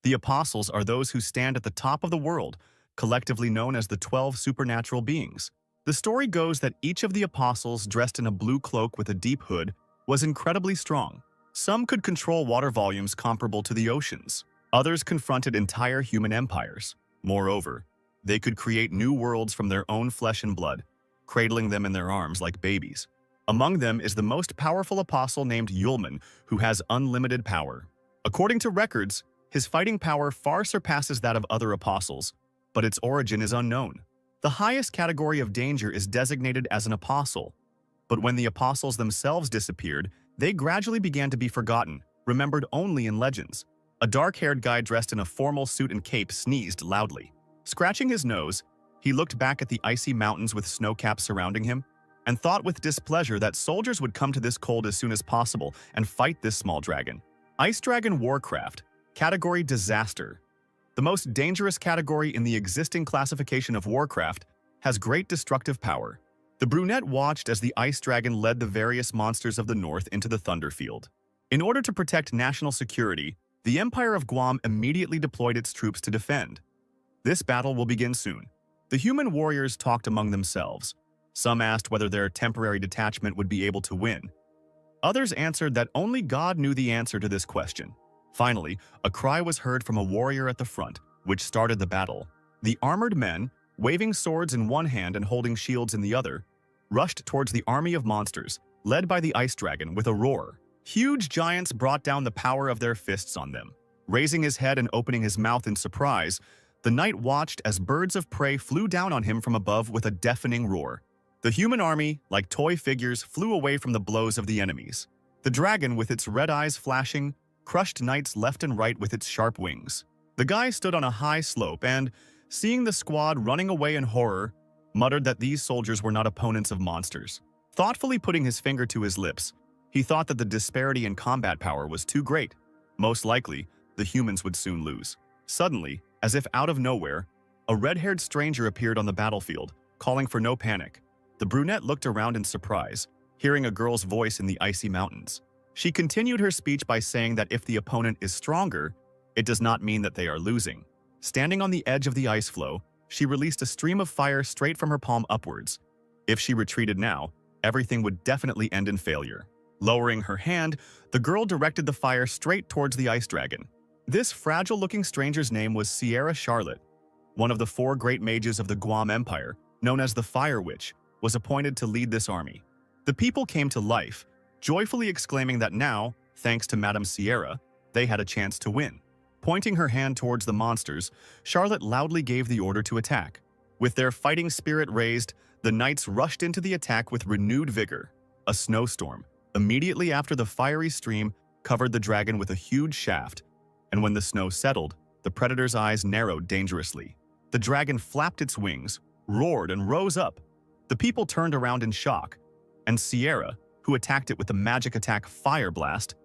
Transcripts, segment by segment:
The apostles are those who stand at the top of the world, collectively known as the 12 supernatural beings. The story goes that each of the apostles, dressed in a blue cloak with a deep hood, was incredibly strong. Some could control water volumes comparable to the oceans. Others confronted entire human empires. Moreover, they could create new worlds from their own flesh and blood, cradling them in their arms like babies. Among them is the most powerful apostle named Yulman, who has unlimited power. According to records, his fighting power far surpasses that of other apostles, but its origin is unknown. The highest category of danger is designated as an apostle, but when the apostles themselves disappeared, they gradually began to be forgotten, remembered only in legends. A dark-haired guy dressed in a formal suit and cape sneezed loudly. Scratching his nose, he looked back at the icy mountains with snowcaps surrounding him, and thought with displeasure that soldiers would come to this cold as soon as possible and fight this small dragon. Ice Dragon Warcraft. Category Disaster. The most dangerous category in the existing classification of Warcraft has great destructive power. The brunette watched as the Ice Dragon led the various monsters of the north into the Thunderfield. In order to protect national security, the Empire of Guam immediately deployed its troops to defend. This battle will begin soon. The human warriors talked among themselves. Some asked whether their temporary detachment would be able to win. Others answered that only God knew the answer to this question. Finally, a cry was heard from a warrior at the front, which started the battle. The armored men, waving swords in one hand and holding shields in the other, rushed towards the army of monsters, led by the Ice Dragon with a roar. Huge giants brought down the power of their fists on them. Raising his head and opening his mouth in surprise, the knight watched as birds of prey flew down on him from above with a deafening roar. The human army, like toy figures, flew away from the blows of the enemies. The dragon, with its red eyes flashing, crushed knights left and right with its sharp wings. The guy stood on a high slope and, seeing the squad running away in horror, muttered that these soldiers were not opponents of monsters. Thoughtfully putting his finger to his lips, he thought that the disparity in combat power was too great. Most likely, the humans would soon lose. Suddenly, as if out of nowhere, a red-haired stranger appeared on the battlefield, calling for no panic. The brunette looked around in surprise, hearing a girl's voice in the icy mountains. She continued her speech by saying that if the opponent is stronger, it does not mean that they are losing. Standing on the edge of the ice floe, she released a stream of fire straight from her palm upwards. If she retreated now, everything would definitely end in failure. Lowering her hand, the girl directed the fire straight towards the ice dragon. This fragile-looking stranger's name was Sierra Charlotte. One of the 4 great mages of the Guam Empire, known as the Fire Witch, was appointed to lead this army. The people came to life, joyfully exclaiming that now, thanks to Madame Sierra, they had a chance to win. Pointing her hand towards the monsters, Charlotte loudly gave the order to attack. With their fighting spirit raised, the knights rushed into the attack with renewed vigor. A snowstorm, immediately after the fiery stream, covered the dragon with a huge shaft, and when the snow settled, the predator's eyes narrowed dangerously. The dragon flapped its wings, roared, and rose up. The people turned around in shock, and Sierra, who attacked it with the magic attack Fire Blast,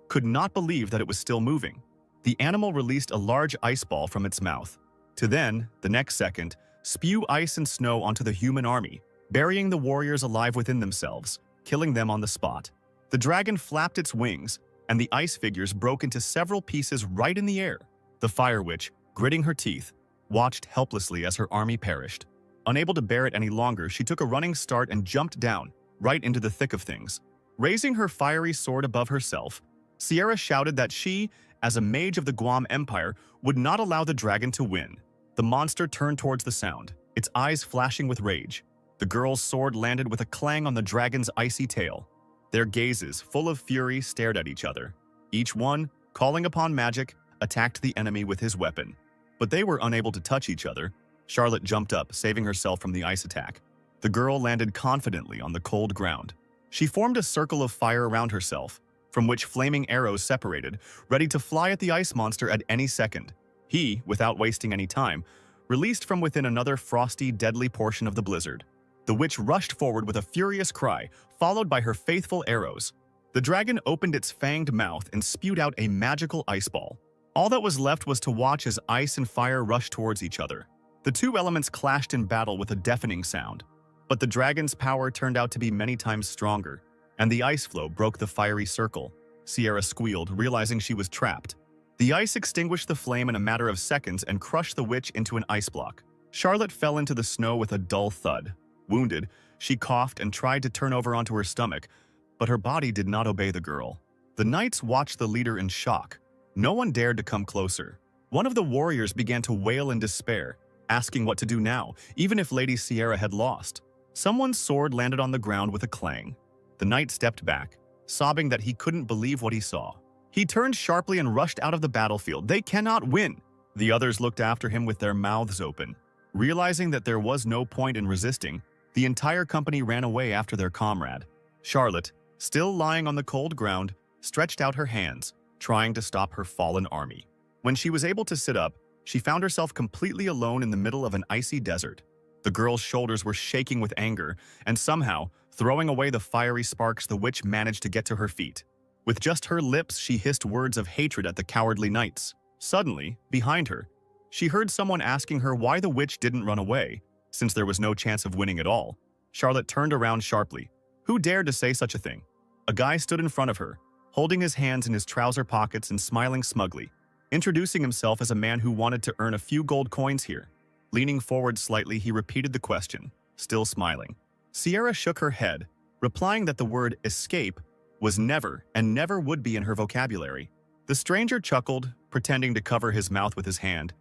could not believe that it was still moving. The animal released a large ice ball from its mouth, to then, the next second, spew ice and snow onto the human army, burying the warriors alive within themselves, killing them on the spot. The dragon flapped its wings, and the ice figures broke into several pieces right in the air. The Fire Witch, gritting her teeth, watched helplessly as her army perished. Unable to bear it any longer, she took a running start and jumped down, right into the thick of things. Raising her fiery sword above herself, Sierra shouted that she, as a mage of the Guam Empire, would not allow the dragon to win. The monster turned towards the sound, its eyes flashing with rage. The girl's sword landed with a clang on the dragon's icy tail. Their gazes, full of fury, stared at each other. Each one, calling upon magic, attacked the enemy with his weapon. But they were unable to touch each other. Charlotte jumped up, saving herself from the ice attack. The girl landed confidently on the cold ground. She formed a circle of fire around herself, from which flaming arrows separated, ready to fly at the ice monster at any second. He, without wasting any time, released from within another frosty, deadly portion of the blizzard. The witch rushed forward with a furious cry, followed by her faithful arrows. The dragon opened its fanged mouth and spewed out a magical ice ball. All that was left was to watch as ice and fire rushed towards each other. The two elements clashed in battle with a deafening sound. But the dragon's power turned out to be many times stronger, and the ice floe broke the fiery circle. Sierra squealed, realizing she was trapped. The ice extinguished the flame in a matter of seconds and crushed the witch into an ice block. Charlotte fell into the snow with a dull thud. Wounded, she coughed and tried to turn over onto her stomach, but her body did not obey the girl. The knights watched the leader in shock. No one dared to come closer. One of the warriors began to wail in despair, asking what to do now, even if Lady Sierra had lost. Someone's sword landed on the ground with a clang. The knight stepped back, sobbing that he couldn't believe what he saw. He turned sharply and rushed out of the battlefield. They cannot win! The others looked after him with their mouths open. Realizing that there was no point in resisting, the entire company ran away after their comrade. Charlotte, still lying on the cold ground, stretched out her hands, trying to stop her fallen army. When she was able to sit up, she found herself completely alone in the middle of an icy desert. The girl's shoulders were shaking with anger, and somehow, throwing away the fiery sparks, the witch managed to get to her feet. With just her lips, she hissed words of hatred at the cowardly knights. Suddenly, behind her, she heard someone asking her why the witch didn't run away, since there was no chance of winning at all. Charlotte turned around sharply. Who dared to say such a thing? A guy stood in front of her, holding his hands in his trouser pockets and smiling smugly, introducing himself as a man who wanted to earn a few gold coins here. Leaning forward slightly, he repeated the question, still smiling. Sierra shook her head, replying that the word escape was never and never would be in her vocabulary. The stranger chuckled, pretending to cover his mouth with his hand.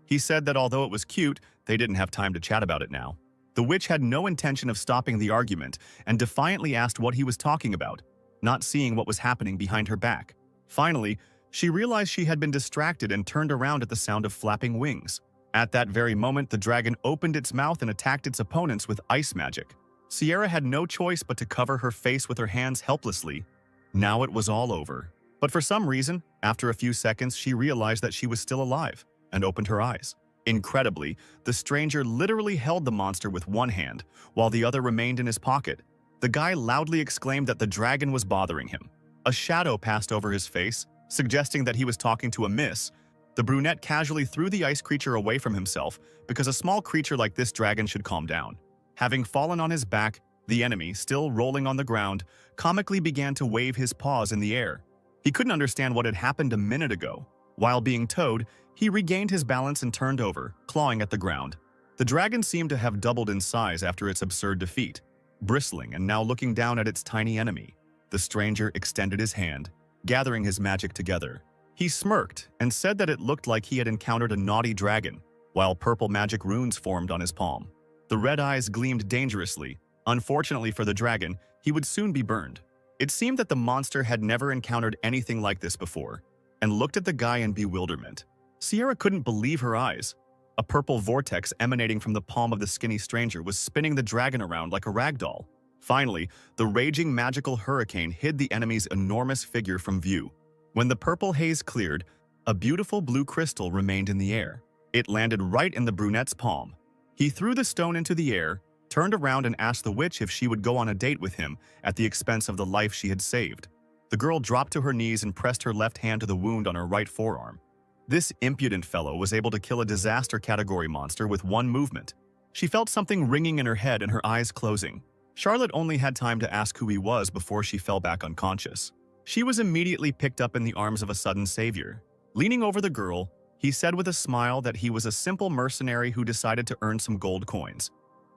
He said that although it was cute, they didn't have time to chat about it now. The witch had no intention of stopping the argument and defiantly asked what he was talking about, not seeing what was happening behind her back. Finally, she realized she had been distracted and turned around at the sound of flapping wings. At that very moment, the dragon opened its mouth and attacked its opponents with ice magic. Sierra had no choice but to cover her face with her hands helplessly. Now it was all over. But for some reason, after a few seconds, she realized that she was still alive and opened her eyes. Incredibly, the stranger literally held the monster with one hand, while the other remained in his pocket. The guy loudly exclaimed that the dragon was bothering him. A shadow passed over his face, suggesting that he was talking to a miss. The brunette casually threw the ice creature away from himself because a small creature like this dragon should calm down. Having fallen on his back, the enemy, still rolling on the ground, comically began to wave his paws in the air. He couldn't understand what had happened a minute ago. While being towed, he regained his balance and turned over, clawing at the ground. The dragon seemed to have doubled in size after its absurd defeat, bristling and now looking down at its tiny enemy. The stranger extended his hand, gathering his magic together. He smirked and said that it looked like he had encountered a naughty dragon, while purple magic runes formed on his palm. The red eyes gleamed dangerously. Unfortunately for the dragon, he would soon be burned. It seemed that the monster had never encountered anything like this before, and looked at the guy in bewilderment. Sierra couldn't believe her eyes. A purple vortex emanating from the palm of the skinny stranger was spinning the dragon around like a rag doll. Finally, the raging magical hurricane hid the enemy's enormous figure from view. When the purple haze cleared, a beautiful blue crystal remained in the air. It landed right in the brunette's palm. He threw the stone into the air, turned around and asked the witch if she would go on a date with him at the expense of the life she had saved. The girl dropped to her knees and pressed her left hand to the wound on her right forearm. This impudent fellow was able to kill a disaster category monster with one movement. She felt something ringing in her head and her eyes closing. Charlotte only had time to ask who he was before she fell back unconscious. She was immediately picked up in the arms of a sudden savior. Leaning over the girl, he said with a smile that he was a simple mercenary who decided to earn some gold coins.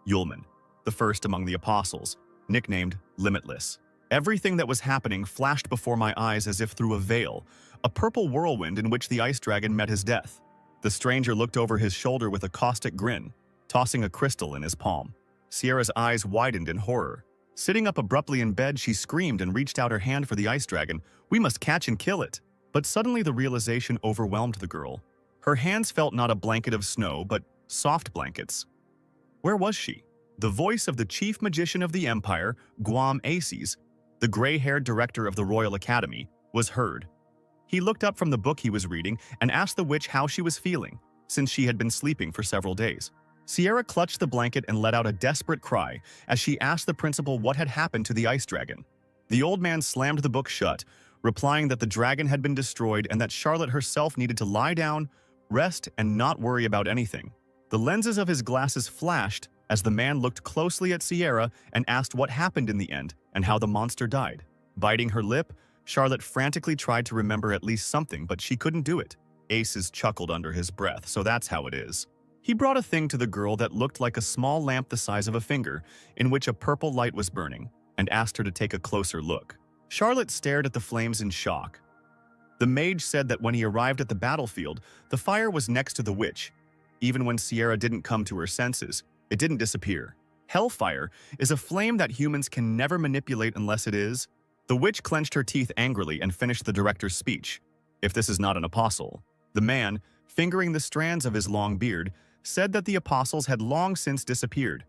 Yulman, the first among the apostles, nicknamed Limitless. Everything that was happening flashed before my eyes as if through a veil, a purple whirlwind in which the ice dragon met his death. The stranger looked over his shoulder with a caustic grin, tossing a crystal in his palm. Sierra's eyes widened in horror. Sitting up abruptly in bed, she screamed and reached out her hand for the ice dragon. "We must catch and kill it." But suddenly the realization overwhelmed the girl. Her hands felt not a blanket of snow, but soft blankets. Where was she? The voice of the chief magician of the empire, Guam Aces, the gray-haired director of the Royal Academy, was heard. He looked up from the book he was reading and asked the witch how she was feeling, since she had been sleeping for several days. Sierra clutched the blanket and let out a desperate cry as she asked the principal what had happened to the ice dragon. The old man slammed the book shut, replying that the dragon had been destroyed and that Charlotte herself needed to lie down, rest, and not worry about anything. The lenses of his glasses flashed as the man looked closely at Sierra and asked what happened in the end and how the monster died. Biting her lip, Charlotte frantically tried to remember at least something, but she couldn't do it. Aces chuckled under his breath, so that's how it is. He brought a thing to the girl that looked like a small lamp the size of a finger, in which a purple light was burning, and asked her to take a closer look. Charlotte stared at the flames in shock. The mage said that when he arrived at the battlefield, the fire was next to the witch. Even when Sierra didn't come to her senses, it didn't disappear. Hellfire is a flame that humans can never manipulate unless it is. The witch clenched her teeth angrily and finished the director's speech. If this is not an apostle. The man, fingering the strands of his long beard, said that the apostles had long since disappeared.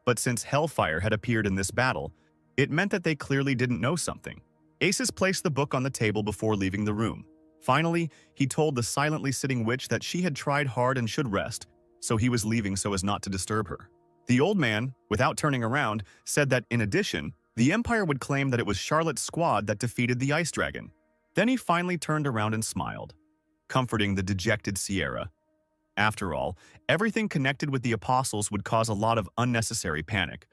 But since Hellfire had appeared in this battle, it meant that they clearly didn't know something. Aces placed the book on the table before leaving the room. Finally, he told the silently sitting witch that she had tried hard and should rest, so he was leaving so as not to disturb her. The old man, without turning around, said that in addition, the Empire would claim that it was Charlotte's squad that defeated the Ice Dragon. Then he finally turned around and smiled, comforting the dejected Sierra. After all, everything connected with the apostles would cause a lot of unnecessary panic,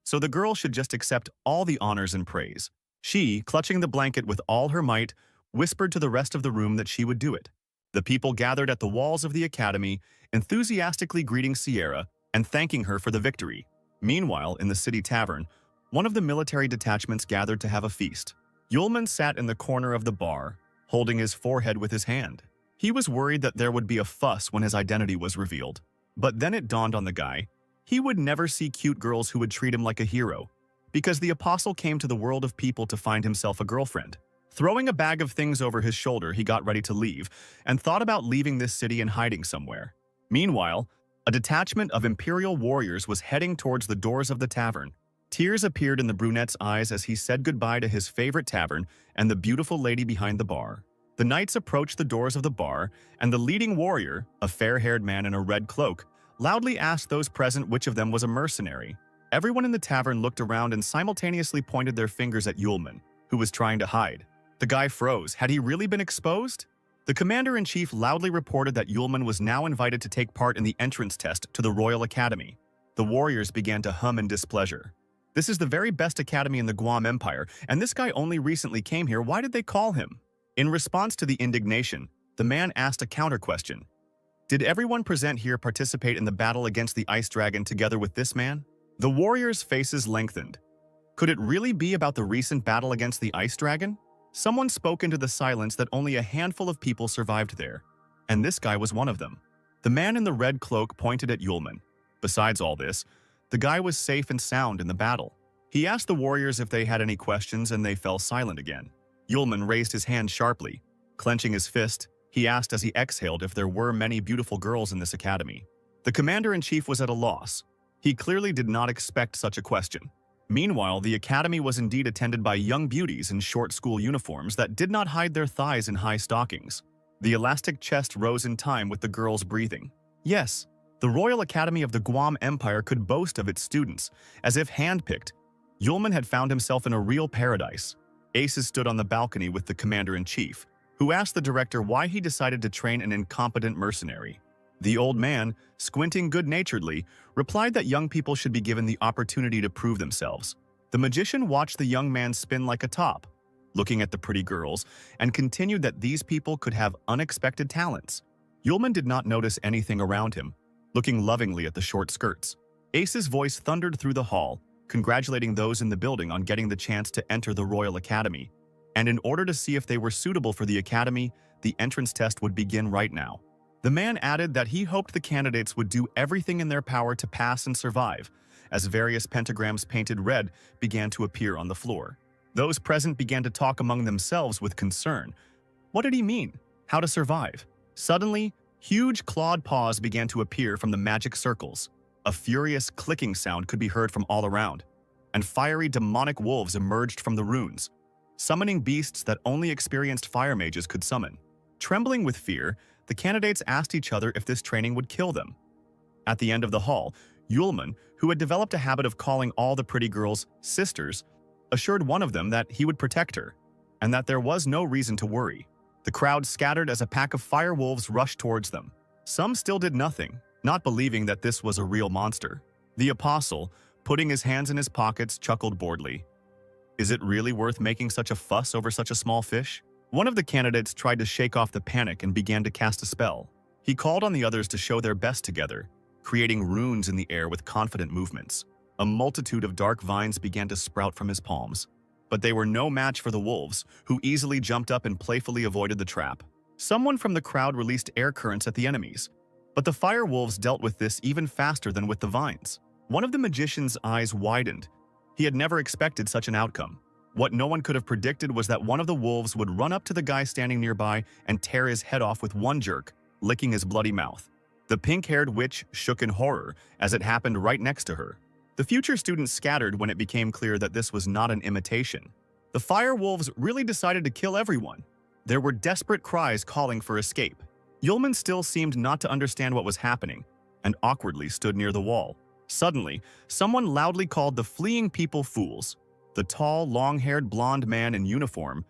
so the girl should just accept all the honors and praise. She, clutching the blanket with all her might, whispered to the rest of the room that she would do it. The people gathered at the walls of the academy, enthusiastically greeting Sierra and thanking her for the victory. Meanwhile, in the city tavern, one of the military detachments gathered to have a feast. Yulman sat in the corner of the bar, holding his forehead with his hand. He was worried that there would be a fuss when his identity was revealed. But then it dawned on the guy. He would never see cute girls who would treat him like a hero, because the apostle came to the world of people to find himself a girlfriend. Throwing a bag of things over his shoulder, he got ready to leave and thought about leaving this city and hiding somewhere. Meanwhile, a detachment of Imperial warriors was heading towards the doors of the tavern. Tears appeared in the brunette's eyes as he said goodbye to his favorite tavern and the beautiful lady behind the bar. The knights approached the doors of the bar, and the leading warrior, a fair-haired man in a red cloak, loudly asked those present which of them was a mercenary. Everyone in the tavern looked around and simultaneously pointed their fingers at Yulman, who was trying to hide. The guy froze. Had he really been exposed? The commander-in-chief loudly reported that Yulman was now invited to take part in the entrance test to the Royal Academy. The warriors began to hum in displeasure. This is the very best academy in the Guam Empire, and this guy only recently came here. Why did they call him? In response to the indignation, the man asked a counter-question. Did everyone present here participate in the battle against the Ice Dragon together with this man? The warriors' faces lengthened. Could it really be about the recent battle against the Ice Dragon? Someone spoke into the silence that only a handful of people survived there, and this guy was one of them. The man in the red cloak pointed at Yulman. Besides all this, the guy was safe and sound in the battle. He asked the warriors if they had any questions, and they fell silent again. Yulman raised his hand sharply. Clenching his fist, he asked as he exhaled if there were many beautiful girls in this academy. The commander-in-chief was at a loss. He clearly did not expect such a question. Meanwhile, the academy was indeed attended by young beauties in short school uniforms that did not hide their thighs in high stockings. The elastic chest rose in time with the girls' breathing. Yes, the Royal Academy of the Guam Empire could boast of its students, as if handpicked. Yulman had found himself in a real paradise. Aces stood on the balcony with the commander-in-chief, who asked the director why he decided to train an incompetent mercenary. The old man, squinting good-naturedly, replied that young people should be given the opportunity to prove themselves. The magician watched the young man spin like a top, looking at the pretty girls, and continued that these people could have unexpected talents. Yulman did not notice anything around him, looking lovingly at the short skirts. Ace's voice thundered through the hall, congratulating those in the building on getting the chance to enter the Royal Academy. And in order to see if they were suitable for the academy, the entrance test would begin right now. The man added that he hoped the candidates would do everything in their power to pass and survive, as various pentagrams painted red began to appear on the floor. Those present began to talk among themselves with concern. What did he mean? How to survive? Suddenly, huge clawed paws began to appear from the magic circles. A furious clicking sound could be heard from all around, and fiery demonic wolves emerged from the runes, summoning beasts that only experienced fire mages could summon. Trembling with fear, the candidates asked each other if this training would kill them. At the end of the hall, Yulman, who had developed a habit of calling all the pretty girls sisters, assured one of them that he would protect her, and that there was no reason to worry. The crowd scattered as a pack of fire wolves rushed towards them. Some still did nothing, not believing that this was a real monster. The apostle, putting his hands in his pockets, chuckled boredly. Is it really worth making such a fuss over such a small fish? One of the candidates tried to shake off the panic and began to cast a spell. He called on the others to show their best together, creating runes in the air with confident movements. A multitude of dark vines began to sprout from his palms. But they were no match for the wolves, who easily jumped up and playfully avoided the trap. Someone from the crowd released air currents at the enemies, but the fire wolves dealt with this even faster than with the vines. One of the magician's eyes widened. He had never expected such an outcome. What no one could have predicted was that one of the wolves would run up to the guy standing nearby and tear his head off with one jerk, licking his bloody mouth. The pink-haired witch shook in horror as it happened right next to her. The future students scattered when it became clear that this was not an imitation. The fire wolves really decided to kill everyone. There were desperate cries calling for escape. Yulman still seemed not to understand what was happening and awkwardly stood near the wall. Suddenly, someone loudly called the fleeing people fools. The tall, long-haired blonde man in uniform,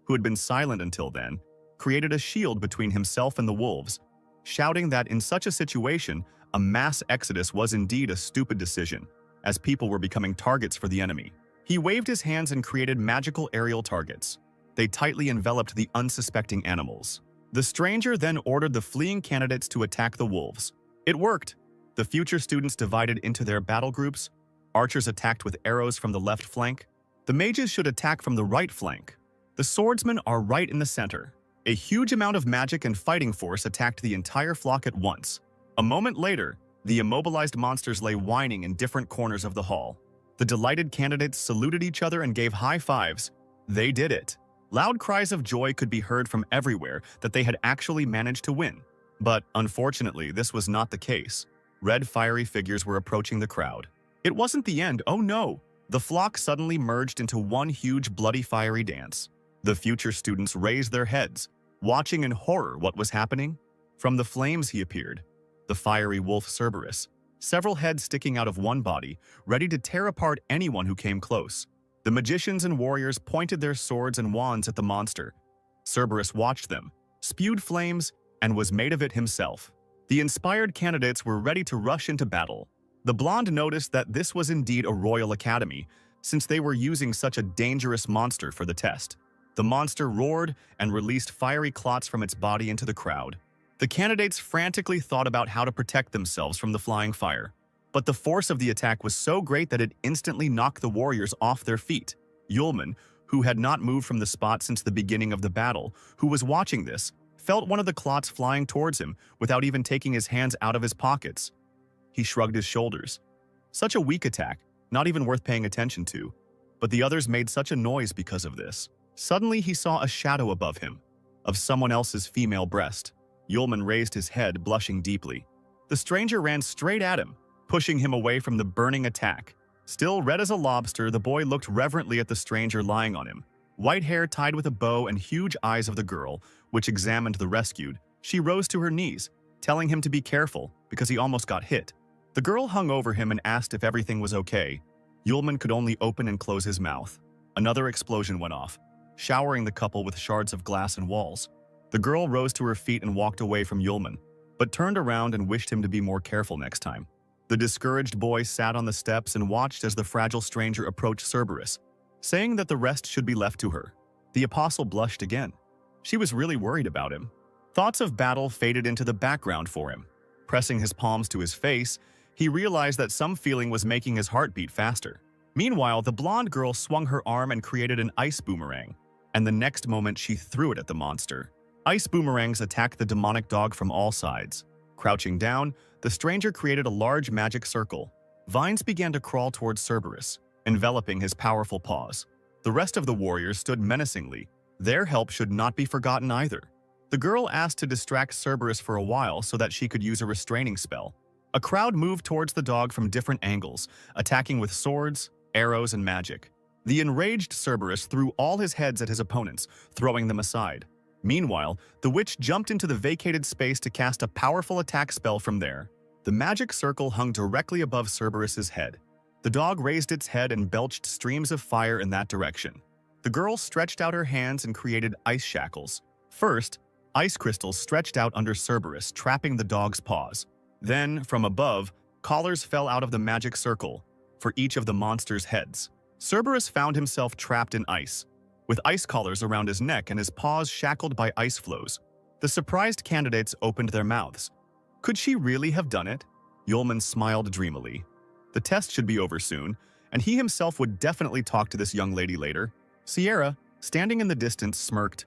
who had been silent until then, created a shield between himself and the wolves, shouting that in such a situation, a mass exodus was indeed a stupid decision, as people were becoming targets for the enemy. He waved his hands and created magical aerial targets. They tightly enveloped the unsuspecting animals. The stranger then ordered the fleeing candidates to attack the wolves. It worked. The future students divided into their battle groups. Archers attacked with arrows from the left flank. The mages should attack from the right flank. The swordsmen are right in the center. A huge amount of magic and fighting force attacked the entire flock at once. A moment later, the immobilized monsters lay whining in different corners of the hall. The delighted candidates saluted each other and gave high fives. They did it. Loud cries of joy could be heard from everywhere that they had actually managed to win. But unfortunately, this was not the case. Red fiery figures were approaching the crowd. It wasn't the end, oh no! The flock suddenly merged into one huge bloody fiery dance. The future students raised their heads, watching in horror what was happening. From the flames he appeared, the fiery wolf Cerberus, several heads sticking out of one body, ready to tear apart anyone who came close. The magicians and warriors pointed their swords and wands at the monster. Cerberus watched them, spewed flames, and was made of it himself. The inspired candidates were ready to rush into battle. The blonde noticed that this was indeed a royal academy, since they were using such a dangerous monster for the test. The monster roared and released fiery clots from its body into the crowd. The candidates frantically thought about how to protect themselves from the flying fire. But the force of the attack was so great that it instantly knocked the warriors off their feet. Yulman, who had not moved from the spot since the beginning of the battle, who was watching this, felt one of the clots flying towards him without even taking his hands out of his pockets. He shrugged his shoulders. Such a weak attack, not even worth paying attention to. But the others made such a noise because of this. Suddenly he saw a shadow above him, of someone else's female breast. Yulman raised his head, blushing deeply. The stranger ran straight at him, pushing him away from the burning attack. Still red as a lobster, the boy looked reverently at the stranger lying on him. White hair tied with a bow and huge eyes of the girl, which examined the rescued. She rose to her knees, telling him to be careful because he almost got hit. The girl hung over him and asked if everything was okay. Yulman could only open and close his mouth. Another explosion went off, showering the couple with shards of glass and walls. The girl rose to her feet and walked away from Yulman, but turned around and wished him to be more careful next time. The discouraged boy sat on the steps and watched as the fragile stranger approached Cerberus, saying that the rest should be left to her. The apostle blushed again. She was really worried about him. Thoughts of battle faded into the background for him. Pressing his palms to his face, he realized that some feeling was making his heart beat faster. Meanwhile, the blonde girl swung her arm and created an ice boomerang, and the next moment she threw it at the monster. Ice boomerangs attacked the demonic dog from all sides. Crouching down, the stranger created a large magic circle. Vines began to crawl towards Cerberus, enveloping his powerful paws. The rest of the warriors stood menacingly. Their help should not be forgotten either. The girl asked to distract Cerberus for a while so that she could use a restraining spell. A crowd moved towards the dog from different angles, attacking with swords, arrows, and magic. The enraged Cerberus threw all his heads at his opponents, throwing them aside. Meanwhile, the witch jumped into the vacated space to cast a powerful attack spell from there. The magic circle hung directly above Cerberus's head. The dog raised its head and belched streams of fire in that direction. The girl stretched out her hands and created ice shackles. First, ice crystals stretched out under Cerberus, trapping the dog's paws. Then, from above, collars fell out of the magic circle for each of the monster's heads. Cerberus found himself trapped in ice, with ice collars around his neck and his paws shackled by ice floes. The surprised candidates opened their mouths. Could she really have done it? Yulman smiled dreamily. The test should be over soon, and he himself would definitely talk to this young lady later. Sierra, standing in the distance, smirked.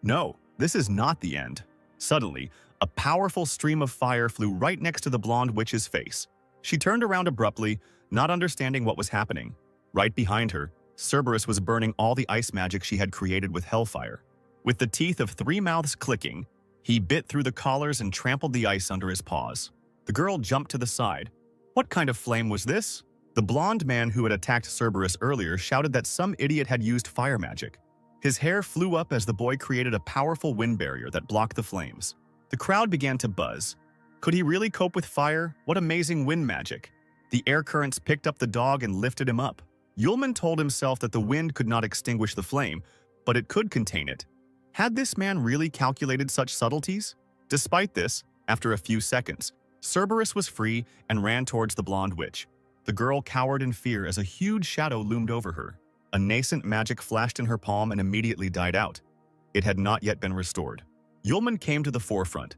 No, this is not the end. Suddenly, a powerful stream of fire flew right next to the blonde witch's face. She turned around abruptly, not understanding what was happening. Right behind her, Cerberus was burning all the ice magic she had created with hellfire. With the teeth of 3 mouths clicking, he bit through the collars and trampled the ice under his paws. The girl jumped to the side. What kind of flame was this? The blonde man who had attacked Cerberus earlier shouted that some idiot had used fire magic. His hair flew up as the boy created a powerful wind barrier that blocked the flames. The crowd began to buzz. Could he really cope with fire? What amazing wind magic! The air currents picked up the dog and lifted him up. Yulman told himself that the wind could not extinguish the flame, but it could contain it. Had this man really calculated such subtleties? Despite this, after a few seconds, Cerberus was free and ran towards the blonde witch. The girl cowered in fear as a huge shadow loomed over her. A nascent magic flashed in her palm and immediately died out. It had not yet been restored. Yulman came to the forefront.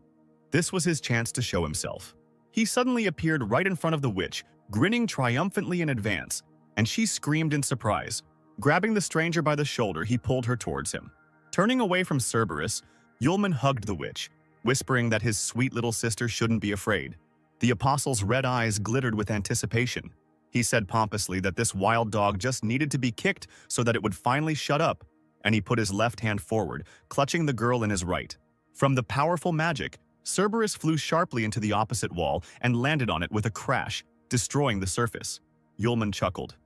This was his chance to show himself. He suddenly appeared right in front of the witch, grinning triumphantly in advance, and she screamed in surprise. Grabbing the stranger by the shoulder, he pulled her towards him. Turning away from Cerberus, Yulman hugged the witch, whispering that his sweet little sister shouldn't be afraid. The apostle's red eyes glittered with anticipation. He said pompously that this wild dog just needed to be kicked so that it would finally shut up, and he put his left hand forward, clutching the girl in his right. From the powerful magic, Cerberus flew sharply into the opposite wall and landed on it with a crash, destroying the surface. Yulman chuckled.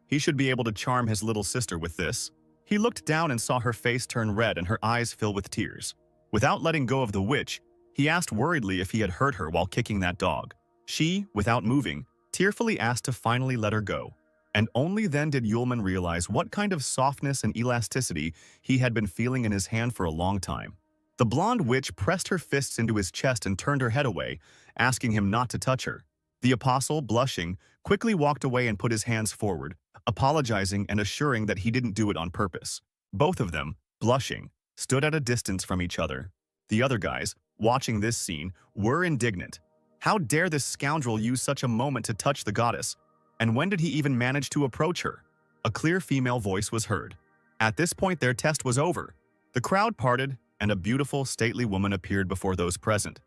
He should be able to charm his little sister with this. He looked down and saw her face turn red and her eyes fill with tears. Without letting go of the witch, he asked worriedly if he had hurt her while kicking that dog. She, without moving, tearfully asked to finally let her go. And only then did Yulman realize what kind of softness and elasticity he had been feeling in his hand for a long time. The blonde witch pressed her fists into his chest and turned her head away, asking him not to touch her. The apostle, blushing, quickly walked away and put his hands forward, apologizing and assuring that he didn't do it on purpose. Both of them, blushing, stood at a distance from each other. The other guys, watching this scene, were indignant. How dare this scoundrel use such a moment to touch the goddess? And when did he even manage to approach her? A clear female voice was heard. At this point, their test was over. The crowd parted, and a beautiful, stately woman appeared before those present.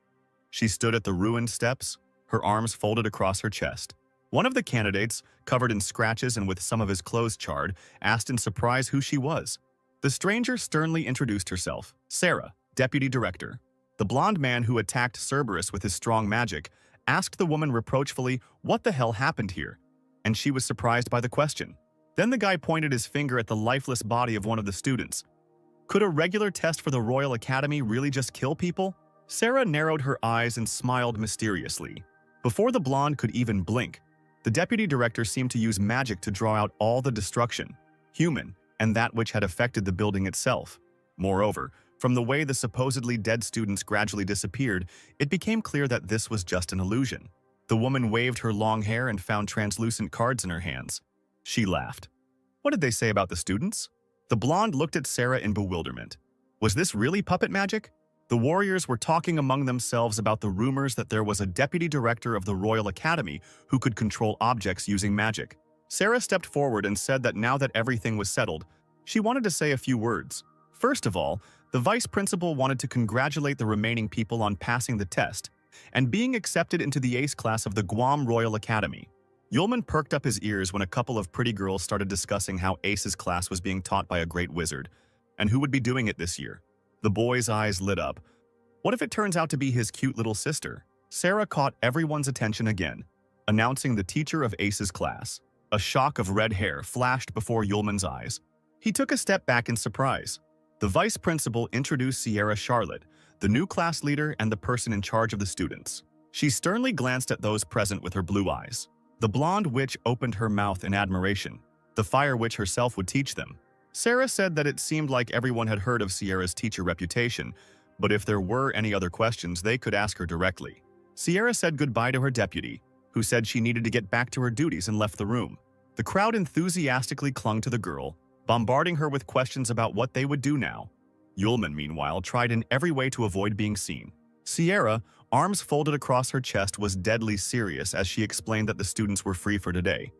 She stood at the ruined steps, her arms folded across her chest. One of the candidates, covered in scratches and with some of his clothes charred, asked in surprise who she was. The stranger sternly introduced herself, Sarah, deputy director. The blonde man who attacked Cerberus with his strong magic asked the woman reproachfully what the hell happened here, and she was surprised by the question. Then the guy pointed his finger at the lifeless body of one of the students. Could a regular test for the Royal Academy really just kill people? Sarah narrowed her eyes and smiled mysteriously. Before the blonde could even blink, the deputy director seemed to use magic to draw out all the destruction, human, and that which had affected the building itself. Moreover, from the way the supposedly dead students gradually disappeared, it became clear that this was just an illusion. The woman waved her long hair and found translucent cards in her hands. She laughed. What did they say about the students? The blonde looked at Sarah in bewilderment. Was this really puppet magic? The warriors were talking among themselves about the rumors that there was a deputy director of the Royal Academy who could control objects using magic. Sarah stepped forward and said that now that everything was settled, she wanted to say a few words. First of all, the vice principal wanted to congratulate the remaining people on passing the test and being accepted into the ace class of the Guam Royal Academy. Yulman perked up his ears when a couple of pretty girls started discussing how Ace's class was being taught by a great wizard, and who would be doing it this year. The boy's eyes lit up. What if it turns out to be his cute little sister? Sarah caught everyone's attention again, announcing the teacher of Ace's class. A shock of red hair flashed before Yulman's eyes. He took a step back in surprise. The vice principal introduced Sierra Charlotte, the new class leader and the person in charge of the students. She sternly glanced at those present with her blue eyes. The blonde witch opened her mouth in admiration. The fire witch herself would teach them. Sarah said that it seemed like everyone had heard of Sierra's teacher reputation, but if there were any other questions, they could ask her directly. Sierra said goodbye to her deputy, who said she needed to get back to her duties and left the room. The crowd enthusiastically clung to the girl, bombarding her with questions about what they would do now. Yulman, meanwhile, tried in every way to avoid being seen. Sierra, arms folded across her chest, was deadly serious as she explained that the students were free for today,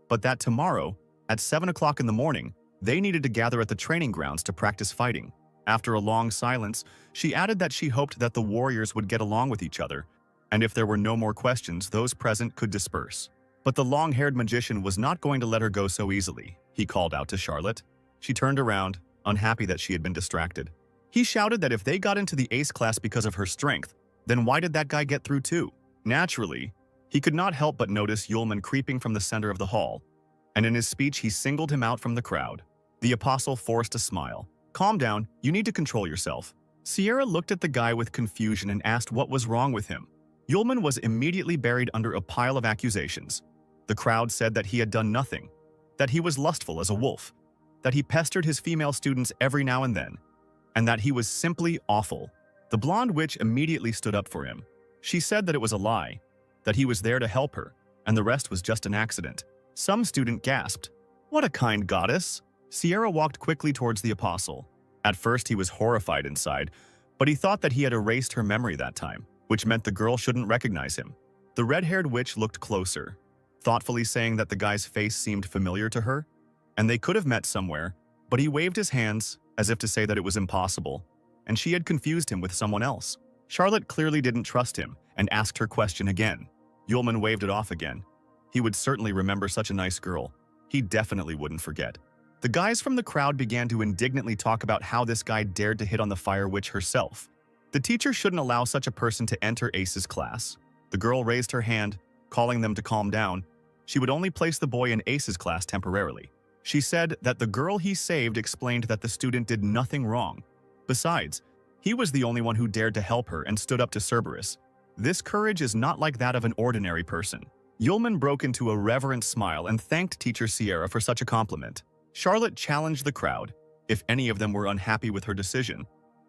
but that tomorrow, at 7 o'clock in the morning, they needed to gather at the training grounds to practice fighting. After a long silence, she added that she hoped that the warriors would get along with each other, and if there were no more questions, those present could disperse. But the long-haired magician was not going to let her go so easily, he called out to Charlotte. She turned around, unhappy that she had been distracted. He shouted that if they got into the ace class because of her strength, then why did that guy get through too? Naturally, he could not help but notice Yulman creeping from the center of the hall, and in his speech he singled him out from the crowd. The apostle forced a smile. "Calm down, you need to control yourself." Sierra looked at the guy with confusion and asked what was wrong with him. Yulman was immediately buried under a pile of accusations. The crowd said that he had done nothing, that he was lustful as a wolf, that he pestered his female students every now and then, and that he was simply awful. The blonde witch immediately stood up for him. She said that it was a lie, that he was there to help her, and the rest was just an accident. Some student gasped, "What a kind goddess!" Sierra walked quickly towards the apostle. At first he was horrified inside, but he thought that he had erased her memory that time, which meant the girl shouldn't recognize him. The red-haired witch looked closer, thoughtfully saying that the guy's face seemed familiar to her, and they could have met somewhere, but he waved his hands as if to say that it was impossible, and she had confused him with someone else. Charlotte clearly didn't trust him and asked her question again. Yulman waved it off again. He would certainly remember such a nice girl. He definitely wouldn't forget. The guys from the crowd began to indignantly talk about how this guy dared to hit on the fire witch herself. The teacher shouldn't allow such a person to enter Ace's class. The girl raised her hand, calling them to calm down. She would only place the boy in Ace's class temporarily. She said that the girl he saved explained that the student did nothing wrong. Besides, he was the only one who dared to help her and stood up to Cerberus. This courage is not like that of an ordinary person. Yulman broke into a reverent smile and thanked Teacher Sierra for such a compliment. Charlotte challenged the crowd. If any of them were unhappy with her decision,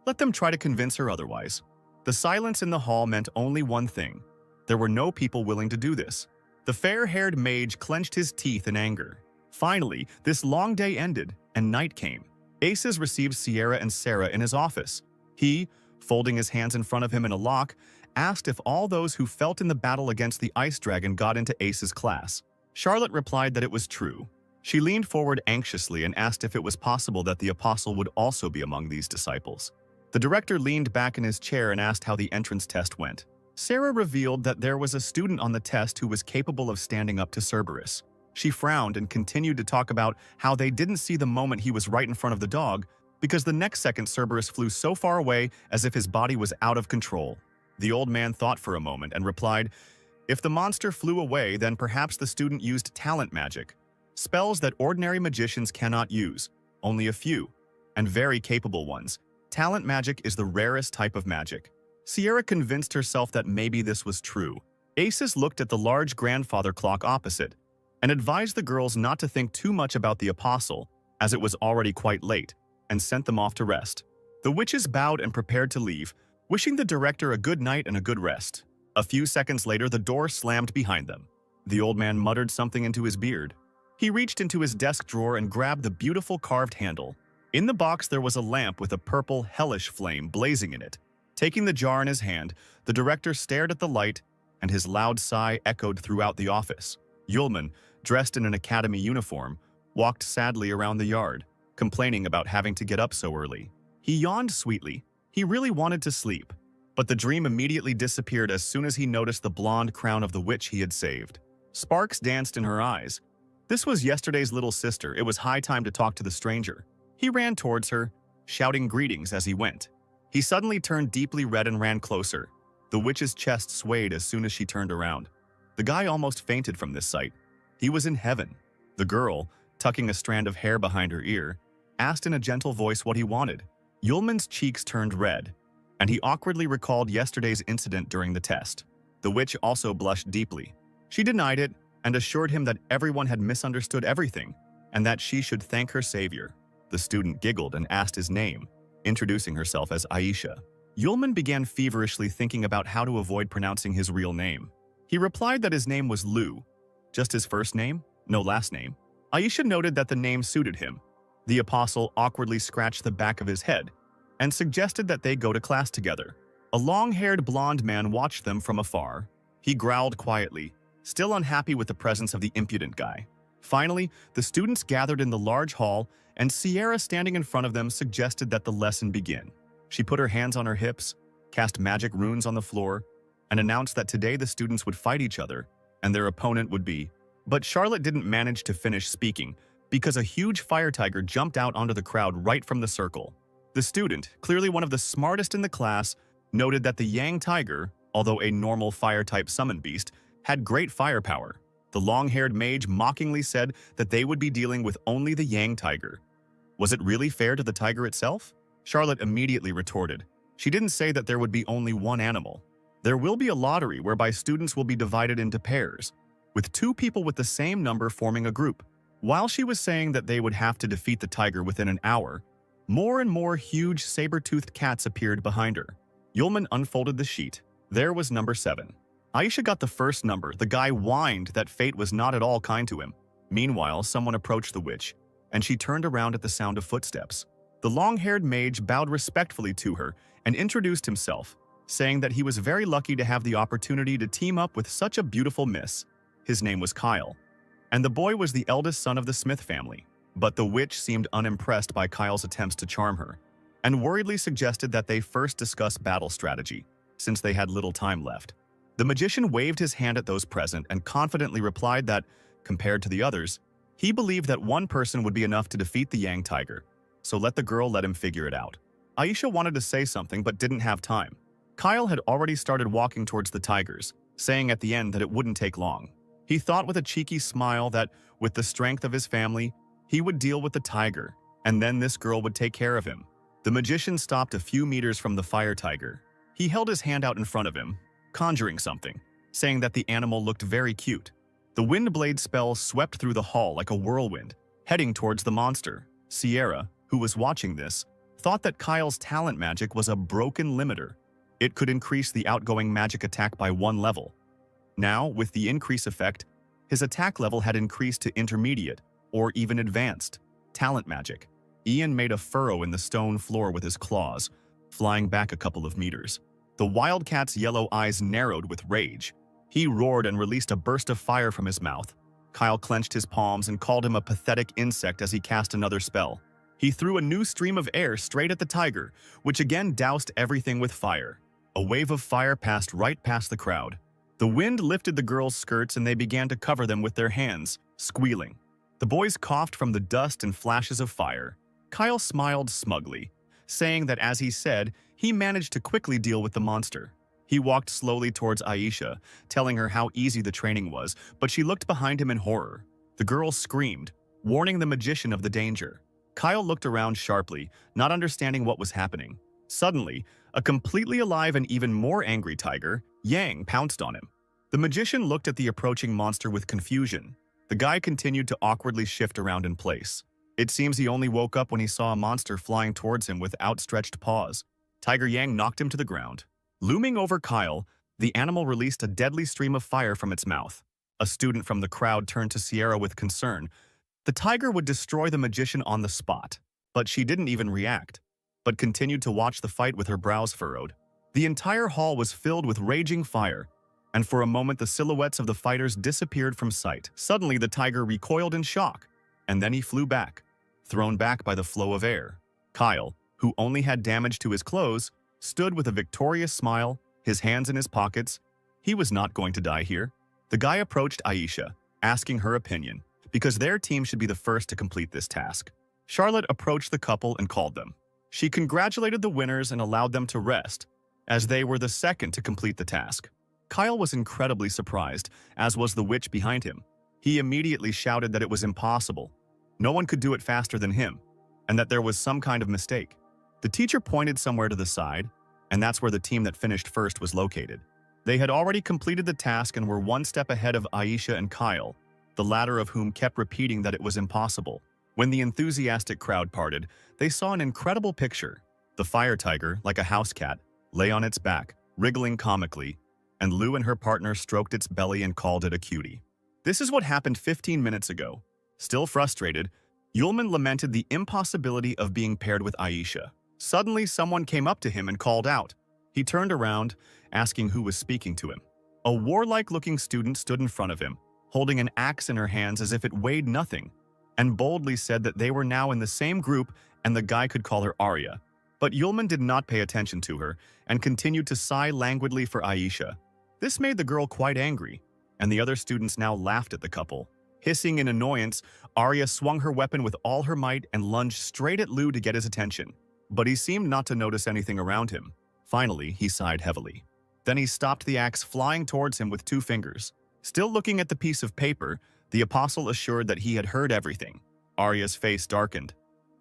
let them try to convince her otherwise. The silence in the hall meant only one thing. There were no people willing to do this. The fair-haired mage clenched his teeth in anger. Finally, this long day ended, and night came. Aces received Sierra and Sarah in his office. He, folding his hands in front of him in a lock, asked if all those who felt in the battle against the ice dragon got into Ace's class. Charlotte replied that it was true. She leaned forward anxiously and asked if it was possible that the apostle would also be among these disciples. The director leaned back in his chair and asked how the entrance test went. Sarah revealed that there was a student on the test who was capable of standing up to Cerberus. She frowned and continued to talk about how they didn't see the moment he was right in front of the dog, because the next second Cerberus flew so far away as if his body was out of control. The old man thought for a moment and replied, "If the monster flew away, then perhaps the student used talent magic. Spells that ordinary magicians cannot use, only a few, and very capable ones. Talent magic is the rarest type of magic." Sierra convinced herself that maybe this was true. Aces looked at the large grandfather clock opposite and advised the girls not to think too much about the apostle, as it was already quite late, and sent them off to rest. The witches bowed and prepared to leave, wishing the director a good night and a good rest. A few seconds later, the door slammed behind them. The old man muttered something into his beard. He reached into his desk drawer and grabbed the beautiful carved handle. In the box there was a lamp with a purple, hellish flame blazing in it. Taking the jar in his hand, the director stared at the light, and his loud sigh echoed throughout the office. Yulman, dressed in an academy uniform, walked sadly around the yard, complaining about having to get up so early. He yawned sweetly. He really wanted to sleep, but the dream immediately disappeared as soon as he noticed the blonde crown of the witch he had saved. Sparks danced in her eyes. This was yesterday's little sister. It was high time to talk to the stranger. He ran towards her, shouting greetings as he went. He suddenly turned deeply red and ran closer. The witch's chest swayed as soon as she turned around. The guy almost fainted from this sight. He was in heaven. The girl, tucking a strand of hair behind her ear, asked in a gentle voice what he wanted. Yulman's cheeks turned red, and he awkwardly recalled yesterday's incident during the test. The witch also blushed deeply. She denied it and assured him that everyone had misunderstood everything, and that she should thank her savior. The student giggled and asked his name, introducing herself as Aisha. Yulman began feverishly thinking about how to avoid pronouncing his real name. He replied that his name was Lu, just his first name. no last name. Aisha noted that the name suited him. The apostle awkwardly scratched the back of his head and suggested that they go to class together. A long-haired blonde man watched them from afar. He growled quietly, still unhappy with the presence of the impudent guy. Finally, the students gathered in the large hall, and Sierra, standing in front of them, suggested that the lesson begin. She put her hands on her hips, cast magic runes on the floor, and announced that today the students would fight each other, and their opponent would be. But Charlotte didn't manage to finish speaking because a huge fire tiger jumped out onto the crowd right from the circle. The student, clearly one of the smartest in the class, noted that the Yang tiger, although a normal fire-type summon beast, had great firepower. The long-haired mage mockingly said that they would be dealing with only the Yang tiger. Was it really fair to the tiger itself? Charlotte immediately retorted. She didn't say that there would be only one animal. There will be a lottery whereby students will be divided into pairs, with two people with the same number forming a group. While she was saying that they would have to defeat the tiger within an hour, more and more huge saber-toothed cats appeared behind her. Yulman unfolded the sheet. There was number 7. Aisha got the first number. The guy whined that fate was not at all kind to him. Meanwhile, someone approached the witch, and she turned around at the sound of footsteps. The long-haired mage bowed respectfully to her and introduced himself, saying that he was very lucky to have the opportunity to team up with such a beautiful miss. His name was Kyle, and the boy was the eldest son of the Smith family. But the witch seemed unimpressed by Kyle's attempts to charm her, and worriedly suggested that they first discuss battle strategy, since they had little time left. The magician waved his hand at those present and confidently replied that, compared to the others, he believed that one person would be enough to defeat the Yang tiger, so let the girl let him figure it out. Aisha wanted to say something but didn't have time. Kyle had already started walking towards the tigers, saying at the end that it wouldn't take long. He thought with a cheeky smile that, with the strength of his family, he would deal with the tiger, and then this girl would take care of him. The magician stopped a few meters from the fire tiger. He held his hand out in front of him, conjuring something, saying that the animal looked very cute. The wind blade spell swept through the hall like a whirlwind, heading towards the monster. Sierra, who was watching this, thought that Kyle's talent magic was a broken limiter. It could increase the outgoing magic attack by 1 level. Now, with the increase effect, his attack level had increased to intermediate, or even advanced, talent magic. Ian made a furrow in the stone floor with his claws, flying back a couple of meters. The wildcat's yellow eyes narrowed with rage. He roared and released a burst of fire from his mouth. Kyle clenched his palms and called him a pathetic insect as he cast another spell. He threw a new stream of air straight at the tiger, which again doused everything with fire. A wave of fire passed right past the crowd. The wind lifted the girls' skirts and they began to cover them with their hands, squealing. The boys coughed from the dust and flashes of fire. Kyle smiled smugly, saying that as he said, he managed to quickly deal with the monster. He walked slowly towards Aisha, telling her how easy the training was, but she looked behind him in horror. The girl screamed, warning the magician of the danger. Kyle looked around sharply, not understanding what was happening. Suddenly, a completely alive and even more angry tiger, Yang, pounced on him. The magician looked at the approaching monster with confusion. The guy continued to awkwardly shift around in place. It seems he only woke up when he saw a monster flying towards him with outstretched paws. Tiger Yang knocked him to the ground. Looming over Kyle, the animal released a deadly stream of fire from its mouth. A student from the crowd turned to Sierra with concern. The tiger would destroy the magician on the spot, but she didn't even react, but continued to watch the fight with her brows furrowed. The entire hall was filled with raging fire, and for a moment the silhouettes of the fighters disappeared from sight. Suddenly the tiger recoiled in shock, and then he flew back, thrown back by the flow of air. Kyle, who only had damage to his clothes, stood with a victorious smile, his hands in his pockets. He was not going to die here. The guy approached Aisha, asking her opinion, because their team should be the first to complete this task. Charlotte approached the couple and called them. She congratulated the winners and allowed them to rest, as they were the second to complete the task. Kyle was incredibly surprised, as was the witch behind him. He immediately shouted that it was impossible. No one could do it faster than him, and that there was some kind of mistake. The teacher pointed somewhere to the side, and that's where the team that finished first was located. They had already completed the task and were one step ahead of Aisha and Kyle, the latter of whom kept repeating that it was impossible. When the enthusiastic crowd parted, they saw an incredible picture. The fire tiger, like a house cat, lay on its back, wriggling comically, and Lou and her partner stroked its belly and called it a cutie. This is what happened 15 minutes ago. Still frustrated, Yulman lamented the impossibility of being paired with Aisha. Suddenly, someone came up to him and called out. He turned around, asking who was speaking to him. A warlike-looking student stood in front of him, holding an axe in her hands as if it weighed nothing, and boldly said that they were now in the same group and the guy could call her Arya. But Yulman did not pay attention to her and continued to sigh languidly for Aisha. This made the girl quite angry, and the other students now laughed at the couple. Hissing in annoyance, Arya swung her weapon with all her might and lunged straight at Lu to get his attention. But he seemed not to notice anything around him. Finally, he sighed heavily. Then he stopped the axe flying towards him with 2 fingers. Still looking at the piece of paper, the apostle assured that he had heard everything. Arya's face darkened.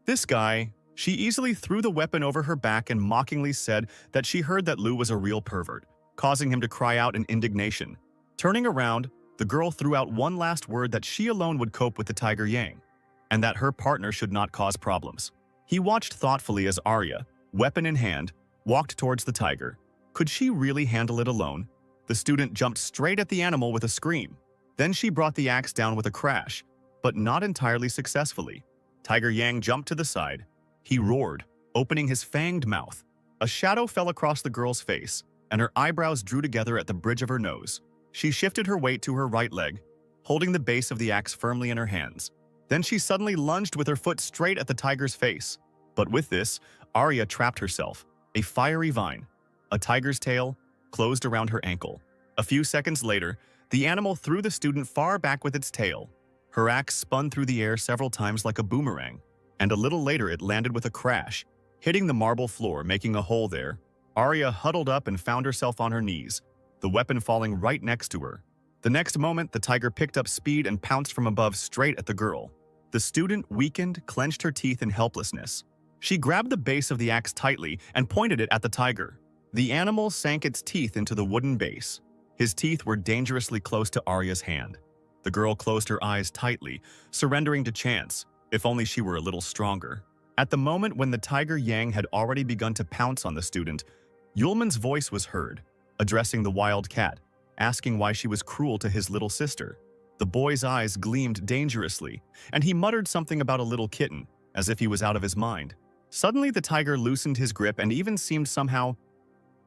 This guy, she easily threw the weapon over her back and mockingly said that she heard that Lu was a real pervert, causing him to cry out in indignation. Turning around, the girl threw out one last word that she alone would cope with the Tiger Yang, and that her partner should not cause problems. He watched thoughtfully as Arya, weapon in hand, walked towards the tiger. Could she really handle it alone? The student jumped straight at the animal with a scream. Then she brought the axe down with a crash, but not entirely successfully. Tiger Yang jumped to the side. He roared, opening his fanged mouth. A shadow fell across the girl's face, and her eyebrows drew together at the bridge of her nose. She shifted her weight to her right leg, holding the base of the axe firmly in her hands. Then she suddenly lunged with her foot straight at the tiger's face. But with this, Arya trapped herself. A fiery vine, a tiger's tail, closed around her ankle. A few seconds later, the animal threw the student far back with its tail. Her axe spun through the air several times like a boomerang, and a little later it landed with a crash, hitting the marble floor, making a hole there. Arya huddled up and found herself on her knees, the weapon falling right next to her. The next moment, the tiger picked up speed and pounced from above straight at the girl. The student, weakened, clenched her teeth in helplessness. She grabbed the base of the axe tightly and pointed it at the tiger. The animal sank its teeth into the wooden base. His teeth were dangerously close to Arya's hand. The girl closed her eyes tightly, surrendering to chance, if only she were a little stronger. At the moment when the Tiger Yang had already begun to pounce on the student, Yulman's voice was heard, addressing the wild cat, asking why she was cruel to his little sister. The boy's eyes gleamed dangerously, and he muttered something about a little kitten, as if he was out of his mind. Suddenly, the tiger loosened his grip and even seemed somehow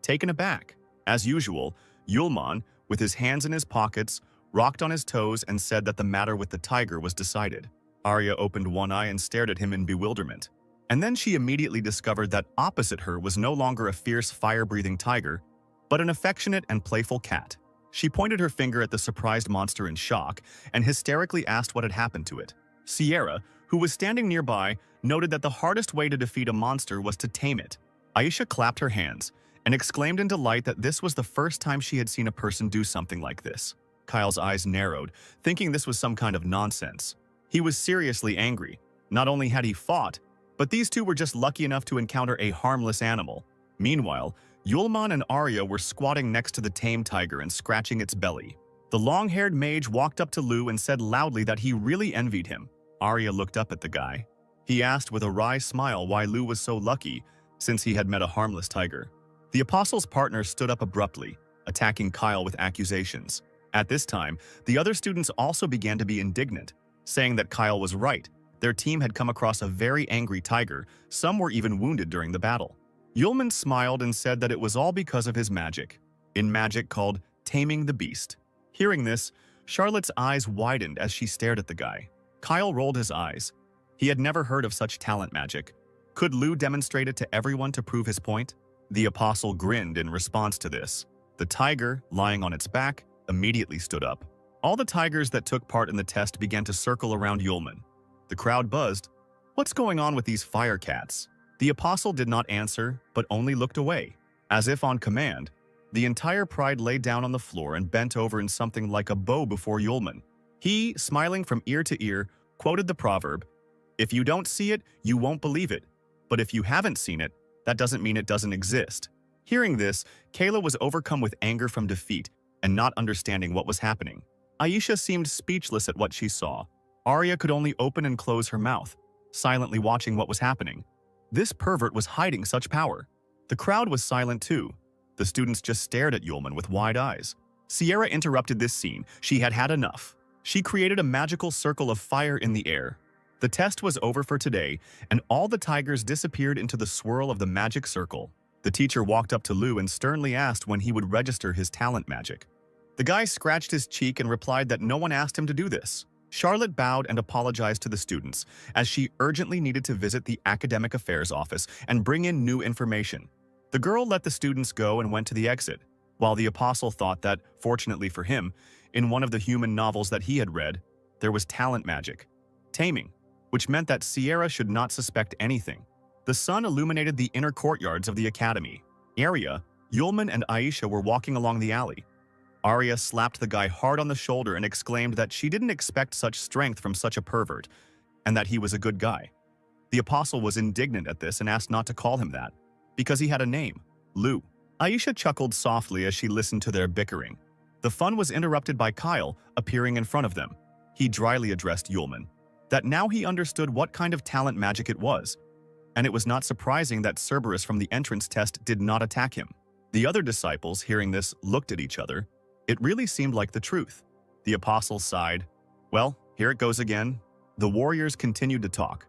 taken aback. As usual, Yulman, with his hands in his pockets, rocked on his toes and said that the matter with the tiger was decided. Arya opened one eye and stared at him in bewilderment. And then she immediately discovered that opposite her was no longer a fierce, fire-breathing tiger, but an affectionate and playful cat. She pointed her finger at the surprised monster in shock and hysterically asked what had happened to it. Sierra, who was standing nearby, noted that the hardest way to defeat a monster was to tame it. Aisha clapped her hands and exclaimed in delight that this was the first time she had seen a person do something like this. Kyle's eyes narrowed, thinking this was some kind of nonsense. He was seriously angry. Not only had he fought, but these two were just lucky enough to encounter a harmless animal. Meanwhile, Yulman and Arya were squatting next to the tame tiger and scratching its belly. The long-haired mage walked up to Lu and said loudly that he really envied him. Arya looked up at the guy. He asked with a wry smile why Lu was so lucky, since he had met a harmless tiger. The apostle's partner stood up abruptly, attacking Kyle with accusations. At this time, the other students also began to be indignant, saying that Kyle was right. Their team had come across a very angry tiger. Some were even wounded during the battle. Yulman smiled and said that it was all because of his magic, in magic called taming the beast. Hearing this, Charlotte's eyes widened as she stared at the guy. Kyle rolled his eyes. He had never heard of such talent magic. Could Lu demonstrate it to everyone to prove his point? The apostle grinned in response to this. The tiger, lying on its back, immediately stood up. All the tigers that took part in the test began to circle around Yulman. The crowd buzzed. What's going on with these fire cats? The apostle did not answer, but only looked away. As if on command, the entire pride lay down on the floor and bent over in something like a bow before Yulman. He, smiling from ear to ear, quoted the proverb, "If you don't see it, you won't believe it. But if you haven't seen it, that doesn't mean it doesn't exist." Hearing this, Kayla was overcome with anger from defeat and not understanding what was happening. Aisha seemed speechless at what she saw. Arya could only open and close her mouth, silently watching what was happening. This pervert was hiding such power. The crowd was silent too. The students just stared at Yulman with wide eyes. Sierra interrupted this scene. She had had enough. She created a magical circle of fire in the air. The test was over for today, and all the tigers disappeared into the swirl of the magic circle. The teacher walked up to Lu and sternly asked when he would register his talent magic. The guy scratched his cheek and replied that no one asked him to do this. Charlotte bowed and apologized to the students, as she urgently needed to visit the academic affairs office and bring in new information. The girl let the students go and went to the exit, while the apostle thought that, fortunately for him, in one of the human novels that he had read, there was talent magic, taming, which meant that Sierra should not suspect anything. The sun illuminated the inner courtyards of the academy. Arya, Yulman, and Aisha were walking along the alley. Arya slapped the guy hard on the shoulder and exclaimed that she didn't expect such strength from such a pervert, and that he was a good guy. The apostle was indignant at this and asked not to call him that, because he had a name, Lu. Aisha chuckled softly as she listened to their bickering. The fun was interrupted by Kyle appearing in front of them. He dryly addressed Yulman, that now he understood what kind of talent magic it was, and it was not surprising that Cerberus from the entrance test did not attack him. The other disciples, hearing this, looked at each other. It really seemed like the truth. The apostle sighed. Well, here it goes again. The warriors continued to talk.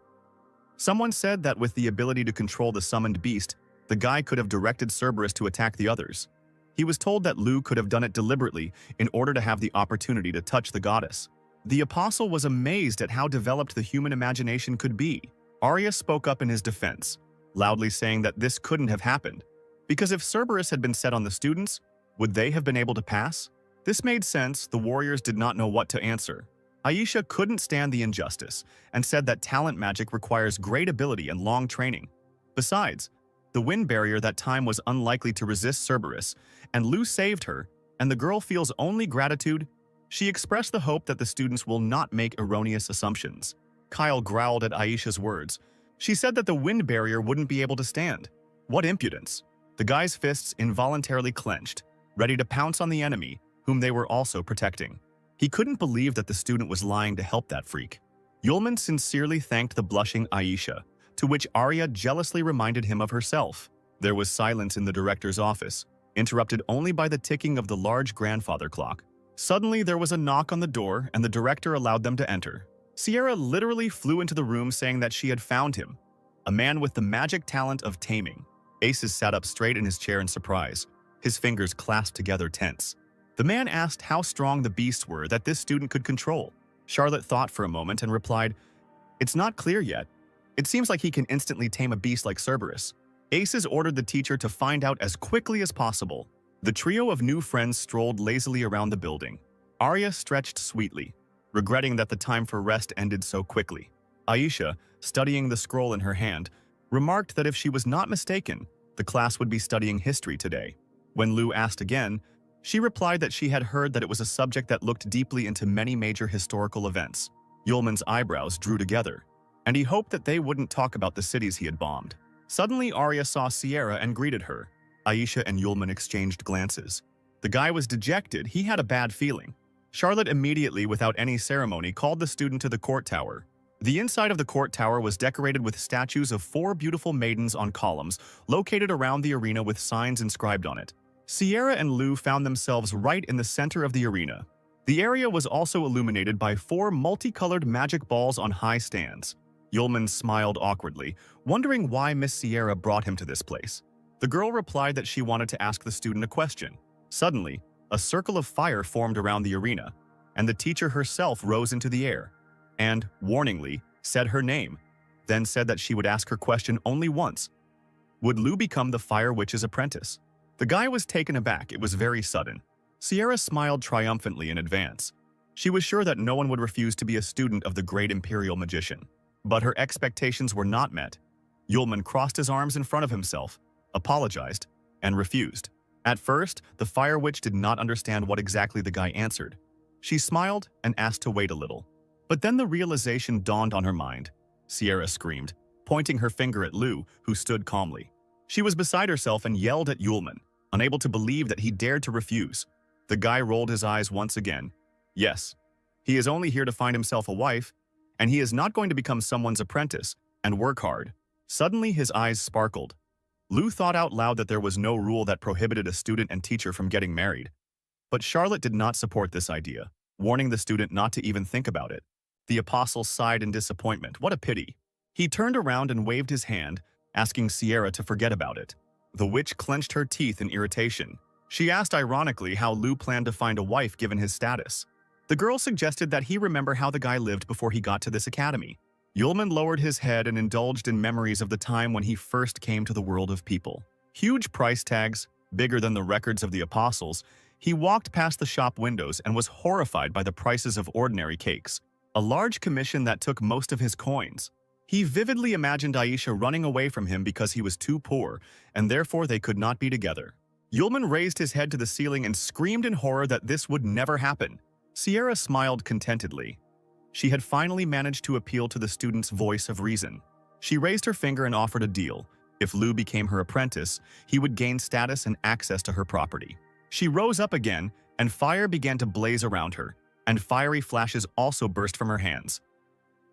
Someone said that with the ability to control the summoned beast, the guy could have directed Cerberus to attack the others. He was told that Lu could have done it deliberately in order to have the opportunity to touch the goddess. The apostle was amazed at how developed the human imagination could be. Arya spoke up in his defense, loudly saying that this couldn't have happened, because if Cerberus had been set on the students, would they have been able to pass? This made sense. The warriors did not know what to answer. Aisha couldn't stand the injustice and said that talent magic requires great ability and long training. Besides, the wind barrier that time was unlikely to resist Cerberus, and Lu saved her, and the girl feels only gratitude. She expressed the hope that the students will not make erroneous assumptions. Kyle growled at Aisha's words. She said that the wind barrier wouldn't be able to stand. What impudence! The guy's fists involuntarily clenched, ready to pounce on the enemy, whom they were also protecting. He couldn't believe that the student was lying to help that freak. Yulman sincerely thanked the blushing Aisha, to which Arya jealously reminded him of herself. There was silence in the director's office, interrupted only by the ticking of the large grandfather clock. Suddenly, there was a knock on the door, and the director allowed them to enter. Sierra literally flew into the room saying that she had found him, a man with the magic talent of taming. Aces sat up straight in his chair in surprise, his fingers clasped together tense. The man asked how strong the beasts were that this student could control. Charlotte thought for a moment and replied, "It's not clear yet. It seems like he can instantly tame a beast like Cerberus." Aces ordered the teacher to find out as quickly as possible. The trio of new friends strolled lazily around the building. Arya stretched sweetly, regretting that the time for rest ended so quickly. Aisha, studying the scroll in her hand, remarked that if she was not mistaken, the class would be studying history today. When Lu asked again, she replied that she had heard that it was a subject that looked deeply into many major historical events. Yulman's eyebrows drew together, and he hoped that they wouldn't talk about the cities he had bombed. Suddenly, Arya saw Sierra and greeted her. Aisha and Yulman exchanged glances. The guy was dejected. He had a bad feeling. Charlotte immediately, without any ceremony, called the student to the court tower. The inside of the court tower was decorated with statues of 4 beautiful maidens on columns, located around the arena with signs inscribed on it. Sierra and Lu found themselves right in the center of the arena. The area was also illuminated by 4 multicolored magic balls on high stands. Yulman smiled awkwardly, wondering why Miss Sierra brought him to this place. The girl replied that she wanted to ask the student a question. Suddenly, a circle of fire formed around the arena, and the teacher herself rose into the air and, warningly, said her name, then said that she would ask her question only once. Would Lu become the Fire Witch's apprentice? The guy was taken aback. It was very sudden. Sierra smiled triumphantly in advance. She was sure that no one would refuse to be a student of the great imperial magician. But her expectations were not met. Yulman crossed his arms in front of himself, apologized, and refused. At first, the Fire Witch did not understand what exactly the guy answered. She smiled and asked to wait a little. But then the realization dawned on her mind. Sierra screamed, pointing her finger at Lu, who stood calmly. She was beside herself and yelled at Yulman, unable to believe that he dared to refuse. The guy rolled his eyes once again. Yes, he is only here to find himself a wife, and he is not going to become someone's apprentice and work hard. Suddenly, his eyes sparkled. Lu thought out loud that there was no rule that prohibited a student and teacher from getting married. But Charlotte did not support this idea. warning the student not to even think about it. The apostle sighed in disappointment. What a pity. He turned around and waved his hand, asking Sierra to forget about it. The witch clenched her teeth in irritation. She asked ironically how Lu planned to find a wife given his status. The girl suggested that he remember how the guy lived before he got to this academy. Yulman lowered his head and indulged in memories of the time when he first came to the world of people. Huge price tags, bigger than the records of the apostles. He walked past the shop windows and was horrified by the prices of ordinary cakes, a large commission that took most of his coins. He vividly imagined Aisha running away from him because he was too poor, and therefore they could not be together. Yulman raised his head to the ceiling and screamed in horror that this would never happen. Sierra smiled contentedly. She had finally managed to appeal to the student's voice of reason. She raised her finger and offered a deal. If Lu became her apprentice, he would gain status and access to her property. She rose up again, and fire began to blaze around her, and fiery flashes also burst from her hands.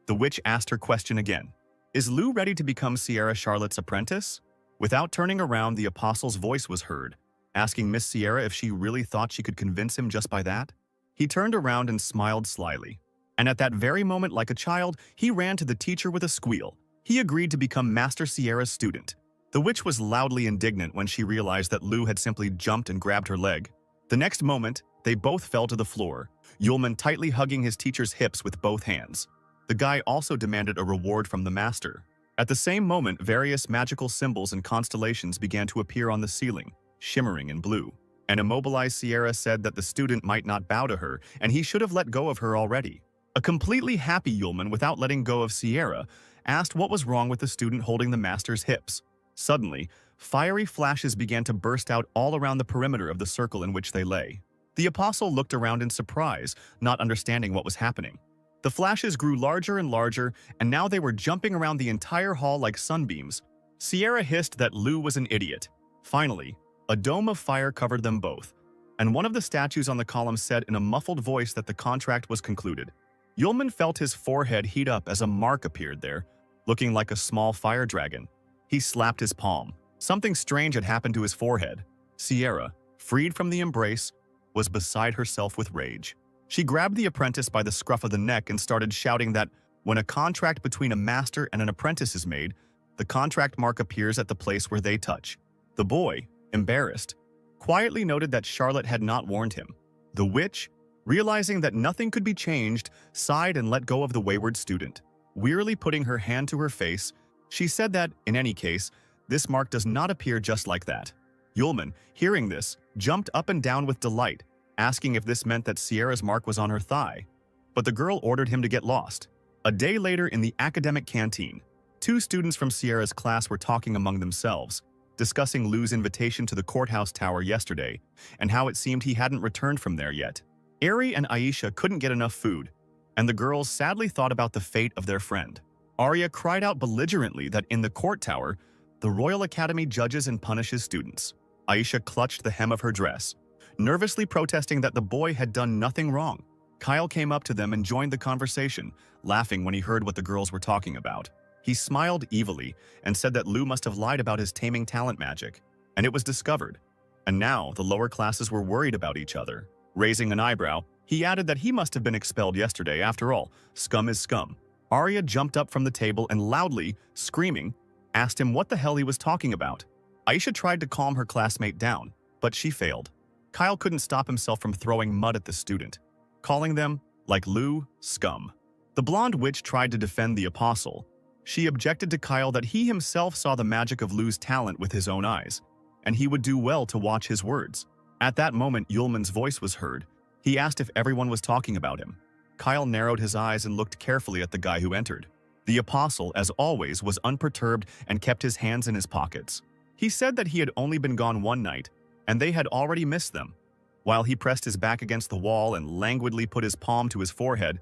The witch asked her question again. Is Lu ready to become Sierra Charlotte's apprentice? Without turning around, the apostle's voice was heard, asking Miss Sierra if she really thought she could convince him just by that. He turned around and smiled slyly. And at that very moment, like a child, he ran to the teacher with a squeal. He agreed to become Master Sierra's student. The witch was loudly indignant when she realized that Lu had simply jumped and grabbed her leg. The next moment, they both fell to the floor, Yulman tightly hugging his teacher's hips with both hands. The guy also demanded a reward from the master. At the same moment, various magical symbols and constellations began to appear on the ceiling, shimmering in blue. An immobilized Sierra said that the student might not bow to her, and he should have let go of her already. A completely happy Yulman, without letting go of Sierra, asked what was wrong with the student holding the master's hips. Suddenly, fiery flashes began to burst out all around the perimeter of the circle in which they lay. The apostle looked around in surprise, not understanding what was happening. The flashes grew larger and larger, and now they were jumping around the entire hall like sunbeams. Sierra hissed that Lu was an idiot. Finally, a dome of fire covered them both, and one of the statues on the column said in a muffled voice that the contract was concluded. Yulman felt his forehead heat up as a mark appeared there, looking like a small fire dragon. He slapped his palm. Something strange had happened to his forehead. Sierra, freed from the embrace, was beside herself with rage. She grabbed the apprentice by the scruff of the neck and started shouting that when a contract between a master and an apprentice is made, the contract mark appears at the place where they touch. The boy, embarrassed, quietly noted that Charlotte had not warned him. The witch, realizing that nothing could be changed, sighed and let go of the wayward student. Wearily putting her hand to her face, she said that, in any case, this mark does not appear just like that. Yulman, hearing this, jumped up and down with delight, asking if this meant that Sierra's mark was on her thigh. But the girl ordered him to get lost. A day later in the academic canteen, two students from Sierra's class were talking among themselves, discussing Lu's invitation to the courthouse tower yesterday and how it seemed he hadn't returned from there yet. Ari and Aisha couldn't get enough food, and the girls sadly thought about the fate of their friend. Arya cried out belligerently that in the court tower, the Royal Academy judges and punishes students. Aisha clutched the hem of her dress, nervously protesting that the boy had done nothing wrong. Kyle came up to them and joined the conversation, laughing when he heard what the girls were talking about. He smiled evilly and said that Lu must have lied about his taming talent magic, and it was discovered. And now the lower classes were worried about each other. Raising an eyebrow, he added that he must have been expelled yesterday. After all, scum is scum. Arya jumped up from the table and loudly, screaming, asked him what the hell he was talking about. Aisha tried to calm her classmate down, but she failed. Kyle couldn't stop himself from throwing mud at the student, calling them, like Lu, scum. The blonde witch tried to defend the apostle. She objected to Kyle that he himself saw the magic of Lu's talent with his own eyes, and he would do well to watch his words. At that moment, Yulman's voice was heard. He asked if everyone was talking about him. Kyle narrowed his eyes and looked carefully at the guy who entered. The apostle, as always, was unperturbed and kept his hands in his pockets. He said that he had only been gone one night, and they had already missed them. While he pressed his back against the wall and languidly put his palm to his forehead,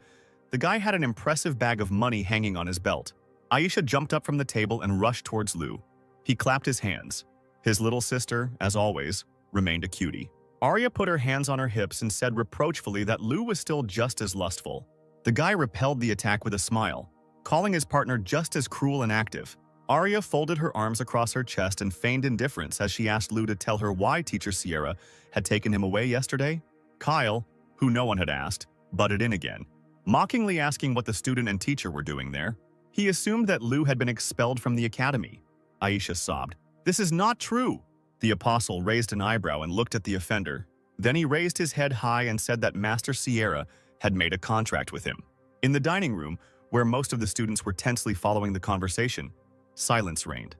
the guy had an impressive bag of money hanging on his belt. Aisha jumped up from the table and rushed towards Lu. He clapped his hands. His little sister, as always, remained a cutie. Arya put her hands on her hips and said reproachfully that Lu was still just as lustful. The guy repelled the attack with a smile, calling his partner just as cruel and active. Arya folded her arms across her chest and feigned indifference as she asked Lu to tell her why Teacher Sierra had taken him away yesterday. Kyle, who no one had asked, butted in again, mockingly asking what the student and teacher were doing there. He assumed that Lu had been expelled from the academy. Aisha sobbed. "This is not true." The apostle raised an eyebrow and looked at the offender. Then he raised his head high and said that Master Sierra had made a contract with him. In the dining room, where most of the students were tensely following the conversation, silence reigned.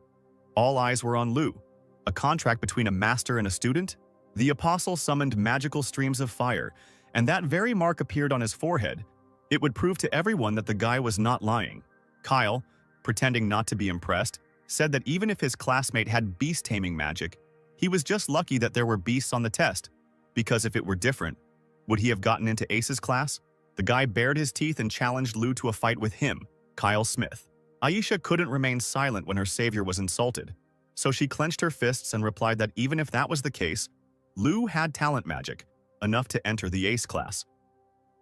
All eyes were on Lu. A contract between a master and a student? The apostle summoned magical streams of fire, and that very mark appeared on his forehead. It would prove to everyone that the guy was not lying. Kyle, pretending not to be impressed, said that even if his classmate had beast-taming magic, he was just lucky that there were beasts on the test, because if it were different, would he have gotten into Ace's class? The guy bared his teeth and challenged Lu to a fight with him, Kyle Smith. Aisha couldn't remain silent when her savior was insulted, so she clenched her fists and replied that even if that was the case, Lu had talent magic, enough to enter the Ace class.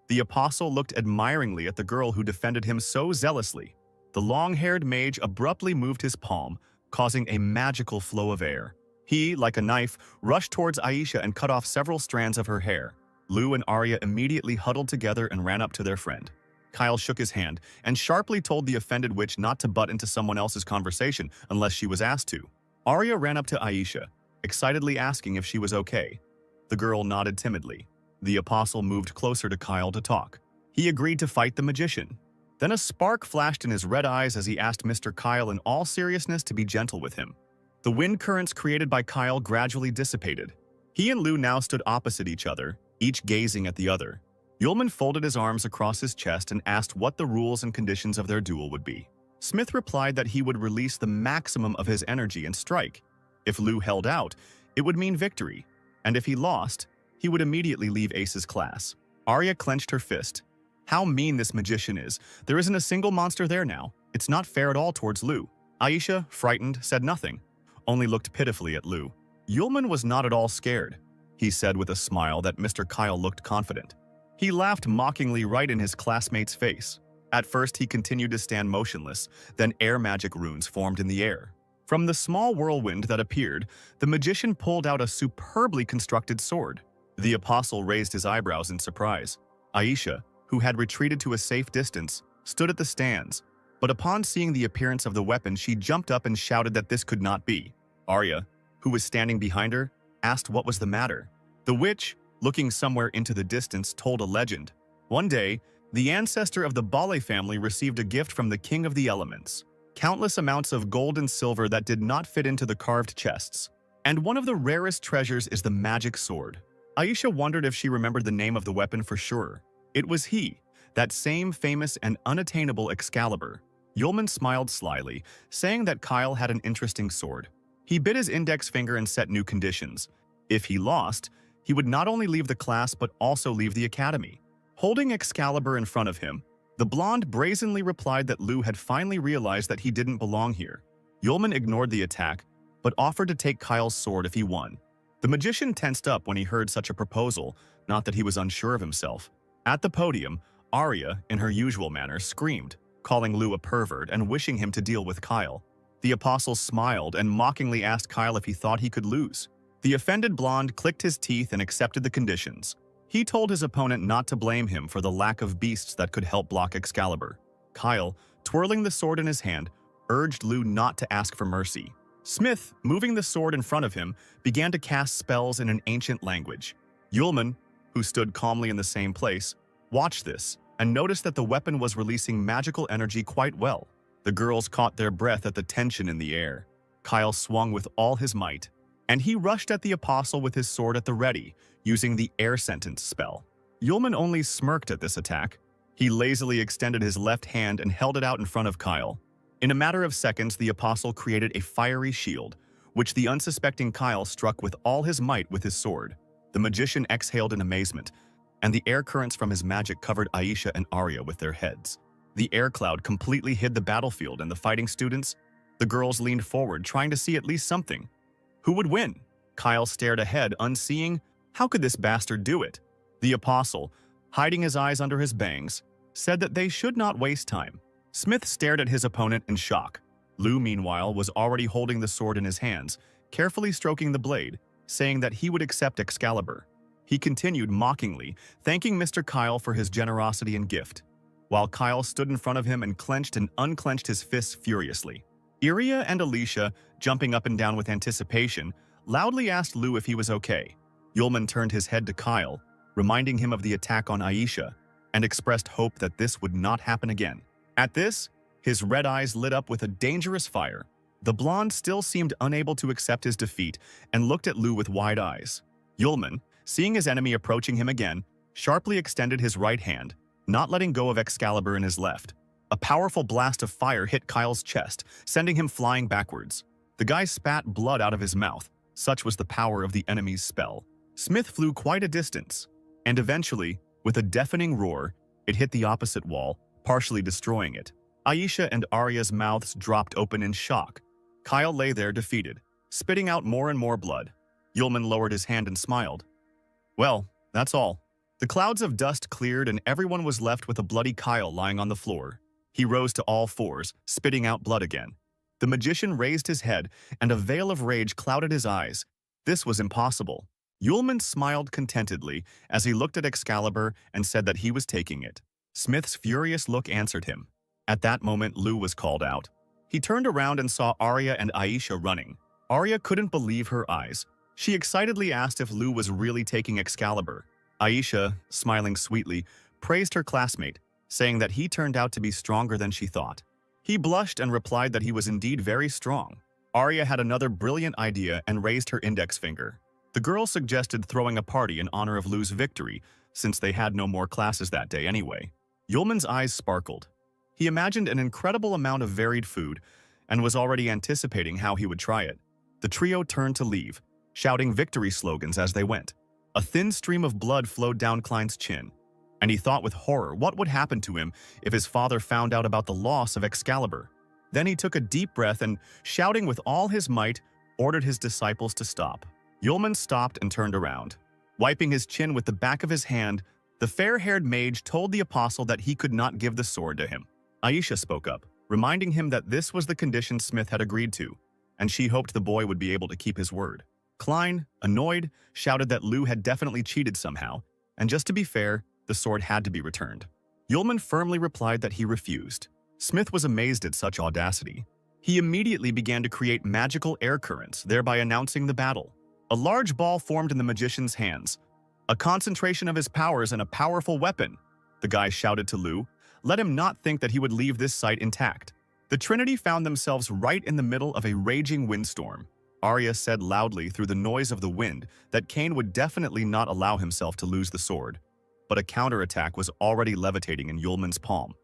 The apostle looked admiringly at the girl who defended him so zealously. The long-haired mage abruptly moved his palm, causing a magical flow of air. He, like a knife, rushed towards Aisha and cut off several strands of her hair. Lu and Arya immediately huddled together and ran up to their friend. Kyle shook his hand and sharply told the offended witch not to butt into someone else's conversation unless she was asked to. Arya ran up to Aisha, excitedly asking if she was okay. The girl nodded timidly. The apostle moved closer to Kyle to talk. He agreed to fight the magician. Then a spark flashed in his red eyes as he asked Mr. Kyle in all seriousness to be gentle with him. The wind currents created by Kyle gradually dissipated. He and Lu now stood opposite each other, each gazing at the other. Yulman folded his arms across his chest and asked what the rules and conditions of their duel would be. Smith replied that he would release the maximum of his energy and strike. If Lu held out, it would mean victory, and if he lost, he would immediately leave Ace's class. Arya clenched her fist. How mean this magician is. There isn't a single monster there now. It's not fair at all towards Lu. Aisha, frightened, said nothing, only looked pitifully at Lu. Yulman was not at all scared. He said with a smile that Mr. Kyle looked confident. He laughed mockingly right in his classmate's face. At first, he continued to stand motionless, then air magic runes formed in the air. From the small whirlwind that appeared, the magician pulled out a superbly constructed sword. The apostle raised his eyebrows in surprise. Aisha, who had retreated to a safe distance, stood at the stands, but upon seeing the appearance of the weapon, she jumped up and shouted that this could not be. Arya, who was standing behind her, asked what was the matter. The witch, looking somewhere into the distance, told a legend. One day, the ancestor of the Bale family received a gift from the king of the elements. Countless amounts of gold and silver that did not fit into the carved chests. And one of the rarest treasures is the magic sword. Aisha wondered if she remembered the name of the weapon for sure. It was he, that same famous and unattainable Excalibur. Yulman smiled slyly, saying that Kyle had an interesting sword. He bit his index finger and set new conditions. If he lost, he would not only leave the class but also leave the academy. Holding Excalibur in front of him, the blonde brazenly replied that Lu had finally realized that he didn't belong here. Yulman ignored the attack, but offered to take Kyle's sword if he won. The magician tensed up when he heard such a proposal, not that he was unsure of himself. At the podium, Arya, in her usual manner, screamed, calling Lu a pervert and wishing him to deal with Kyle. The apostle smiled and mockingly asked Kyle if he thought he could lose. The offended blonde clicked his teeth and accepted the conditions. He told his opponent not to blame him for the lack of beasts that could help block Excalibur. Kyle, twirling the sword in his hand, urged Lu not to ask for mercy. Smith, moving the sword in front of him, began to cast spells in an ancient language. Yulman, who stood calmly in the same place, watched this and noticed that the weapon was releasing magical energy quite well. The girls caught their breath at the tension in the air. Kyle swung with all his might, and he rushed at the apostle with his sword at the ready, using the air sentence spell. Yulman only smirked at this attack. He lazily extended his left hand and held it out in front of Kyle. In a matter of seconds, the apostle created a fiery shield, which the unsuspecting Kyle struck with all his might with his sword. The magician exhaled in amazement, and the air currents from his magic covered Aisha and Arya with their heads. The air cloud completely hid the battlefield and the fighting students. The girls leaned forward, trying to see at least something. Who would win? Kyle stared ahead, unseeing. How could this bastard do it? The apostle, hiding his eyes under his bangs, said that they should not waste time. Smith stared at his opponent in shock. Lu, meanwhile, was already holding the sword in his hands, carefully stroking the blade, saying that he would accept Excalibur. He continued mockingly, thanking Mr. Kyle for his generosity and gift, while Kyle stood in front of him and clenched and unclenched his fists furiously. Iria and Alicia, jumping up and down with anticipation, loudly asked Lou if he was okay. Yulman turned his head to Kyle, reminding him of the attack on Aisha, and expressed hope that this would not happen again. At this, his red eyes lit up with a dangerous fire. The blonde still seemed unable to accept his defeat and looked at Lou with wide eyes. Yulman, seeing his enemy approaching him again, sharply extended his right hand, not letting go of Excalibur in his left. A powerful blast of fire hit Kyle's chest, sending him flying backwards. The guy spat blood out of his mouth. Such was the power of the enemy's spell. Smith flew quite a distance, and eventually, with a deafening roar, it hit the opposite wall, partially destroying it. Aisha and Arya's mouths dropped open in shock. Kyle lay there defeated, spitting out more and more blood. Yulman lowered his hand and smiled. Well, that's all. The clouds of dust cleared and everyone was left with a bloody Kyle lying on the floor. He rose to all fours, spitting out blood again. The magician raised his head, and a veil of rage clouded his eyes. This was impossible. Yulman smiled contentedly as he looked at Excalibur and said that he was taking it. Smith's furious look answered him. At that moment, Lou was called out. He turned around and saw Arya and Aisha running. Arya couldn't believe her eyes. She excitedly asked if Lou was really taking Excalibur. Aisha, smiling sweetly, praised her classmate, saying that he turned out to be stronger than she thought. He blushed and replied that he was indeed very strong. Arya had another brilliant idea and raised her index finger. The girl suggested throwing a party in honor of Lou's victory, since they had no more classes that day anyway. Yulman's eyes sparkled. He imagined an incredible amount of varied food and was already anticipating how he would try it. The trio turned to leave, shouting victory slogans as they went. A thin stream of blood flowed down Klein's chin, and he thought with horror what would happen to him if his father found out about the loss of Excalibur. Then he took a deep breath and, shouting with all his might, ordered his disciples to stop. Yulman stopped and turned around. Wiping his chin with the back of his hand, the fair-haired mage told the apostle that he could not give the sword to him. Aisha spoke up, reminding him that this was the condition Smith had agreed to, and she hoped the boy would be able to keep his word. Klein, annoyed, shouted that Lou had definitely cheated somehow, and just to be fair, the sword had to be returned. Yulman firmly replied that he refused. Smith was amazed at such audacity. He immediately began to create magical air currents, thereby announcing the battle. A large ball formed in the magician's hands, a concentration of his powers and a powerful weapon. The guy shouted to Lou, let him not think that he would leave this site intact. The Trinity found themselves right in the middle of a raging windstorm. Arya said loudly through the noise of the wind that Cain would definitely not allow himself to lose the sword. But a counterattack was already levitating in Yulman's palm.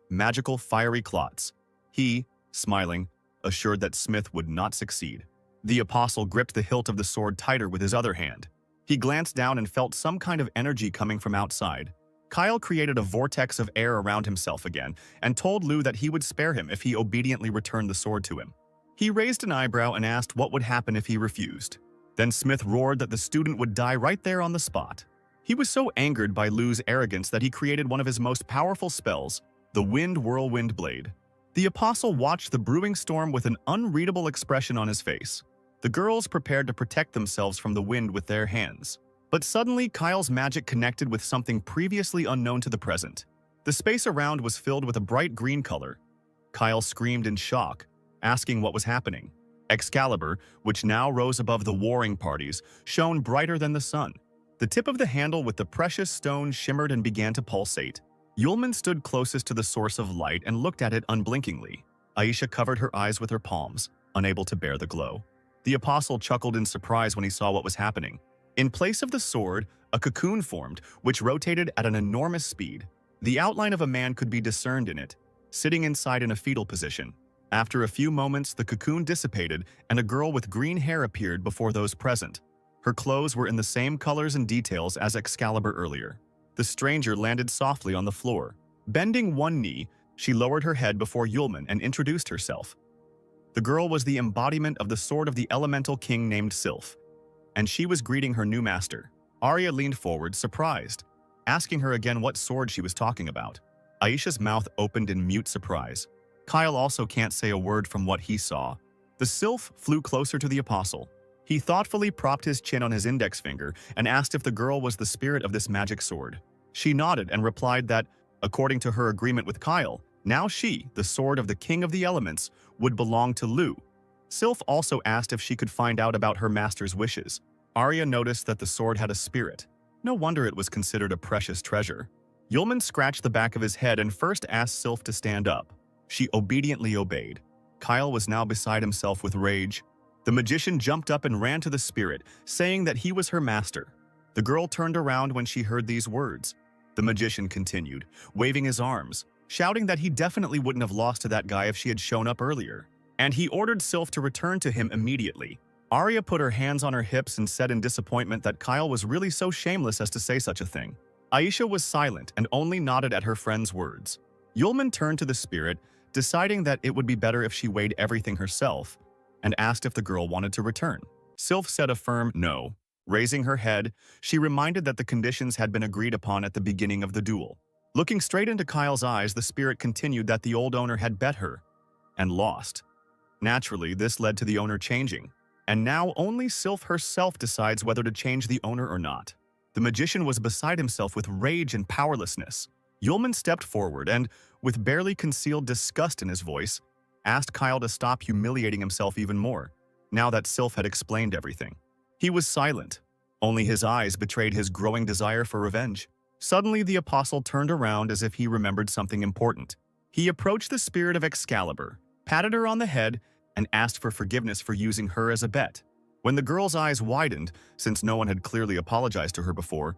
Magical fiery clots. He, smiling, assured that Smith would not succeed. The apostle gripped the hilt of the sword tighter with his other hand. He glanced down and felt some kind of energy coming from outside. Kyle created a vortex of air around himself again and told Lou that he would spare him if he obediently returned the sword to him. He raised an eyebrow and asked what would happen if he refused. Then Smith roared that the student would die right there on the spot. He was so angered by Lou's arrogance that he created one of his most powerful spells, the Wind Whirlwind Blade. The apostle watched the brewing storm with an unreadable expression on his face. The girls prepared to protect themselves from the wind with their hands. But suddenly, Kyle's magic connected with something previously unknown to the present. The space around was filled with a bright green color. Kyle screamed in shock, asking what was happening. Excalibur, which now rose above the warring parties, shone brighter than the sun. The tip of the handle with the precious stone shimmered and began to pulsate. Yulman stood closest to the source of light and looked at it unblinkingly. Aisha covered her eyes with her palms, unable to bear the glow. The apostle chuckled in surprise when he saw what was happening. In place of the sword, a cocoon formed, which rotated at an enormous speed. The outline of a man could be discerned in it, sitting inside in a fetal position. After a few moments, the cocoon dissipated and a girl with green hair appeared before those present. Her clothes were in the same colors and details as Excalibur earlier. The stranger landed softly on the floor. Bending one knee, she lowered her head before Yulman and introduced herself. The girl was the embodiment of the sword of the elemental king named Sylph, and she was greeting her new master. Arya leaned forward, surprised, asking her again what sword she was talking about. Aisha's mouth opened in mute surprise. Kyle also can't say a word from what he saw. The Sylph flew closer to the apostle. He thoughtfully propped his chin on his index finger and asked if the girl was the spirit of this magic sword. She nodded and replied that, according to her agreement with Kyle, now she, the sword of the king of the elements, would belong to Lu. Sylph also asked if she could find out about her master's wishes. Arya noticed that the sword had a spirit. No wonder it was considered a precious treasure. Yulman scratched the back of his head and first asked Sylph to stand up. She obediently obeyed. Kyle was now beside himself with rage. The magician jumped up and ran to the spirit, saying that he was her master. The girl turned around when she heard these words. The magician continued, waving his arms, shouting that he definitely wouldn't have lost to that guy if she had shown up earlier. And he ordered Sylph to return to him immediately. Arya put her hands on her hips and said in disappointment that Kyle was really so shameless as to say such a thing. Aisha was silent and only nodded at her friend's words. Yulman turned to the spirit, deciding that it would be better if she weighed everything herself, and asked if the girl wanted to return. Sylph said a firm no. Raising her head, she reminded that the conditions had been agreed upon at the beginning of the duel. Looking straight into Kyle's eyes, the spirit continued that the old owner had bet her and lost. Naturally, this led to the owner changing, and now only Sylph herself decides whether to change the owner or not. The magician was beside himself with rage and powerlessness. Yulman stepped forward and, with barely concealed disgust in his voice, asked Kyle to stop humiliating himself even more, now that Sylph had explained everything. He was silent. Only his eyes betrayed his growing desire for revenge. Suddenly, the apostle turned around as if he remembered something important. He approached the spirit of Excalibur, patted her on the head, and asked for forgiveness for using her as a bet. When the girl's eyes widened, since no one had clearly apologized to her before,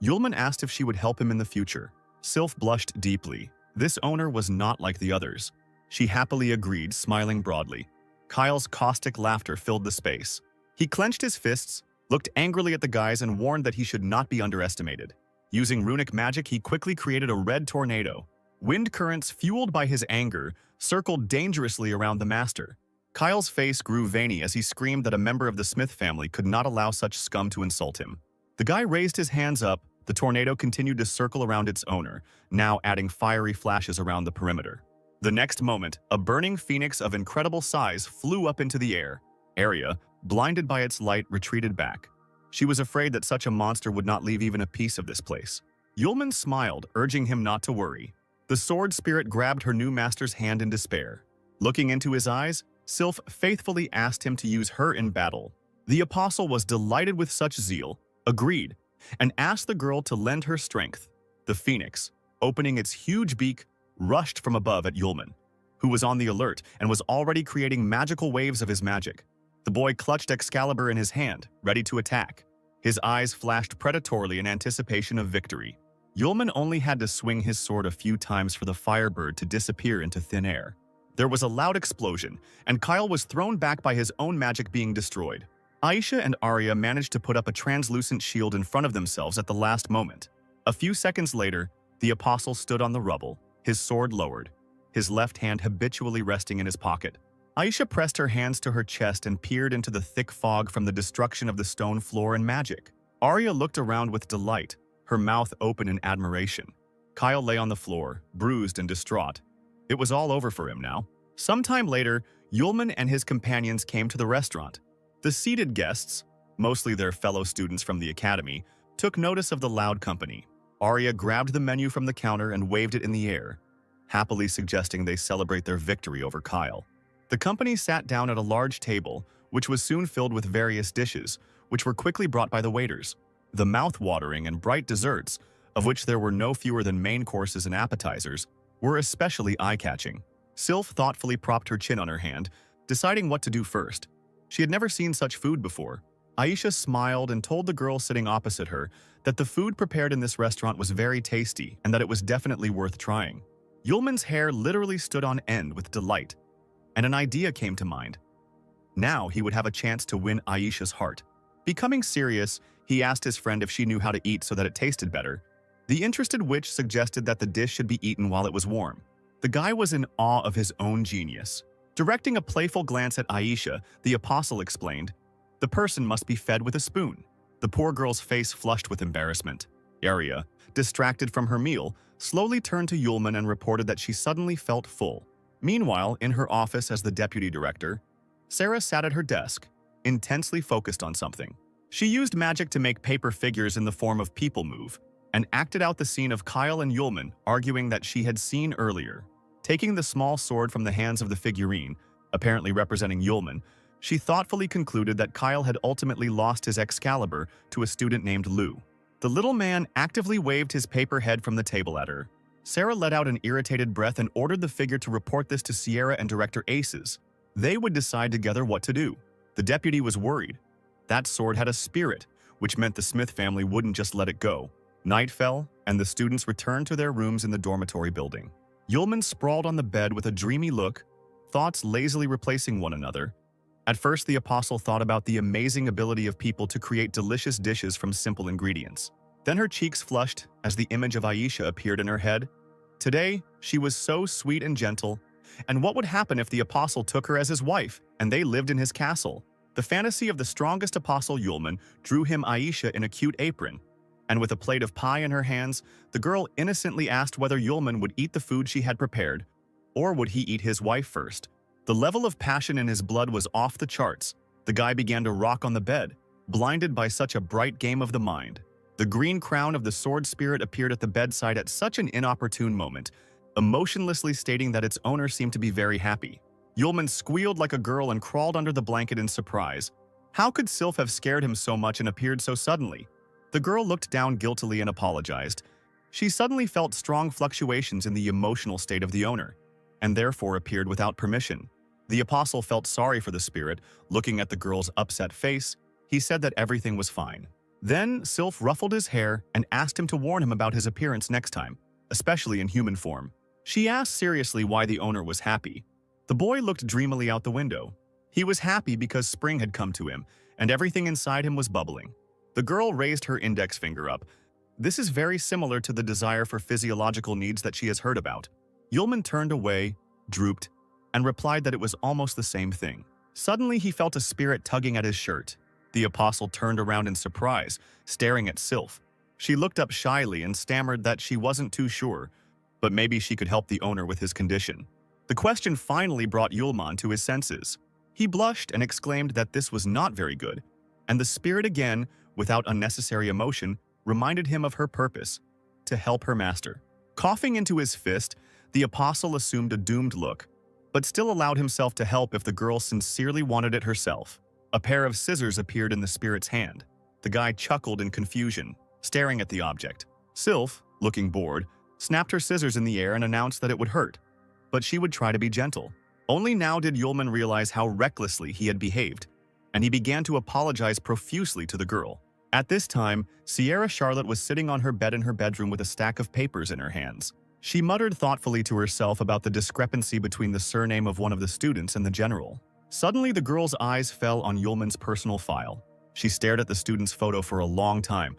Yulman asked if she would help him in the future. Sylph blushed deeply. This owner was not like the others. She happily agreed, smiling broadly. Kyle's caustic laughter filled the space. He clenched his fists, looked angrily at the guys, and warned that he should not be underestimated. Using runic magic, he quickly created a red tornado. Wind currents, fueled by his anger, circled dangerously around the master. Kyle's face grew veiny as he screamed that a member of the Smith family could not allow such scum to insult him. The guy raised his hands up. The tornado continued to circle around its owner, now adding fiery flashes around the perimeter. The next moment, a burning phoenix of incredible size flew up into the air. Arya, blinded by its light, retreated back. She was afraid that such a monster would not leave even a piece of this place. Yulman smiled, urging him not to worry. The sword spirit grabbed her new master's hand in despair. Looking into his eyes, Sylph faithfully asked him to use her in battle. The apostle was delighted with such zeal, agreed, and asked the girl to lend her strength. The phoenix, opening its huge beak, rushed from above at Yulman, who was on the alert and was already creating magical waves of his magic. The boy clutched Excalibur in his hand, ready to attack. His eyes flashed predatorily in anticipation of victory. Yulman only had to swing his sword a few times for the firebird to disappear into thin air. There was a loud explosion, and Kyle was thrown back by his own magic being destroyed. Aisha and Arya managed to put up a translucent shield in front of themselves at the last moment. A few seconds later, the apostle stood on the rubble, his sword lowered, his left hand habitually resting in his pocket. Aisha pressed her hands to her chest and peered into the thick fog from the destruction of the stone floor and magic. Arya looked around with delight, her mouth open in admiration. Kyle lay on the floor, bruised and distraught. It was all over for him now. Sometime later, Yulman and his companions came to the restaurant. The seated guests, mostly their fellow students from the academy, took notice of the loud company. Arya grabbed the menu from the counter and waved it in the air, happily suggesting they celebrate their victory over Kyle. The company sat down at a large table, which was soon filled with various dishes, which were quickly brought by the waiters. The mouth-watering and bright desserts, of which there were no fewer than main courses and appetizers, were especially eye-catching. Sylph thoughtfully propped her chin on her hand, deciding what to do first. She had never seen such food before. Aisha smiled and told the girl sitting opposite her that the food prepared in this restaurant was very tasty and that it was definitely worth trying. Yulman's hair literally stood on end with delight, and an idea came to mind. Now he would have a chance to win Aisha's heart. Becoming serious, he asked his friend if she knew how to eat so that it tasted better. The interested witch suggested that the dish should be eaten while it was warm. The guy was in awe of his own genius. Directing a playful glance at Aisha, the apostle explained, "The person must be fed with a spoon." The poor girl's face flushed with embarrassment. Arya, distracted from her meal, slowly turned to Yulman and reported that she suddenly felt full. Meanwhile, in her office as the deputy director, Sarah sat at her desk, intensely focused on something. She used magic to make paper figures in the form of people move, and acted out the scene of Kyle and Yulman arguing that she had seen earlier. Taking the small sword from the hands of the figurine, apparently representing Yulman, she thoughtfully concluded that Kyle had ultimately lost his Excalibur to a student named Lou. The little man actively waved his paper head from the table at her. Sarah let out an irritated breath and ordered the figure to report this to Sierra and director Aces. They would decide together what to do. The deputy was worried. That sword had a spirit, which meant the Smith family wouldn't just let it go. Night fell, and the students returned to their rooms in the dormitory building. Yulman sprawled on the bed with a dreamy look, thoughts lazily replacing one another. At first, the apostle thought about the amazing ability of people to create delicious dishes from simple ingredients. Then her cheeks flushed as the image of Aisha appeared in her head. Today, she was so sweet and gentle. And what would happen if the apostle took her as his wife and they lived in his castle? The fantasy of the strongest apostle Yulman drew him Aisha in a cute apron. And with a plate of pie in her hands, the girl innocently asked whether Yulman would eat the food she had prepared, or would he eat his wife first. The level of passion in his blood was off the charts. The guy began to rock on the bed, blinded by such a bright game of the mind. The green crown of the sword spirit appeared at the bedside at such an inopportune moment, emotionlessly stating that its owner seemed to be very happy. Yulman squealed like a girl and crawled under the blanket in surprise. How could Sylph have scared him so much and appeared so suddenly? The girl looked down guiltily and apologized. She suddenly felt strong fluctuations in the emotional state of the owner, and therefore appeared without permission. The apostle felt sorry for the spirit. Looking at the girl's upset face, he said that everything was fine. Then Sylph ruffled his hair and asked him to warn him about his appearance next time, especially in human form. She asked seriously why the owner was happy. The boy looked dreamily out the window. He was happy because spring had come to him, and everything inside him was bubbling. The girl raised her index finger up. This is very similar to the desire for physiological needs that she has heard about. Yulman turned away, drooped, and replied that it was almost the same thing. Suddenly, he felt a spirit tugging at his shirt. The apostle turned around in surprise, staring at Sylph. She looked up shyly and stammered that she wasn't too sure, but maybe she could help the owner with his condition. The question finally brought Yulman to his senses. He blushed and exclaimed that this was not very good, and the spirit again, without unnecessary emotion, reminded him of her purpose, to help her master. Coughing into his fist, the apostle assumed a doomed look, but still allowed himself to help if the girl sincerely wanted it herself. A pair of scissors appeared in the spirit's hand. The guy chuckled in confusion, staring at the object. Sylph, looking bored, snapped her scissors in the air and announced that it would hurt, but she would try to be gentle. Only now did Yulman realize how recklessly he had behaved, and he began to apologize profusely to the girl. At this time, Sierra Charlotte was sitting on her bed in her bedroom with a stack of papers in her hands. She muttered thoughtfully to herself about the discrepancy between the surname of one of the students and the general. Suddenly, the girl's eyes fell on Yulman's personal file. She stared at the student's photo for a long time,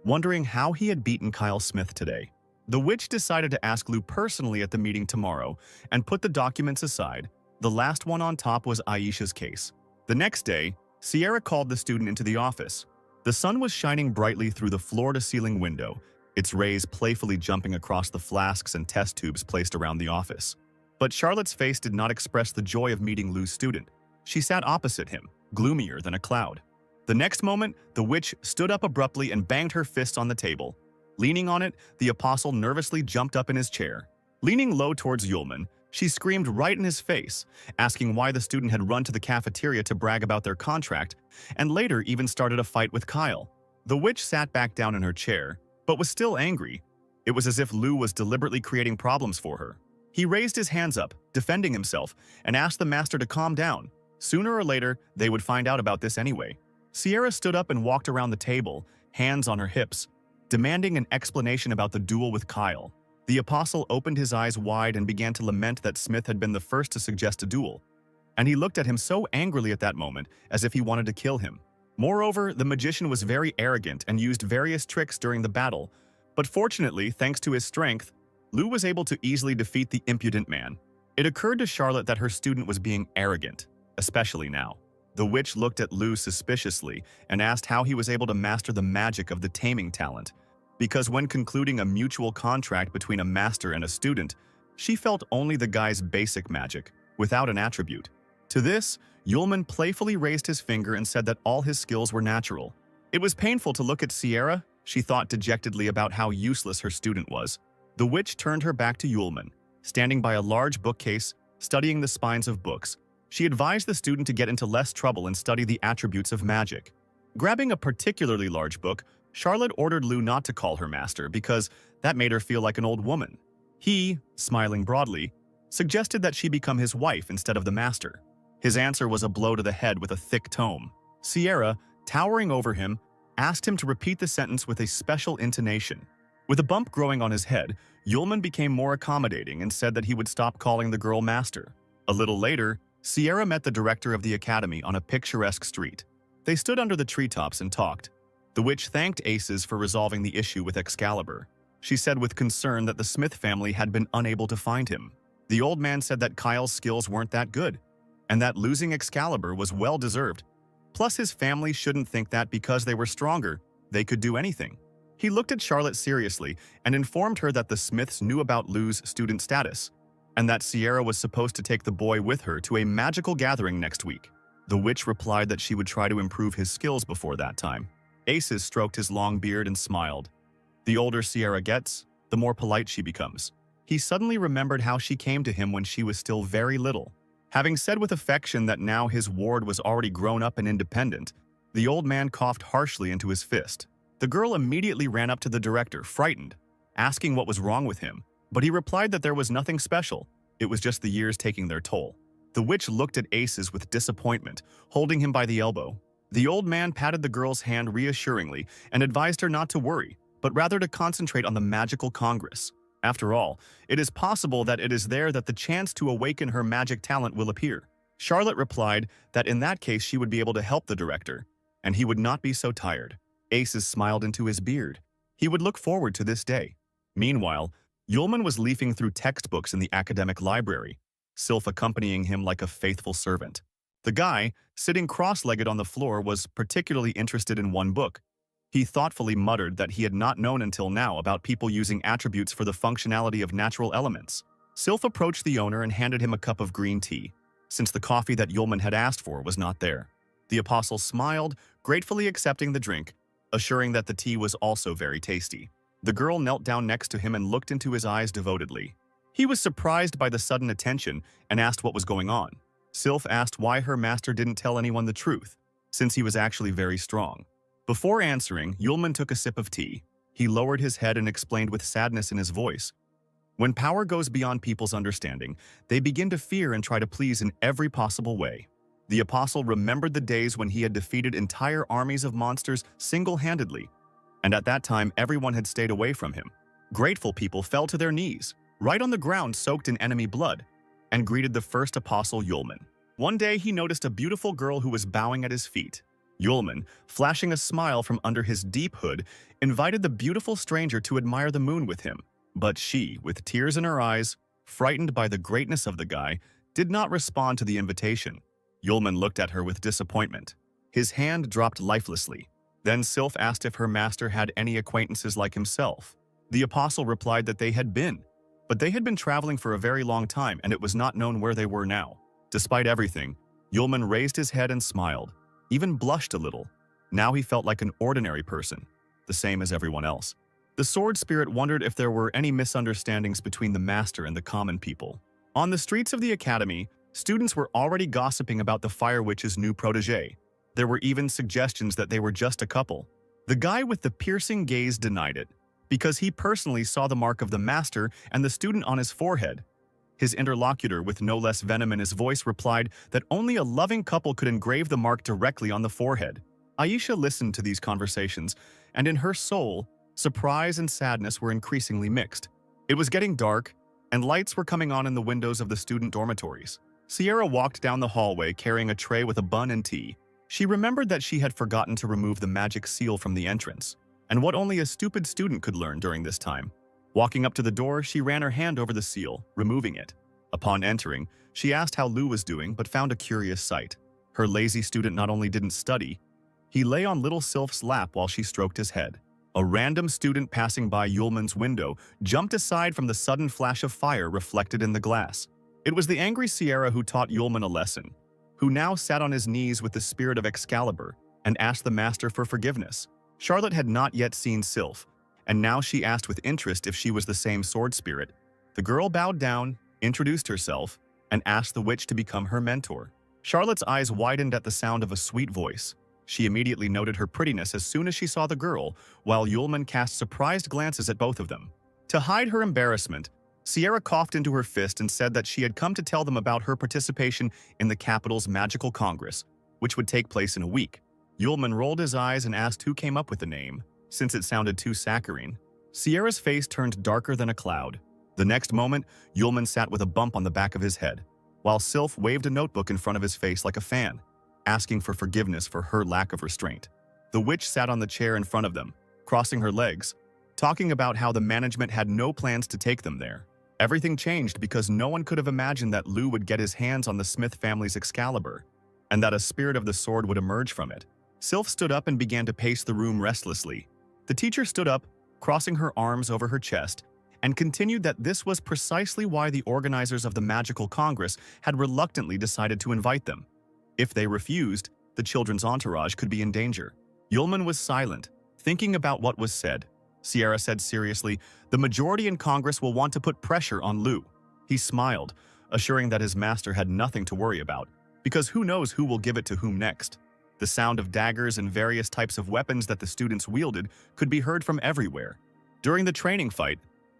wondering how he had beaten Kyle Smith today. The witch decided to ask Lou personally at the meeting tomorrow and put the documents aside. The last one on top was Aisha's case. The next day, Sierra called the student into the office. The sun was shining brightly through the floor-to-ceiling window, its rays playfully jumping across the flasks and test tubes placed around the office. But Charlotte's face did not express the joy of meeting Lou's student. She sat opposite him, gloomier than a cloud. The next moment, the witch stood up abruptly and banged her fist on the table. Leaning on it, the apostle nervously jumped up in his chair. Leaning low towards Yulman, she screamed right in his face, asking why the student had run to the cafeteria to brag about their contract, and later even started a fight with Kyle. The witch sat back down in her chair, but was still angry. It was as if Lou was deliberately creating problems for her. He raised his hands up, defending himself, and asked the master to calm down. Sooner or later, they would find out about this anyway. Sierra stood up and walked around the table, hands on her hips, demanding an explanation about the duel with Kyle. The apostle opened his eyes wide and began to lament that Smith had been the first to suggest a duel, and he looked at him so angrily at that moment as if he wanted to kill him. Moreover, the magician was very arrogant and used various tricks during the battle, but fortunately, thanks to his strength, Lou was able to easily defeat the impudent man. It occurred to Charlotte that her student was being arrogant, especially now. The witch looked at Lou suspiciously and asked how he was able to master the magic of the taming talent, because when concluding a mutual contract between a master and a student, she felt only the guy's basic magic, without an attribute. To this, Yulman playfully raised his finger and said that all his skills were natural. It was painful to look at Sierra. She thought dejectedly about how useless her student was. The witch turned her back to Yulman, standing by a large bookcase, studying the spines of books. She advised the student to get into less trouble and study the attributes of magic. Grabbing a particularly large book, Charlotte ordered Lou not to call her master because that made her feel like an old woman. He, smiling broadly, suggested that she become his wife instead of the master. His answer was a blow to the head with a thick tome. Sierra, towering over him, asked him to repeat the sentence with a special intonation. With a bump growing on his head, Yulman became more accommodating and said that he would stop calling the girl master. A little later, Sierra met the director of the academy on a picturesque street. They stood under the treetops and talked. The witch thanked Aces for resolving the issue with Excalibur. She said with concern that the Smith family had been unable to find him. The old man said that Kyle's skills weren't that good, and that losing Excalibur was well-deserved. Plus, his family shouldn't think that because they were stronger, they could do anything. He looked at Charlotte seriously and informed her that the Smiths knew about Lou's student status, and that Sierra was supposed to take the boy with her to a magical gathering next week. The witch replied that she would try to improve his skills before that time. Aces stroked his long beard and smiled. The older Sierra gets, the more polite she becomes. He suddenly remembered how she came to him when she was still very little. Having said with affection that now his ward was already grown up and independent, the old man coughed harshly into his fist. The girl immediately ran up to the director, frightened, asking what was wrong with him, but he replied that there was nothing special. It was just the years taking their toll. The witch looked at Aces with disappointment, holding him by the elbow. The old man patted the girl's hand reassuringly and advised her not to worry, but rather to concentrate on the magical congress. After all, it is possible that it is there that the chance to awaken her magic talent will appear. Charlotte replied that in that case she would be able to help the director, and he would not be so tired. Aces smiled into his beard. He would look forward to this day. Meanwhile, Yulman was leafing through textbooks in the academic library, Sylph accompanying him like a faithful servant. The guy, sitting cross-legged on the floor, was particularly interested in one book. He thoughtfully muttered that he had not known until now about people using attributes for the functionality of natural elements. Sylph approached the owner and handed him a cup of green tea, since the coffee that Yulman had asked for was not there. The apostle smiled, gratefully accepting the drink, assuring that the tea was also very tasty. The girl knelt down next to him and looked into his eyes devotedly. He was surprised by the sudden attention and asked what was going on. Sylph asked why her master didn't tell anyone the truth, since he was actually very strong. Before answering, Yulman took a sip of tea. He lowered his head and explained with sadness in his voice. When power goes beyond people's understanding, they begin to fear and try to please in every possible way. The apostle remembered the days when he had defeated entire armies of monsters single-handedly, and at that time everyone had stayed away from him. Grateful people fell to their knees, right on the ground soaked in enemy blood, and greeted the first apostle Yulman. One day he noticed a beautiful girl who was bowing at his feet. Yulman, flashing a smile from under his deep hood, invited the beautiful stranger to admire the moon with him. But she, with tears in her eyes, frightened by the greatness of the guy, did not respond to the invitation. Yulman looked at her with disappointment. His hand dropped lifelessly. Then Sylph asked if her master had any acquaintances like himself. The apostle replied that they had been, but they had been traveling for a very long time and it was not known where they were now. Despite everything, Yulman raised his head and smiled, even blushed a little. Now he felt like an ordinary person, the same as everyone else. The sword spirit wondered if there were any misunderstandings between the master and the common people. On the streets of the academy, students were already gossiping about the Fire Witch's new protege. There were even suggestions that they were just a couple. The guy with the piercing gaze denied it, because he personally saw the mark of the master and the student on his forehead. His interlocutor, with no less venom in his voice, replied that only a loving couple could engrave the mark directly on the forehead. Aisha listened to these conversations, and in her soul, surprise and sadness were increasingly mixed. It was getting dark, and lights were coming on in the windows of the student dormitories. Sierra walked down the hallway carrying a tray with a bun and tea. She remembered that she had forgotten to remove the magic seal from the entrance, and what only a stupid student could learn during this time. Walking up to the door, she ran her hand over the seal, removing it. Upon entering, she asked how Lou was doing but found a curious sight. Her lazy student not only didn't study, he lay on little Sylph's lap while she stroked his head. A random student passing by Yulman's window jumped aside from the sudden flash of fire reflected in the glass. It was the angry Sierra who taught Yulman a lesson. who now sat on his knees with the spirit of Excalibur and asked the master for forgiveness. Charlotte had not yet seen Sylph, and now she asked with interest if she was the same sword spirit. The girl bowed down, introduced herself, and asked the witch to become her mentor. Charlotte's eyes widened at the sound of a sweet voice. She immediately noted her prettiness as soon as she saw the girl, while Yulman cast surprised glances at both of them. To hide her embarrassment, Sierra coughed into her fist and said that she had come to tell them about her participation in the capital's magical congress, which would take place in a week. Yulman rolled his eyes and asked who came up with the name, since it sounded too saccharine. Sierra's face turned darker than a cloud. The next moment, Yulman sat with a bump on the back of his head, while Sylph waved a notebook in front of his face like a fan, asking for forgiveness for her lack of restraint. The witch sat on the chair in front of them, crossing her legs, talking about how the management had no plans to take them there. Everything changed because no one could have imagined that Lu would get his hands on the Smith family's Excalibur, and that a spirit of the sword would emerge from it. Sylph stood up and began to pace the room restlessly. The teacher stood up, crossing her arms over her chest, and continued that this was precisely why the organizers of the Magical Congress had reluctantly decided to invite them. If they refused, the children's entourage could be in danger. Yulman was silent, thinking about what was said. Sierra said seriously, "The majority in Congress will want to put pressure on Lu." He smiled, assuring that his master had nothing to worry about, because who knows who will give it to whom next. The sound of daggers and various types of weapons that the students wielded could be heard from everywhere. During the training fight,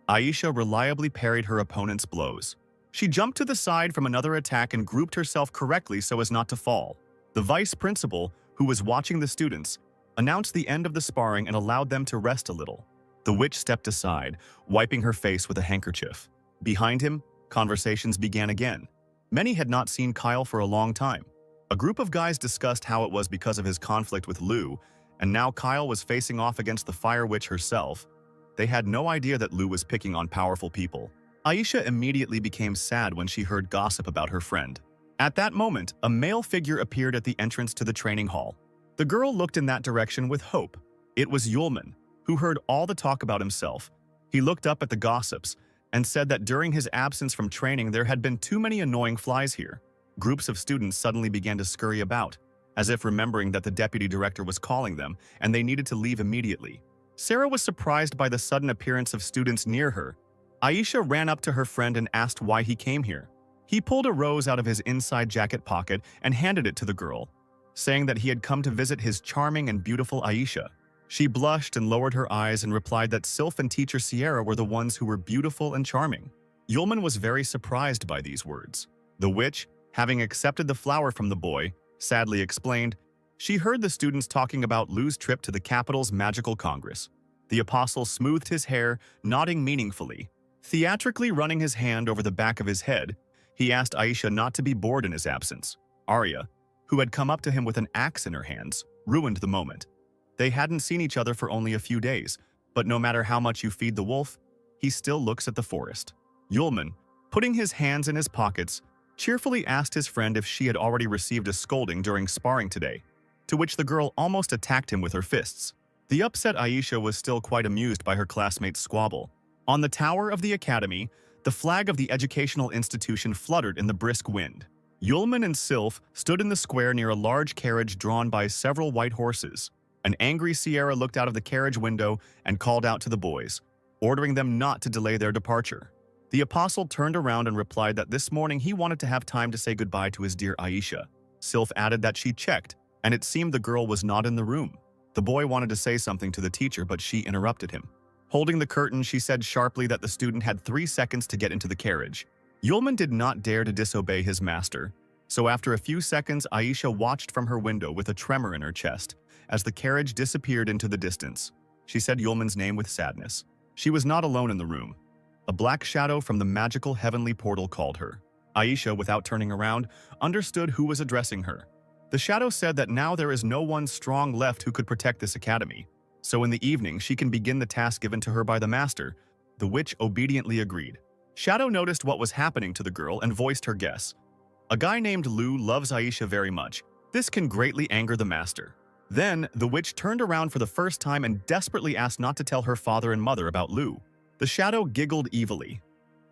Aisha reliably parried her opponent's blows. She jumped to the side from another attack and grouped herself correctly so as not to fall. The vice principal, who was watching the students, announced the end of the sparring and allowed them to rest a little. The witch stepped aside, wiping her face with a handkerchief. Behind him, conversations began again. Many had not seen Kyle for a long time. A group of guys discussed how it was because of his conflict with Lu, and now Kyle was facing off against the Fire Witch herself. They had no idea that Lu was picking on powerful people. Aisha immediately became sad when she heard gossip about her friend. At that moment, a male figure appeared at the entrance to the training hall. The girl looked in that direction with hope. It was Yulman, who heard all the talk about himself. He looked up at the gossips and said that during his absence from training there had been too many annoying flies here. Groups of students suddenly began to scurry about, as if remembering that the deputy director was calling them and they needed to leave immediately. Sarah was surprised by the sudden appearance of students near her. Aisha ran up to her friend and asked why he came here. He pulled a rose out of his inside jacket pocket and handed it to the girl, saying that he had come to visit his charming and beautiful Aisha. She blushed and lowered her eyes and replied that Sylph and teacher Sierra were the ones who were beautiful and charming. Yulman was very surprised by these words. The witch, having accepted the flower from the boy, sadly explained, she heard the students talking about Lu's trip to the capital's magical congress. The apostle smoothed his hair, nodding meaningfully. Theatrically running his hand over the back of his head, he asked Aisha not to be bored in his absence. Arya, who had come up to him with an axe in her hands, ruined the moment. They hadn't seen each other for only a few days, but no matter how much you feed the wolf, he still looks at the forest. Yulman, putting his hands in his pockets, cheerfully asked his friend if she had already received a scolding during sparring today, to which the girl almost attacked him with her fists. The upset Aisha was still quite amused by her classmates' squabble. On the tower of the academy, the flag of the educational institution fluttered in the brisk wind. Yulman and Sylph stood in the square near a large carriage drawn by several white horses. An angry Sierra looked out of the carriage window and called out to the boys, ordering them not to delay their departure. The apostle turned around and replied that this morning he wanted to have time to say goodbye to his dear Aisha. Sylph added that she checked, and it seemed the girl was not in the room. The boy wanted to say something to the teacher, but she interrupted him. Holding the curtain, she said sharply that the student had 3 seconds to get into the carriage. Yulman did not dare to disobey his master, so after a few seconds, Aisha watched from her window with a tremor in her chest as the carriage disappeared into the distance. She said Yulman's name with sadness. She was not alone in the room. A black shadow from the magical heavenly portal called her. Aisha, without turning around, understood who was addressing her. The shadow said that now there is no one strong left who could protect this academy, so in the evening she can begin the task given to her by the master. The witch obediently agreed. Shadow noticed what was happening to the girl and voiced her guess. A guy named Lu loves Aisha very much. This can greatly anger the master. Then, the witch turned around for the first time and desperately asked not to tell her father and mother about Lu. The shadow giggled evilly.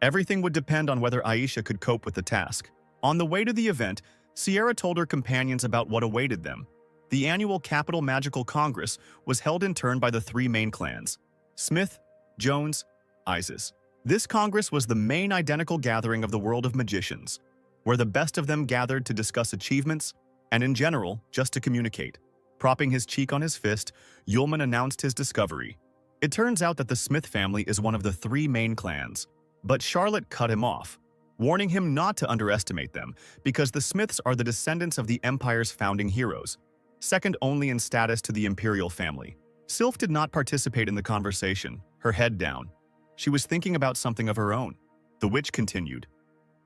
Everything would depend on whether Aisha could cope with the task. On the way to the event, Sierra told her companions about what awaited them. The annual Capital Magical Congress was held in turn by the three main clans: Smith, Jones, Isis. This Congress was the main identical gathering of the world of magicians, where the best of them gathered to discuss achievements and, in general, just to communicate. Propping his cheek on his fist, Yulman announced his discovery. It turns out that the Smith family is one of the three main clans, but Charlotte cut him off, warning him not to underestimate them because the Smiths are the descendants of the Empire's founding heroes, second only in status to the Imperial family. Sylph did not participate in the conversation, her head down. She was thinking about something of her own. The witch continued.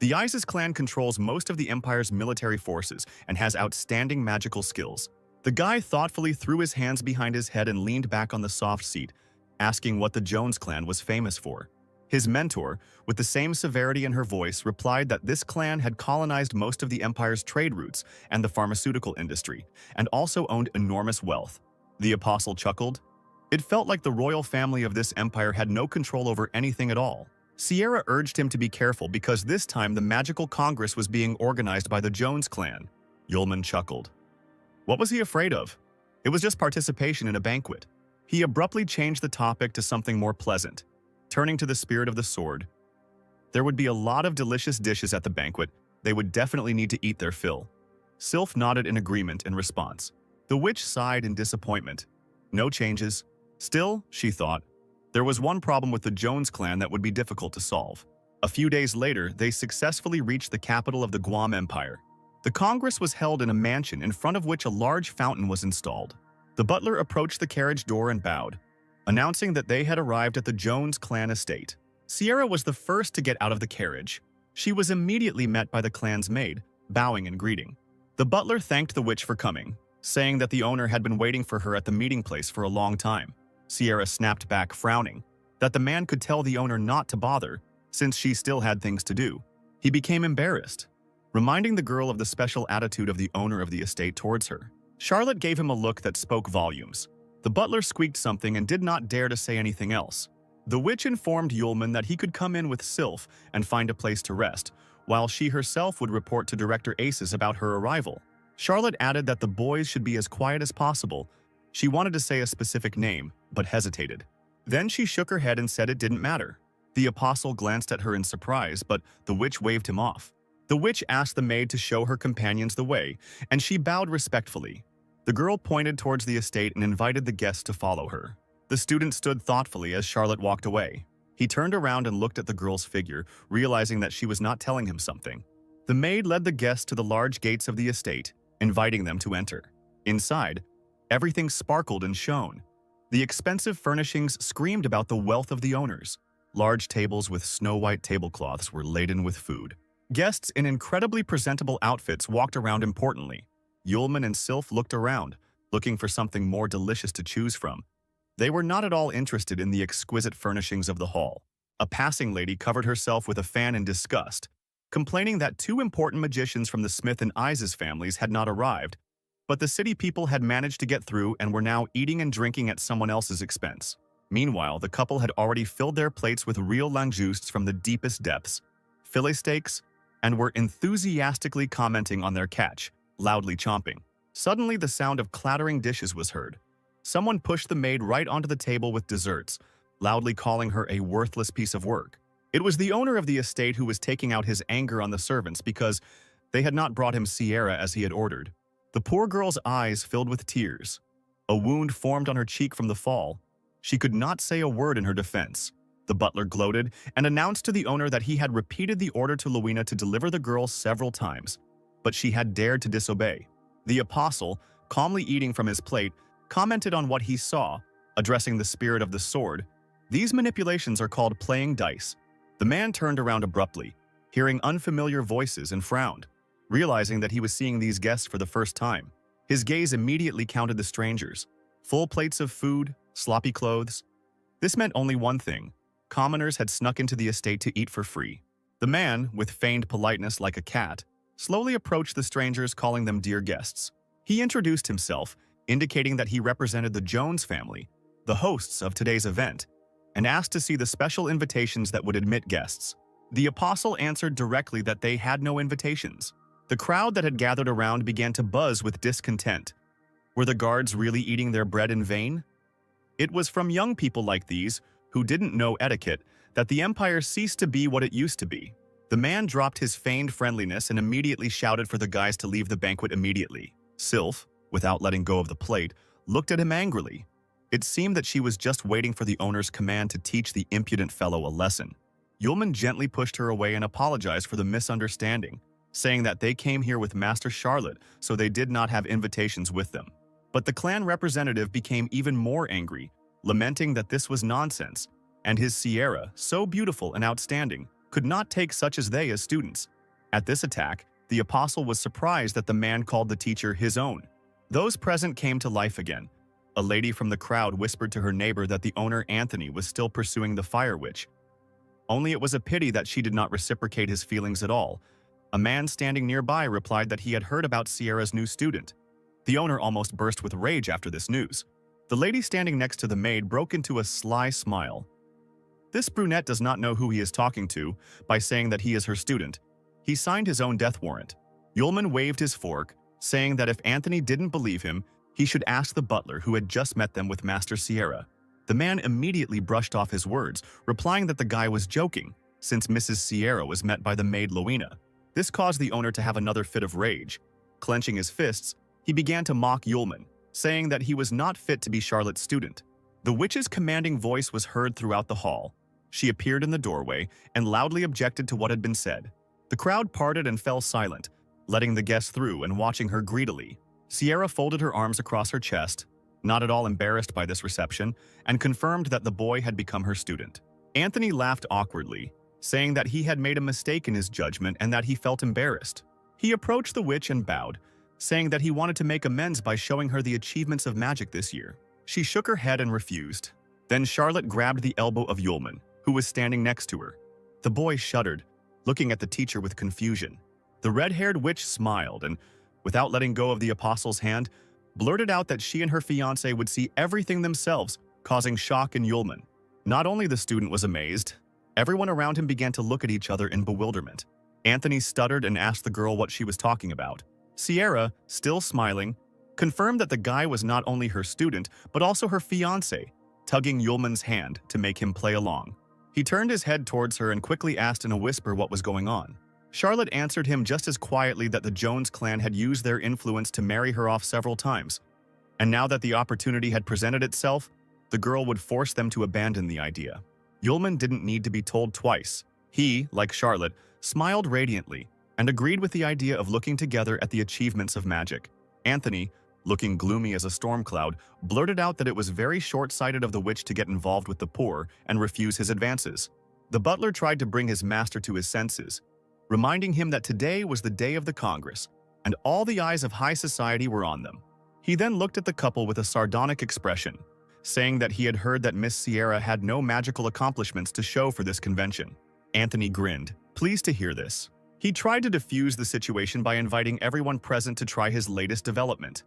The Isis clan controls most of the Empire's military forces and has outstanding magical skills. The guy thoughtfully threw his hands behind his head and leaned back on the soft seat, asking what the Jones clan was famous for. His mentor, with the same severity in her voice, replied that this clan had colonized most of the Empire's trade routes and the pharmaceutical industry, and also owned enormous wealth. The apostle chuckled. It felt like the royal family of this empire had no control over anything at all. Sierra urged him to be careful because this time the Magical Congress was being organized by the Jones clan. Yulman chuckled. What was he afraid of? It was just participation in a banquet. He abruptly changed the topic to something more pleasant, turning to the spirit of the sword. There would be a lot of delicious dishes at the banquet. They would definitely need to eat their fill. Sylph nodded in agreement in response. The witch sighed in disappointment. No changes. Still, she thought, there was one problem with the Jones clan that would be difficult to solve. A few days later, they successfully reached the capital of the Guam Empire. The Congress was held in a mansion in front of which a large fountain was installed. The butler approached the carriage door and bowed, announcing that they had arrived at the Jones clan estate. Sierra was the first to get out of the carriage. She was immediately met by the clan's maid, bowing and greeting. The butler thanked the witch for coming, saying that the owner had been waiting for her at the meeting place for a long time. Sierra snapped back, frowning, that the man could tell the owner not to bother, since she still had things to do. He became embarrassed, reminding the girl of the special attitude of the owner of the estate towards her. Charlotte gave him a look that spoke volumes. The butler squeaked something and did not dare to say anything else. The witch informed Yulman that he could come in with Sylph and find a place to rest, while she herself would report to Director Aces about her arrival. Charlotte added that the boys should be as quiet as possible. She wanted to say a specific name, but hesitated. Then she shook her head and said it didn't matter. The apostle glanced at her in surprise, but the witch waved him off. The witch asked the maid to show her companions the way, and she bowed respectfully. The girl pointed towards the estate and invited the guests to follow her. The student stood thoughtfully as Charlotte walked away. He turned around and looked at the girl's figure, realizing that she was not telling him something. The maid led the guests to the large gates of the estate, inviting them to enter. Inside, everything sparkled and shone. The expensive furnishings screamed about the wealth of the owners. Large tables with snow-white tablecloths were laden with food. Guests in incredibly presentable outfits walked around importantly. Yulman and Sylph looked around, looking for something more delicious to choose from. They were not at all interested in the exquisite furnishings of the hall. A passing lady covered herself with a fan in disgust, complaining that two important magicians from the Smith and Isis families had not arrived, but the city people had managed to get through and were now eating and drinking at someone else's expense. Meanwhile, the couple had already filled their plates with real langousts from the deepest depths, fillet steaks, and were enthusiastically commenting on their catch, loudly chomping. Suddenly, the sound of clattering dishes was heard. Someone pushed the maid right onto the table with desserts, loudly calling her a worthless piece of work. It was the owner of the estate who was taking out his anger on the servants because they had not brought him Sierra as he had ordered. The poor girl's eyes filled with tears. A wound formed on her cheek from the fall. She could not say a word in her defense. The butler gloated and announced to the owner that he had repeated the order to Luina to deliver the girl several times, but she had dared to disobey. The apostle, calmly eating from his plate, commented on what he saw, addressing the spirit of the sword. These manipulations are called playing dice. The man turned around abruptly, hearing unfamiliar voices, and frowned, realizing that he was seeing these guests for the first time. His gaze immediately counted the strangers. Full plates of food, sloppy clothes. This meant only one thing. Commoners had snuck into the estate to eat for free. The man, with feigned politeness like a cat, slowly approached the strangers, calling them dear guests. He introduced himself, indicating that he represented the Jones family, the hosts of today's event, and asked to see the special invitations that would admit guests. The apostle answered directly that they had no invitations. The crowd that had gathered around began to buzz with discontent. Were the guards really eating their bread in vain? It was from young people like these, who didn't know etiquette, that the empire ceased to be what it used to be. The man dropped his feigned friendliness and immediately shouted for the guys to leave the banquet immediately. Sylph, without letting go of the plate, looked at him angrily. It seemed that she was just waiting for the owner's command to teach the impudent fellow a lesson. Yulman gently pushed her away and apologized for the misunderstanding, saying that they came here with Master Charlotte, so they did not have invitations with them. But the clan representative became even more angry, lamenting that this was nonsense, and his Sierra, so beautiful and outstanding, could not take such as they as students. At this attack, the apostle was surprised that the man called the teacher his own. Those present came to life again. A lady from the crowd whispered to her neighbor that the owner, Anthony, was still pursuing the fire witch. Only it was a pity that she did not reciprocate his feelings at all. A man standing nearby replied that he had heard about Sierra's new student. The owner almost burst with rage after this news. The lady standing next to the maid broke into a sly smile. This brunette does not know who he is talking to by saying that he is her student. He signed his own death warrant. Yulman waved his fork, saying that if Anthony didn't believe him, he should ask the butler who had just met them with Master Sierra. The man immediately brushed off his words, replying that the guy was joking, since Mrs. Sierra was met by the maid Loina. This caused the owner to have another fit of rage. Clenching his fists, he began to mock Yulman, saying that he was not fit to be Charlotte's student. The witch's commanding voice was heard throughout the hall. She appeared in the doorway and loudly objected to what had been said. The crowd parted and fell silent, letting the guests through and watching her greedily. Sierra folded her arms across her chest, not at all embarrassed by this reception, and confirmed that the boy had become her student. Anthony laughed awkwardly, saying that he had made a mistake in his judgment and that he felt embarrassed. He approached the witch and bowed, saying that he wanted to make amends by showing her the achievements of magic this year. She shook her head and refused. Then Charlotte grabbed the elbow of Yulman, who was standing next to her. The boy shuddered, looking at the teacher with confusion. The red-haired witch smiled and, without letting go of the apostle's hand, blurted out that she and her fiancé would see everything themselves, causing shock in Yulman. Not only the student was amazed, everyone around him began to look at each other in bewilderment. Anthony stuttered and asked the girl what she was talking about. Sierra, still smiling, confirmed that the guy was not only her student, but also her fiancé, tugging Yulman's hand to make him play along. He turned his head towards her and quickly asked in a whisper what was going on. Charlotte answered him just as quietly that the Jones clan had used their influence to marry her off several times, and now that the opportunity had presented itself, the girl would force them to abandon the idea. Yulman didn't need to be told twice. He, like Charlotte, smiled radiantly and agreed with the idea of looking together at the achievements of magic. Anthony, looking gloomy as a storm cloud, blurted out that it was very short-sighted of the witch to get involved with the poor and refuse his advances. The butler tried to bring his master to his senses, reminding him that today was the day of the Congress, and all the eyes of high society were on them. He then looked at the couple with a sardonic expression, saying that he had heard that Miss Sierra had no magical accomplishments to show for this convention. Anthony grinned, pleased to hear this. He tried to diffuse the situation by inviting everyone present to try his latest development,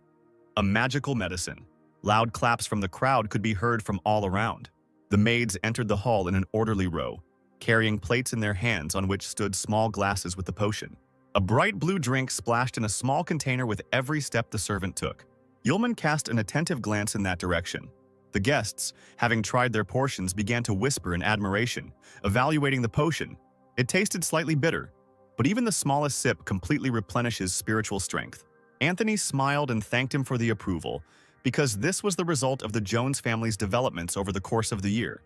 a magical medicine. Loud claps from the crowd could be heard from all around. The maids entered the hall in an orderly row, carrying plates in their hands on which stood small glasses with the potion. A bright blue drink splashed in a small container with every step the servant took. Yulman cast an attentive glance in that direction. The guests, having tried their portions, began to whisper in admiration, evaluating the potion. It tasted slightly bitter, but even the smallest sip completely replenishes spiritual strength. Anthony smiled and thanked him for the approval, because this was the result of the Jones family's developments over the course of the year.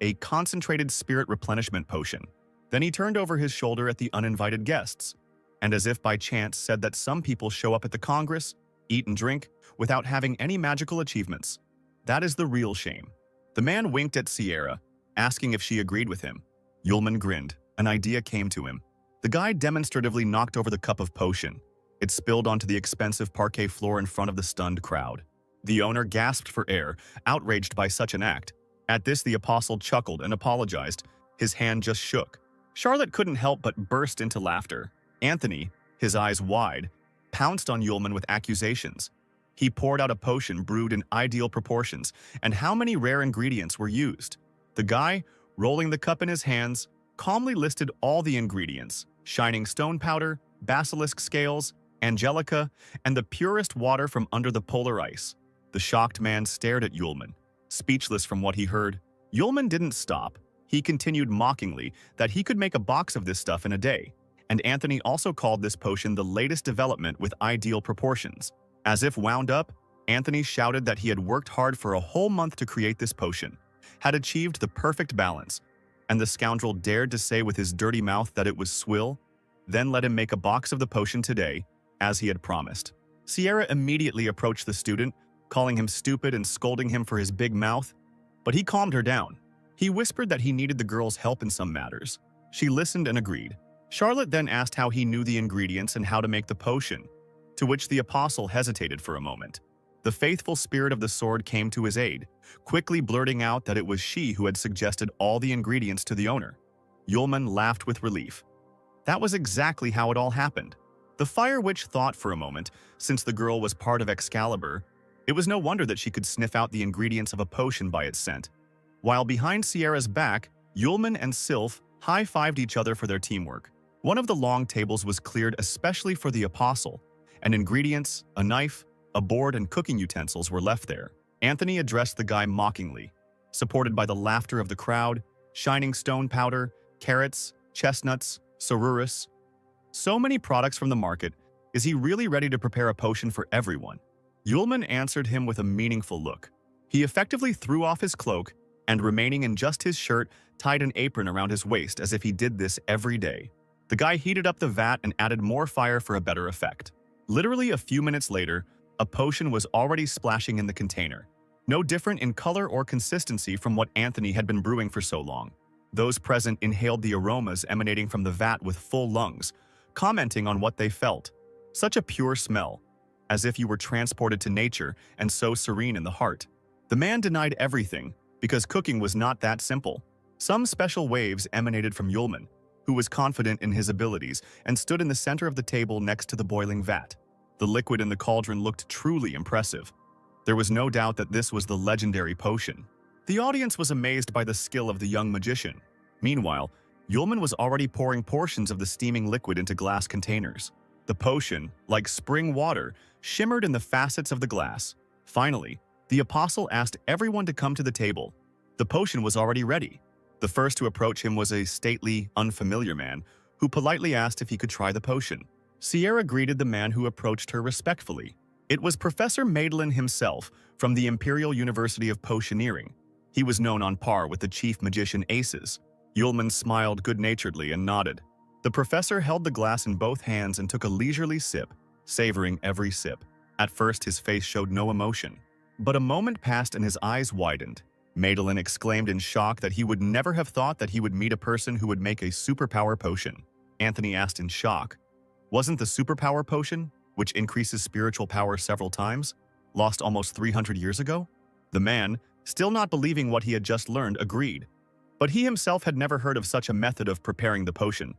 A concentrated spirit replenishment potion. Then he turned over his shoulder at the uninvited guests, and as if by chance said that some people show up at the Congress, eat and drink, without having any magical achievements. That is the real shame. The man winked at Sierra, asking if she agreed with him. Yulman grinned. An idea came to him. The guy demonstratively knocked over the cup of potion. It spilled onto the expensive parquet floor in front of the stunned crowd. The owner gasped for air, outraged by such an act. At this, the apostle chuckled and apologized. His hand just shook. Charlotte couldn't help but burst into laughter. Anthony, his eyes wide, pounced on Yulman with accusations. He poured out a potion brewed in ideal proportions, and how many rare ingredients were used? The guy, rolling the cup in his hands, calmly listed all the ingredients: shining stone powder, basilisk scales, angelica, and the purest water from under the polar ice. The shocked man stared at Yulman, speechless from what he heard. Yulman didn't stop. He continued mockingly that he could make a box of this stuff in a day, and Anthony also called this potion the latest development with ideal proportions. As if wound up, Anthony shouted that he had worked hard for a whole month to create this potion, had achieved the perfect balance, and the scoundrel dared to say with his dirty mouth that it was swill, then let him make a box of the potion today, as he had promised. Sierra immediately approached the student, calling him stupid and scolding him for his big mouth, but he calmed her down. He whispered that he needed the girl's help in some matters. She listened and agreed. Charlotte then asked how he knew the ingredients and how to make the potion, to which the apostle hesitated for a moment. The faithful spirit of the sword came to his aid, quickly blurting out that it was she who had suggested all the ingredients to the owner. Yulman laughed with relief. That was exactly how it all happened. The Fire Witch thought for a moment, since the girl was part of Excalibur, it was no wonder that she could sniff out the ingredients of a potion by its scent. While behind Sierra's back, Yulman and Sylph high-fived each other for their teamwork. One of the long tables was cleared especially for the apostle, and ingredients, a knife, a board, and cooking utensils were left there. Anthony addressed the guy mockingly, supported by the laughter of the crowd, shining stone powder, carrots, chestnuts, sorurus. So many products from the market. Is he really ready to prepare a potion for everyone? Yulman answered him with a meaningful look. He effectively threw off his cloak and, remaining in just his shirt, tied an apron around his waist as if he did this every day. The guy heated up the vat and added more fire for a better effect. Literally a few minutes later, a potion was already splashing in the container, no different in color or consistency from what Anthony had been brewing for so long. Those present inhaled the aromas emanating from the vat with full lungs, commenting on what they felt. Such a pure smell, as if you were transported to nature and so serene in the heart. The man denied everything, because cooking was not that simple. Some special waves emanated from Yulman, who was confident in his abilities and stood in the center of the table next to the boiling vat. The liquid in the cauldron looked truly impressive. There was no doubt that this was the legendary potion. The audience was amazed by the skill of the young magician. Meanwhile, Yulman was already pouring portions of the steaming liquid into glass containers. The potion, like spring water, shimmered in the facets of the glass. Finally, the apostle asked everyone to come to the table. The potion was already ready. The first to approach him was a stately, unfamiliar man who politely asked if he could try the potion. Sierra greeted the man who approached her respectfully. It was Professor Madeline himself from the Imperial University of Potioneering. He was known on par with the chief magician aces. Yulman smiled good-naturedly and nodded. The professor held the glass in both hands and took a leisurely sip, savoring every sip. At first, his face showed no emotion. But a moment passed and his eyes widened. Madeline exclaimed in shock that he would never have thought that he would meet a person who would make a superpower potion. Anthony asked in shock, "Wasn't the superpower potion, which increases spiritual power several times, lost almost 300 years ago?" The man, still not believing what he had just learned, agreed. But he himself had never heard of such a method of preparing the potion.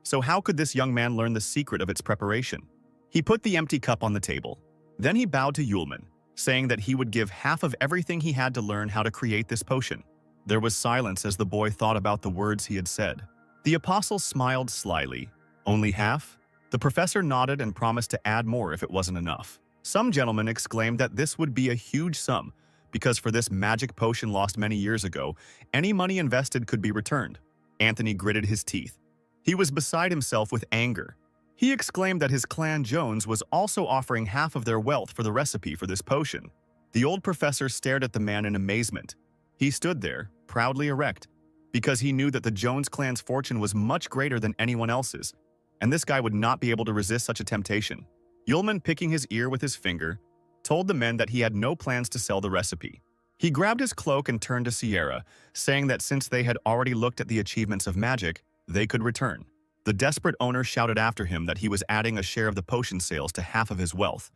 So how could this young man learn the secret of its preparation? He put the empty cup on the table. Then he bowed to Yulman, saying that he would give half of everything he had to learn how to create this potion. There was silence as the boy thought about the words he had said. The apostle smiled slyly. "Only half?" The professor nodded and promised to add more if it wasn't enough. Some gentlemen exclaimed that this would be a huge sum, because for this magic potion lost many years ago, any money invested could be returned. Anthony gritted his teeth. He was beside himself with anger. He exclaimed that his clan Jones was also offering half of their wealth for the recipe for this potion. The old professor stared at the man in amazement. He stood there, proudly erect, because he knew that the Jones clan's fortune was much greater than anyone else's, and this guy would not be able to resist such a temptation. Yulman, picking his ear with his finger, told the men that he had no plans to sell the recipe. He grabbed his cloak and turned to Sierra, saying that since they had already looked at the achievements of magic, they could return. The desperate owner shouted after him that he was adding a share of the potion sales to half of his wealth.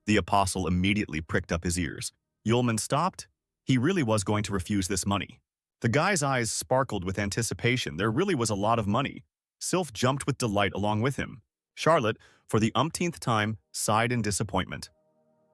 The apostle immediately pricked up his ears. Yulman stopped. He really was going to refuse this money. The guy's eyes sparkled with anticipation. There really was a lot of money. Sylph jumped with delight along with him. Charlotte, for the umpteenth time, sighed in disappointment.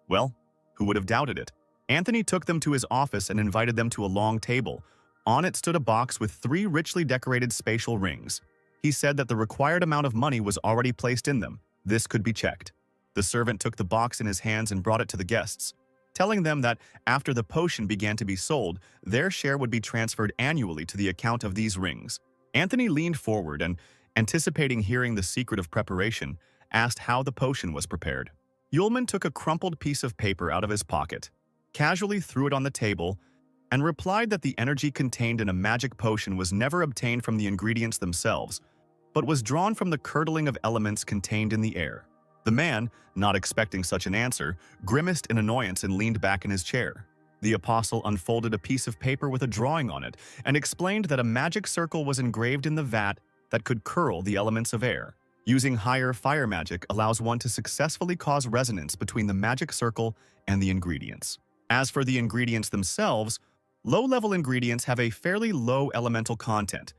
Well, who would have doubted it? Anthony took them to his office and invited them to a long table. On it stood a box with 3 richly decorated spatial rings. He He said that the required amount of money was already placed in them. This could be checked. The servant took the box in his hands and brought it to the guests, telling them that after the potion began to be sold, their share would be transferred annually to the account of these rings. Anthony leaned forward and, anticipating hearing the secret of preparation, asked how the potion was prepared. Yulman took a crumpled piece of paper out of his pocket, casually threw it on the table, and replied that the energy contained in a magic potion was never obtained from the ingredients themselves, but was drawn from the curdling of elements contained in the air. The man, not expecting such an answer, grimaced in annoyance and leaned back in his chair. The apostle unfolded a piece of paper with a drawing on it and explained that a magic circle was engraved in the vat that could curl the elements of air. Using higher fire magic allows one to successfully cause resonance between the magic circle and the ingredients. As for the ingredients themselves, low-level ingredients have a fairly low elemental content.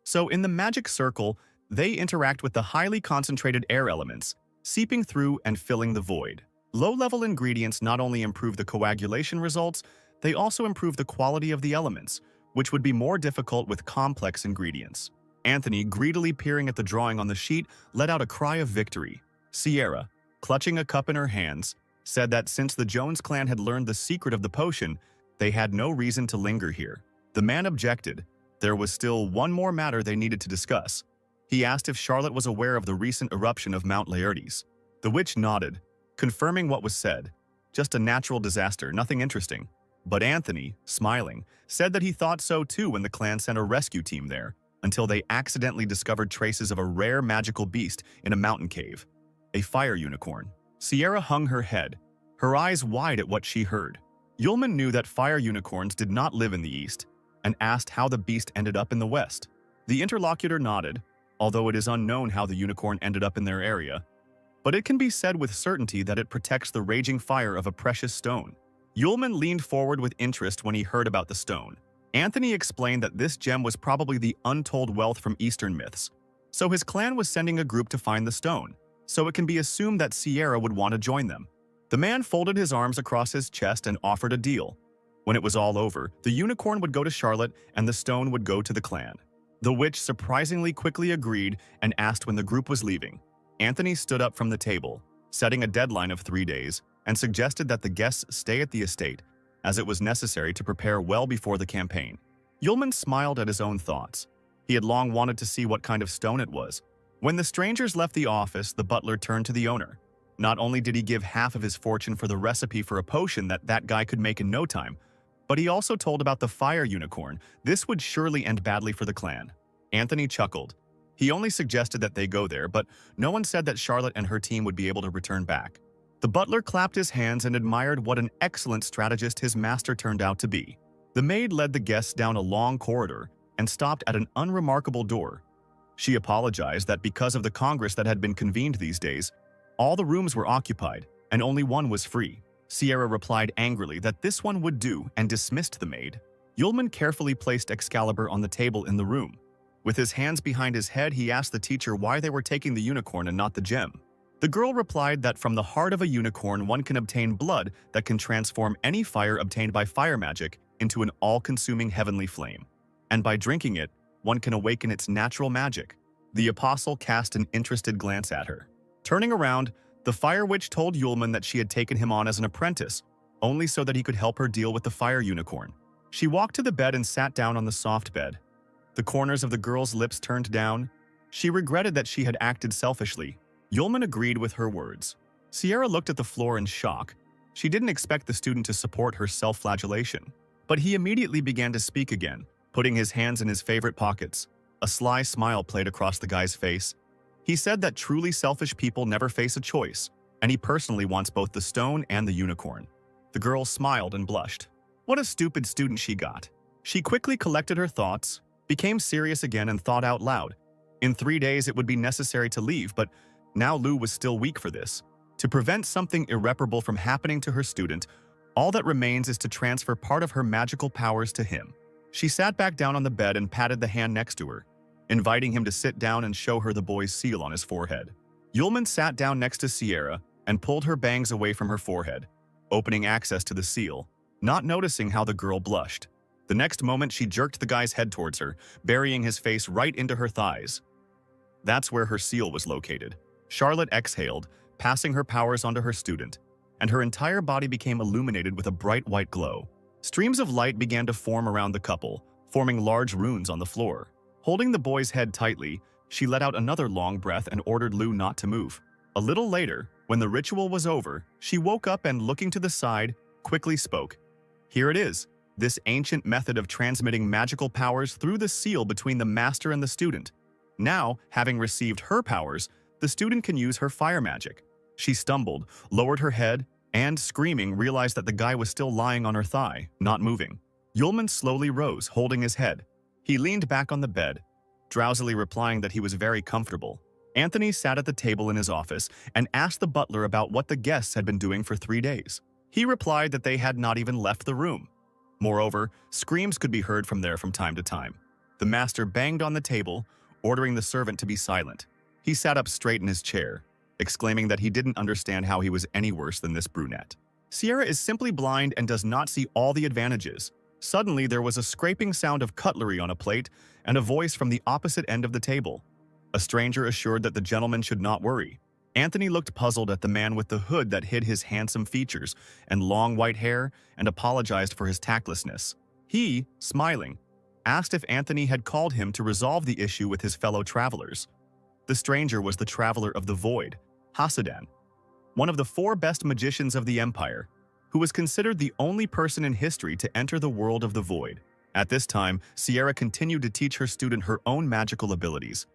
So in the magic circle, they interact with the highly concentrated air elements, seeping through and filling the void. Low-level ingredients not only improve the coagulation results, they also improve the quality of the elements, which would be more difficult with complex ingredients. Anthony, greedily peering at the drawing on the sheet, let out a cry of victory. Sierra, clutching a cup in her hands, said that since the Jones clan had learned the secret of the potion, they had no reason to linger here. The man objected. There was still one more matter they needed to discuss. He asked if Charlotte was aware of the recent eruption of Mount Laertes. The witch nodded, confirming what was said. Just a natural disaster, nothing interesting. But Anthony, smiling, said that he thought so too when the clan sent a rescue team there, until they accidentally discovered traces of a rare magical beast in a mountain cave. A fire unicorn. Sierra hung her head, her eyes wide at what she heard. Yulman knew that fire unicorns did not live in the east, and asked how the beast ended up in the west. The interlocutor nodded, although it is unknown how the unicorn ended up in their area. But it can be said with certainty that it protects the raging fire of a precious stone. Yulman leaned forward with interest when he heard about the stone. Anthony explained that this gem was probably the untold wealth from Eastern myths, so his clan was sending a group to find the stone, so it can be assumed that Sierra would want to join them. The man folded his arms across his chest and offered a deal. When it was all over, the unicorn would go to Charlotte and the stone would go to the clan. The witch surprisingly quickly agreed and asked when the group was leaving. Anthony stood up from the table, setting a deadline of 3 days, and suggested that the guests stay at the estate, as it was necessary to prepare well before the campaign. Yulman smiled at his own thoughts. He had long wanted to see what kind of stone it was. When the strangers left the office, the butler turned to the owner. Not only did he give half of his fortune for the recipe for a potion that guy could make in no time, but he also told about the fire unicorn. This would surely end badly for the clan. Anthony chuckled. He only suggested that they go there, but no one said that Charlotte and her team would be able to return back. The butler clapped his hands and admired what an excellent strategist his master turned out to be. The maid led the guests down a long corridor and stopped at an unremarkable door. She apologized that because of the congress that had been convened these days, all the rooms were occupied and only one was free. Sierra replied angrily that this one would do and dismissed the maid. Yulman carefully placed Excalibur on the table in the room. With his hands behind his head, he asked the teacher why they were taking the unicorn and not the gem. The girl replied that from the heart of a unicorn one can obtain blood that can transform any fire obtained by fire magic into an all-consuming heavenly flame. And by drinking it, one can awaken its natural magic. The apostle cast an interested glance at her. Turning around, the fire witch told Yulman that she had taken him on as an apprentice, only so that he could help her deal with the fire unicorn. She walked to the bed and sat down on the soft bed. The corners of the girl's lips turned down. She regretted that she had acted selfishly. Yulman agreed with her words. Sierra looked at the floor in shock. She didn't expect the student to support her self-flagellation. But he immediately began to speak again, putting his hands in his favorite pockets. A sly smile played across the guy's face. He said that truly selfish people never face a choice, and he personally wants both the stone and the unicorn. The girl smiled and blushed. What a stupid student she got. She quickly collected her thoughts, became serious again and thought out loud. In 3 days it would be necessary to leave, but now Lou was still weak for this. To prevent something irreparable from happening to her student, all that remains is to transfer part of her magical powers to him. She sat back down on the bed and patted the hand next to her, inviting him to sit down and show her the boy's seal on his forehead. Yulman sat down next to Sierra and pulled her bangs away from her forehead, opening access to the seal, not noticing how the girl blushed. The next moment she jerked the guy's head towards her, burying his face right into her thighs. That's where her seal was located. Charlotte exhaled, passing her powers onto her student, and her entire body became illuminated with a bright white glow. Streams of light began to form around the couple, forming large runes on the floor. Holding the boy's head tightly, she let out another long breath and ordered Lu not to move. A little later, when the ritual was over, she woke up and, looking to the side, quickly spoke. Here it is, this ancient method of transmitting magical powers through the seal between the master and the student. Now, having received her powers, the student can use her fire magic. She stumbled, lowered her head, and, screaming, realized that the guy was still lying on her thigh, not moving. Yulman slowly rose, holding his head. He leaned back on the bed, drowsily replying that he was very comfortable. Anthony sat at the table in his office and asked the butler about what the guests had been doing for 3 days. He replied that they had not even left the room. Moreover, screams could be heard from there from time to time. The master banged on the table, ordering the servant to be silent. He sat up straight in his chair, exclaiming that he didn't understand how he was any worse than this brunette. Sierra is simply blind and does not see all the advantages. Suddenly, there was a scraping sound of cutlery on a plate and a voice from the opposite end of the table. A stranger assured that the gentleman should not worry. Anthony looked puzzled at the man with the hood that hid his handsome features and long white hair and apologized for his tactlessness. He, smiling, asked if Anthony had called him to resolve the issue with his fellow travelers. The stranger was the Traveler of the Void, Hasudan, one of the 4 best magicians of the Empire, who was considered the only person in history to enter the world of the Void. At this time, Sierra continued to teach her student her own magical abilities.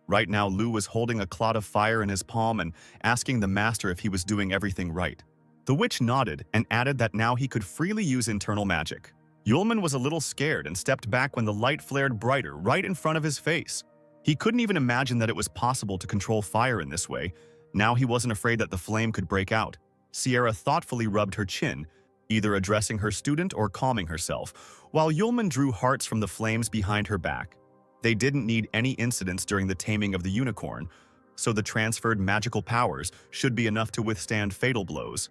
Right now, Lu was holding a clod of fire in his palm and asking the master if he was doing everything right. The witch nodded and added that now he could freely use internal magic. Yulman was a little scared and stepped back when the light flared brighter right in front of his face. He couldn't even imagine that it was possible to control fire in this way. Now he wasn't afraid that the flame could break out. Sierra thoughtfully rubbed her chin, either addressing her student or calming herself, while Yulman drew hearts from the flames behind her back. They didn't need any incidents during the taming of the unicorn, so the transferred magical powers should be enough to withstand fatal blows.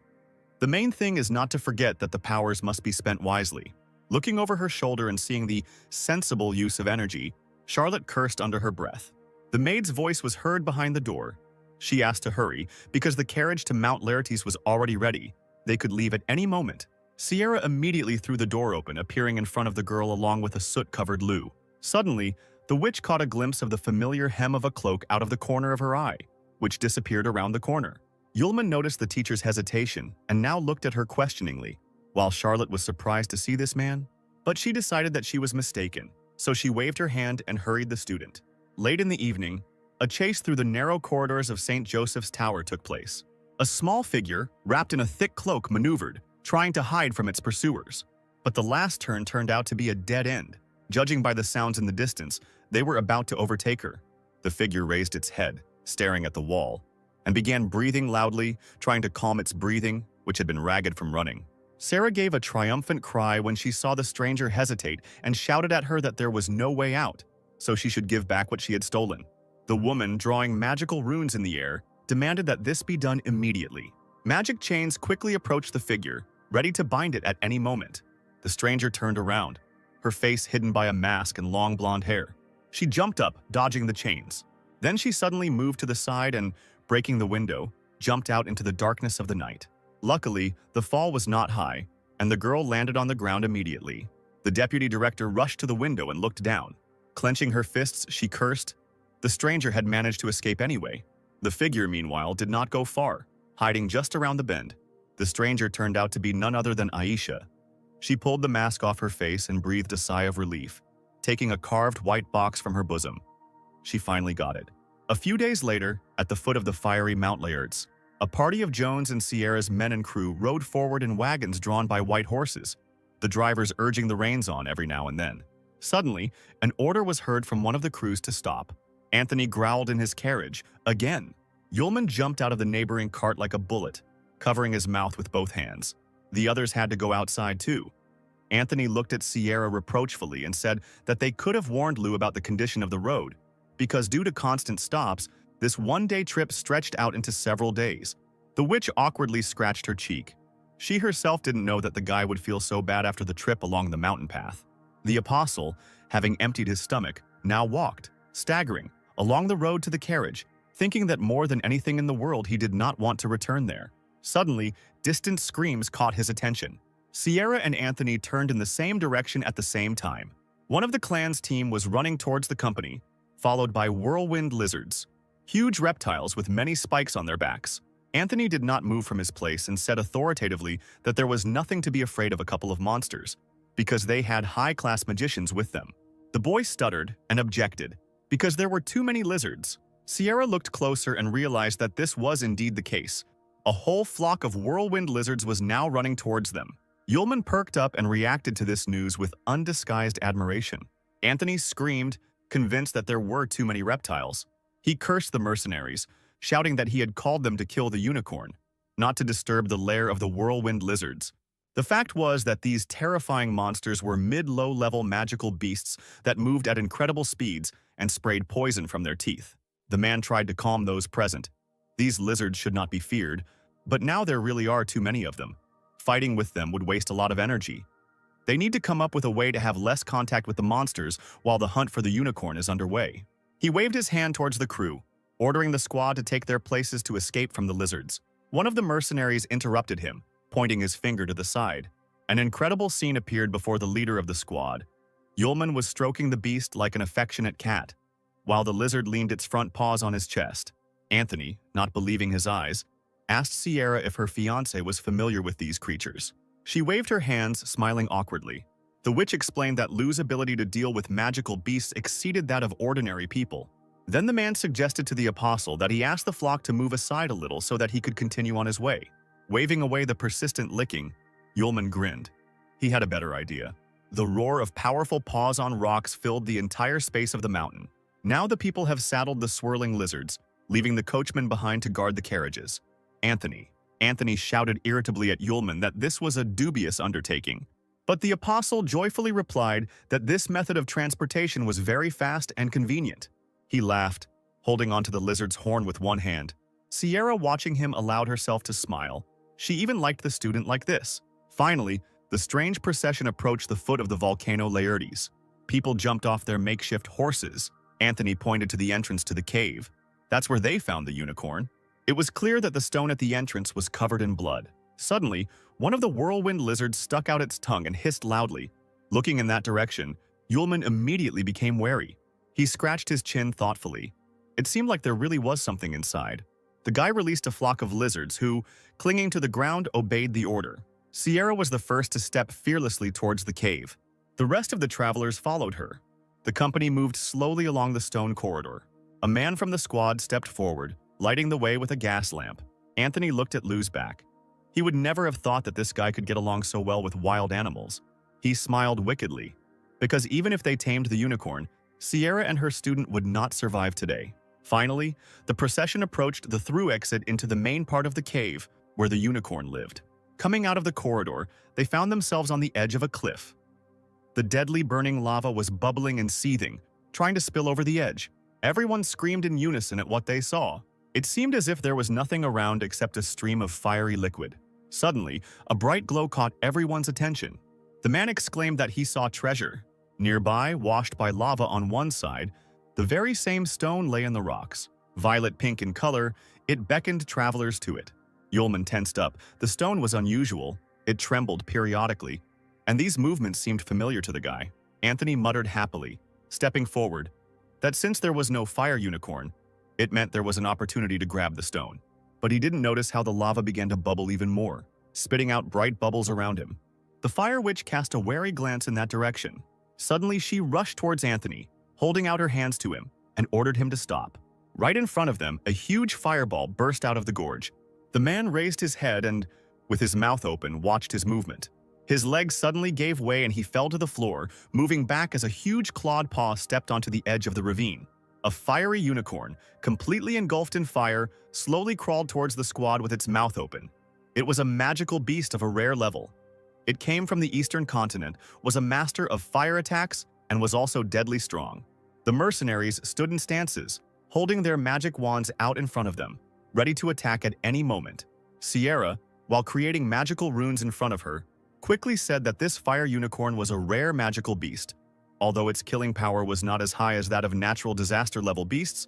The main thing is not to forget that the powers must be spent wisely. Looking over her shoulder and seeing the sensible use of energy, Charlotte cursed under her breath. The maid's voice was heard behind the door. She asked to hurry because the carriage to Mount Laertes was already ready. They could leave at any moment. Sierra immediately threw the door open, appearing in front of the girl along with a soot-covered Lu. Suddenly, the witch caught a glimpse of the familiar hem of a cloak out of the corner of her eye, which disappeared around the corner. Yulman noticed the teacher's hesitation and now looked at her questioningly, while Charlotte was surprised to see this man. But she decided that she was mistaken, so she waved her hand and hurried the student. Late in the evening, a chase through the narrow corridors of St. Joseph's Tower took place. A small figure, wrapped in a thick cloak, maneuvered, trying to hide from its pursuers. But the last turn turned out to be a dead end. Judging by the sounds in the distance, they were about to overtake her. The figure raised its head, staring at the wall, and began breathing loudly, trying to calm its breathing, which had been ragged from running. Sarah gave a triumphant cry when she saw the stranger hesitate and shouted at her that there was no way out, so she should give back what she had stolen. The woman, drawing magical runes in the air, demanded that this be done immediately. Magic chains quickly approached the figure, ready to bind it at any moment. The stranger turned around, her face hidden by a mask and long blonde hair. She jumped up, dodging the chains. Then she suddenly moved to the side and, breaking the window, jumped out into the darkness of the night. Luckily, the fall was not high, and the girl landed on the ground immediately. The deputy director rushed to the window and looked down. Clenching her fists, she cursed. The stranger had managed to escape anyway. The figure, meanwhile, did not go far, hiding just around the bend. The stranger turned out to be none other than Aisha. She pulled the mask off her face and breathed a sigh of relief, taking a carved white box from her bosom. She finally got it. A few days later, at the foot of the fiery Mount Laertes, a party of Jones and Sierra's men and crew rode forward in wagons drawn by white horses, the drivers urging the reins on every now and then. Suddenly, an order was heard from one of the crews to stop. Anthony growled in his carriage, again. Yulman jumped out of the neighboring cart like a bullet, covering his mouth with both hands. The others had to go outside too. Anthony looked at Sierra reproachfully and said that they could have warned Lu about the condition of the road, because due to constant stops, this one-day trip stretched out into several days. The witch awkwardly scratched her cheek. She herself didn't know that the guy would feel so bad after the trip along the mountain path. The apostle, having emptied his stomach, now walked, staggering, along the road to the carriage, thinking that more than anything in the world he did not want to return there. Suddenly, distant screams caught his attention. Sierra and Anthony turned in the same direction at the same time. One of the clan's team was running towards the company, followed by whirlwind lizards, huge reptiles with many spikes on their backs. Anthony did not move from his place and said authoritatively that there was nothing to be afraid of a couple of monsters, because they had high-class magicians with them. The boy stuttered and objected, because there were too many lizards. Sierra looked closer and realized that this was indeed the case. A whole flock of whirlwind lizards was now running towards them. Yulman perked up and reacted to this news with undisguised admiration. Anthony screamed, convinced that there were too many reptiles. He cursed the mercenaries, shouting that he had called them to kill the unicorn, not to disturb the lair of the whirlwind lizards. The fact was that these terrifying monsters were mid-low-level magical beasts that moved at incredible speeds and sprayed poison from their teeth. The man tried to calm those present. These lizards should not be feared, but now there really are too many of them. Fighting with them would waste a lot of energy. They need to come up with a way to have less contact with the monsters while the hunt for the unicorn is underway. He waved his hand towards the crew, ordering the squad to take their places to escape from the lizards. One of the mercenaries interrupted him, pointing his finger to the side. An incredible scene appeared before the leader of the squad. Yulman was stroking the beast like an affectionate cat, while the lizard leaned its front paws on his chest. Anthony, not believing his eyes, asked Sierra if her fiancé was familiar with these creatures. She waved her hands, smiling awkwardly. The witch explained that Lu's ability to deal with magical beasts exceeded that of ordinary people. Then the man suggested to the apostle that he ask the flock to move aside a little so that he could continue on his way. Waving away the persistent licking, Yulman grinned. He had a better idea. The roar of powerful paws on rocks filled the entire space of the mountain. Now the people have saddled the swirling lizards, leaving the coachman behind to guard the carriages. Anthony shouted irritably at Yulman that this was a dubious undertaking. But the apostle joyfully replied that this method of transportation was very fast and convenient. He laughed, holding onto the lizard's horn with one hand. Sierra, watching him, allowed herself to smile. She even liked the student like this. Finally, the strange procession approached the foot of the volcano Laertes. People jumped off their makeshift horses. Anthony pointed to the entrance to the cave. That's where they found the unicorn. It was clear that the stone at the entrance was covered in blood. Suddenly, one of the whirlwind lizards stuck out its tongue and hissed loudly. Looking in that direction, Yulman immediately became wary. He scratched his chin thoughtfully. It seemed like there really was something inside. The guy released a flock of lizards who, clinging to the ground, obeyed the order. Sierra was the first to step fearlessly towards the cave. The rest of the travelers followed her. The company moved slowly along the stone corridor. A man from the squad stepped forward, lighting the way with a gas lamp. Anthony looked at Lu's back. He would never have thought that this guy could get along so well with wild animals. He smiled wickedly, because even if they tamed the unicorn, Sierra and her student would not survive today. Finally, the procession approached the through exit into the main part of the cave where the unicorn lived. Coming out of the corridor, they found themselves on the edge of a cliff. The deadly burning lava was bubbling and seething, trying to spill over the edge. Everyone screamed in unison at what they saw. It seemed as if there was nothing around except a stream of fiery liquid. Suddenly, a bright glow caught everyone's attention. The man exclaimed that he saw treasure. Nearby, washed by lava on one side, the very same stone lay in the rocks. Violet-pink in color, it beckoned travelers to it. Yulman tensed up. The stone was unusual. It trembled periodically, and these movements seemed familiar to the guy. Anthony muttered happily, stepping forward, that since there was no fire unicorn, it meant there was an opportunity to grab the stone. But he didn't notice how the lava began to bubble even more, spitting out bright bubbles around him. The fire witch cast a wary glance in that direction. Suddenly, she rushed towards Anthony, holding out her hands to him, and ordered him to stop. Right in front of them, a huge fireball burst out of the gorge. The man raised his head and, with his mouth open, watched his movement. His legs suddenly gave way and he fell to the floor, moving back as a huge clawed paw stepped onto the edge of the ravine. A fiery unicorn, completely engulfed in fire, slowly crawled towards the squad with its mouth open. It was a magical beast of a rare level. It came from the eastern continent, was a master of fire attacks, and was also deadly strong. The mercenaries stood in stances, holding their magic wands out in front of them, ready to attack at any moment. Sierra, while creating magical runes in front of her, quickly said that this fire unicorn was a rare magical beast. Although its killing power was not as high as that of natural disaster-level beasts,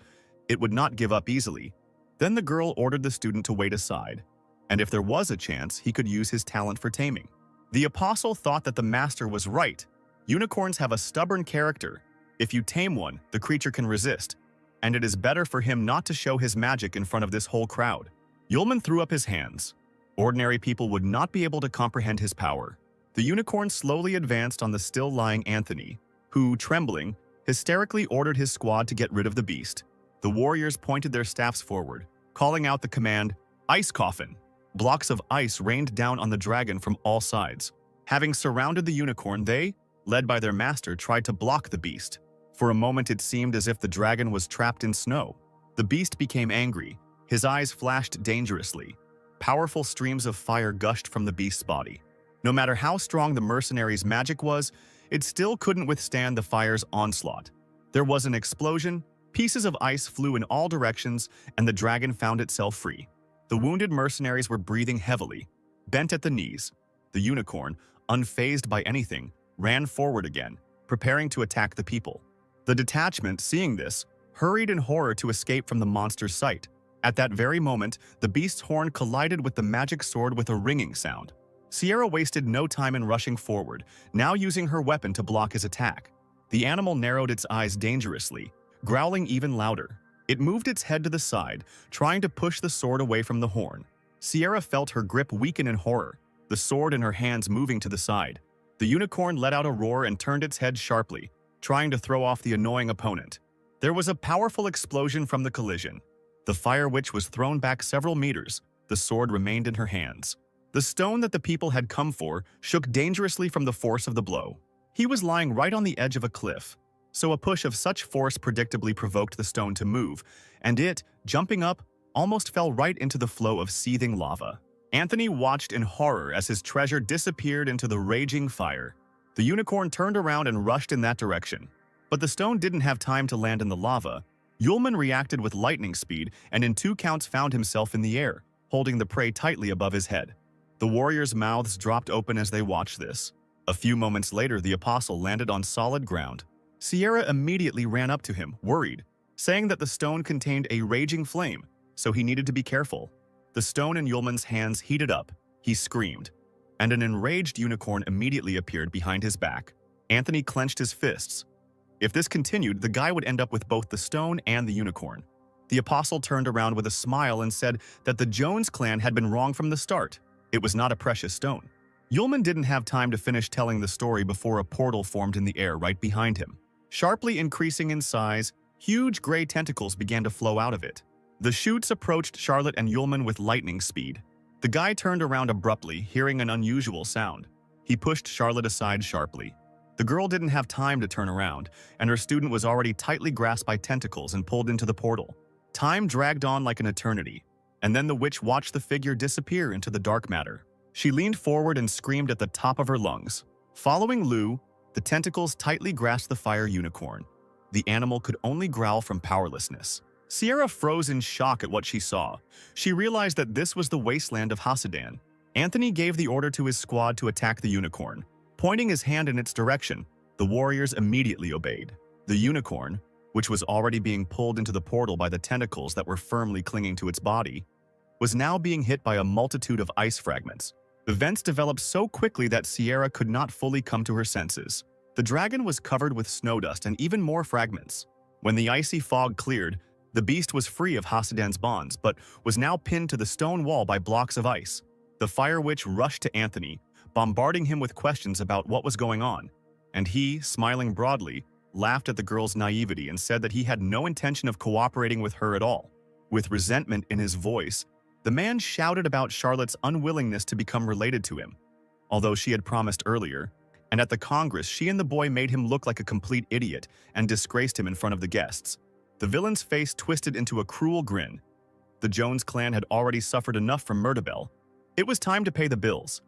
it would not give up easily. Then the girl ordered the student to wait aside, and if there was a chance, he could use his talent for taming. The apostle thought that the master was right. Unicorns have a stubborn character. If you tame one, the creature can resist, and it is better for him not to show his magic in front of this whole crowd. Yulman threw up his hands. Ordinary people would not be able to comprehend his power. The unicorn slowly advanced on the still-lying Anthony, who, trembling, hysterically ordered his squad to get rid of the beast. The warriors pointed their staffs forward, calling out the command, "Ice Coffin!" Blocks of ice rained down on the dragon from all sides. Having surrounded the unicorn, they, led by their master, tried to block the beast. For a moment it seemed as if the dragon was trapped in snow. The beast became angry. His eyes flashed dangerously. Powerful streams of fire gushed from the beast's body. No matter how strong the mercenary's magic was, it still couldn't withstand the fire's onslaught. There was an explosion, pieces of ice flew in all directions, and the dragon found itself free. The wounded mercenaries were breathing heavily, bent at the knees. The unicorn, unfazed by anything, ran forward again, preparing to attack the people. The detachment, seeing this, hurried in horror to escape from the monster's sight. At that very moment, the beast's horn collided with the magic sword with a ringing sound. Sierra wasted no time in rushing forward, now using her weapon to block his attack. The animal narrowed its eyes dangerously, growling even louder. It moved its head to the side, trying to push the sword away from the horn. Sierra felt her grip weaken in horror, the sword in her hands moving to the side. The unicorn let out a roar and turned its head sharply, trying to throw off the annoying opponent. There was a powerful explosion from the collision. The fire witch was thrown back several meters. The sword remained in her hands. The stone that the people had come for shook dangerously from the force of the blow. He was lying right on the edge of a cliff, so a push of such force predictably provoked the stone to move, and it, jumping up, almost fell right into the flow of seething lava. Anthony watched in horror as his treasure disappeared into the raging fire. The unicorn turned around and rushed in that direction. But the stone didn't have time to land in the lava. Yulman reacted with lightning speed and in 2 counts found himself in the air, holding the prey tightly above his head. The warriors' mouths dropped open as they watched this. A few moments later, the apostle landed on solid ground. Sierra immediately ran up to him, worried, saying that the stone contained a raging flame, so he needed to be careful. The stone in Yulman's hands heated up. He screamed, and an enraged unicorn immediately appeared behind his back. Anthony clenched his fists. If this continued, the guy would end up with both the stone and the unicorn. The apostle turned around with a smile and said that the Jones clan had been wrong from the start. It was not a precious stone. Yulman didn't have time to finish telling the story before a portal formed in the air right behind him. Sharply increasing in size, huge gray tentacles began to flow out of it. The shoots approached Charlotte and Yulman with lightning speed. The guy turned around abruptly, hearing an unusual sound. He pushed Charlotte aside sharply. The girl didn't have time to turn around, and her student was already tightly grasped by tentacles and pulled into the portal. Time dragged on like an eternity, and then the witch watched the figure disappear into the dark matter. She leaned forward and screamed at the top of her lungs. Following Lou, the tentacles tightly grasped the fire unicorn. The animal could only growl from powerlessness. Sierra froze in shock at what she saw. She realized that this was the wasteland of Hasidan. Anthony gave the order to his squad to attack the unicorn. Pointing his hand in its direction, the warriors immediately obeyed. The unicorn, which was already being pulled into the portal by the tentacles that were firmly clinging to its body, was now being hit by a multitude of ice fragments. Events developed so quickly that Sierra could not fully come to her senses. The dragon was covered with snow dust and even more fragments. When the icy fog cleared, the beast was free of Hasidan's bonds, but was now pinned to the stone wall by blocks of ice. The fire witch rushed to Anthony, bombarding him with questions about what was going on, and he, smiling broadly, laughed at the girl's naivety and said that he had no intention of cooperating with her at all. With resentment in his voice, the man shouted about Charlotte's unwillingness to become related to him, although she had promised earlier, and at the Congress she and the boy made him look like a complete idiot and disgraced him in front of the guests. The villain's face twisted into a cruel grin. The Jones clan had already suffered enough from Murderbell. It was time to pay the bills.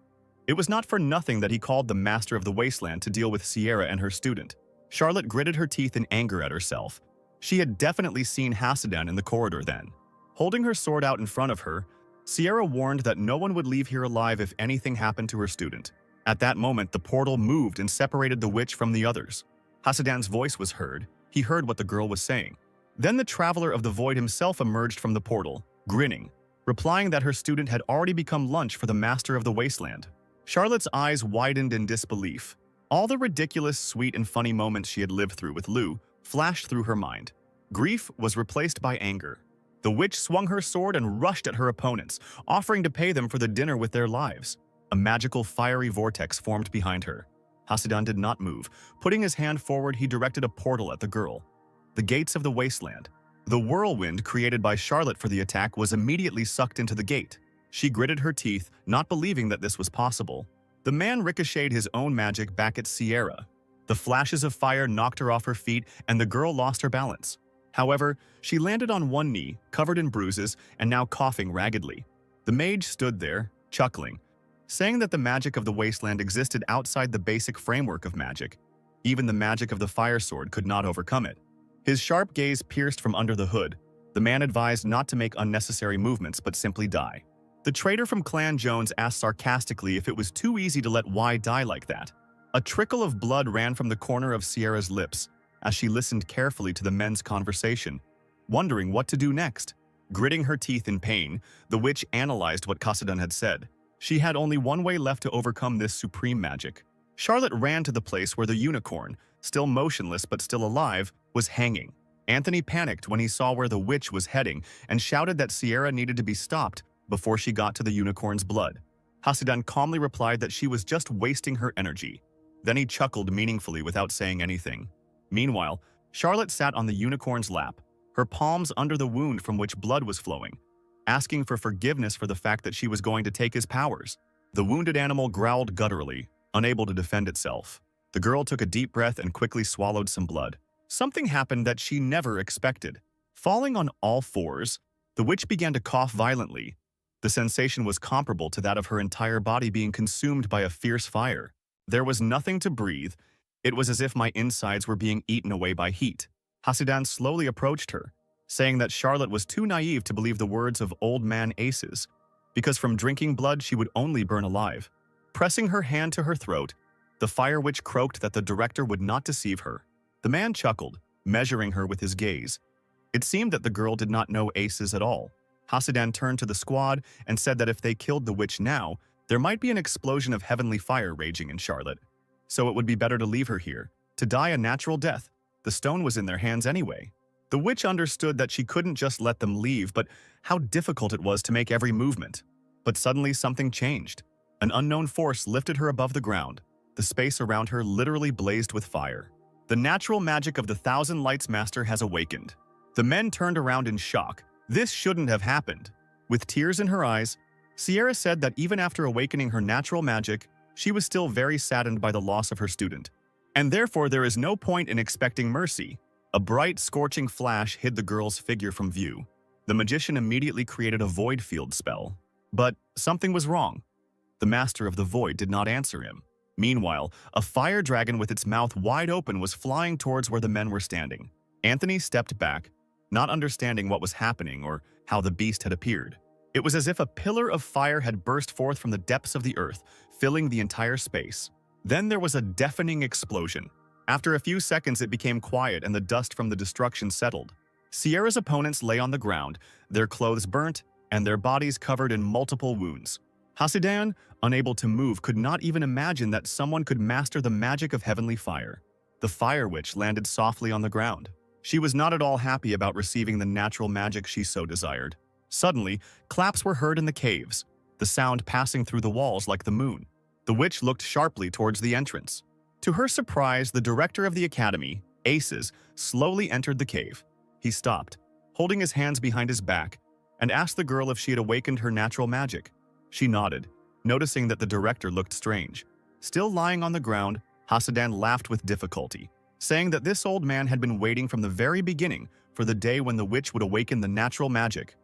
It was not for nothing that he called the master of the wasteland to deal with Sierra and her student. Charlotte gritted her teeth in anger at herself. She had definitely seen Hasidan in the corridor then. Holding her sword out in front of her, Sierra warned that no one would leave here alive if anything happened to her student. At that moment, the portal moved and separated the witch from the others. Hasidan's voice was heard. He heard what the girl was saying. Then the Traveler of the Void himself emerged from the portal, grinning, replying that her student had already become lunch for the Master of the Wasteland. Charlotte's eyes widened in disbelief. All the ridiculous, sweet, and funny moments she had lived through with Lou flashed through her mind. Grief was replaced by anger. The witch swung her sword and rushed at her opponents, offering to pay them for the dinner with their lives. A magical fiery vortex formed behind her. Hasidan did not move. Putting his hand forward, he directed a portal at the girl. The gates of the wasteland. The whirlwind created by Charlotte for the attack was immediately sucked into the gate. She gritted her teeth, not believing that this was possible. The man ricocheted his own magic back at Sierra. The flashes of fire knocked her off her feet, and the girl lost her balance. However, she landed on one knee, covered in bruises, and now coughing raggedly. The mage stood there, chuckling, saying that the magic of the wasteland existed outside the basic framework of magic. Even the magic of the fire sword could not overcome it. His sharp gaze pierced from under the hood. The man advised not to make unnecessary movements, but simply die. The traitor from Clan Jones asked sarcastically if it was too easy to let Y die like that. A trickle of blood ran from the corner of Sierra's lips as she listened carefully to the men's conversation, wondering what to do next. Gritting her teeth in pain, the witch analyzed what Hasidan had said. She had only one way left to overcome this supreme magic. Charlotte ran to the place where the unicorn, still motionless but still alive, was hanging. Anthony panicked when he saw where the witch was heading and shouted that Sierra needed to be stopped before she got to the unicorn's blood. Hasidan calmly replied that she was just wasting her energy. Then he chuckled meaningfully without saying anything. Meanwhile, Charlotte sat on the unicorn's lap, her palms under the wound from which blood was flowing, asking for forgiveness for the fact that she was going to take his powers. The wounded animal growled gutturally, unable to defend itself. The girl took a deep breath and quickly swallowed some blood. Something happened that she never expected. Falling on all fours, the witch began to cough violently. The sensation was comparable to that of her entire body being consumed by a fierce fire. There was nothing to breathe. It was as if my insides were being eaten away by heat. Hasidan slowly approached her, saying that Charlotte was too naive to believe the words of old man Aces, because from drinking blood she would only burn alive. Pressing her hand to her throat, the fire witch croaked that the director would not deceive her. The man chuckled, measuring her with his gaze. It seemed that the girl did not know Aces at all. Hasidan turned to the squad and said that if they killed the witch now, there might be an explosion of heavenly fire raging in Charlotte. So it would be better to leave her here, to die a natural death. The stone was in their hands anyway. The witch understood that she couldn't just let them leave, but how difficult it was to make every movement. But suddenly something changed. An unknown force lifted her above the ground. The space around her literally blazed with fire. The natural magic of the Thousand Lights Master has awakened. The men turned around in shock. This shouldn't have happened. With tears in her eyes, Sierra said that even after awakening her natural magic, she was still very saddened by the loss of her student. And therefore there is no point in expecting mercy. A bright, scorching flash hid the girl's figure from view. The magician immediately created a void field spell. But something was wrong. The Master of the Void did not answer him. Meanwhile, a fire dragon with its mouth wide open was flying towards where the men were standing. Anthony stepped back, not understanding what was happening or how the beast had appeared. It was as if a pillar of fire had burst forth from the depths of the earth, filling the entire space. Then there was a deafening explosion. After a few seconds, it became quiet and the dust from the destruction settled. Sierra's opponents lay on the ground, their clothes burnt, and their bodies covered in multiple wounds. Hasidan, unable to move, could not even imagine that someone could master the magic of heavenly fire. The fire witch landed softly on the ground. She was not at all happy about receiving the natural magic she so desired. Suddenly, claps were heard in the caves, the sound passing through the walls like the moon. The witch looked sharply towards the entrance. To her surprise, the director of the academy, Aces, slowly entered the cave. He stopped, holding his hands behind his back, and asked the girl if she had awakened her natural magic. She nodded, noticing that the director looked strange. Still lying on the ground, Hasidan laughed with difficulty, saying that this old man had been waiting from the very beginning for the day when the witch would awaken the natural magic.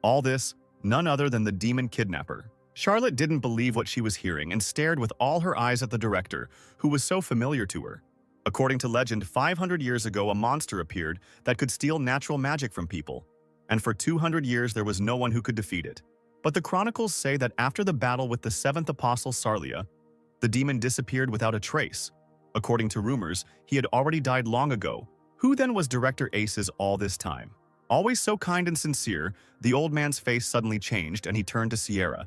All this, none other than the demon kidnapper. Charlotte didn't believe what she was hearing and stared with all her eyes at the director, who was so familiar to her. According to legend, 500 years ago a monster appeared that could steal natural magic from people, and for 200 years there was no one who could defeat it. But the chronicles say that after the battle with the seventh apostle Sarlia, the demon disappeared without a trace. According to rumors, he had already died long ago. Who then was Director Aces all this time? Always so kind and sincere, the old man's face suddenly changed and he turned to Sierra.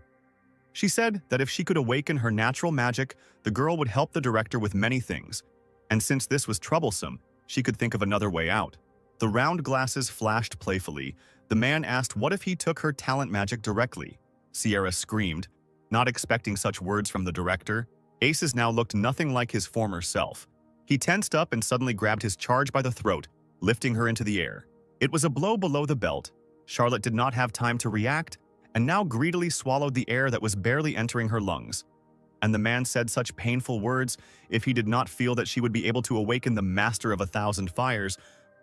She said that if she could awaken her natural magic, the girl would help the director with many things. And since this was troublesome, she could think of another way out. The round glasses flashed playfully. The man asked what if he took her talent magic directly. Sierra screamed, not expecting such words from the director. Aces now looked nothing like his former self. He tensed up and suddenly grabbed his charge by the throat, lifting her into the air. It was a blow below the belt. Charlotte did not have time to react, and now greedily swallowed the air that was barely entering her lungs. And the man said such painful words, if he did not feel that she would be able to awaken the master of 1,000 fires,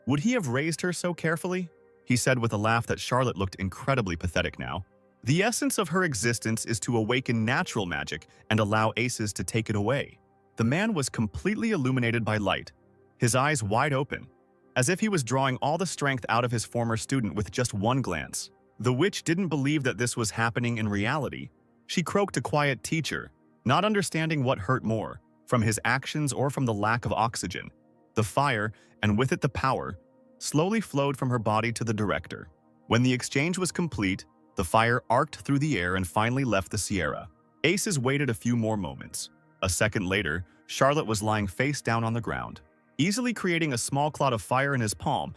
would he have raised her so carefully? He said with a laugh that Charlotte looked incredibly pathetic now. The essence of her existence is to awaken natural magic and allow Aces to take it away. The man was completely illuminated by light, his eyes wide open, as if he was drawing all the strength out of his former student with just one glance. The witch didn't believe that this was happening in reality. She croaked a quiet teacher, not understanding what hurt more, from his actions or from the lack of oxygen. The fire, and with it the power, slowly flowed from her body to the director. When the exchange was complete, the fire arced through the air and finally left the Sierra. Aces waited a few more moments. A second later, Charlotte was lying face down on the ground, easily creating a small cloud of fire in his palm.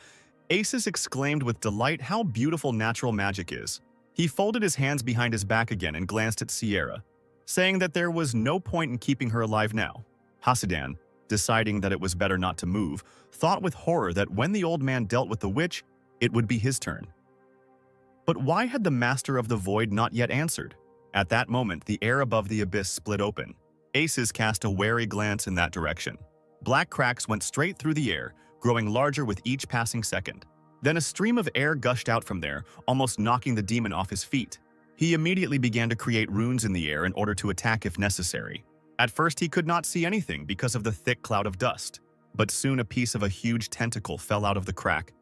Aces exclaimed with delight how beautiful natural magic is. He folded his hands behind his back again and glanced at Sierra, saying that there was no point in keeping her alive now. Hasidan, deciding that it was better not to move, thought with horror that when the old man dealt with the witch, it would be his turn. But why had the Master of the Void not yet answered? At that moment, the air above the abyss split open. Aces cast a wary glance in that direction. Black cracks went straight through the air, growing larger with each passing second. Then a stream of air gushed out from there, almost knocking the demon off his feet. He immediately began to create runes in the air in order to attack if necessary. At first he could not see anything because of the thick cloud of dust, but soon a piece of a huge tentacle fell out of the crack,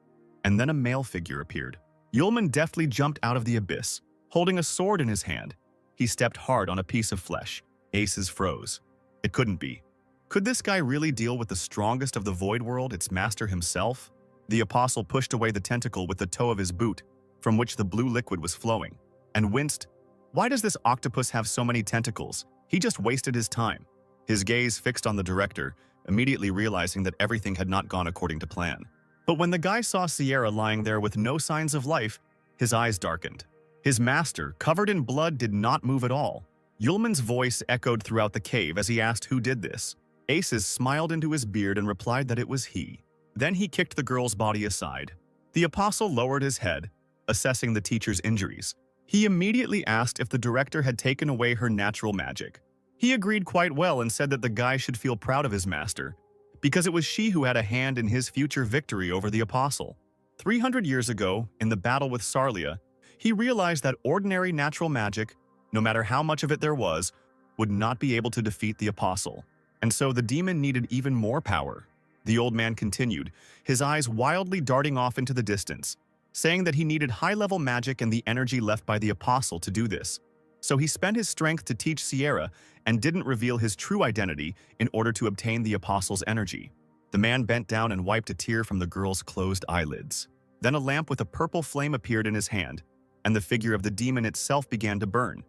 and then a male figure appeared. Yulman deftly jumped out of the abyss, holding a sword in his hand. He stepped hard on a piece of flesh. Aces froze. It couldn't be. Could this guy really deal with the strongest of the void world, its master himself? The apostle pushed away the tentacle with the toe of his boot, from which the blue liquid was flowing, and winced. Why does this octopus have so many tentacles? He just wasted his time. His gaze fixed on the director, immediately realizing that everything had not gone according to plan. But when the guy saw Sierra lying there with no signs of life, his eyes darkened. His master, covered in blood, did not move at all. Yulman's voice echoed throughout the cave as he asked who did this. Aces smiled into his beard and replied that it was he. Then he kicked the girl's body aside. The apostle lowered his head, assessing the teacher's injuries. He immediately asked if the director had taken away her natural magic. He agreed quite well and said that the guy should feel proud of his master, because it was she who had a hand in his future victory over the apostle. 300 years ago, in the battle with Sarlia, he realized that ordinary natural magic, no matter how much of it there was, would not be able to defeat the apostle. And so the demon needed even more power. The old man continued, his eyes wildly darting off into the distance, saying that he needed high-level magic and the energy left by the apostle to do this. So he spent his strength to teach Sierra and didn't reveal his true identity in order to obtain the apostle's energy. The man bent down and wiped a tear from the girl's closed eyelids. Then a lamp with a purple flame appeared in his hand, and the figure of the demon itself began to burn.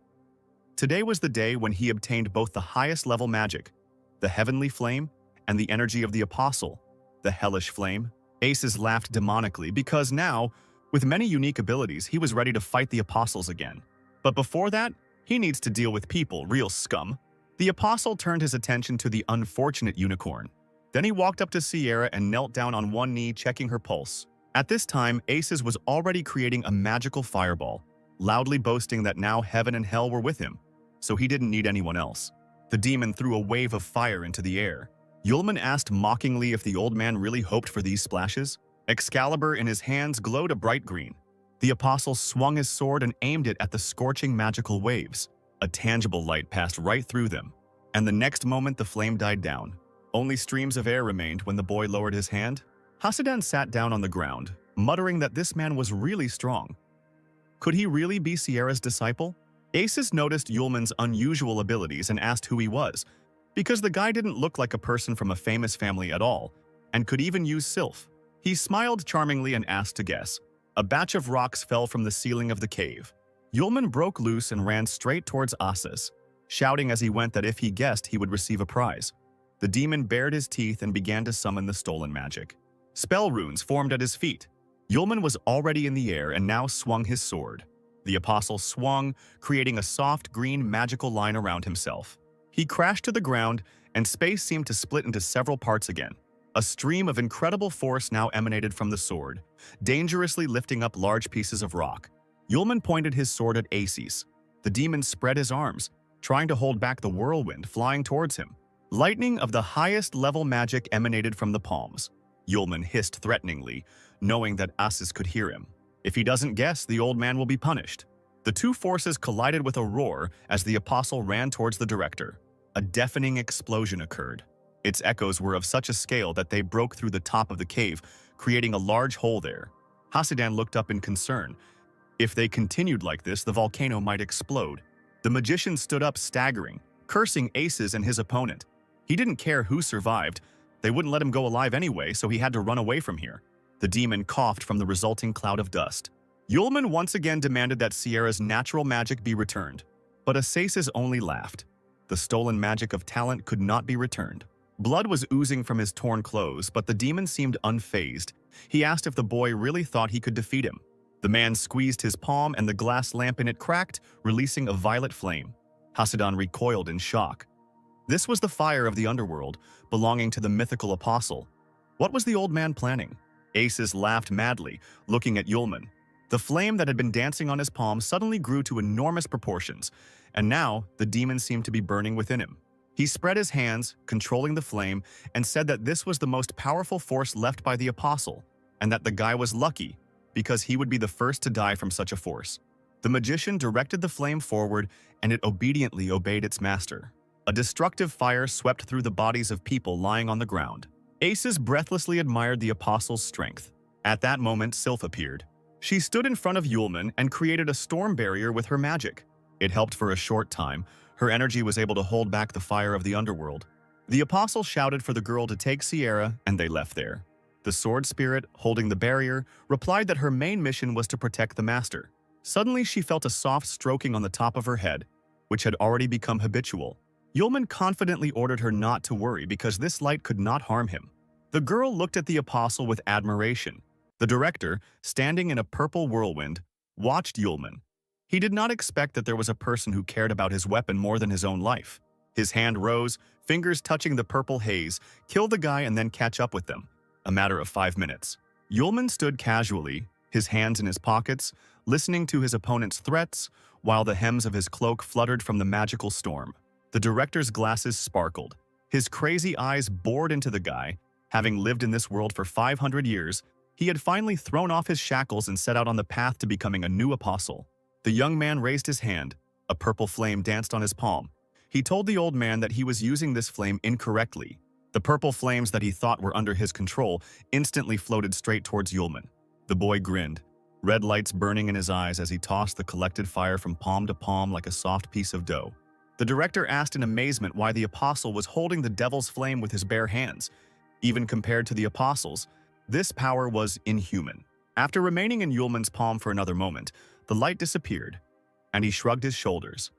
Today was the day when he obtained both the highest level magic, the heavenly flame, and the energy of the apostle, the hellish flame. Aces laughed demonically because now, with many unique abilities, he was ready to fight the apostles again. But before that, he needs to deal with people, real scum. The apostle turned his attention to the unfortunate unicorn. Then he walked up to Sierra and knelt down on one knee, checking her pulse. At this time, Aces was already creating a magical fireball, loudly boasting that now heaven and hell were with him, so he didn't need anyone else. The demon threw a wave of fire into the air. Yulman asked mockingly if the old man really hoped for these splashes. Excalibur in his hands glowed a bright green. The apostle swung his sword and aimed it at the scorching magical waves. A tangible light passed right through them, and the next moment the flame died down. Only streams of air remained when the boy lowered his hand. Hasidan sat down on the ground, muttering that this man was really strong. Could he really be Sierra's disciple? Aces noticed Yulman's unusual abilities and asked who he was. because the guy didn't look like a person from a famous family at all, and could even use sylph. He smiled charmingly and asked to guess. A batch of rocks fell from the ceiling of the cave. Yulman broke loose and ran straight towards Asis, shouting as he went that if he guessed, he would receive a prize. The demon bared his teeth and began to summon the stolen magic. Spell runes formed at his feet. Yulman was already in the air and now swung his sword. The apostle swung, creating a soft green magical line around himself. He crashed to the ground, and space seemed to split into several parts again. A stream of incredible force now emanated from the sword, dangerously lifting up large pieces of rock. Yulman pointed his sword at Asis. The demon spread his arms, trying to hold back the whirlwind flying towards him. Lightning of the highest level magic emanated from the palms. Yulman hissed threateningly, knowing that Asis could hear him. If he doesn't guess, the old man will be punished. The two forces collided with a roar as the apostle ran towards the director. A deafening explosion occurred. Its echoes were of such a scale that they broke through the top of the cave, creating a large hole there. Hasidan looked up in concern. If they continued like this, the volcano might explode. The magician stood up staggering, cursing Aces and his opponent. He didn't care who survived. They wouldn't let him go alive anyway, so he had to run away from here. The demon coughed from the resulting cloud of dust. Yulman once again demanded that Sierra's natural magic be returned, but Asasis only laughed. The stolen magic of talent could not be returned. Blood was oozing from his torn clothes, but the demon seemed unfazed. He asked if the boy really thought he could defeat him. The man squeezed his palm and the glass lamp in it cracked, releasing a violet flame. Hasidan recoiled in shock. This was the fire of the underworld, belonging to the mythical apostle. What was the old man planning? Aces laughed madly, looking at Yulman. The flame that had been dancing on his palm suddenly grew to enormous proportions, and now the demon seemed to be burning within him. He spread his hands, controlling the flame, and said that this was the most powerful force left by the apostle, and that the guy was lucky, because he would be the first to die from such a force. The magician directed the flame forward, and it obediently obeyed its master. A destructive fire swept through the bodies of people lying on the ground. Aces breathlessly admired the apostle's strength. At that moment, Sylph appeared. She stood in front of Yulman and created a storm barrier with her magic. It helped for a short time. Her energy was able to hold back the fire of the underworld. The apostle shouted for the girl to take Sierra, and they left there. The sword spirit, holding the barrier, replied that her main mission was to protect the master. Suddenly, she felt a soft stroking on the top of her head, which had already become habitual. Yulman confidently ordered her not to worry because this light could not harm him. The girl looked at the apostle with admiration. The director, standing in a purple whirlwind, watched Yulman. He did not expect that there was a person who cared about his weapon more than his own life. His hand rose, fingers touching the purple haze, kill the guy and then catch up with them. A matter of 5 minutes. Yulman stood casually, his hands in his pockets, listening to his opponent's threats, while the hems of his cloak fluttered from the magical storm. The director's glasses sparkled. His crazy eyes bored into the guy. Having lived in this world for 500 years, he had finally thrown off his shackles and set out on the path to becoming a new apostle. The young man raised his hand. A purple flame danced on his palm. He told the old man that he was using this flame incorrectly. The purple flames that he thought were under his control instantly floated straight towards Yulman. The boy grinned, red lights burning in his eyes as he tossed the collected fire from palm to palm like a soft piece of dough. The director asked in amazement why the apostle was holding the devil's flame with his bare hands. Even compared to the apostles, this power was inhuman. After remaining in Yulman's palm for another moment, the light disappeared, and he shrugged his shoulders.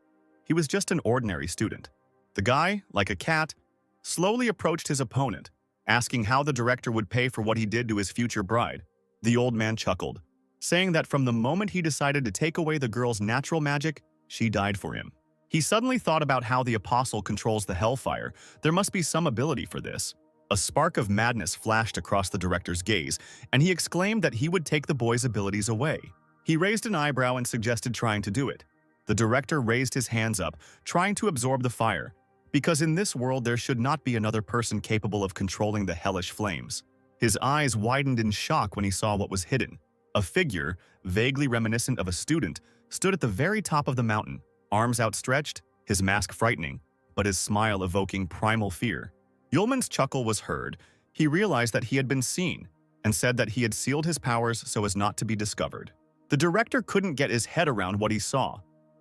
He was just an ordinary student. The guy, like a cat, slowly approached his opponent, asking how the director would pay for what he did to his future bride. The old man chuckled, saying that from the moment he decided to take away the girl's natural magic, she died for him. He suddenly thought about how the apostle controls the hellfire. There must be some ability for this. A spark of madness flashed across the director's gaze, and he exclaimed that he would take the boy's abilities away. He raised an eyebrow and suggested trying to do it. The director raised his hands up, trying to absorb the fire, because in this world there should not be another person capable of controlling the hellish flames. His eyes widened in shock when he saw what was hidden. A figure, vaguely reminiscent of a student, stood at the very top of the mountain, arms outstretched, his mask frightening, but his smile evoking primal fear. Yulman's chuckle was heard. He realized that he had been seen, and said that he had sealed his powers so as not to be discovered. The director couldn't get his head around what he saw,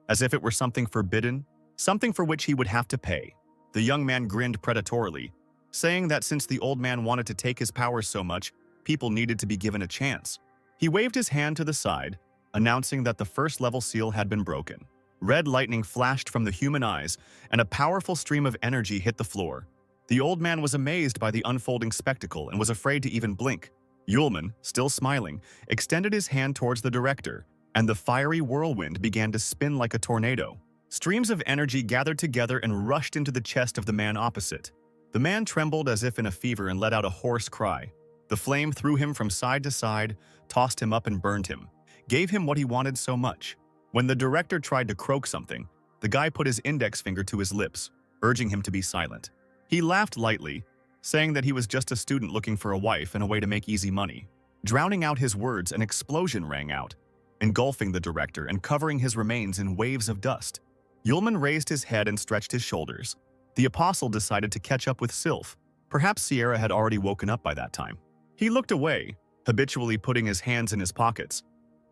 as if it were something forbidden, something for which he would have to pay. The young man grinned predatorily, saying that since the old man wanted to take his powers so much, people needed to be given a chance. He waved his hand to the side, announcing that the first level seal had been broken. Red lightning flashed from the human eyes, and a powerful stream of energy hit the floor. The old man was amazed by the unfolding spectacle and was afraid to even blink. Yulman, still smiling, extended his hand towards the director, and the fiery whirlwind began to spin like a tornado. Streams of energy gathered together and rushed into the chest of the man opposite. The man trembled as if in a fever and let out a hoarse cry. The flame threw him from side to side, tossed him up and burned him, gave him what he wanted so much. When the director tried to croak something, the guy put his index finger to his lips, urging him to be silent. He laughed lightly, saying that he was just a student looking for a wife and a way to make easy money. Drowning out his words, an explosion rang out, engulfing the director and covering his remains in waves of dust. Yulman raised his head and stretched his shoulders. The apostle decided to catch up with Sylph. Perhaps Sierra had already woken up by that time. He looked away, habitually putting his hands in his pockets.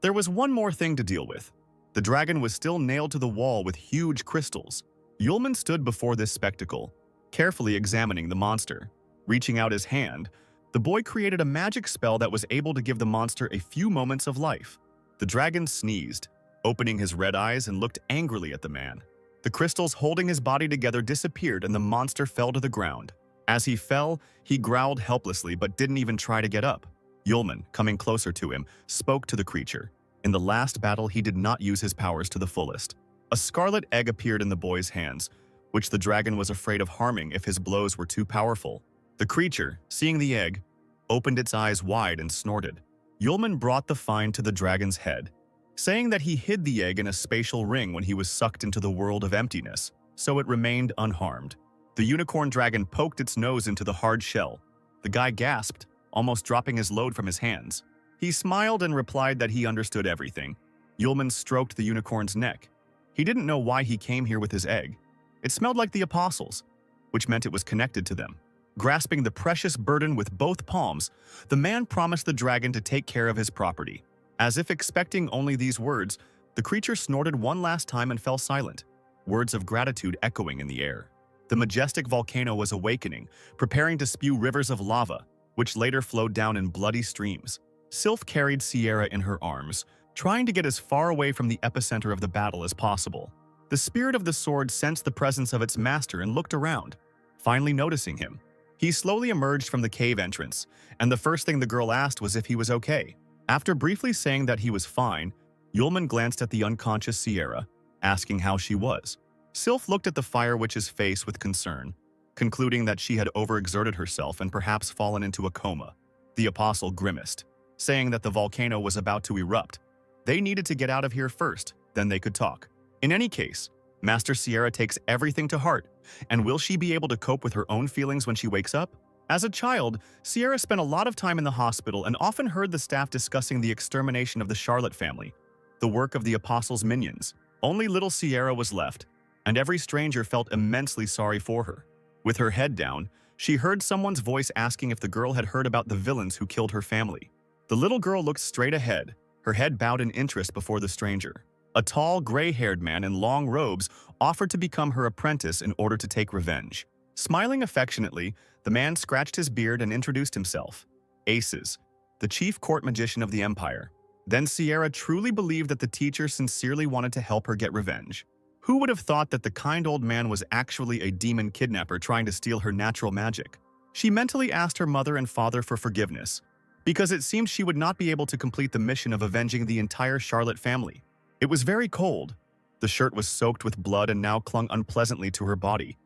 There was one more thing to deal with. The dragon was still nailed to the wall with huge crystals. Yulman stood before this spectacle, carefully examining the monster. Reaching out his hand, the boy created a magic spell that was able to give the monster a few moments of life. The dragon sneezed, opening his red eyes and looked angrily at the man. The crystals holding his body together disappeared and the monster fell to the ground. As he fell, he growled helplessly but didn't even try to get up. Yulman, coming closer to him, spoke to the creature. In the last battle, he did not use his powers to the fullest. A scarlet egg appeared in the boy's hands, which the dragon was afraid of harming if his blows were too powerful. The creature, seeing the egg, opened its eyes wide and snorted. Yulman brought the find to the dragon's head, saying that he hid the egg in a spatial ring when he was sucked into the world of emptiness, so it remained unharmed. The unicorn dragon poked its nose into the hard shell. The guy gasped, almost dropping his load from his hands. He smiled and replied that he understood everything. Yulman stroked the unicorn's neck. He didn't know why he came here with his egg. It smelled like the apostles, which meant it was connected to them. Grasping the precious burden with both palms, the man promised the dragon to take care of his property. As if expecting only these words, the creature snorted one last time and fell silent, words of gratitude echoing in the air. The majestic volcano was awakening, preparing to spew rivers of lava, which later flowed down in bloody streams. Sylph carried Sierra in her arms, trying to get as far away from the epicenter of the battle as possible. The spirit of the sword sensed the presence of its master and looked around, finally noticing him. He slowly emerged from the cave entrance, and the first thing the girl asked was if he was okay. After briefly saying that he was fine, Yulman glanced at the unconscious Sierra, asking how she was. Sylph looked at the Fire Witch's face with concern, concluding that she had overexerted herself and perhaps fallen into a coma. The apostle grimaced, saying that the volcano was about to erupt. They needed to get out of here first, then they could talk. In any case, Master Sierra takes everything to heart, and will she be able to cope with her own feelings when she wakes up? As a child, Sierra spent a lot of time in the hospital and often heard the staff discussing the extermination of the Charlotte family, the work of the apostles' minions. Only little Sierra was left, and every stranger felt immensely sorry for her. With her head down, she heard someone's voice asking if the girl had heard about the villains who killed her family. The little girl looked straight ahead, her head bowed in interest before the stranger. A tall, gray-haired man in long robes offered to become her apprentice in order to take revenge. Smiling affectionately, the man scratched his beard and introduced himself. Aces, the chief court magician of the empire. Then Sierra truly believed that the teacher sincerely wanted to help her get revenge. Who would have thought that the kind old man was actually a demon kidnapper trying to steal her natural magic? She mentally asked her mother and father for forgiveness, because it seemed she would not be able to complete the mission of avenging the entire Charlotte family. It was very cold. The shirt was soaked with blood and now clung unpleasantly to her body.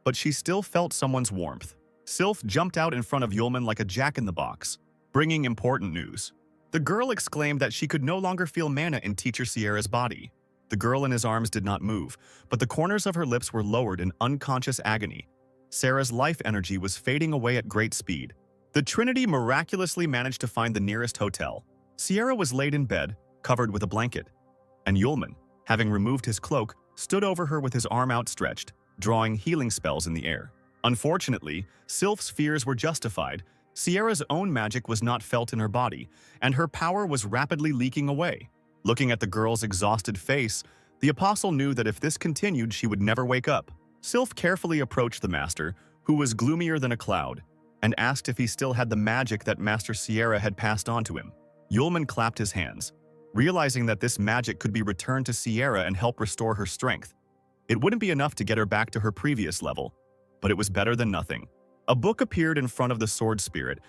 But she still felt someone's warmth. Sylph jumped out in front of Yulman like a jack-in-the-box, bringing important news. The girl exclaimed that she could no longer feel mana in Teacher Sierra's body. The girl in his arms did not move, but the corners of her lips were lowered in unconscious agony. Sarah's life energy was fading away at great speed. The Trinity miraculously managed to find the nearest hotel. Sierra was laid in bed, covered with a blanket, and Yulman, having removed his cloak, stood over her with his arm outstretched, drawing healing spells in the air. Unfortunately, Sylph's fears were justified. Sierra's own magic was not felt in her body, and her power was rapidly leaking away. Looking at the girl's exhausted face, the apostle knew that if this continued, she would never wake up. Sylph carefully approached the master, who was gloomier than a cloud, and asked if he still had the magic that Master Sierra had passed on to him. Yulman clapped his hands, realizing that this magic could be returned to Sierra and help restore her strength. It wouldn't be enough to get her back to her previous level, but it was better than nothing. A book appeared in front of the sword spirit.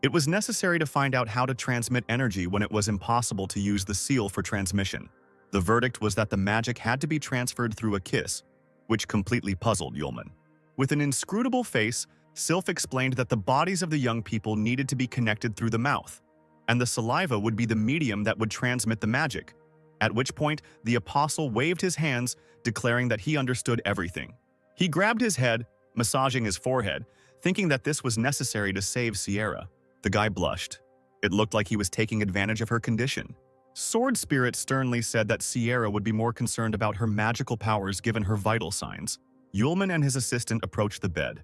It was necessary to find out how to transmit energy when it was impossible to use the seal for transmission. The verdict was that the magic had to be transferred through a kiss, which completely puzzled Yulman. With an inscrutable face, Sylph explained that the bodies of the young people needed to be connected through the mouth, and the saliva would be the medium that would transmit the magic, at which point the apostle waved his hands, declaring that he understood everything. He grabbed his head, massaging his forehead, thinking that this was necessary to save Sierra. The guy blushed. It looked like he was taking advantage of her condition. Sword Spirit sternly said that Sierra would be more concerned about her magical powers given her vital signs. Yulman and his assistant approached the bed.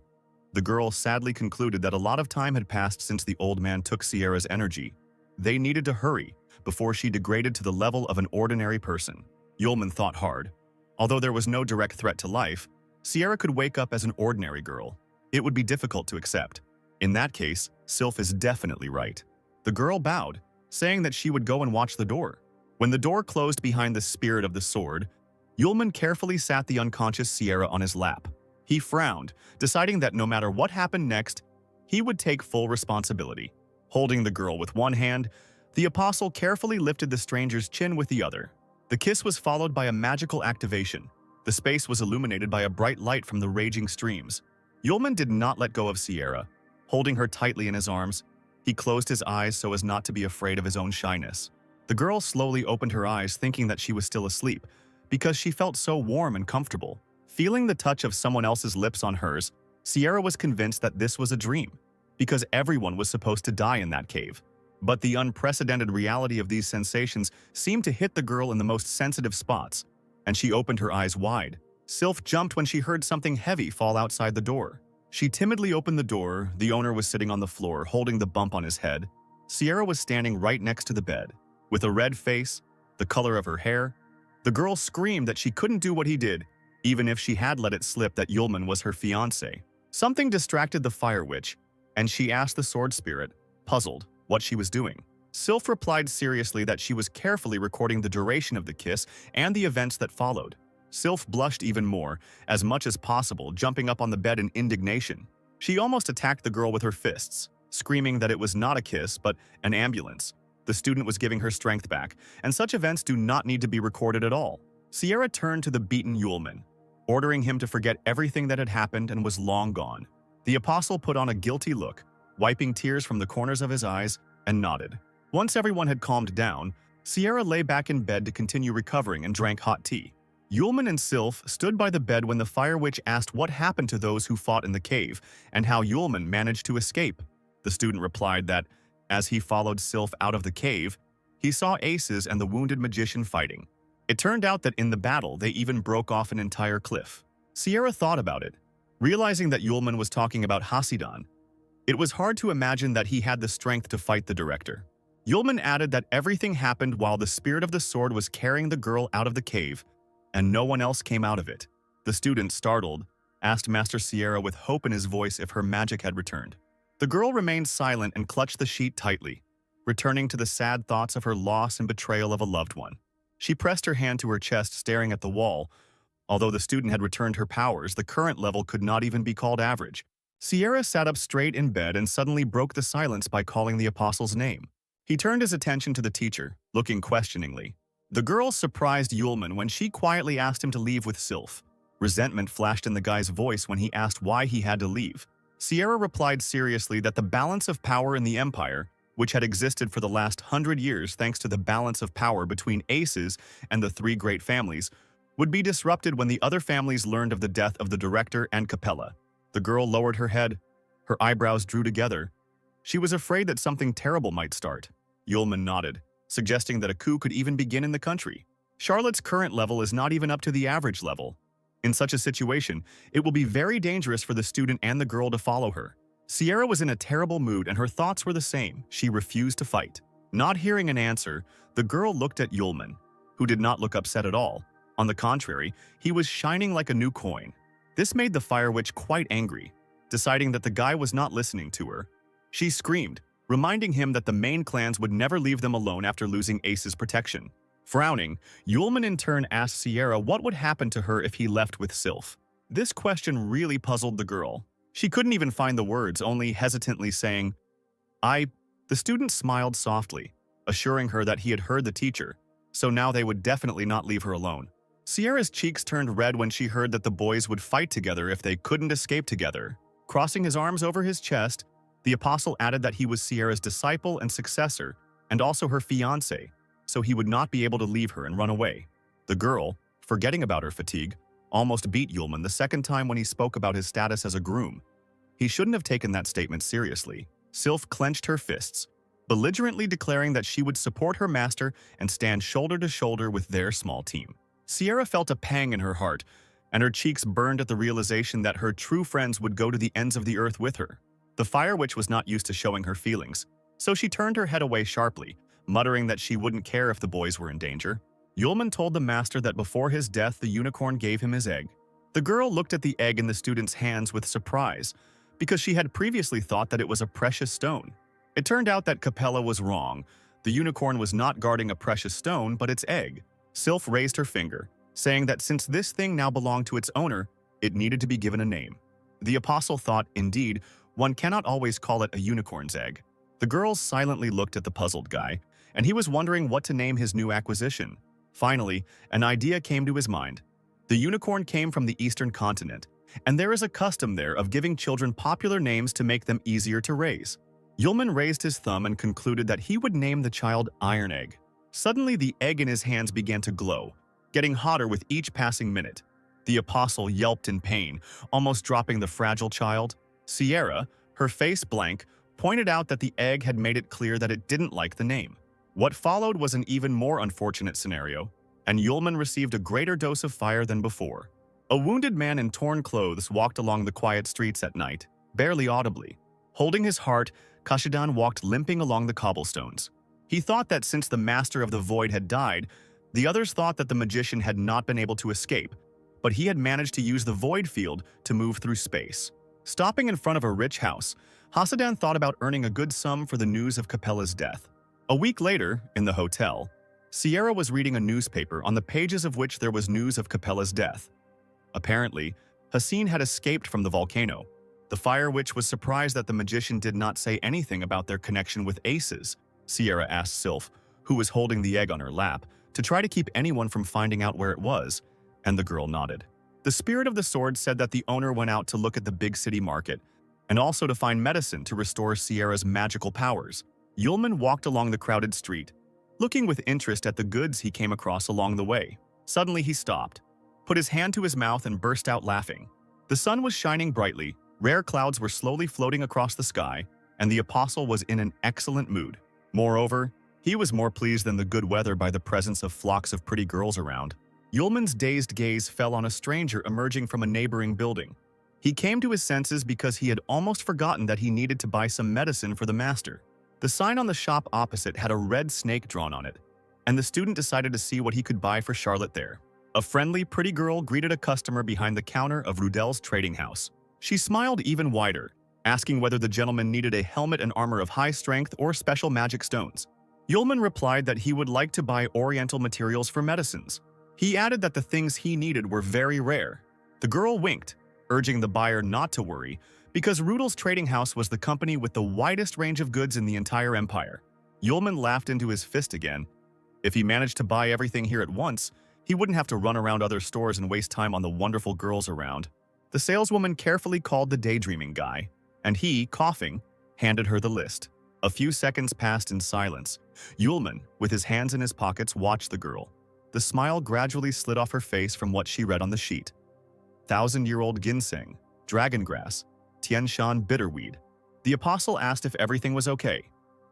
The girl sadly concluded that a lot of time had passed since the old man took Sierra's energy. They needed to hurry before she degraded to the level of an ordinary person. Yulman thought hard. Although there was no direct threat to life, Sierra could wake up as an ordinary girl. It would be difficult to accept. In that case, Sylph is definitely right. The girl bowed, saying that she would go and watch the door. When the door closed behind the spirit of the sword, Yulman carefully sat the unconscious Sierra on his lap. He frowned, deciding that no matter what happened next, he would take full responsibility. Holding the girl with one hand, the apostle carefully lifted the stranger's chin with the other. The kiss was followed by a magical activation. The space was illuminated by a bright light from the raging streams. Yulman did not let go of Sierra. Holding her tightly in his arms, he closed his eyes so as not to be afraid of his own shyness. The girl slowly opened her eyes, thinking that she was still asleep, because she felt so warm and comfortable. Feeling the touch of someone else's lips on hers, Sierra was convinced that this was a dream, because everyone was supposed to die in that cave. But the unprecedented reality of these sensations seemed to hit the girl in the most sensitive spots, and she opened her eyes wide. Sylph jumped when she heard something heavy fall outside the door. She timidly opened the door. The owner was sitting on the floor, holding the bump on his head. Sierra was standing right next to the bed, with a red face, the color of her hair. The girl screamed that she couldn't do what he did, even if she had let it slip that Yulman was her fiancé. Something distracted the fire witch, and she asked the sword spirit, puzzled, what she was doing. Sylph replied seriously that she was carefully recording the duration of the kiss and the events that followed. Sylph blushed even more, as much as possible, jumping up on the bed in indignation. She almost attacked the girl with her fists, screaming that it was not a kiss, but an ambulance. The student was giving her strength back, and such events do not need to be recorded at all. Sierra turned to the beaten Yulman, ordering him to forget everything that had happened and was long gone. The apostle put on a guilty look, wiping tears from the corners of his eyes, and nodded. Once everyone had calmed down, Sierra lay back in bed to continue recovering and drank hot tea. Yulman and Sylph stood by the bed when the fire witch asked what happened to those who fought in the cave and how Yulman managed to escape. The student replied that, as he followed Sylph out of the cave, he saw aces and the wounded magician fighting. It turned out that in the battle, they even broke off an entire cliff. Sierra thought about it, realizing that Yulman was talking about Hasidan. It was hard to imagine that he had the strength to fight the director. Yulman added that everything happened while the spirit of the sword was carrying the girl out of the cave, and no one else came out of it. The student, startled, asked Master Sierra with hope in his voice if her magic had returned. The girl remained silent and clutched the sheet tightly, returning to the sad thoughts of her loss and betrayal of a loved one. She pressed her hand to her chest, staring at the wall. Although the student had returned her powers, the current level could not even be called average. Sierra sat up straight in bed and suddenly broke the silence by calling the apostle's name. He turned his attention to the teacher, looking questioningly. The girl surprised Yulman when she quietly asked him to leave with Sylph. Resentment flashed in the guy's voice when he asked why he had to leave. Sierra replied seriously that the balance of power in the empire, which had existed for the last 100 years thanks to the balance of power between aces and the three great families, would be disrupted when the other families learned of the death of the director and Capella. The girl lowered her head. Her eyebrows drew together. She was afraid that something terrible might start. Yulman nodded, suggesting that a coup could even begin in the country. Charlotte's current level is not even up to the average level. In such a situation, it will be very dangerous for the student and the girl to follow her. Sierra was in a terrible mood and her thoughts were the same. She refused to fight. Not hearing an answer, the girl looked at Yulman, who did not look upset at all. On the contrary, he was shining like a new coin. This made the Fire Witch quite angry, deciding that the guy was not listening to her. She screamed, reminding him that the main clans would never leave them alone after losing Ace's protection. Frowning, Yulman in turn asked Sierra what would happen to her if he left with Sylph. This question really puzzled the girl. She couldn't even find the words, only hesitantly saying, The student smiled softly, assuring her that he had heard the teacher, so now they would definitely not leave her alone. Sierra's cheeks turned red when she heard that the boys would fight together if they couldn't escape together. Crossing his arms over his chest, the apostle added that he was Sierra's disciple and successor, and also her fiancé, so he would not be able to leave her and run away. The girl, forgetting about her fatigue, almost beat Yulman the second time when he spoke about his status as a groom. He shouldn't have taken that statement seriously. Sylph clenched her fists, belligerently declaring that she would support her master and stand shoulder to shoulder with their small team. Sierra felt a pang in her heart, and her cheeks burned at the realization that her true friends would go to the ends of the earth with her. The Fire Witch was not used to showing her feelings, so she turned her head away sharply, muttering that she wouldn't care if the boys were in danger. Yulman told the master that before his death the unicorn gave him his egg. The girl looked at the egg in the student's hands with surprise, because she had previously thought that it was a precious stone. It turned out that Capella was wrong. The unicorn was not guarding a precious stone, but its egg. Sylph raised her finger, saying that since this thing now belonged to its owner, it needed to be given a name. The apostle thought, indeed, one cannot always call it a unicorn's egg. The girls silently looked at the puzzled guy, and he was wondering what to name his new acquisition. Finally, an idea came to his mind. The unicorn came from the eastern continent, and there is a custom there of giving children popular names to make them easier to raise. Yulman raised his thumb and concluded that he would name the child Iron Egg. Suddenly, the egg in his hands began to glow, getting hotter with each passing minute. The apostle yelped in pain, almost dropping the fragile child. Sierra, her face blank, pointed out that the egg had made it clear that it didn't like the name. What followed was an even more unfortunate scenario, and Yulman received a greater dose of fire than before. A wounded man in torn clothes walked along the quiet streets at night, barely audibly. Holding his heart, Kashidan walked limping along the cobblestones. He thought that since the Master of the Void had died, the others thought that the magician had not been able to escape, but he had managed to use the void field to move through space. Stopping in front of a rich house, Hasadan thought about earning a good sum for the news of Capella's death. A week later, in the hotel, Sierra was reading a newspaper on the pages of which there was news of Capella's death. Apparently, Hassin had escaped from the volcano. The Fire Witch was surprised that the magician did not say anything about their connection with Aces. Sierra asked Sylph, who was holding the egg on her lap, to try to keep anyone from finding out where it was, and the girl nodded. The spirit of the sword said that the owner went out to look at the big city market, and also to find medicine to restore Sierra's magical powers. Yulman walked along the crowded street, looking with interest at the goods he came across along the way. Suddenly he stopped, put his hand to his mouth and burst out laughing. The sun was shining brightly, rare clouds were slowly floating across the sky, and the apostle was in an excellent mood. Moreover, he was more pleased than the good weather by the presence of flocks of pretty girls around. Yulman's dazed gaze fell on a stranger emerging from a neighboring building. He came to his senses because he had almost forgotten that he needed to buy some medicine for the master. The sign on the shop opposite had a red snake drawn on it, and the student decided to see what he could buy for Charlotte there. A friendly, pretty girl greeted a customer behind the counter of Rudel's trading house. She smiled even wider, asking whether the gentleman needed a helmet and armor of high strength or special magic stones. Yulman replied that he would like to buy oriental materials for medicines. He added that the things he needed were very rare. The girl winked, urging the buyer not to worry, because Rudel's trading house was the company with the widest range of goods in the entire empire. Yulman laughed into his fist again. If he managed to buy everything here at once, he wouldn't have to run around other stores and waste time on the wonderful girls around. The saleswoman carefully called the daydreaming guy, and he, coughing, handed her the list. A few seconds passed in silence. Yulman, with his hands in his pockets, watched the girl. The smile gradually slid off her face from what she read on the sheet. 1,000-year-old ginseng, dragon grass, Tianshan bitterweed. The apostle asked if everything was okay.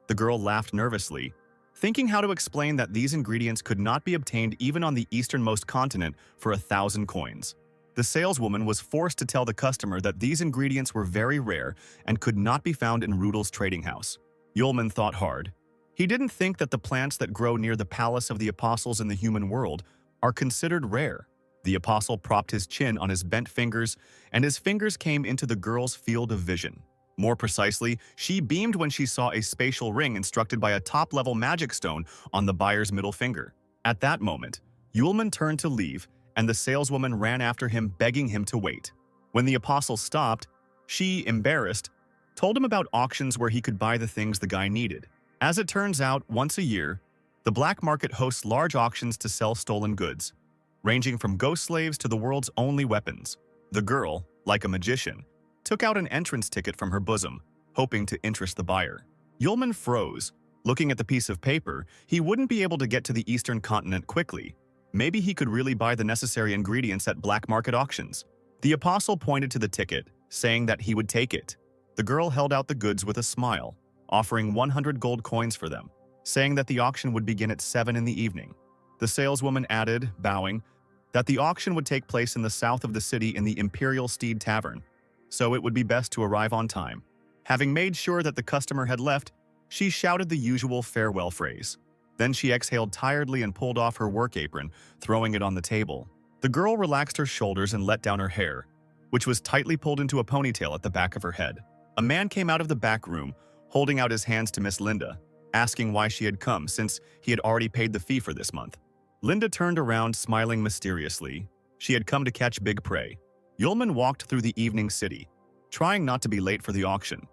The girl laughed nervously, thinking how to explain that these ingredients could not be obtained even on the easternmost continent for 1,000 coins. The saleswoman was forced to tell the customer that these ingredients were very rare and could not be found in Rudel's trading house. Yulman thought hard. He didn't think that the plants that grow near the palace of the apostles in the human world are considered rare. The apostle propped his chin on his bent fingers, and his fingers came into the girl's field of vision. More precisely, she beamed when she saw a spatial ring instructed by a top-level magic stone on the buyer's middle finger. At that moment, Yulman turned to leave, and the saleswoman ran after him, begging him to wait. When the apostle stopped, she, embarrassed, told him about auctions where he could buy the things the guy needed. As it turns out, once a year, the black market hosts large auctions to sell stolen goods, ranging from ghost slaves to the world's only weapons. The girl, like a magician, took out an entrance ticket from her bosom, hoping to interest the buyer. Yulman froze. Looking at the piece of paper, he wouldn't be able to get to the eastern continent quickly. Maybe he could really buy the necessary ingredients at black market auctions. The apostle pointed to the ticket, saying that he would take it. The girl held out the goods with a smile, offering 100 gold coins for them, saying that the auction would begin at 7 in the evening. The saleswoman added, bowing, that the auction would take place in the south of the city in the Imperial Steed Tavern, so it would be best to arrive on time. Having made sure that the customer had left, she shouted the usual farewell phrase. Then she exhaled tiredly and pulled off her work apron, throwing it on the table. The girl relaxed her shoulders and let down her hair, which was tightly pulled into a ponytail at the back of her head. A man came out of the back room, holding out his hands to Miss Linda, asking why she had come since he had already paid the fee for this month. Linda turned around, smiling mysteriously. She had come to catch big prey. Yulman walked through the evening city, trying not to be late for the auction,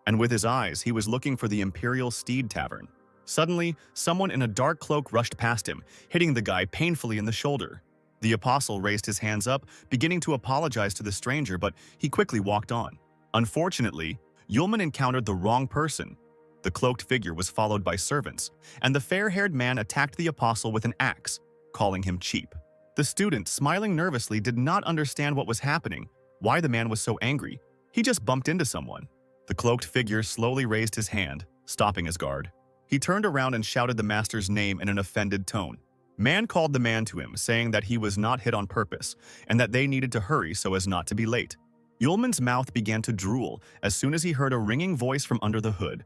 and with his eyes he was looking for the Imperial Steed Tavern. Suddenly, someone in a dark cloak rushed past him, hitting the guy painfully in the shoulder. The apostle raised his hands up, beginning to apologize to the stranger, but he quickly walked on. Unfortunately, Yulman encountered the wrong person. The cloaked figure was followed by servants, and the fair-haired man attacked the apostle with an axe, calling him cheap. The student, smiling nervously, did not understand what was happening, why the man was so angry. He just bumped into someone. The cloaked figure slowly raised his hand, stopping his guard. He turned around and shouted the master's name in an offended tone. Man called the man to him, saying that he was not hit on purpose, and that they needed to hurry so as not to be late. Yulman's mouth began to drool as soon as he heard a ringing voice from under the hood.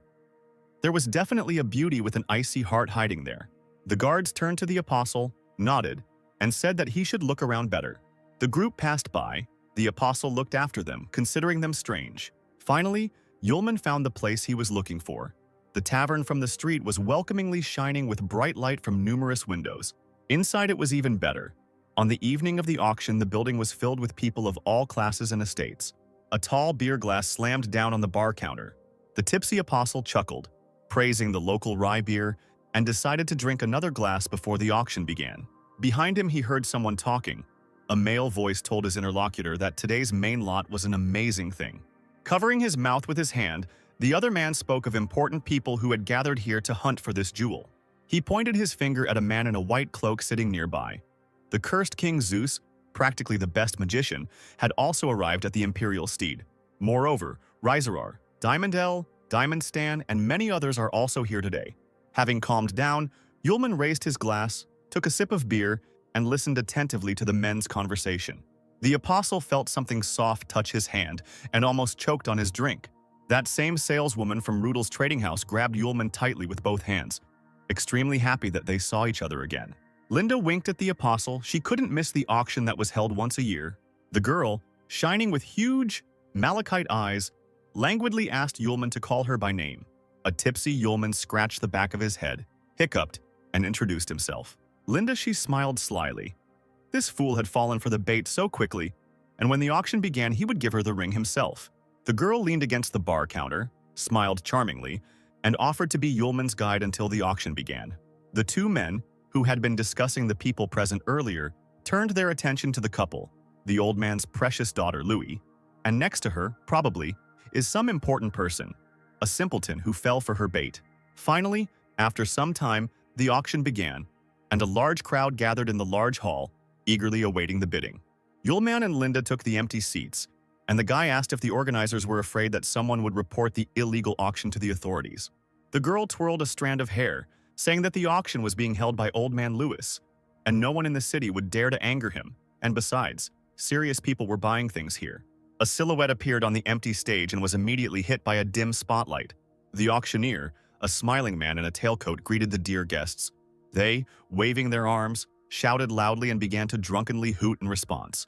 There was definitely a beauty with an icy heart hiding there. The guards turned to the apostle, nodded, and said that he should look around better. The group passed by. The apostle looked after them, considering them strange. Finally, Yulman found the place he was looking for. The tavern from the street was welcomingly shining with bright light from numerous windows. Inside it was even better. On the evening of the auction, the building was filled with people of all classes and estates. A tall beer glass slammed down on the bar counter. The tipsy apostle chuckled, praising the local rye beer, and decided to drink another glass before the auction began. Behind him, he heard someone talking. A male voice told his interlocutor that today's main lot was an amazing thing. Covering his mouth with his hand, the other man spoke of important people who had gathered here to hunt for this jewel. He pointed his finger at a man in a white cloak sitting nearby. The cursed King Zeus, practically the best magician, had also arrived at the Imperial Steed. Moreover, Rizarar, Diamondell, Diamond Stan, and many others are also here today. Having calmed down, Yulman raised his glass, took a sip of beer, and listened attentively to the men's conversation. The apostle felt something soft touch his hand and almost choked on his drink. That same saleswoman from Rudel's trading house grabbed Yulman tightly with both hands, extremely happy that they saw each other again. Linda winked at the apostle. She couldn't miss the auction that was held once a year. The girl, shining with huge, malachite eyes, languidly asked Yulman to call her by name. A tipsy Yulman scratched the back of his head, hiccuped, and introduced himself. Linda, she smiled slyly. This fool had fallen for the bait so quickly, and when the auction began, he would give her the ring himself. The girl leaned against the bar counter, smiled charmingly, and offered to be Yulman's guide until the auction began. The two men, who had been discussing the people present earlier, turned their attention to the couple, the old man's precious daughter Louis, and next to her, probably, is some important person, a simpleton who fell for her bait. Finally, after some time, the auction began, and a large crowd gathered in the large hall, eagerly awaiting the bidding. Yulman and Linda took the empty seats, and the guy asked if the organizers were afraid that someone would report the illegal auction to the authorities. The girl twirled a strand of hair, saying that the auction was being held by Old Man Lewis, and no one in the city would dare to anger him, and besides, serious people were buying things here. A silhouette appeared on the empty stage and was immediately hit by a dim spotlight. The auctioneer, a smiling man in a tailcoat, greeted the dear guests. They, waving their arms, shouted loudly and began to drunkenly hoot in response.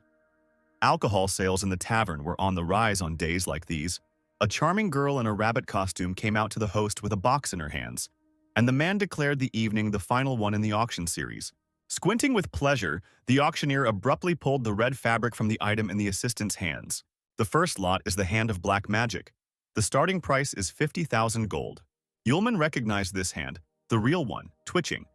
Alcohol sales in the tavern were on the rise on days like these. A charming girl in a rabbit costume came out to the host with a box in her hands, and the man declared the evening the final one in the auction series. Squinting with pleasure, the auctioneer abruptly pulled the red fabric from the item in the assistant's hands. The first lot is the Hand of Black Magic. The starting price is 50,000 gold. Yulman recognized this hand, the real one, twitching.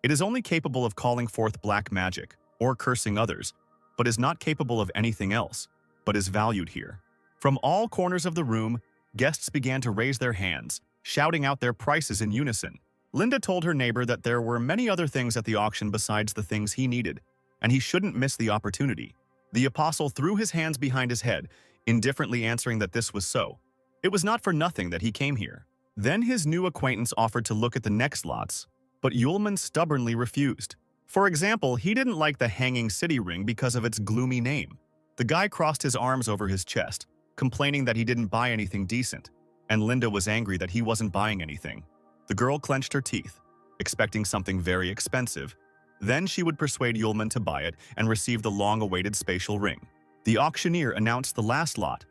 It is only capable of calling forth black magic, or cursing others, but is not capable of anything else, but is valued here. From all corners of the room, guests began to raise their hands, shouting out their prices in unison. Linda told her neighbor that there were many other things at the auction besides the things he needed, and he shouldn't miss the opportunity. The apostle threw his hands behind his head, indifferently answering that this was so. It was not for nothing that he came here. Then his new acquaintance offered to look at the next lots, but Yulman stubbornly refused. For example, he didn't like the hanging city ring because of its gloomy name. The guy crossed his arms over his chest, complaining that he didn't buy anything decent, and Linda was angry that he wasn't buying anything. The girl clenched her teeth, expecting something very expensive. Then she would persuade Yulman to buy it and receive the long-awaited spatial ring. The auctioneer announced the last lot,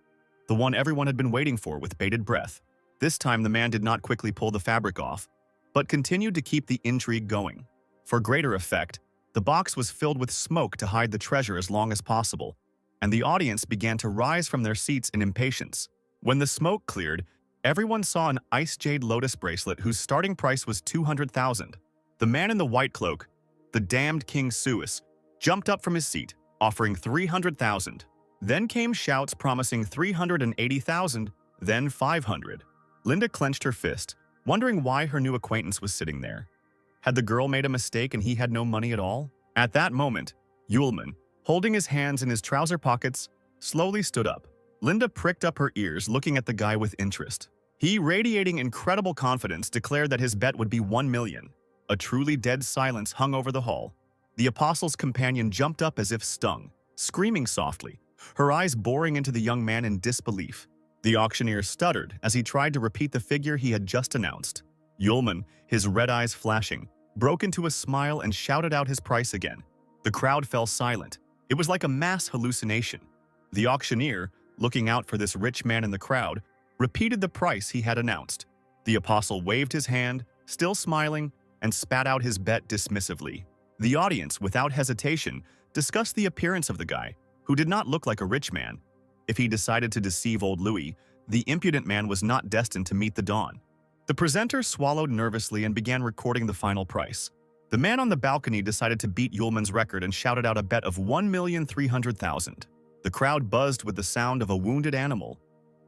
the one everyone had been waiting for with bated breath. This time the man did not quickly pull the fabric off, but continued to keep the intrigue going. For greater effect, the box was filled with smoke to hide the treasure as long as possible, and the audience began to rise from their seats in impatience. When the smoke cleared, everyone saw an ice jade lotus bracelet whose starting price was 200,000. The man in the white cloak, the damned King Suis, jumped up from his seat, offering 300,000. Then came shouts promising 380,000, then 500. Linda clenched her fist, wondering why her new acquaintance was sitting there. Had the girl made a mistake and he had no money at all? At that moment, Yulman, holding his hands in his trouser pockets, slowly stood up. Linda pricked up her ears, looking at the guy with interest. He, radiating incredible confidence, declared that his bet would be 1 million. A truly dead silence hung over the hall. The apostle's companion jumped up as if stung, screaming softly, her eyes boring into the young man in disbelief. The auctioneer stuttered as he tried to repeat the figure he had just announced. Yulman, his red eyes flashing, broke into a smile and shouted out his price again. The crowd fell silent. It was like a mass hallucination. The auctioneer, looking out for this rich man in the crowd, repeated the price he had announced. The apostle waved his hand, still smiling, and spat out his bet dismissively. The audience, without hesitation, discussed the appearance of the guy, who did not look like a rich man. If he decided to deceive old Louis, the impudent man was not destined to meet the dawn. The presenter swallowed nervously and began recording the final price. The man on the balcony decided to beat Yulman's record and shouted out a bet of 1,300,000. The crowd buzzed with the sound of a wounded animal,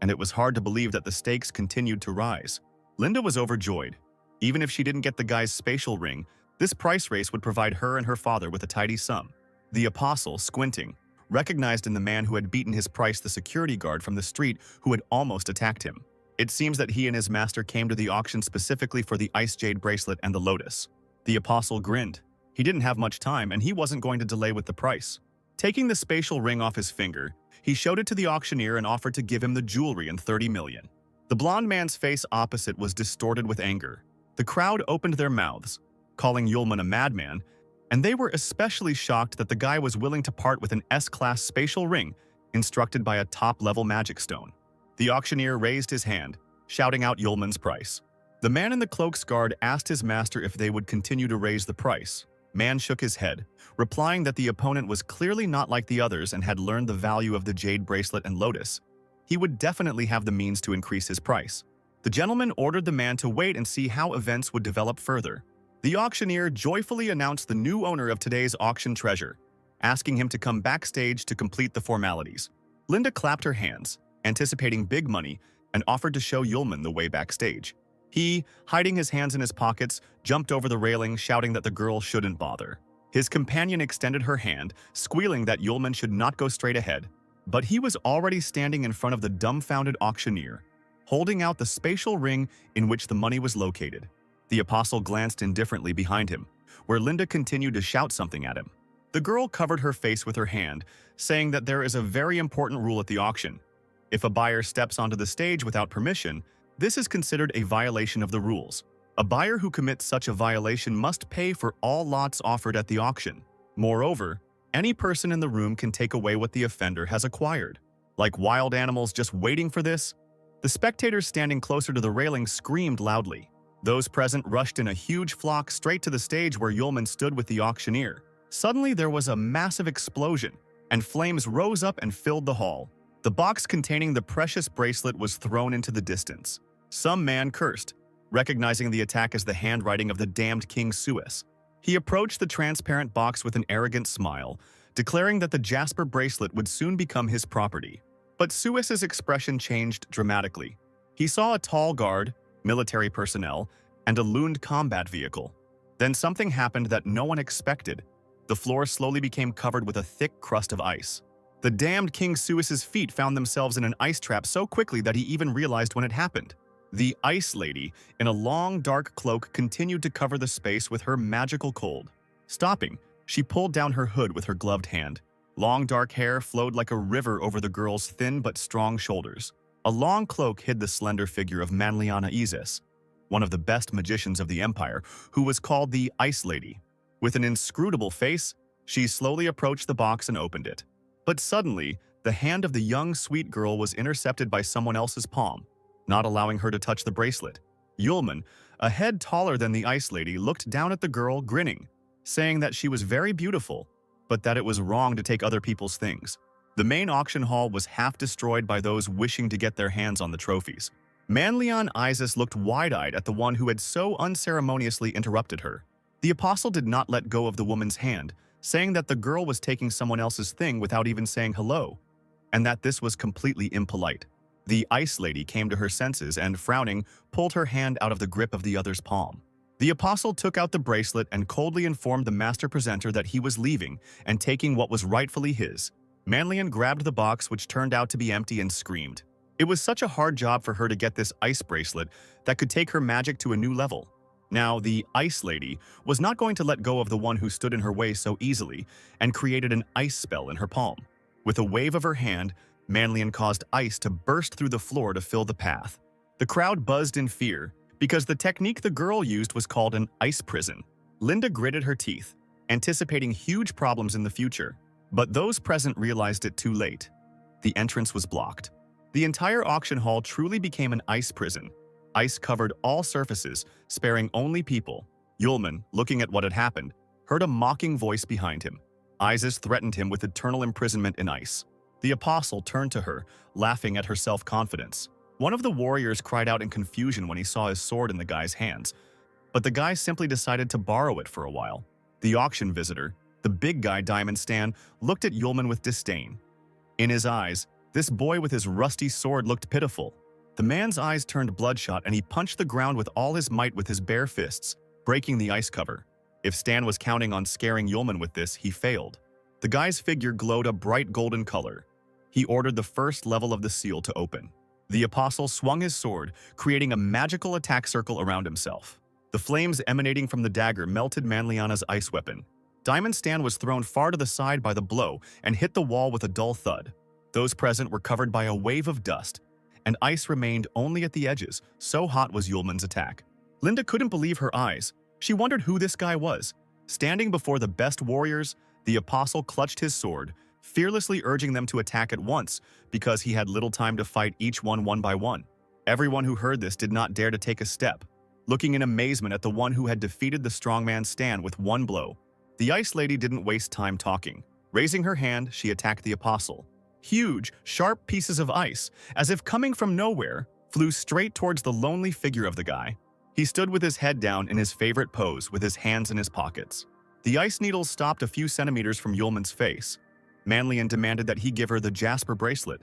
and it was hard to believe that the stakes continued to rise. Linda was overjoyed. Even if she didn't get the guy's spatial ring, this price race would provide her and her father with a tidy sum. The apostle, squinting, recognized in the man who had beaten his price the security guard from the street who had almost attacked him. It seems that he and his master came to the auction specifically for the ice jade bracelet and the lotus. The apostle grinned. He didn't have much time and he wasn't going to delay with the price. Taking the spatial ring off his finger, he showed it to the auctioneer and offered to give him the jewelry and 30 million. The blonde man's face opposite was distorted with anger. The crowd opened their mouths, calling Yulman a madman, and they were especially shocked that the guy was willing to part with an S-class spatial ring instructed by a top-level magic stone. The auctioneer raised his hand, shouting out Yulman's price. The man in the cloak's guard asked his master if they would continue to raise the price. Man shook his head, replying that the opponent was clearly not like the others and had learned the value of the jade bracelet and lotus. He would definitely have the means to increase his price. The gentleman ordered the man to wait and see how events would develop further. The auctioneer joyfully announced the new owner of today's auction treasure, asking him to come backstage to complete the formalities. Linda clapped her hands, anticipating big money, and offered to show Yulman the way backstage. He, hiding his hands in his pockets, jumped over the railing, shouting that the girl shouldn't bother. His companion extended her hand, squealing that Yulman should not go straight ahead. But he was already standing in front of the dumbfounded auctioneer, holding out the spatial ring in which the money was located. The apostle glanced indifferently behind him, where Linda continued to shout something at him. The girl covered her face with her hand, saying that there is a very important rule at the auction. If a buyer steps onto the stage without permission, this is considered a violation of the rules. A buyer who commits such a violation must pay for all lots offered at the auction. Moreover, any person in the room can take away what the offender has acquired. Like wild animals just waiting for this, the spectators standing closer to the railing screamed loudly. Those present rushed in a huge flock straight to the stage where Yulman stood with the auctioneer. Suddenly there was a massive explosion, and flames rose up and filled the hall. The box containing the precious bracelet was thrown into the distance. Some man cursed, recognizing the attack as the handwriting of the damned King Suis. He approached the transparent box with an arrogant smile, declaring that the jasper bracelet would soon become his property. But Suis's expression changed dramatically. He saw a tall guard, military personnel, and a looned combat vehicle. Then something happened that no one expected. The floor slowly became covered with a thick crust of ice. The damned King Suis's feet found themselves in an ice trap so quickly that he even realized when it happened. The Ice Lady, in a long, dark cloak, continued to cover the space with her magical cold. Stopping, she pulled down her hood with her gloved hand. Long, dark hair flowed like a river over the girl's thin but strong shoulders. A long cloak hid the slender figure of Manliana Isis, one of the best magicians of the Empire, who was called the Ice Lady. With an inscrutable face, she slowly approached the box and opened it. But suddenly, the hand of the young, sweet girl was intercepted by someone else's palm, not allowing her to touch the bracelet. Yulman, a head taller than the Ice Lady, looked down at the girl, grinning, saying that she was very beautiful, but that it was wrong to take other people's things. The main auction hall was half destroyed by those wishing to get their hands on the trophies. Manlian Isis looked wide-eyed at the one who had so unceremoniously interrupted her. The apostle did not let go of the woman's hand, saying that the girl was taking someone else's thing without even saying hello, and that this was completely impolite. The Ice Lady came to her senses and, frowning, pulled her hand out of the grip of the other's palm. The apostle took out the bracelet and coldly informed the master presenter that he was leaving and taking what was rightfully his. Manlian grabbed the box, which turned out to be empty, and screamed. It was such a hard job for her to get this ice bracelet that could take her magic to a new level. Now, the Ice Lady was not going to let go of the one who stood in her way so easily and created an ice spell in her palm. With a wave of her hand, Manlian caused ice to burst through the floor to fill the path. The crowd buzzed in fear because the technique the girl used was called an ice prison. Linda gritted her teeth, anticipating huge problems in the future. But those present realized it too late. The entrance was blocked. The entire auction hall truly became an ice prison. Ice covered all surfaces, sparing only people. Yulman, looking at what had happened, heard a mocking voice behind him. Isis threatened him with eternal imprisonment in ice. The apostle turned to her, laughing at her self-confidence. One of the warriors cried out in confusion when he saw his sword in the guy's hands, but the guy simply decided to borrow it for a while. The auction visitor, the big guy Diamond Stan, looked at Yulman with disdain. In his eyes, this boy with his rusty sword looked pitiful. The man's eyes turned bloodshot and he punched the ground with all his might with his bare fists, breaking the ice cover. If Stan was counting on scaring Yulman with this, he failed. The guy's figure glowed a bright golden color. He ordered the first level of the seal to open. The apostle swung his sword, creating a magical attack circle around himself. The flames emanating from the dagger melted Manliana's ice weapon. Diamond Stan was thrown far to the side by the blow and hit the wall with a dull thud. Those present were covered by a wave of dust, and ice remained only at the edges, so hot was Yulman's attack. Linda couldn't believe her eyes. She wondered who this guy was. Standing before the best warriors, the apostle clutched his sword, fearlessly urging them to attack at once because he had little time to fight each one by one. Everyone who heard this did not dare to take a step, looking in amazement at the one who had defeated the strongman Stan with one blow. The Ice Lady didn't waste time talking. Raising her hand, she attacked the apostle. Huge, sharp pieces of ice, as if coming from nowhere, flew straight towards the lonely figure of the guy. He stood with his head down in his favorite pose, with his hands in his pockets. The ice needles stopped a few centimeters from Yulman's face. Manlian demanded that he give her the jasper bracelet,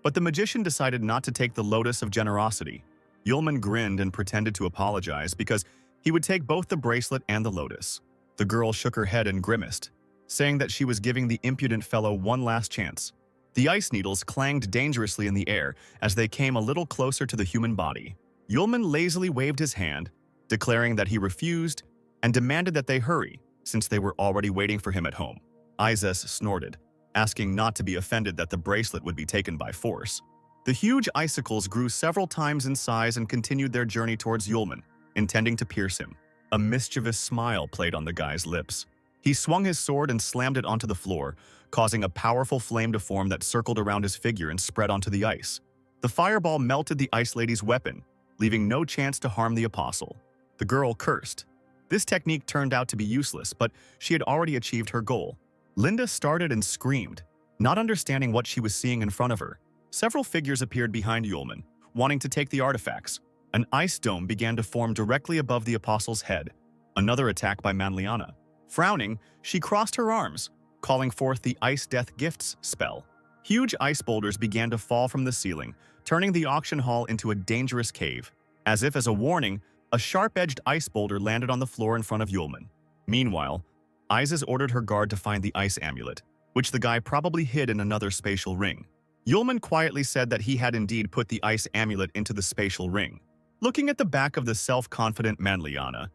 but the magician decided not to take the lotus of generosity. Yulman grinned and pretended to apologize because he would take both the bracelet and the lotus. The girl shook her head and grimaced, saying that she was giving the impudent fellow one last chance. The ice needles clanged dangerously in the air as they came a little closer to the human body. Yulman lazily waved his hand, declaring that he refused and demanded that they hurry, since they were already waiting for him at home. Isis snorted, asking not to be offended that the bracelet would be taken by force. The huge icicles grew several times in size and continued their journey towards Yulman, intending to pierce him. A mischievous smile played on the guy's lips. He swung his sword and slammed it onto the floor, causing a powerful flame to form that circled around his figure and spread onto the ice. The fireball melted the ice lady's weapon, leaving no chance to harm the apostle. The girl cursed. This technique turned out to be useless, but she had already achieved her goal. Linda started and screamed, not understanding what she was seeing in front of her. Several figures appeared behind Yulman, wanting to take the artifacts. An ice dome began to form directly above the apostle's head. Another attack by Manliana. Frowning, she crossed her arms, calling forth the Ice Death Gifts spell. Huge ice boulders began to fall from the ceiling, turning the auction hall into a dangerous cave. As if as a warning, a sharp-edged ice boulder landed on the floor in front of Yulman. Meanwhile, Isis ordered her guard to find the ice amulet, which the guy probably hid in another spatial ring. Yulman quietly said that he had indeed put the ice amulet into the spatial ring. Looking at the back of the self-confident Manliana,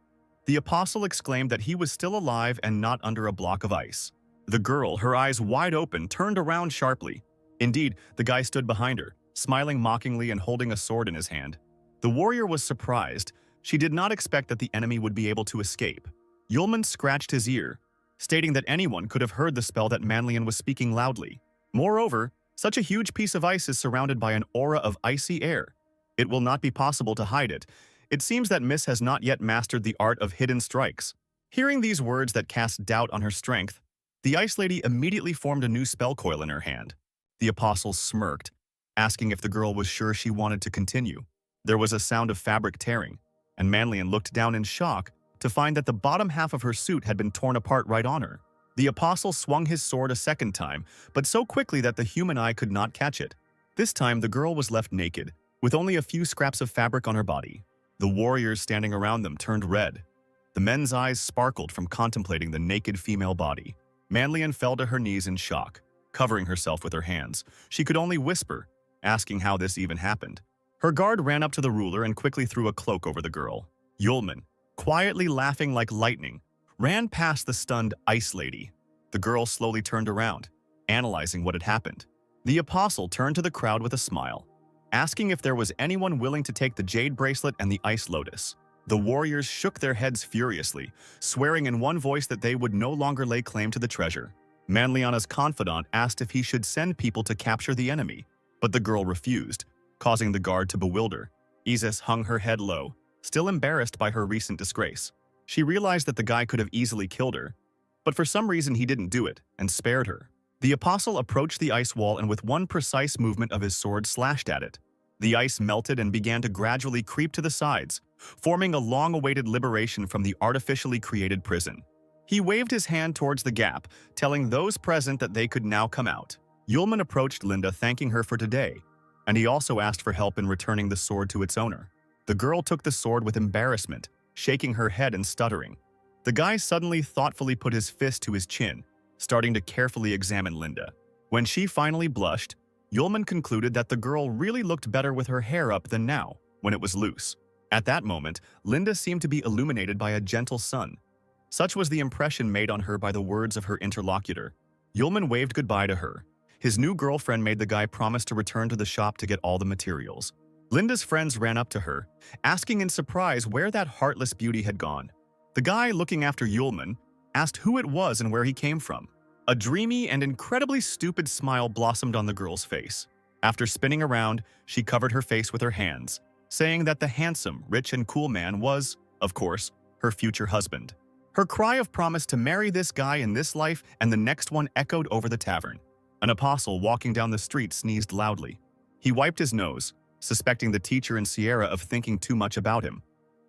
the apostle exclaimed that he was still alive and not under a block of ice. The girl, her eyes wide open, turned around sharply. Indeed, the guy stood behind her, smiling mockingly and holding a sword in his hand. The warrior was surprised. She did not expect that the enemy would be able to escape. Yulman scratched his ear, stating that anyone could have heard the spell that Manlian was speaking loudly. Moreover, such a huge piece of ice is surrounded by an aura of icy air. It will not be possible to hide it. It seems that Miss has not yet mastered the art of hidden strikes. Hearing these words that cast doubt on her strength, the ice lady immediately formed a new spell coil in her hand. The apostle smirked, asking if the girl was sure she wanted to continue. There was a sound of fabric tearing, and Manlian looked down in shock to find that the bottom half of her suit had been torn apart right on her. The apostle swung his sword a second time, but so quickly that the human eye could not catch it. This time, the girl was left naked, with only a few scraps of fabric on her body. The warriors standing around them turned red. The men's eyes sparkled from contemplating the naked female body. Manlian fell to her knees in shock, covering herself with her hands. She could only whisper, asking how this even happened. Her guard ran up to the ruler and quickly threw a cloak over the girl. Yulman, quietly laughing like lightning, ran past the stunned ice lady. The girl slowly turned around, analyzing what had happened. The apostle turned to the crowd with a smile, asking if there was anyone willing to take the jade bracelet and the ice lotus. The warriors shook their heads furiously, swearing in one voice that they would no longer lay claim to the treasure. Manliana's confidant asked if he should send people to capture the enemy, but the girl refused, causing the guard to bewilder. Isis hung her head low, still embarrassed by her recent disgrace. She realized that the guy could have easily killed her, but for some reason he didn't do it and spared her. The apostle approached the ice wall and with one precise movement of his sword slashed at it. The ice melted and began to gradually creep to the sides, forming a long-awaited liberation from the artificially created prison. He waved his hand towards the gap, telling those present that they could now come out. Yulman approached Linda, thanking her for today, and he also asked for help in returning the sword to its owner. The girl took the sword with embarrassment, shaking her head and stuttering. The guy suddenly thoughtfully put his fist to his chin, starting to carefully examine Linda. When she finally blushed, Yulman concluded that the girl really looked better with her hair up than now, when it was loose. At that moment, Linda seemed to be illuminated by a gentle sun. Such was the impression made on her by the words of her interlocutor. Yulman waved goodbye to her. His new girlfriend made the guy promise to return to the shop to get all the materials. Linda's friends ran up to her, asking in surprise where that heartless beauty had gone. The guy, looking after Yulman, asked who it was and where he came from. A dreamy and incredibly stupid smile blossomed on the girl's face. After spinning around, she covered her face with her hands, saying that the handsome, rich, and cool man was, of course, her future husband. Her cry of promise to marry this guy in this life and the next one echoed over the tavern. An apostle walking down the street sneezed loudly. He wiped his nose, suspecting the teacher and Sierra of thinking too much about him.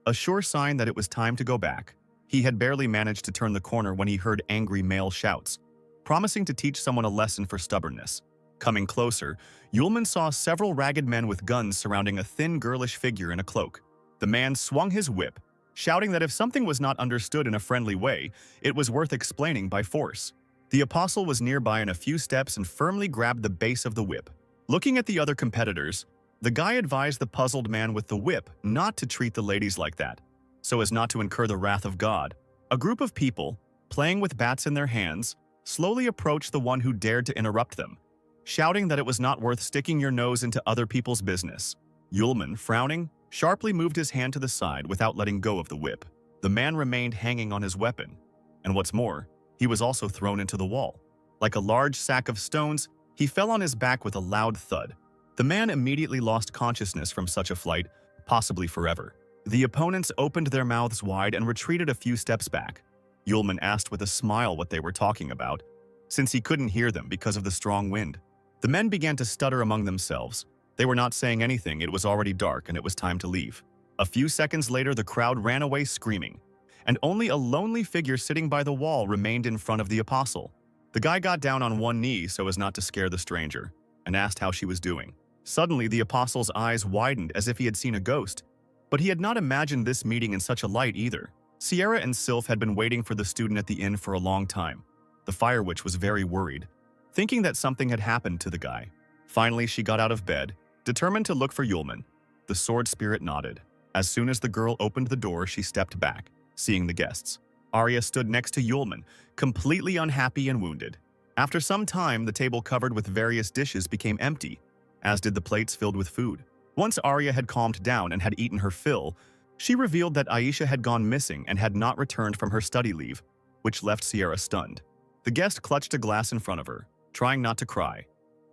A sure sign that it was time to go back. He had barely managed to turn the corner when he heard angry male shouts, promising to teach someone a lesson for stubbornness. Coming closer, Yulman saw several ragged men with guns surrounding a thin, girlish figure in a cloak. The man swung his whip, shouting that if something was not understood in a friendly way, it was worth explaining by force. The apostle was nearby in a few steps and firmly grabbed the base of the whip. Looking at the other competitors, the guy advised the puzzled man with the whip not to treat the ladies like that, so as not to incur the wrath of God. A group of people, playing with bats in their hands, slowly approached the one who dared to interrupt them, shouting that it was not worth sticking your nose into other people's business. Yulman, frowning, sharply moved his hand to the side without letting go of the whip. The man remained hanging on his weapon, and what's more, He was also thrown into the wall. Like a large sack of stones, he fell on his back with a loud thud. The man immediately lost consciousness from such a flight, possibly forever. The opponents opened their mouths wide and retreated a few steps back. Yulman asked with a smile what they were talking about, since he couldn't hear them because of the strong wind. The men began to stutter among themselves. They were not saying anything, it was already dark and it was time to leave. A few seconds later, the crowd ran away screaming, and only a lonely figure sitting by the wall remained in front of the apostle. The guy got down on one knee so as not to scare the stranger, and asked how she was doing. Suddenly, the apostle's eyes widened as if he had seen a ghost, but he had not imagined this meeting in such a light either. Sierra and Sylph had been waiting for the student at the inn for a long time. The Fire Witch was very worried, thinking that something had happened to the guy. Finally, she got out of bed, determined to look for Yulman. The sword spirit nodded. As soon as the girl opened the door, she stepped back, seeing the guests. Arya stood next to Yulman, completely unhappy and wounded. After some time, the table covered with various dishes became empty, as did the plates filled with food. Once Arya had calmed down and had eaten her fill, she revealed that Aisha had gone missing and had not returned from her study leave, which left Sierra stunned. The guest clutched a glass in front of her, trying not to cry.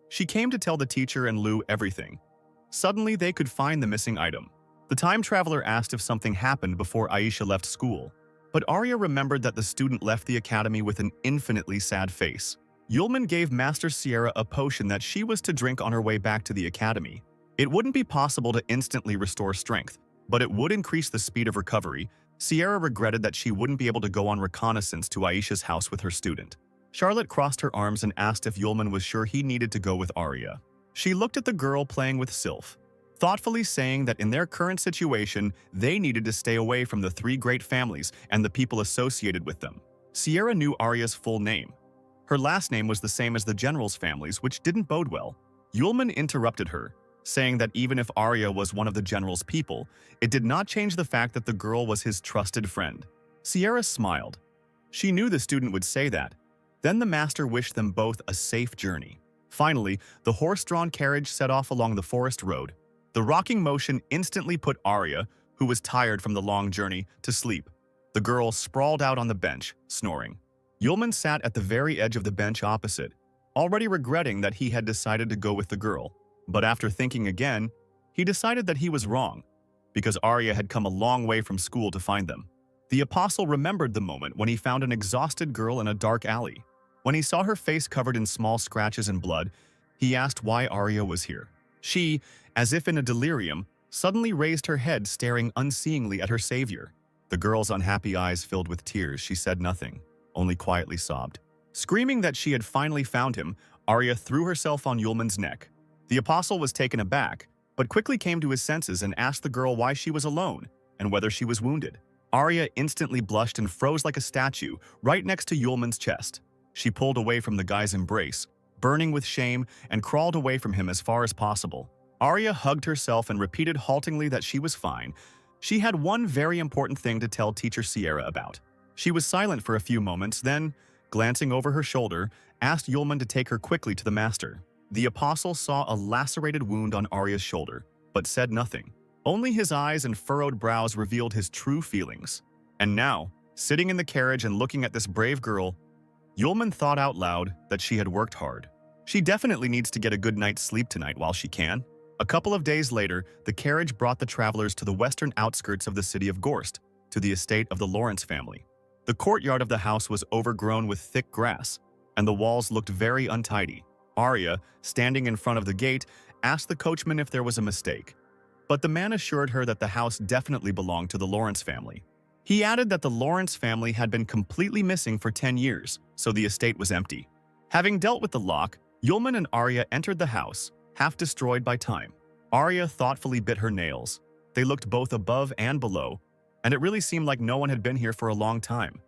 She came to tell the teacher and Lou everything. Suddenly, they could find the missing item. The time traveler asked if something happened before Aisha left school, but Arya remembered that the student left the academy with an infinitely sad face. Yulman gave Master Sierra a potion that she was to drink on her way back to the academy. It wouldn't be possible to instantly restore strength, but it would increase the speed of recovery. Sierra regretted that she wouldn't be able to go on reconnaissance to Aisha's house with her student. Charlotte crossed her arms and asked if Yulman was sure he needed to go with Arya. She looked at the girl playing with Sylph, thoughtfully saying that in their current situation, they needed to stay away from the three great families and the people associated with them. Sierra knew Arya's full name. Her last name was the same as the general's families, which didn't bode well. Yulman interrupted her, saying that even if Arya was one of the general's people, it did not change the fact that the girl was his trusted friend. Sierra smiled. She knew the student would say that. Then the master wished them both a safe journey. Finally, the horse-drawn carriage set off along the forest road. The rocking motion instantly put Arya, who was tired from the long journey, to sleep. The girl sprawled out on the bench, snoring. Yulman sat at the very edge of the bench opposite, already regretting that he had decided to go with the girl. But after thinking again, he decided that he was wrong, because Arya had come a long way from school to find them. The apostle remembered the moment when he found an exhausted girl in a dark alley. When he saw her face covered in small scratches and blood, he asked why Arya was here. She, as if in a delirium, suddenly raised her head, staring unseeingly at her savior. The girl's unhappy eyes filled with tears. She said nothing, only quietly sobbed. Screaming that she had finally found him, Arya threw herself on Yulman's neck. The apostle was taken aback, but quickly came to his senses and asked the girl why she was alone and whether she was wounded. Arya instantly blushed and froze like a statue right next to Yulman's chest. She pulled away from the guy's embrace, burning with shame, and crawled away from him as far as possible. Arya hugged herself and repeated haltingly that she was fine. She had one very important thing to tell Teacher Sierra about. She was silent for a few moments, then, glancing over her shoulder, asked Yulman to take her quickly to the master. The apostle saw a lacerated wound on Arya's shoulder, but said nothing. Only his eyes and furrowed brows revealed his true feelings. And now, sitting in the carriage and looking at this brave girl, Yulman thought out loud that she had worked hard. She definitely needs to get a good night's sleep tonight while she can. A couple of days later, the carriage brought the travelers to the western outskirts of the city of Gorst, to the estate of the Lawrence family. The courtyard of the house was overgrown with thick grass, and the walls looked very untidy. Arya, standing in front of the gate, asked the coachman if there was a mistake. But the man assured her that the house definitely belonged to the Lawrence family. He added that the Lawrence family had been completely missing for 10 years, so the estate was empty. Having dealt with the lock, Yulman and Arya entered the house, half destroyed by time. Arya thoughtfully bit her nails. They looked both above and below, and it really seemed like no one had been here for a long time.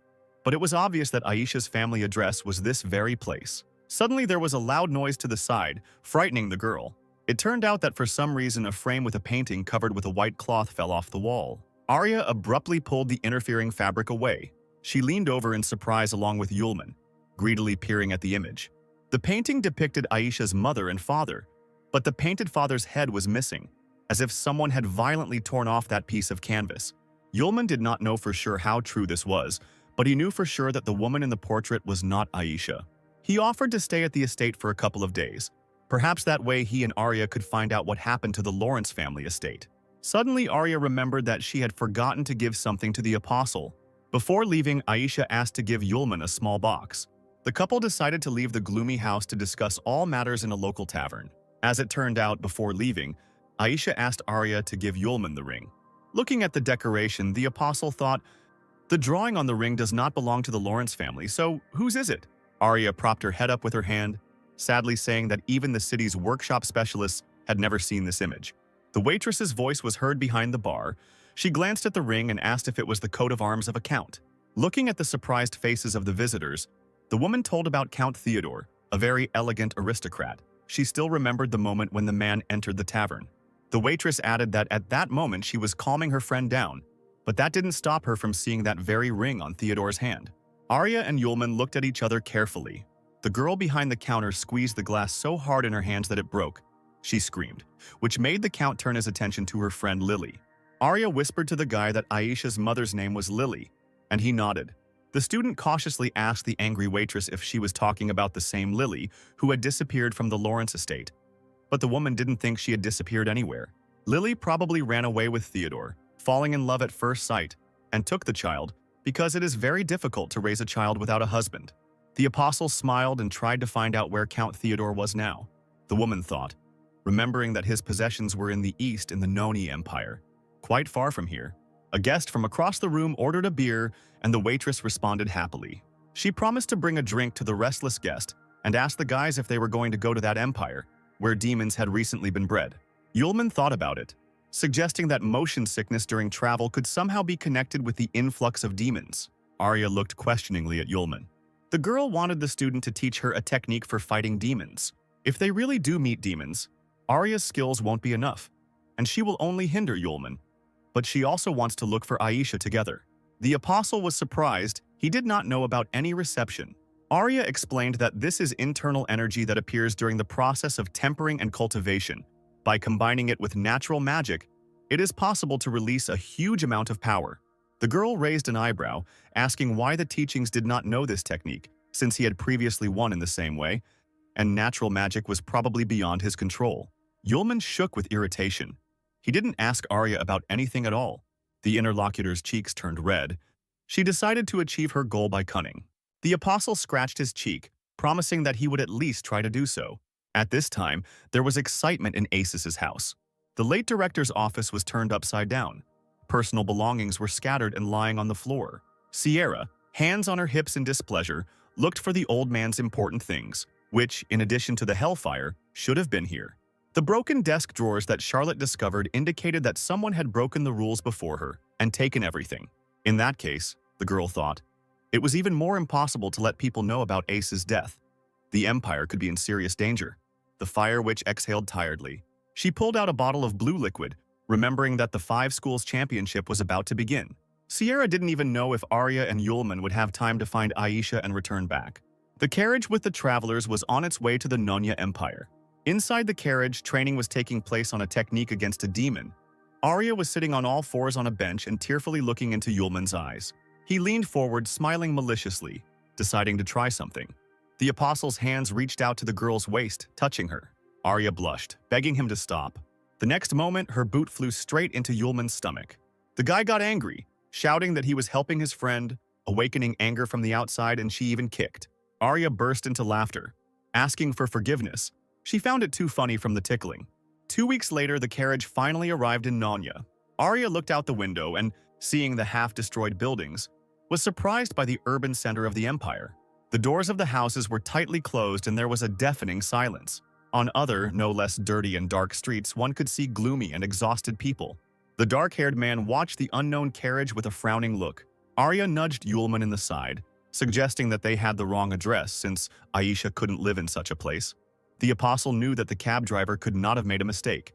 But it was obvious that Aisha's family address was this very place. Suddenly there was a loud noise to the side, frightening the girl. It turned out that for some reason a frame with a painting covered with a white cloth fell off the wall. Arya abruptly pulled the interfering fabric away. She leaned over in surprise along with Yulman, greedily peering at the image. The painting depicted Aisha's mother and father, but the painted father's head was missing, as if someone had violently torn off that piece of canvas. Yulman did not know for sure how true this was, but he knew for sure that the woman in the portrait was not Aisha. He offered to stay at the estate for a couple of days. Perhaps that way he and Arya could find out what happened to the Lawrence family estate. Suddenly, Arya remembered that she had forgotten to give something to the apostle. Before leaving, Aisha asked to give Yulman a small box. The couple decided to leave the gloomy house to discuss all matters in a local tavern. As it turned out, before leaving, Aisha asked Arya to give Yulman the ring. Looking at the decoration, the apostle thought, "The drawing on the ring does not belong to the Lawrence family, so whose is it?" Arya propped her head up with her hand, sadly saying that even the city's workshop specialists had never seen this image. The waitress's voice was heard behind the bar. She glanced at the ring and asked if it was the coat of arms of a count. Looking at the surprised faces of the visitors, the woman told about Count Theodore, a very elegant aristocrat. She still remembered the moment when the man entered the tavern. The waitress added that at that moment she was calming her friend down, but that didn't stop her from seeing that very ring on Theodore's hand. Arya and Yulman looked at each other carefully. The girl behind the counter squeezed the glass so hard in her hands that it broke. She screamed, which made the count turn his attention to her friend Lily. Arya whispered to the guy that Aisha's mother's name was Lily, and he nodded. The student cautiously asked the angry waitress if she was talking about the same Lily who had disappeared from the Lawrence estate. But the woman didn't think she had disappeared anywhere. Lily probably ran away with Theodore, falling in love at first sight, and took the child because it is very difficult to raise a child without a husband. The apostle smiled and tried to find out where Count Theodore was now. The woman thought, remembering that his possessions were in the east in the Noni Empire, quite far from here. A guest from across the room ordered a beer, and the waitress responded happily. She promised to bring a drink to the restless guest and asked the guys if they were going to go to that empire, where demons had recently been bred. Yulman thought about it, suggesting that motion sickness during travel could somehow be connected with the influx of demons. Arya looked questioningly at Yulman. The girl wanted the student to teach her a technique for fighting demons. If they really do meet demons, Arya's skills won't be enough, and she will only hinder Yulman. But she also wants to look for Aisha together. The apostle was surprised. He did not know about any reception. Arya explained that this is internal energy that appears during the process of tempering and cultivation. By combining it with natural magic, it is possible to release a huge amount of power. The girl raised an eyebrow, asking why the teachings did not know this technique, since he had previously won in the same way, and natural magic was probably beyond his control. Yulman shook with irritation. He didn't ask Arya about anything at all. The interlocutor's cheeks turned red. She decided to achieve her goal by cunning. The apostle scratched his cheek, promising that he would at least try to do so. At this time, there was excitement in Aces's house. The late director's office was turned upside down. Personal belongings were scattered and lying on the floor. Sierra, hands on her hips in displeasure, looked for the old man's important things, which, in addition to the hellfire, should have been here. The broken desk drawers that Charlotte discovered indicated that someone had broken the rules before her and taken everything. In that case, the girl thought, it was even more impossible to let people know about Ace's death. The Empire could be in serious danger. The Fire Witch exhaled tiredly. She pulled out a bottle of blue liquid, remembering that the 5 schools championship was about to begin. Sierra didn't even know if Arya and Yulman would have time to find Aisha and return back. The carriage with the travelers was on its way to the Nonya Empire. Inside the carriage, training was taking place on a technique against a demon. Arya was sitting on all fours on a bench and tearfully looking into Yulman's eyes. He leaned forward, smiling maliciously, deciding to try something. The apostle's hands reached out to the girl's waist, touching her. Arya blushed, begging him to stop. The next moment, her boot flew straight into Yulman's stomach. The guy got angry, shouting that he was helping his friend, awakening anger from the outside, and she even kicked. Arya burst into laughter, asking for forgiveness. She found it too funny from the tickling. 2 weeks later, the carriage finally arrived in Nonya. Arya looked out the window and, seeing the half-destroyed buildings, was surprised by the urban center of the empire. The doors of the houses were tightly closed and there was a deafening silence. On other, no less dirty and dark streets, one could see gloomy and exhausted people. The dark-haired man watched the unknown carriage with a frowning look. Arya nudged Yulman in the side, suggesting that they had the wrong address since Aisha couldn't live in such a place. The apostle knew that the cab driver could not have made a mistake.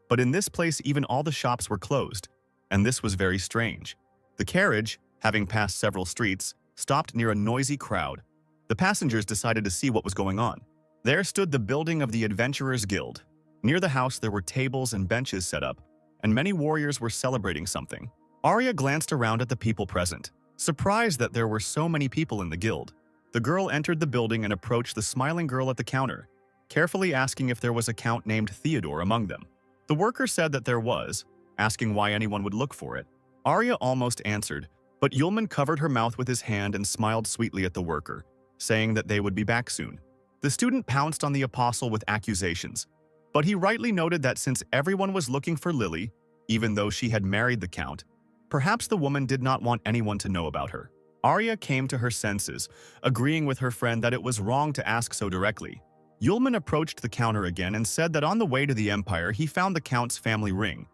But in this place, even all the shops were closed, and this was very strange. The carriage, having passed several streets, stopped near a noisy crowd. The passengers decided to see what was going on. There stood the building of the Adventurers Guild. Near the house, there were tables and benches set up, and many warriors were celebrating something. Arya glanced around at the people present. Surprised that there were so many people in the guild, the girl entered the building and approached the smiling girl at the counter, carefully asking if there was a count named Theodore among them. The worker said that there was, asking why anyone would look for it. Arya almost answered, but Yulman covered her mouth with his hand and smiled sweetly at the worker, saying that they would be back soon. The student pounced on the apostle with accusations, but he rightly noted that since everyone was looking for Lily, even though she had married the count, perhaps the woman did not want anyone to know about her. Arya came to her senses, agreeing with her friend that it was wrong to ask so directly. Yulman approached the counter again and said that on the way to the Empire he found the count's family ring,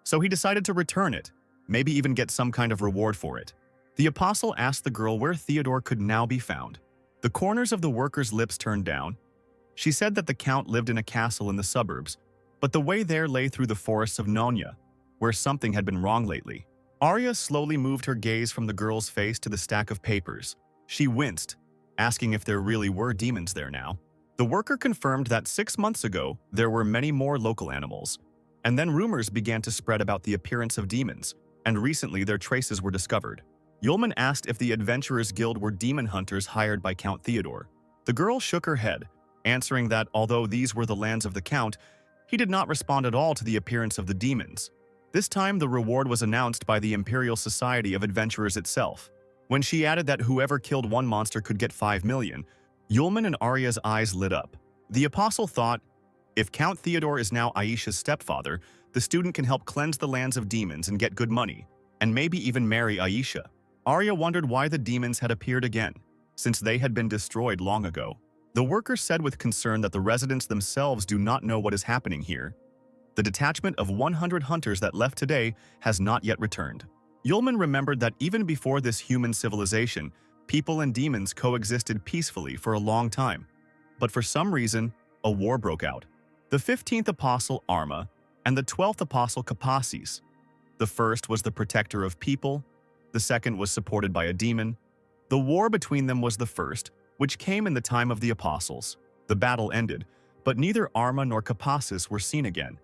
so he decided to return it, maybe even get some kind of reward for it. The apostle asked the girl where Theodore could now be found. The corners of the worker's lips turned down. She said that the count lived in a castle in the suburbs, but the way there lay through the forests of Nonya, where something had been wrong lately. Arya slowly moved her gaze from the girl's face to the stack of papers. She winced, asking if there really were demons there now. The worker confirmed that 6 months ago there were many more local animals, and then rumors began to spread about the appearance of demons, and recently their traces were discovered. Yulman asked if the Adventurers Guild were demon hunters hired by Count Theodore. The girl shook her head, answering that although these were the lands of the Count, he did not respond at all to the appearance of the demons. This time the reward was announced by the Imperial Society of Adventurers itself. When she added that whoever killed one monster could get 5 million, Yulman and Arya's eyes lit up. The apostle thought, if Count Theodore is now Aisha's stepfather, the student can help cleanse the lands of demons and get good money, and maybe even marry Aisha. Arya wondered why the demons had appeared again, since they had been destroyed long ago. The worker said with concern that the residents themselves do not know what is happening here. The detachment of 100 hunters that left today has not yet returned. Yulman remembered that even before this human civilization, people and demons coexisted peacefully for a long time. But for some reason, a war broke out. The 15th apostle, Arma, and the 12th apostle, Kapasis. The first was the protector of people, the second was supported by a demon. The war between them was the first, which came in the time of the apostles. The battle ended, but neither Arma nor Kapasis were seen again,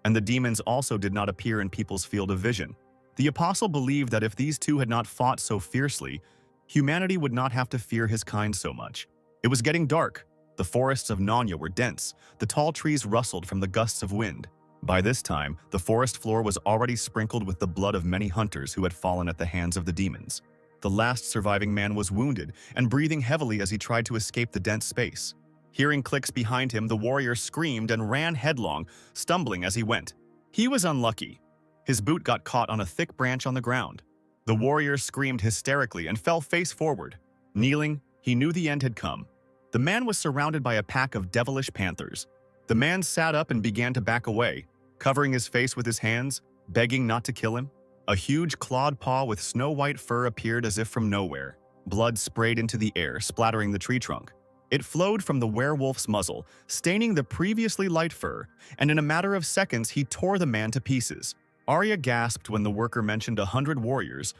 and the demons also did not appear in people's field of vision. The apostle believed that if these two had not fought so fiercely, humanity would not have to fear his kind so much. It was getting dark. The forests of Nonya were dense. The tall trees rustled from the gusts of wind. By this time, the forest floor was already sprinkled with the blood of many hunters who had fallen at the hands of the demons. The last surviving man was wounded and breathing heavily as he tried to escape the dense space. Hearing clicks behind him, the warrior screamed and ran headlong, stumbling as he went. He was unlucky. His boot got caught on a thick branch on the ground. The warrior screamed hysterically and fell face forward. Kneeling, he knew the end had come. The man was surrounded by a pack of devilish panthers. The man sat up and began to back away, covering his face with his hands, begging not to kill him. A huge clawed paw with snow-white fur appeared as if from nowhere. Blood sprayed into the air, splattering the tree trunk. It flowed from the werewolf's muzzle, staining the previously light fur, and in a matter of seconds he tore the man to pieces. Arya gasped when the worker mentioned 100 warriors,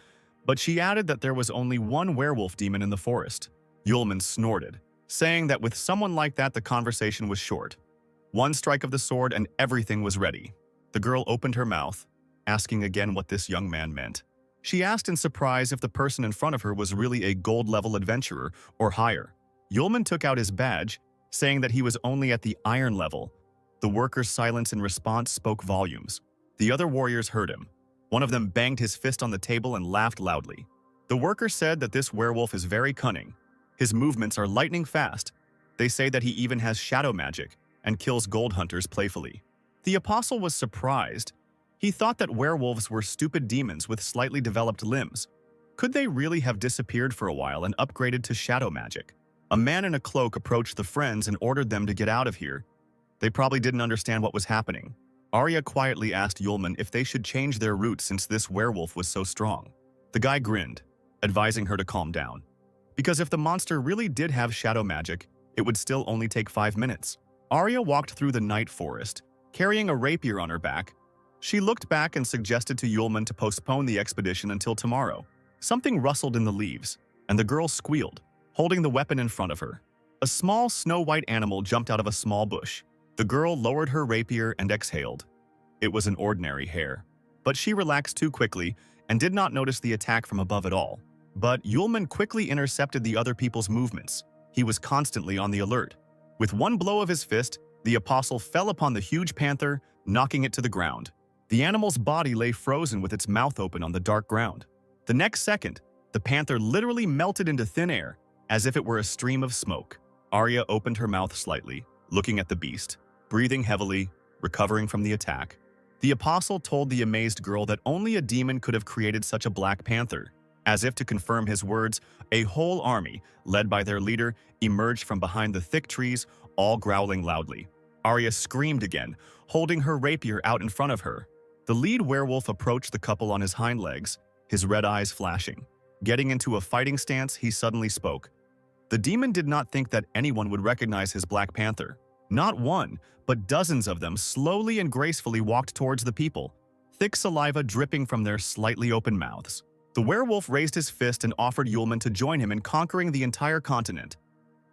but she added that there was only one werewolf demon in the forest. Yulman snorted, saying that with someone like that the conversation was short. One strike of the sword and everything was ready. The girl opened her mouth, asking again what this young man meant. She asked in surprise if the person in front of her was really a gold-level adventurer or higher. Yulman took out his badge, saying that he was only at the iron level. The worker's silence in response spoke volumes. The other warriors heard him. One of them banged his fist on the table and laughed loudly. The worker said that this werewolf is very cunning. His movements are lightning fast. They say that he even has shadow magic and kills gold hunters playfully. The apostle was surprised. He thought that werewolves were stupid demons with slightly developed limbs. Could they really have disappeared for a while and upgraded to shadow magic? A man in a cloak approached the friends and ordered them to get out of here. They probably didn't understand what was happening. Arya quietly asked Yulman if they should change their route since this werewolf was so strong. The guy grinned, advising her to calm down. Because if the monster really did have shadow magic, it would still only take 5 minutes. Arya walked through the night forest, carrying a rapier on her back. She looked back and suggested to Yulman to postpone the expedition until tomorrow. Something rustled in the leaves, and the girl squealed, holding the weapon in front of her. A small snow-white animal jumped out of a small bush. The girl lowered her rapier and exhaled. It was an ordinary hare, but she relaxed too quickly and did not notice the attack from above at all. But Yulman quickly intercepted the other people's movements. He was constantly on the alert. With one blow of his fist, the apostle fell upon the huge panther, knocking it to the ground. The animal's body lay frozen with its mouth open on the dark ground. The next second, the panther literally melted into thin air, as if it were a stream of smoke. Arya opened her mouth slightly, looking at the beast, breathing heavily, recovering from the attack. The apostle told the amazed girl that only a demon could have created such a black panther. As if to confirm his words, a whole army, led by their leader, emerged from behind the thick trees, all growling loudly. Arya screamed again, holding her rapier out in front of her. The lead werewolf approached the couple on his hind legs, his red eyes flashing. Getting into a fighting stance, he suddenly spoke. The demon did not think that anyone would recognize his black panther. Not one, but dozens of them slowly and gracefully walked towards the people, thick saliva dripping from their slightly open mouths. The werewolf raised his fist and offered Yulman to join him in conquering the entire continent.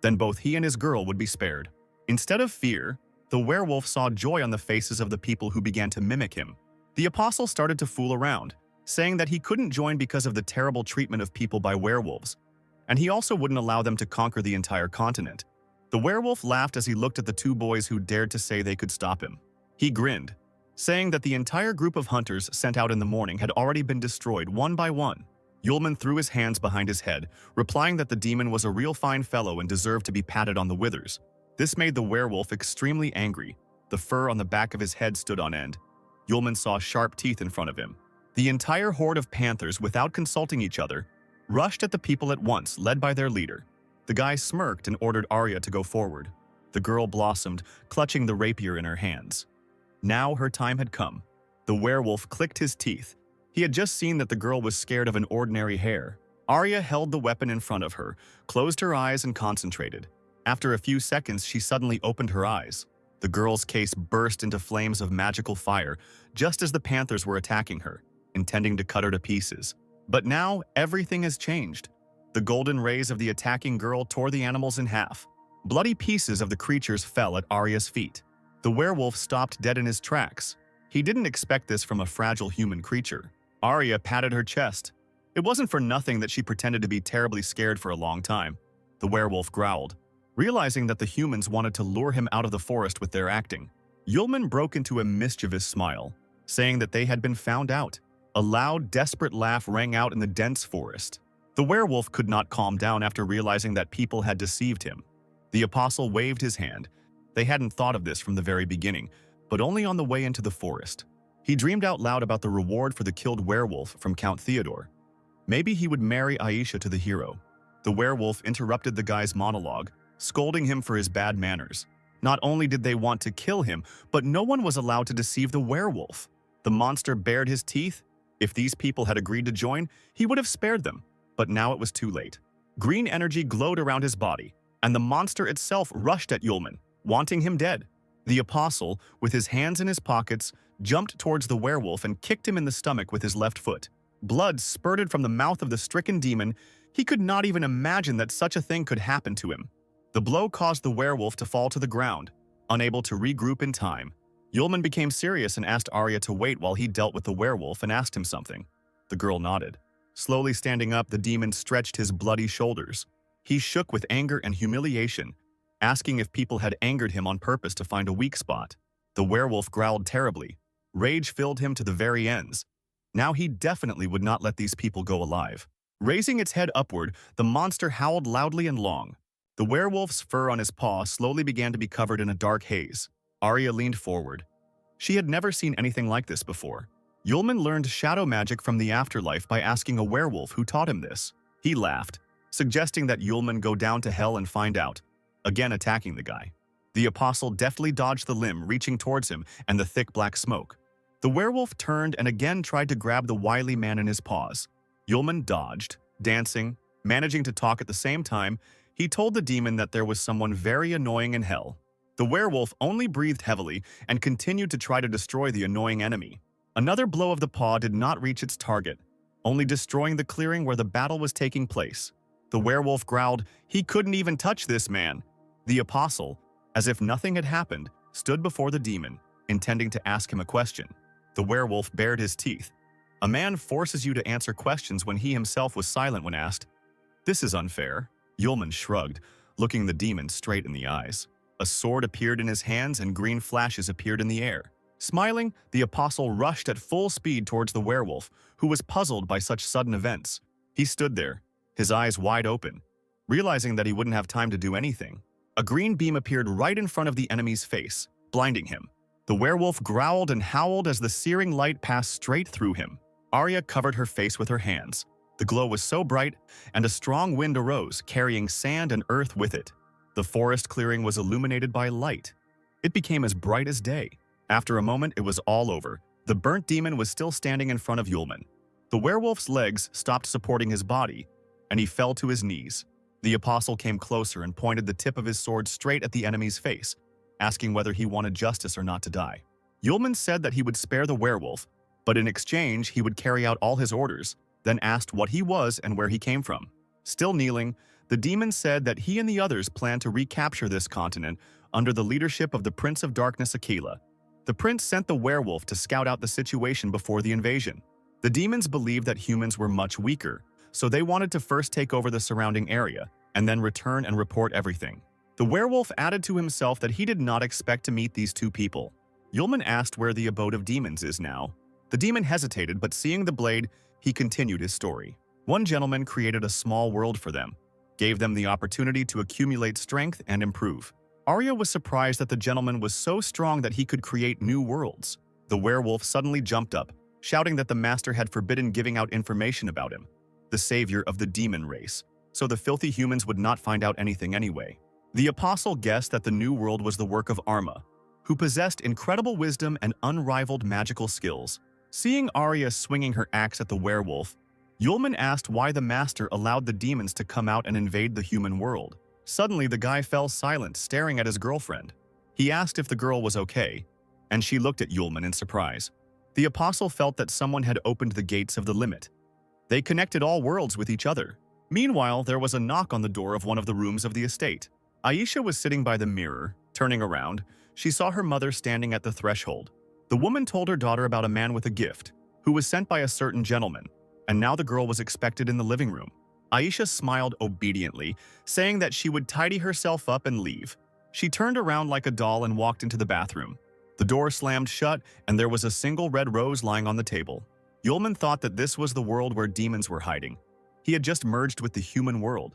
Then both he and his girl would be spared. Instead of fear, the werewolf saw joy on the faces of the people who began to mimic him. The apostle started to fool around, saying that he couldn't join because of the terrible treatment of people by werewolves, and he also wouldn't allow them to conquer the entire continent. The werewolf laughed as he looked at the two boys who dared to say they could stop him. He grinned, saying that the entire group of hunters sent out in the morning had already been destroyed one by one. Yulman threw his hands behind his head, replying that the demon was a real fine fellow and deserved to be patted on the withers. This made the werewolf extremely angry. The fur on the back of his head stood on end. Yulman saw sharp teeth in front of him. The entire horde of panthers, without consulting each other, rushed at the people at once, led by their leader. The guy smirked and ordered Arya to go forward. The girl blossomed, clutching the rapier in her hands. Now her time had come. The werewolf clicked his teeth. He had just seen that the girl was scared of an ordinary hare. Arya held the weapon in front of her, closed her eyes and concentrated. After a few seconds, she suddenly opened her eyes. The girl's case burst into flames of magical fire, just as the panthers were attacking her, intending to cut her to pieces. But now, everything has changed. The golden rays of the attacking girl tore the animals in half. Bloody pieces of the creatures fell at Arya's feet. The werewolf stopped dead in his tracks. He didn't expect this from a fragile human creature. Arya patted her chest. It wasn't for nothing that she pretended to be terribly scared for a long time. The werewolf growled, realizing that the humans wanted to lure him out of the forest with their acting. Yulman broke into a mischievous smile, saying that they had been found out. A loud, desperate laugh rang out in the dense forest. The werewolf could not calm down after realizing that people had deceived him. The apostle waved his hand. They hadn't thought of this from the very beginning, but only on the way into the forest. He dreamed out loud about the reward for the killed werewolf from Count Theodore. Maybe he would marry Aisha to the hero. The werewolf interrupted the guy's monologue, scolding him for his bad manners. Not only did they want to kill him, but no one was allowed to deceive the werewolf. The monster bared his teeth. If these people had agreed to join, he would have spared them. But now it was too late. Green energy glowed around his body, and the monster itself rushed at Yulman, wanting him dead. The apostle, with his hands in his pockets, jumped towards the werewolf and kicked him in the stomach with his left foot. Blood spurted from the mouth of the stricken demon. He could not even imagine that such a thing could happen to him. The blow caused the werewolf to fall to the ground, unable to regroup in time. Yulman became serious and asked Arya to wait while he dealt with the werewolf and asked him something. The girl nodded. Slowly standing up, the demon stretched his bloody shoulders. He shook with anger and humiliation, asking if people had angered him on purpose to find a weak spot. The werewolf growled terribly. Rage filled him to the very ends. Now he definitely would not let these people go alive. Raising its head upward, the monster howled loudly and long. The werewolf's fur on his paw slowly began to be covered in a dark haze. Arya leaned forward. She had never seen anything like this before. Yulman learned shadow magic from the afterlife by asking a werewolf who taught him this. He laughed, suggesting that Yulman go down to hell and find out, again attacking the guy. The apostle deftly dodged the limb, reaching towards him and the thick black smoke. The werewolf turned and again tried to grab the wily man in his paws. Yulman dodged, dancing, managing to talk at the same time. He told the demon that there was someone very annoying in hell. The werewolf only breathed heavily and continued to try to destroy the annoying enemy. Another blow of the paw did not reach its target, only destroying the clearing where the battle was taking place. The werewolf growled, "He couldn't even touch this man." The apostle, as if nothing had happened, stood before the demon, intending to ask him a question. The werewolf bared his teeth. A man forces you to answer questions when he himself was silent when asked. This is unfair. Yulman shrugged, looking the demon straight in the eyes. A sword appeared in his hands and green flashes appeared in the air. Smiling, the apostle rushed at full speed towards the werewolf, who was puzzled by such sudden events. He stood there, his eyes wide open, realizing that he wouldn't have time to do anything. A green beam appeared right in front of the enemy's face, blinding him. The werewolf growled and howled as the searing light passed straight through him. Arya covered her face with her hands. The glow was so bright, and a strong wind arose, carrying sand and earth with it. The forest clearing was illuminated by light. It became as bright as day. After a moment, it was all over. The burnt demon was still standing in front of Yulman. The werewolf's legs stopped supporting his body, and he fell to his knees. The apostle came closer and pointed the tip of his sword straight at the enemy's face, asking whether he wanted justice or not to die. Yulman said that he would spare the werewolf, but in exchange he would carry out all his orders, then asked what he was and where he came from. Still kneeling, the demon said that he and the others planned to recapture this continent under the leadership of the Prince of Darkness Aquila. The prince sent the werewolf to scout out the situation before the invasion. The demons believed that humans were much weaker, so they wanted to first take over the surrounding area and then return and report everything. The werewolf added to himself that he did not expect to meet these two people. Yulman asked where the abode of demons is now. The demon hesitated, but seeing the blade, he continued his story. One gentleman created a small world for them, gave them the opportunity to accumulate strength and improve. Arya was surprised that the gentleman was so strong that he could create new worlds. The werewolf suddenly jumped up, shouting that the master had forbidden giving out information about him, the savior of the demon race, so the filthy humans would not find out anything anyway. The apostle guessed that the new world was the work of Arma, who possessed incredible wisdom and unrivaled magical skills. Seeing Arya swinging her axe at the werewolf, Yulman asked why the master allowed the demons to come out and invade the human world. Suddenly, the guy fell silent, staring at his girlfriend. He asked if the girl was okay, and she looked at Yulman in surprise. The apostle felt that someone had opened the gates of the limit. They connected all worlds with each other. Meanwhile, there was a knock on the door of one of the rooms of the estate. Aisha was sitting by the mirror. Turning around, she saw her mother standing at the threshold. The woman told her daughter about a man with a gift, who was sent by a certain gentleman, and now the girl was expected in the living room. Aisha smiled obediently, saying that she would tidy herself up and leave. She turned around like a doll and walked into the bathroom. The door slammed shut, and there was a single red rose lying on the table. Yulman thought that this was the world where demons were hiding. He had just merged with the human world.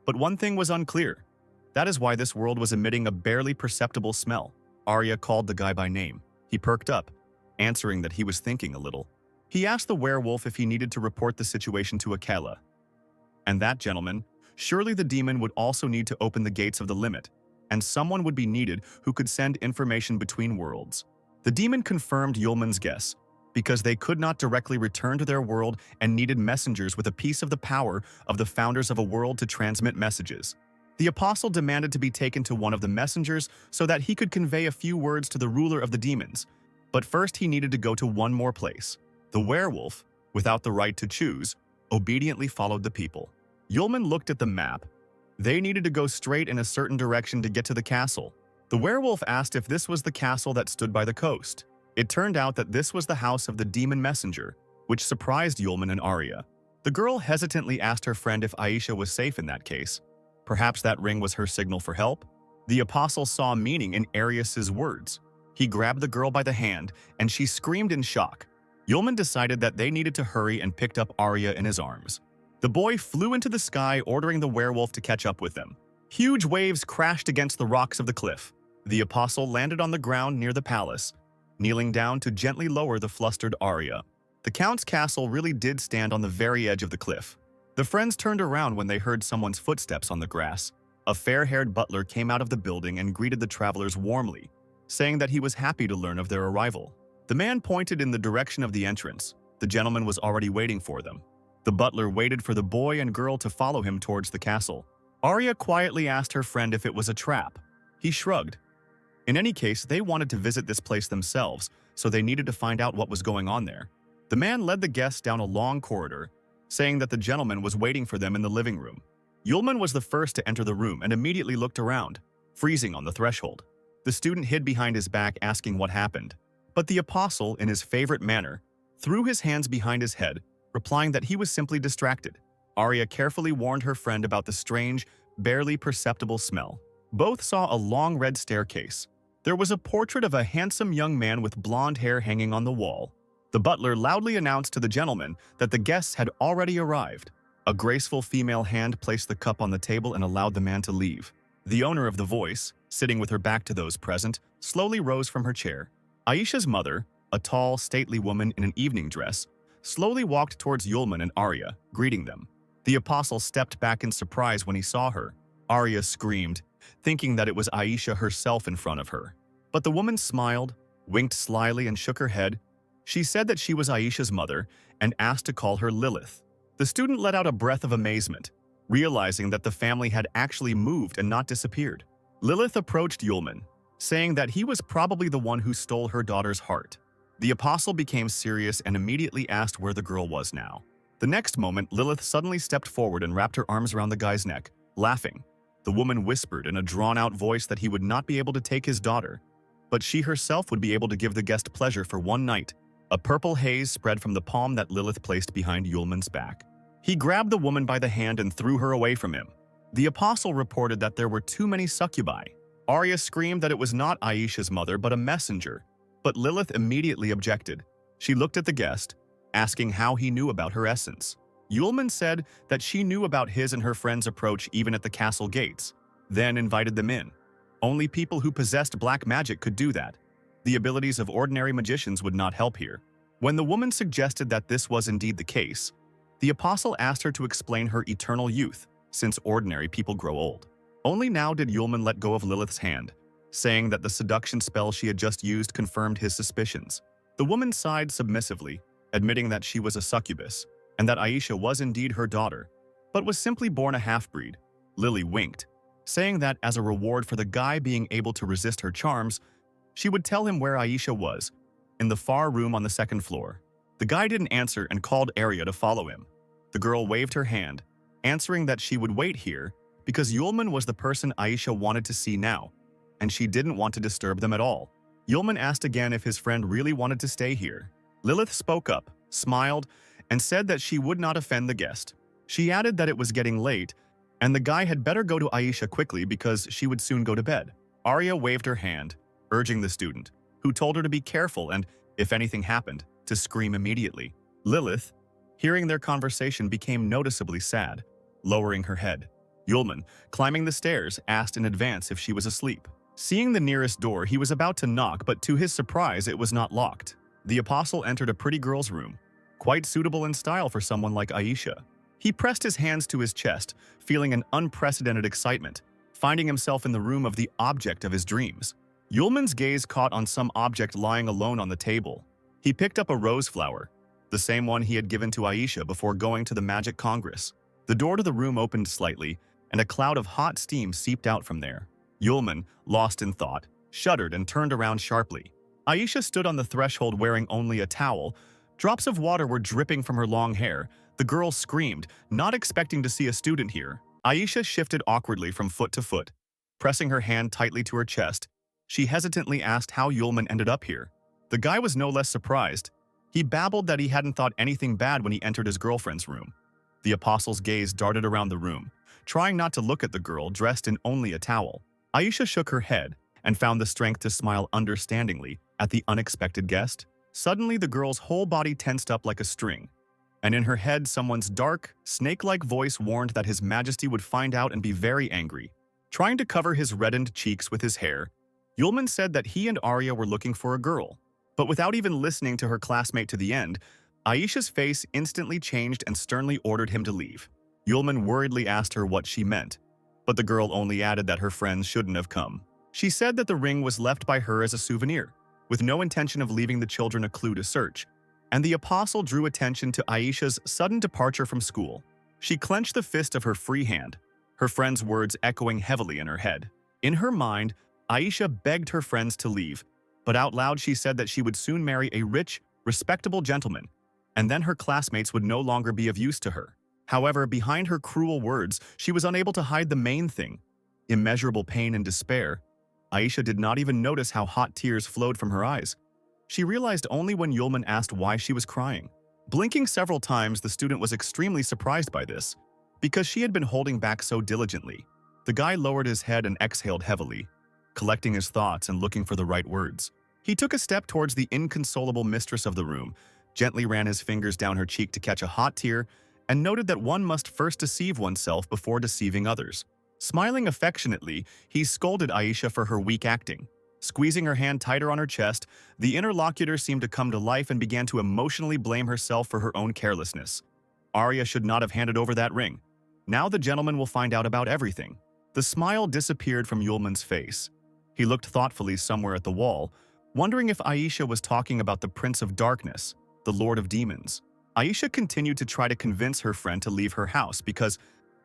But one thing was unclear. That is why this world was emitting a barely perceptible smell. Arya called the guy by name. He perked up, answering that he was thinking a little. He asked the werewolf if he needed to report the situation to Yahello. And that gentleman, surely the demon would also need to open the gates of the limit, and someone would be needed who could send information between worlds. The demon confirmed Yulman's guess, because they could not directly return to their world and needed messengers with a piece of the power of the founders of a world to transmit messages. The apostle demanded to be taken to one of the messengers so that he could convey a few words to the ruler of the demons, but first he needed to go to one more place. The werewolf, without the right to choose, obediently followed the people. Yulman looked at the map. They needed to go straight in a certain direction to get to the castle. The werewolf asked if this was the castle that stood by the coast. It turned out that this was the house of the demon messenger, which surprised Yulman and Arya. The girl hesitantly asked her friend if Aisha was safe in that case. Perhaps that ring was her signal for help? The apostle saw meaning in Arius's words. He grabbed the girl by the hand, and she screamed in shock. Yulman decided that they needed to hurry and picked up Arya in his arms. The boy flew into the sky, ordering the werewolf to catch up with them. Huge waves crashed against the rocks of the cliff. The apostle landed on the ground near the palace, kneeling down to gently lower the flustered Arya. The count's castle really did stand on the very edge of the cliff. The friends turned around when they heard someone's footsteps on the grass. A fair-haired butler came out of the building and greeted the travelers warmly, saying that he was happy to learn of their arrival. The man pointed in the direction of the entrance. The gentleman was already waiting for them. The butler waited for the boy and girl to follow him towards the castle. Arya quietly asked her friend if it was a trap. He shrugged. In any case, they wanted to visit this place themselves, so they needed to find out what was going on there. The man led the guests down a long corridor, saying that the gentleman was waiting for them in the living room. Yulman was the first to enter the room and immediately looked around, freezing on the threshold. The student hid behind his back asking what happened. But the apostle, in his favorite manner, threw his hands behind his head, replying that he was simply distracted. Arya carefully warned her friend about the strange, barely perceptible smell. Both saw a long red staircase. There was a portrait of a handsome young man with blonde hair hanging on the wall. The butler loudly announced to the gentleman that the guests had already arrived. A graceful female hand placed the cup on the table and allowed the man to leave. The owner of the voice, sitting with her back to those present, slowly rose from her chair. Aisha's mother, a tall, stately woman in an evening dress, slowly walked towards Yulman and Arya, greeting them. The apostle stepped back in surprise when he saw her. Arya screamed, thinking that it was Aisha herself in front of her. But the woman smiled, winked slyly, and shook her head. She said that she was Aisha's mother and asked to call her Lilith. The student let out a breath of amazement, realizing that the family had actually moved and not disappeared. Lilith approached Yulman, saying that he was probably the one who stole her daughter's heart. The apostle became serious and immediately asked where the girl was now. The next moment, Lilith suddenly stepped forward and wrapped her arms around the guy's neck, laughing. The woman whispered in a drawn-out voice that he would not be able to take his daughter, but she herself would be able to give the guest pleasure for one night. A purple haze spread from the palm that Lilith placed behind Yulman's back. He grabbed the woman by the hand and threw her away from him. The apostle reported that there were too many succubi. Arya screamed that it was not Aisha's mother but a messenger, but Lilith immediately objected. She looked at the guest, asking how he knew about her essence. Yulman said that she knew about his and her friend's approach even at the castle gates, then invited them in. Only people who possessed black magic could do that. The abilities of ordinary magicians would not help here. When the woman suggested that this was indeed the case, the apostle asked her to explain her eternal youth, since ordinary people grow old. Only now did Yulman let go of Lilith's hand, saying that the seduction spell she had just used confirmed his suspicions. The woman sighed submissively, admitting that she was a succubus, and that Aisha was indeed her daughter, but was simply born a half-breed. Lily winked, saying that as a reward for the guy being able to resist her charms, she would tell him where Aisha was, in the far room on the second floor. The guy didn't answer and called Arya to follow him. The girl waved her hand, answering that she would wait here because Yulman was the person Aisha wanted to see now, and she didn't want to disturb them at all. Yulman asked again if his friend really wanted to stay here. Lilith spoke up, smiled, and said that she would not offend the guest. She added that it was getting late, and the guy had better go to Aisha quickly because she would soon go to bed. Arya waved her hand, urging the student, who told her to be careful and, if anything happened, to scream immediately. Lilith, hearing their conversation, became noticeably sad, lowering her head. Yulman, climbing the stairs, asked in advance if she was asleep. Seeing the nearest door, he was about to knock, but to his surprise, it was not locked. The apostle entered a pretty girl's room, quite suitable in style for someone like Aisha. He pressed his hands to his chest, feeling an unprecedented excitement, finding himself in the room of the object of his dreams. Yulman's gaze caught on some object lying alone on the table. He picked up a rose flower, the same one he had given to Aisha before going to the Magic Congress. The door to the room opened slightly, and a cloud of hot steam seeped out from there. Yulman, lost in thought, shuddered and turned around sharply. Aisha stood on the threshold wearing only a towel. Drops of water were dripping from her long hair. The girl screamed, not expecting to see a student here. Aisha shifted awkwardly from foot to foot. Pressing her hand tightly to her chest, she hesitantly asked how Yulman ended up here. The guy was no less surprised. He babbled that he hadn't thought anything bad when he entered his girlfriend's room. The apostle's gaze darted around the room, trying not to look at the girl dressed in only a towel. Aisha shook her head and found the strength to smile understandingly at the unexpected guest. Suddenly, the girl's whole body tensed up like a string, and in her head, someone's dark, snake-like voice warned that His Majesty would find out and be very angry. Trying to cover his reddened cheeks with his hair, Yulman said that he and Arya were looking for a girl. But without even listening to her classmate to the end, Aisha's face instantly changed and sternly ordered him to leave. Yulman worriedly asked her what she meant, but the girl only added that her friends shouldn't have come. She said that the ring was left by her as a souvenir, with no intention of leaving the children a clue to search, and the apostle drew attention to Aisha's sudden departure from school. She clenched the fist of her free hand, her friend's words echoing heavily in her head. In her mind, Aisha begged her friends to leave, but out loud she said that she would soon marry a rich, respectable gentleman, and then her classmates would no longer be of use to her. However, behind her cruel words, she was unable to hide the main thing: immeasurable pain and despair. Aisha did not even notice how hot tears flowed from her eyes. She realized only when Yulman asked why she was crying. Blinking several times, the student was extremely surprised by this, because she had been holding back so diligently. The guy lowered his head and exhaled heavily, collecting his thoughts and looking for the right words. He took a step towards the inconsolable mistress of the room, gently ran his fingers down her cheek to catch a hot tear, and noted that one must first deceive oneself before deceiving others. Smiling affectionately, he scolded Aisha for her weak acting. Squeezing her hand tighter on her chest, the interlocutor seemed to come to life and began to emotionally blame herself for her own carelessness. Arya should not have handed over that ring. Now the gentleman will find out about everything. The smile disappeared from Yulman's face. He looked thoughtfully somewhere at the wall, wondering if Aisha was talking about the Prince of Darkness, the Lord of Demons. Aisha continued to try to convince her friend to leave her house because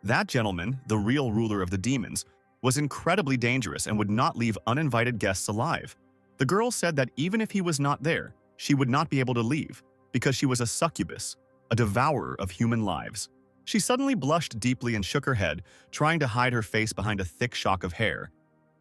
that gentleman, the real ruler of the demons, was incredibly dangerous and would not leave uninvited guests alive. The girl said that even if he was not there, she would not be able to leave because she was a succubus, a devourer of human lives. She suddenly blushed deeply and shook her head, trying to hide her face behind a thick shock of hair.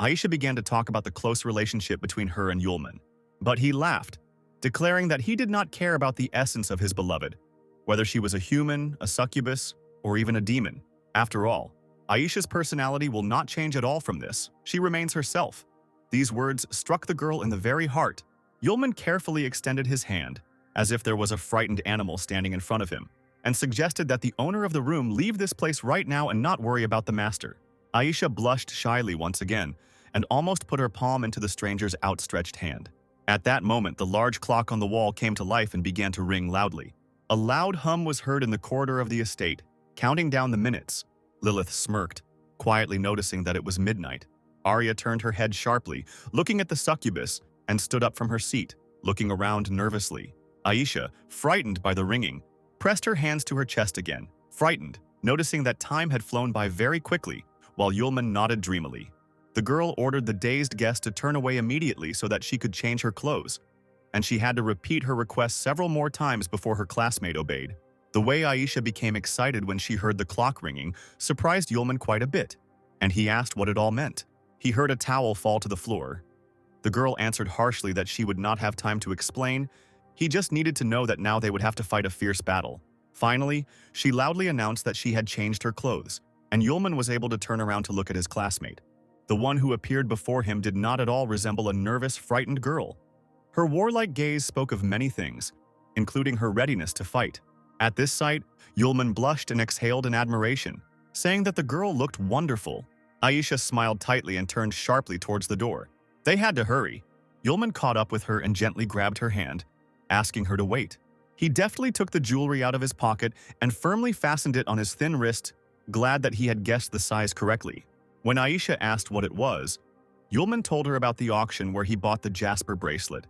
Aisha began to talk about the close relationship between her and Yulman, but he laughed, declaring that he did not care about the essence of his beloved, whether she was a human, a succubus, or even a demon. After all, Aisha's personality will not change at all from this. She remains herself. These words struck the girl in the very heart. Yulman carefully extended his hand, as if there was a frightened animal standing in front of him, and suggested that the owner of the room leave this place right now and not worry about the master. Aisha blushed shyly once again, and almost put her palm into the stranger's outstretched hand. At that moment, the large clock on the wall came to life and began to ring loudly. A loud hum was heard in the corridor of the estate, counting down the minutes. Lilith smirked, quietly noticing that it was midnight. Arya turned her head sharply, looking at the succubus, and stood up from her seat, looking around nervously. Aisha, frightened by the ringing, pressed her hands to her chest again, frightened, noticing that time had flown by very quickly, while Yulman nodded dreamily. The girl ordered the dazed guest to turn away immediately so that she could change her clothes, and she had to repeat her request several more times before her classmate obeyed. The way Aisha became excited when she heard the clock ringing surprised Yulman quite a bit, and he asked what it all meant. He heard a towel fall to the floor. The girl answered harshly that she would not have time to explain. He just needed to know that now they would have to fight a fierce battle. Finally, she loudly announced that she had changed her clothes, and Yulman was able to turn around to look at his classmate. The one who appeared before him did not at all resemble a nervous, frightened girl. Her warlike gaze spoke of many things, including her readiness to fight. At this sight, Yulman blushed and exhaled in admiration, saying that the girl looked wonderful. Aisha smiled tightly and turned sharply towards the door. They had to hurry. Yulman caught up with her and gently grabbed her hand, asking her to wait. He deftly took the jewelry out of his pocket and firmly fastened it on his thin wrist, glad that he had guessed the size correctly. When Aisha asked what it was, Yulman told her about the auction where he bought the jasper bracelet.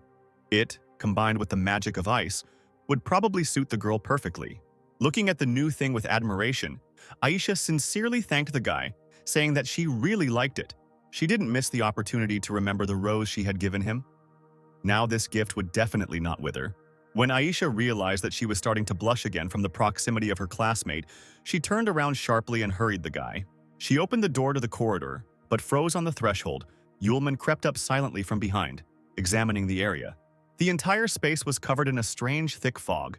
It, combined with the magic of ice, would probably suit the girl perfectly. Looking at the new thing with admiration, Aisha sincerely thanked the guy, saying that she really liked it. She didn't miss the opportunity to remember the rose she had given him. Now this gift would definitely not wither. When Aisha realized that she was starting to blush again from the proximity of her classmate, she turned around sharply and hurried the guy. She opened the door to the corridor, but froze on the threshold. Yulman crept up silently from behind, examining the area. The entire space was covered in a strange, thick fog.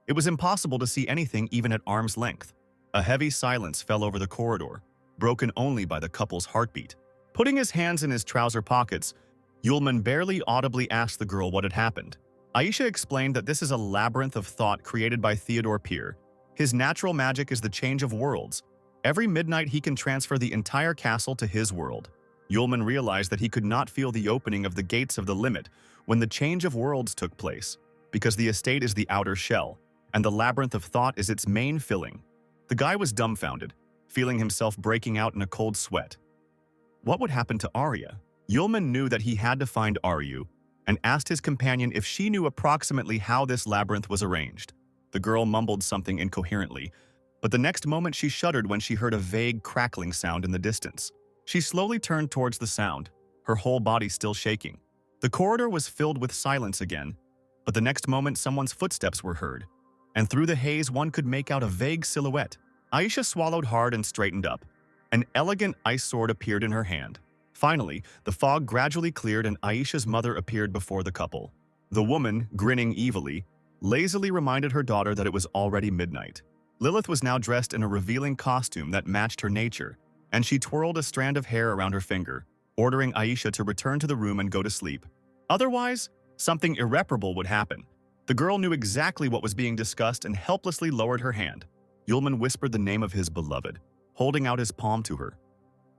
It was impossible to see anything even at arm's length. A heavy silence fell over the corridor, broken only by the couple's heartbeat. Putting his hands in his trouser pockets, Yulman barely audibly asked the girl what had happened. Aisha explained that this is a labyrinth of thought created by Theodore Peer. His natural magic is the change of worlds. Every midnight he can transfer the entire castle to his world. Yulman realized that he could not feel the opening of the gates of the limit when the change of worlds took place, because the estate is the outer shell, and the labyrinth of thought is its main filling. The guy was dumbfounded, feeling himself breaking out in a cold sweat. What would happen to Arya? Yulman knew that he had to find Aryu, and asked his companion if she knew approximately how this labyrinth was arranged. The girl mumbled something incoherently, but the next moment she shuddered when she heard a vague crackling sound in the distance. She slowly turned towards the sound, her whole body still shaking. The corridor was filled with silence again, but the next moment someone's footsteps were heard, and through the haze one could make out a vague silhouette. Aisha swallowed hard and straightened up. An elegant ice sword appeared in her hand. Finally, the fog gradually cleared and Aisha's mother appeared before the couple. The woman, grinning evilly, lazily reminded her daughter that it was already midnight. Lilith was now dressed in a revealing costume that matched her nature, and she twirled a strand of hair around her finger, ordering Aisha to return to the room and go to sleep. Otherwise, something irreparable would happen. The girl knew exactly what was being discussed and helplessly lowered her hand. Yulman whispered the name of his beloved, holding out his palm to her.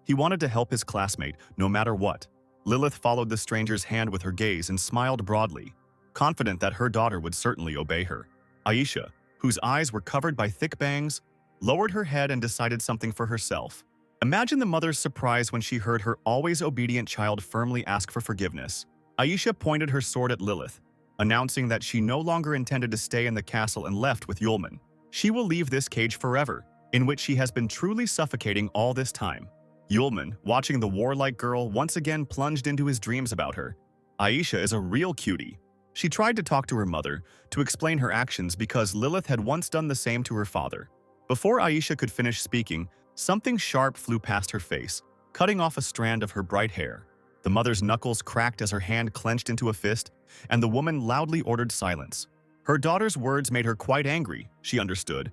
He wanted to help his classmate, no matter what. Lilith followed the stranger's hand with her gaze and smiled broadly, confident that her daughter would certainly obey her. Aisha, whose eyes were covered by thick bangs, lowered her head and decided something for herself. Imagine the mother's surprise when she heard her always obedient child firmly ask for forgiveness. Aisha pointed her sword at Lilith, announcing that she no longer intended to stay in the castle and left with Yulman. She will leave this cage forever, in which she has been truly suffocating all this time. Yulman, watching the warlike girl, once again plunged into his dreams about her. Aisha is a real cutie. She tried to talk to her mother, to explain her actions because Lilith had once done the same to her father. Before Aisha could finish speaking, something sharp flew past her face, cutting off a strand of her bright hair. The mother's knuckles cracked as her hand clenched into a fist, and the woman loudly ordered silence. Her daughter's words made her quite angry, she understood,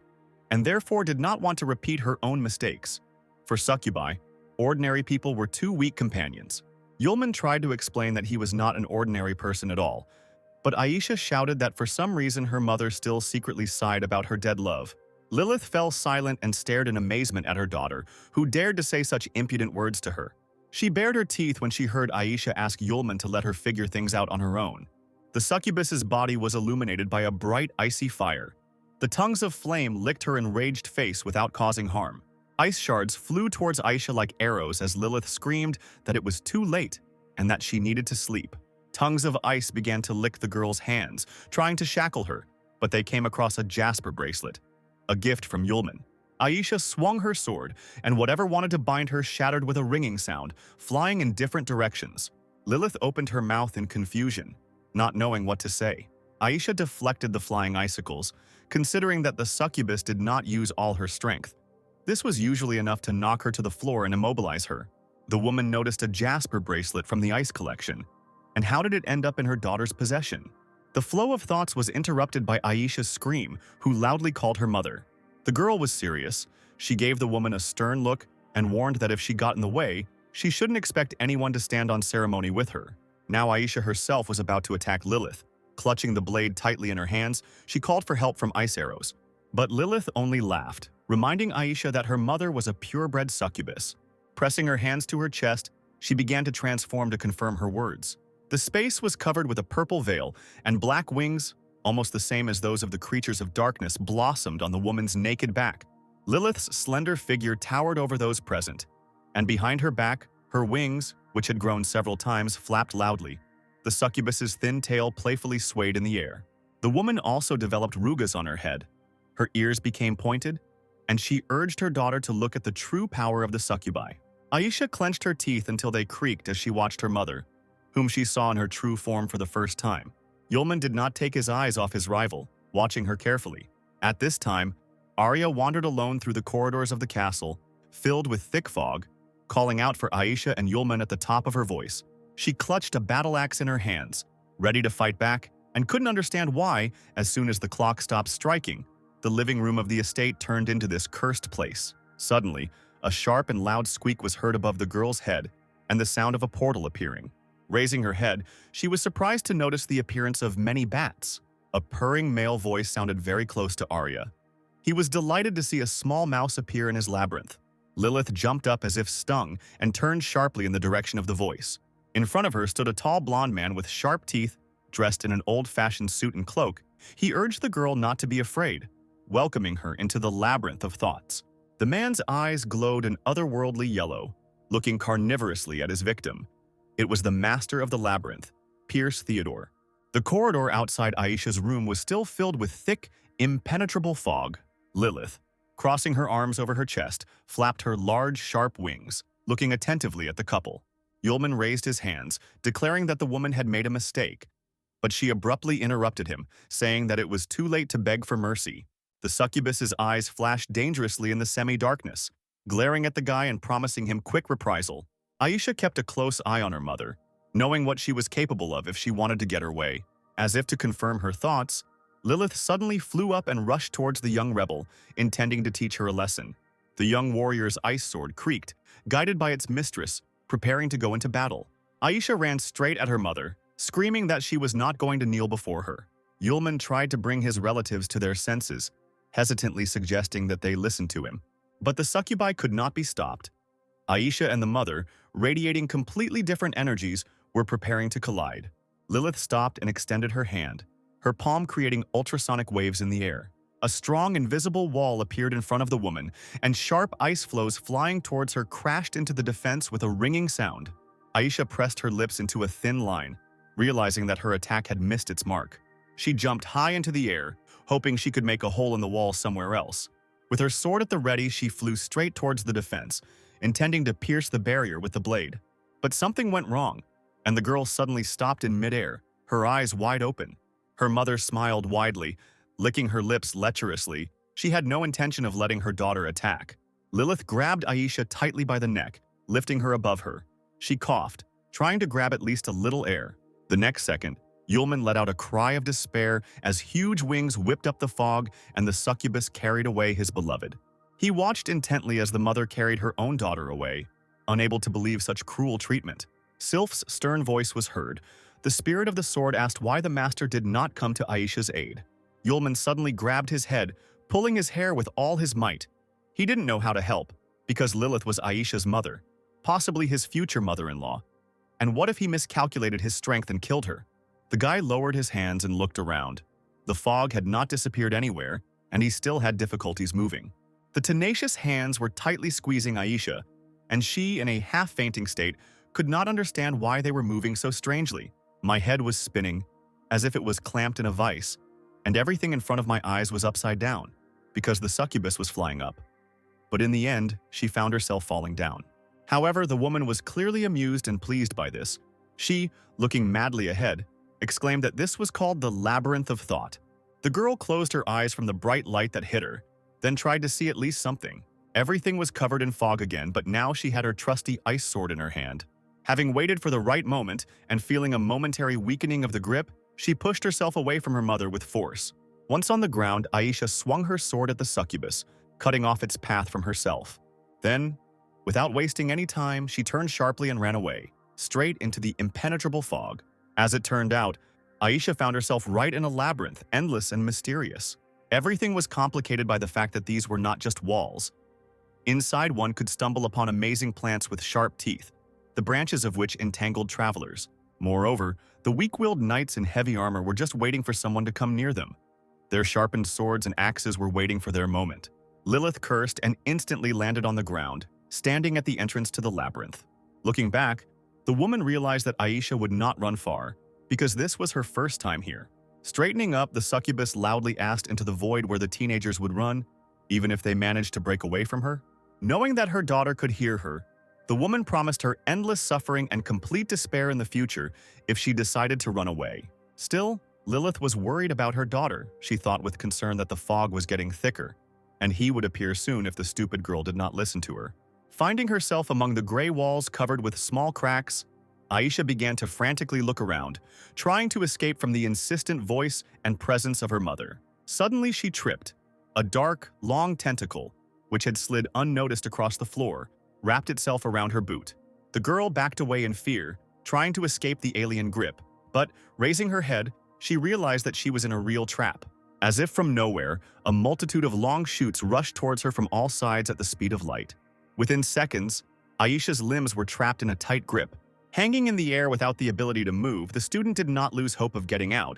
and therefore did not want to repeat her own mistakes. For succubi, ordinary people were too weak companions. Yulman tried to explain that he was not an ordinary person at all, but Aisha shouted that for some reason her mother still secretly sighed about her dead love. Lilith fell silent and stared in amazement at her daughter, who dared to say such impudent words to her. She bared her teeth when she heard Aisha ask Yulman to let her figure things out on her own. The succubus's body was illuminated by a bright, icy fire. The tongues of flame licked her enraged face without causing harm. Ice shards flew towards Aisha like arrows as Lilith screamed that it was too late and that she needed to sleep. Tongues of ice began to lick the girl's hands, trying to shackle her, but they came across a jasper bracelet, a gift from Yulman. Aisha swung her sword, and whatever wanted to bind her shattered with a ringing sound, flying in different directions. Lilith opened her mouth in confusion, not knowing what to say. Aisha deflected the flying icicles, considering that the succubus did not use all her strength. This was usually enough to knock her to the floor and immobilize her. The woman noticed a jasper bracelet from the ice collection. And how did it end up in her daughter's possession? The flow of thoughts was interrupted by Aisha's scream, who loudly called her mother. The girl was serious. She gave the woman a stern look and warned that if she got in the way, she shouldn't expect anyone to stand on ceremony with her. Now Aisha herself was about to attack Lilith. Clutching the blade tightly in her hands, she called for help from ice arrows. But Lilith only laughed, reminding Aisha that her mother was a purebred succubus. Pressing her hands to her chest, she began to transform to confirm her words. The space was covered with a purple veil, and black wings, almost the same as those of the creatures of darkness, blossomed on the woman's naked back. Lilith's slender figure towered over those present, and behind her back, her wings, which had grown several times, flapped loudly. The succubus's thin tail playfully swayed in the air. The woman also developed rugas on her head. Her ears became pointed, and she urged her daughter to look at the true power of the succubi. Aisha clenched her teeth until they creaked as she watched her mother, whom she saw in her true form for the first time. Yulman did not take his eyes off his rival, watching her carefully. At this time, Arya wandered alone through the corridors of the castle, filled with thick fog, calling out for Aisha and Yulman at the top of her voice. She clutched a battle axe in her hands, ready to fight back, and couldn't understand why, as soon as the clock stopped striking, the living room of the estate turned into this cursed place. Suddenly, a sharp and loud squeak was heard above the girl's head, and the sound of a portal appearing. Raising her head, she was surprised to notice the appearance of many bats. A purring male voice sounded very close to Arya. He was delighted to see a small mouse appear in his labyrinth. Lilith jumped up as if stung and turned sharply in the direction of the voice. In front of her stood a tall blonde man with sharp teeth, dressed in an old-fashioned suit and cloak. He urged the girl not to be afraid, welcoming her into the labyrinth of thoughts. The man's eyes glowed an otherworldly yellow, looking carnivorously at his victim. It was the master of the labyrinth, Pierce Theodore. The corridor outside Aisha's room was still filled with thick, impenetrable fog. Lilith, crossing her arms over her chest, flapped her large, sharp wings, looking attentively at the couple. Yulman raised his hands, declaring that the woman had made a mistake, but she abruptly interrupted him, saying that it was too late to beg for mercy. The succubus's eyes flashed dangerously in the semi-darkness, glaring at the guy and promising him quick reprisal. Aisha kept a close eye on her mother, knowing what she was capable of if she wanted to get her way. As if to confirm her thoughts, Lilith suddenly flew up and rushed towards the young rebel, intending to teach her a lesson. The young warrior's ice sword creaked, guided by its mistress, preparing to go into battle. Aisha ran straight at her mother, screaming that she was not going to kneel before her. Yulman tried to bring his relatives to their senses, hesitantly suggesting that they listen to him. But the succubi could not be stopped. Aisha and the mother, radiating completely different energies, were preparing to collide. Lilith stopped and extended her hand, her palm creating ultrasonic waves in the air. A strong, invisible wall appeared in front of the woman, and sharp ice flows flying towards her crashed into the defense with a ringing sound. Aisha pressed her lips into a thin line, realizing that her attack had missed its mark. She jumped high into the air, hoping she could make a hole in the wall somewhere else. With her sword at the ready, she flew straight towards the defense, intending to pierce the barrier with the blade. But something went wrong, and the girl suddenly stopped in midair, her eyes wide open. Her mother smiled widely, licking her lips lecherously. She had no intention of letting her daughter attack. Lilith grabbed Aisha tightly by the neck, lifting her above her. She coughed, trying to grab at least a little air. The next second, Yulman let out a cry of despair as huge wings whipped up the fog and the succubus carried away his beloved. He watched intently as the mother carried her own daughter away, unable to believe such cruel treatment. Sylph's stern voice was heard. The spirit of the sword asked why the master did not come to Aisha's aid. Yulman suddenly grabbed his head, pulling his hair with all his might. He didn't know how to help, because Lilith was Aisha's mother, possibly his future mother-in-law. And what if he miscalculated his strength and killed her? The guy lowered his hands and looked around. The fog had not disappeared anywhere, and he still had difficulties moving. The tenacious hands were tightly squeezing Aisha, and she, in a half-fainting state, could not understand why they were moving so strangely. My head was spinning, as if it was clamped in a vice, and everything in front of my eyes was upside down, because the succubus was flying up. But in the end, she found herself falling down. However, the woman was clearly amused and pleased by this. She, looking madly ahead, exclaimed that this was called the labyrinth of thought. The girl closed her eyes from the bright light that hit her, then tried to see at least something. Everything was covered in fog again, but now she had her trusty ice sword in her hand. Having waited for the right moment and feeling a momentary weakening of the grip, she pushed herself away from her mother with force. Once on the ground, Aisha swung her sword at the succubus, cutting off its path from herself. Then, without wasting any time, she turned sharply and ran away, straight into the impenetrable fog. As it turned out, Aisha found herself right in a labyrinth, endless and mysterious. Everything was complicated by the fact that these were not just walls. Inside, one could stumble upon amazing plants with sharp teeth, the branches of which entangled travelers. Moreover, the weak-willed knights in heavy armor were just waiting for someone to come near them. Their sharpened swords and axes were waiting for their moment. Lilith cursed and instantly landed on the ground, standing at the entrance to the labyrinth. Looking back, the woman realized that Aisha would not run far, because this was her first time here. Straightening up, the succubus loudly asked into the void where the teenagers would run, even if they managed to break away from her. Knowing that her daughter could hear her, the woman promised her endless suffering and complete despair in the future if she decided to run away. Still, Lilith was worried about her daughter. She thought with concern that the fog was getting thicker, and he would appear soon if the stupid girl did not listen to her. Finding herself among the gray walls covered with small cracks, Aisha began to frantically look around, trying to escape from the insistent voice and presence of her mother. Suddenly she tripped. A dark, long tentacle, which had slid unnoticed across the floor, wrapped itself around her boot. The girl backed away in fear, trying to escape the alien grip, but, raising her head, she realized that she was in a real trap. As if from nowhere, a multitude of long shoots rushed towards her from all sides at the speed of light. Within seconds, Aisha's limbs were trapped in a tight grip. Hanging in the air without the ability to move, the student did not lose hope of getting out,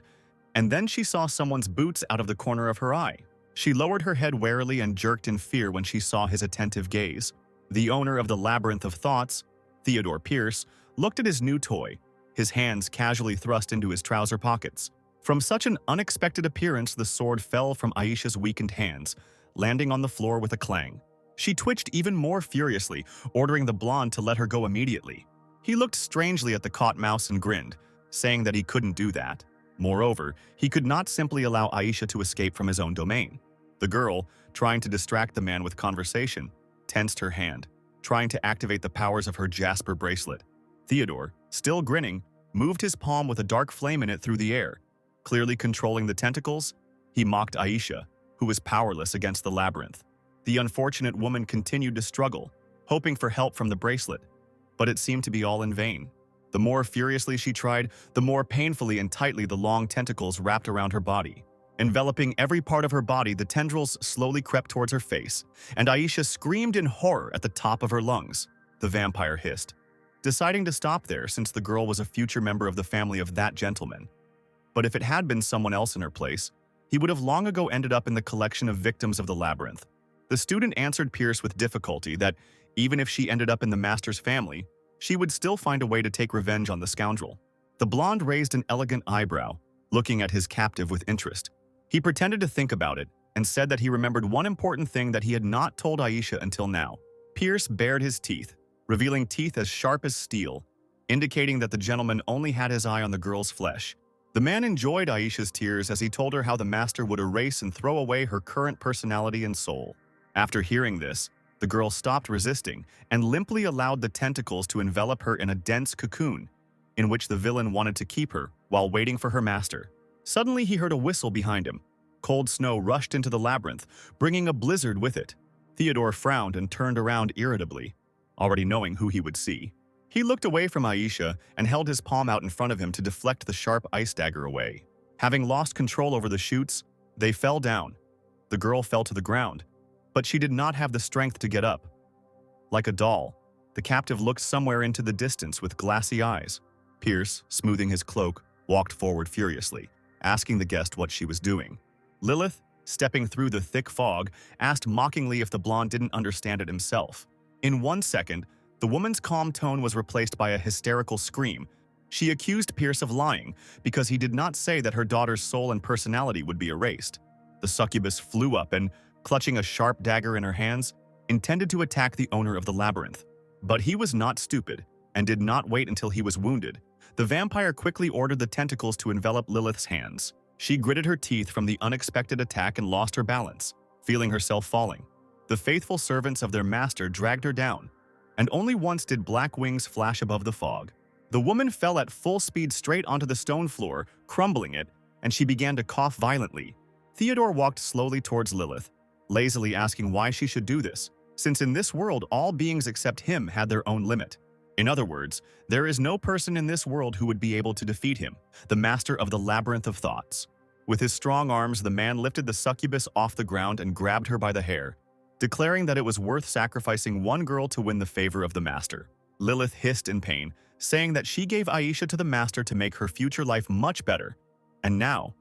and then she saw someone's boots out of the corner of her eye. She lowered her head warily and jerked in fear when she saw his attentive gaze. The owner of the Labyrinth of Thoughts, Theodore Pierce, looked at his new toy, his hands casually thrust into his trouser pockets. From such an unexpected appearance, the sword fell from Aisha's weakened hands, landing on the floor with a clang. She twitched even more furiously, ordering the blonde to let her go immediately. He looked strangely at the caught mouse and grinned, saying that he couldn't do that. Moreover, he could not simply allow Aisha to escape from his own domain. The girl, trying to distract the man with conversation, tensed her hand, trying to activate the powers of her Jasper bracelet. Theodore, still grinning, moved his palm with a dark flame in it through the air, Clearly controlling the tentacles, he mocked Aisha, who was powerless against the labyrinth. The unfortunate woman continued to struggle, hoping for help from the bracelet, but it seemed to be all in vain. The more furiously she tried, the more painfully and tightly the long tentacles wrapped around her body. Enveloping every part of her body, the tendrils slowly crept towards her face, and Aisha screamed in horror at the top of her lungs. The vampire hissed, deciding to stop there since the girl was a future member of the family of that gentleman. But if it had been someone else in her place, he would have long ago ended up in the collection of victims of the labyrinth. The student answered Pierce with difficulty that even if she ended up in the master's family, she would still find a way to take revenge on the scoundrel. The blonde raised an elegant eyebrow, looking at his captive with interest. He pretended to think about it and said that he remembered one important thing that he had not told Aisha until now. Pierce bared his teeth, revealing teeth as sharp as steel, indicating that the gentleman only had his eye on the girl's flesh. The man enjoyed Aisha's tears as he told her how the master would erase and throw away her current personality and soul. After hearing this, the girl stopped resisting and limply allowed the tentacles to envelop her in a dense cocoon, in which the villain wanted to keep her while waiting for her master. Suddenly he heard a whistle behind him. Cold snow rushed into the labyrinth, bringing a blizzard with it. Theodore frowned and turned around irritably, already knowing who he would see. He looked away from Aisha and held his palm out in front of him to deflect the sharp ice dagger away. Having lost control over the chutes, they fell down. The girl fell to the ground, but she did not have the strength to get up. Like a doll, the captive looked somewhere into the distance with glassy eyes. Pierce, smoothing his cloak, walked forward furiously, asking the guest what she was doing. Lilith, stepping through the thick fog, asked mockingly if the blonde didn't understand it himself. In 1 second, the woman's calm tone was replaced by a hysterical scream. She accused Pierce of lying because he did not say that her daughter's soul and personality would be erased. The succubus flew up and, clutching a sharp dagger in her hands, intended to attack the owner of the labyrinth. But he was not stupid and did not wait until he was wounded. The vampire quickly ordered the tentacles to envelop Lilith's hands. She gritted her teeth from the unexpected attack and lost her balance, feeling herself falling. The faithful servants of their master dragged her down, and only once did black wings flash above the fog. The woman fell at full speed straight onto the stone floor, crumbling it, and she began to cough violently. Theodore walked slowly towards Lilith, lazily asking why she should do this, since in this world all beings except him had their own limit. In other words, there is no person in this world who would be able to defeat him, the master of the labyrinth of thoughts. With his strong arms, the man lifted the succubus off the ground and grabbed her by the hair, declaring that it was worth sacrificing one girl to win the favor of the master. Lilith hissed in pain, saying that she gave Aisha to the master to make her future life much better, and now,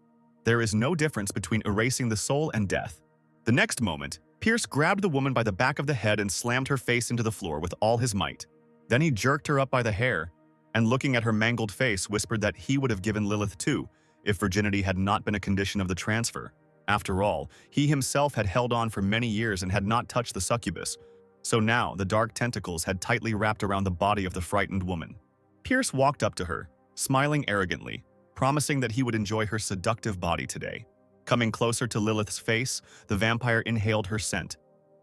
there is no difference between erasing the soul and death. The next moment, Pierce grabbed the woman by the back of the head and slammed her face into the floor with all his might. Then he jerked her up by the hair, and looking at her mangled face, whispered that he would have given Lilith too, if virginity had not been a condition of the transfer. After all, he himself had held on for many years and had not touched the succubus, so now the dark tentacles had tightly wrapped around the body of the frightened woman. Pierce walked up to her, smiling arrogantly, promising that he would enjoy her seductive body today. Coming closer to Lilith's face, the vampire inhaled her scent.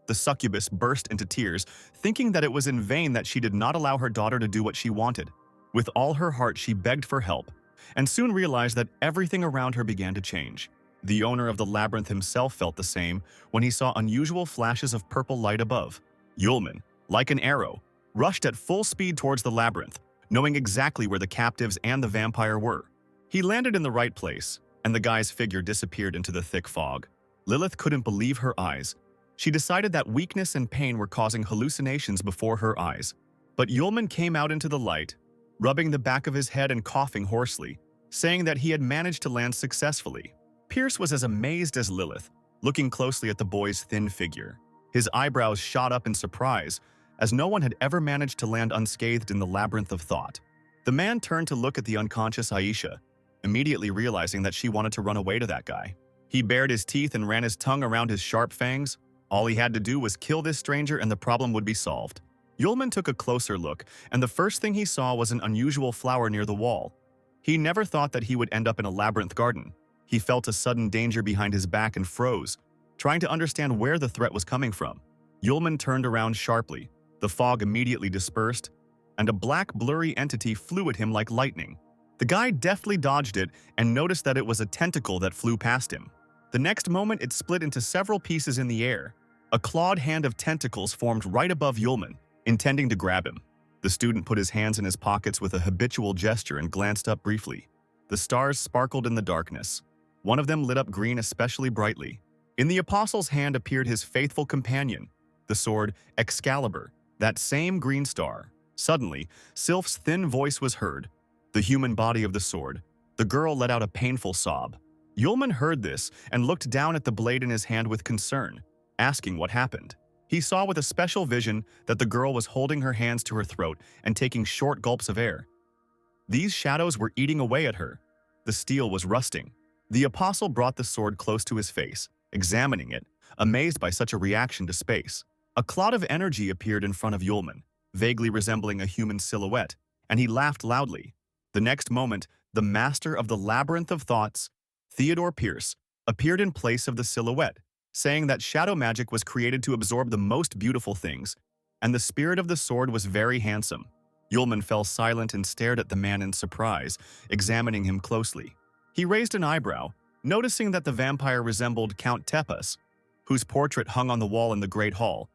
The succubus burst into tears, thinking that it was in vain that she did not allow her daughter to do what she wanted. With all her heart, she begged for help, and soon realized that everything around her began to change. The owner of the labyrinth himself felt the same when he saw unusual flashes of purple light above. Yulman, like an arrow, rushed at full speed towards the labyrinth, knowing exactly where the captives and the vampire were. He landed in the right place, and the guy's figure disappeared into the thick fog. Lilith couldn't believe her eyes. She decided that weakness and pain were causing hallucinations before her eyes. But Yulman came out into the light, rubbing the back of his head and coughing hoarsely, saying that he had managed to land successfully. Pierce was as amazed as Lilith, looking closely at the boy's thin figure. His eyebrows shot up in surprise, as no one had ever managed to land unscathed in the labyrinth of thought. The man turned to look at the unconscious Aisha, immediately realizing that she wanted to run away to that guy. He bared his teeth and ran his tongue around his sharp fangs. All he had to do was kill this stranger and the problem would be solved. Yulman took a closer look, and the first thing he saw was an unusual flower near the wall. He never thought that he would end up in a labyrinth garden. He felt a sudden danger behind his back and froze, trying to understand where the threat was coming from. Yulman turned around sharply. The fog immediately dispersed, and a black, blurry entity flew at him like lightning. The guy deftly dodged it and noticed that it was a tentacle that flew past him. The next moment, it split into several pieces in the air. A clawed hand of tentacles formed right above Yulman, intending to grab him. The student put his hands in his pockets with a habitual gesture and glanced up briefly. The stars sparkled in the darkness. One of them lit up green especially brightly. In the apostle's hand appeared his faithful companion, the sword Excalibur, that same green star. Suddenly, Sylph's thin voice was heard. The human body of the sword. The girl let out a painful sob. Yulman heard this and looked down at the blade in his hand with concern, asking what happened. He saw with a special vision that the girl was holding her hands to her throat and taking short gulps of air. These shadows were eating away at her. The steel was rusting. The apostle brought the sword close to his face, examining it, amazed by such a reaction to space. A cloud of energy appeared in front of Yulman, vaguely resembling a human silhouette, and he laughed loudly. The next moment, the master of the labyrinth of thoughts, Theodore Pierce, appeared in place of the silhouette, saying that shadow magic was created to absorb the most beautiful things, and the spirit of the sword was very handsome. Yulman fell silent and stared at the man in surprise, examining him closely. He raised an eyebrow, noticing that the vampire resembled Count Tepes, whose portrait hung on the wall in the Great Hall,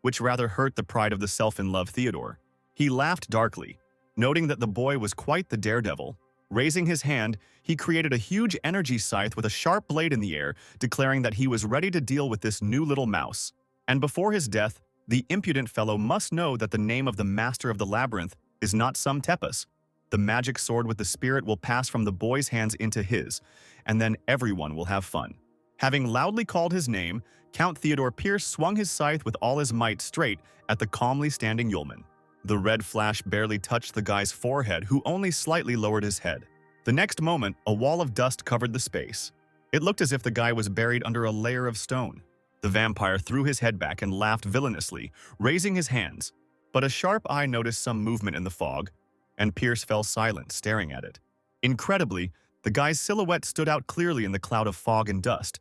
which rather hurt the pride of the self-in-love Theodore. He laughed darkly, noting that the boy was quite the daredevil. Raising his hand, he created a huge energy scythe with a sharp blade in the air, declaring that he was ready to deal with this new little mouse. And before his death, the impudent fellow must know that the name of the master of the labyrinth is not some Tepes. The magic sword with the spirit will pass from the boy's hands into his, and then everyone will have fun. Having loudly called his name, Count Theodore Pierce swung his scythe with all his might straight at the calmly standing Yulman. The red flash barely touched the guy's forehead, who only slightly lowered his head. The next moment, a wall of dust covered the space. It looked as if the guy was buried under a layer of stone. The vampire threw his head back and laughed villainously, raising his hands. But a sharp eye noticed some movement in the fog, and Pierce fell silent, staring at it. Incredibly, the guy's silhouette stood out clearly in the cloud of fog and dust.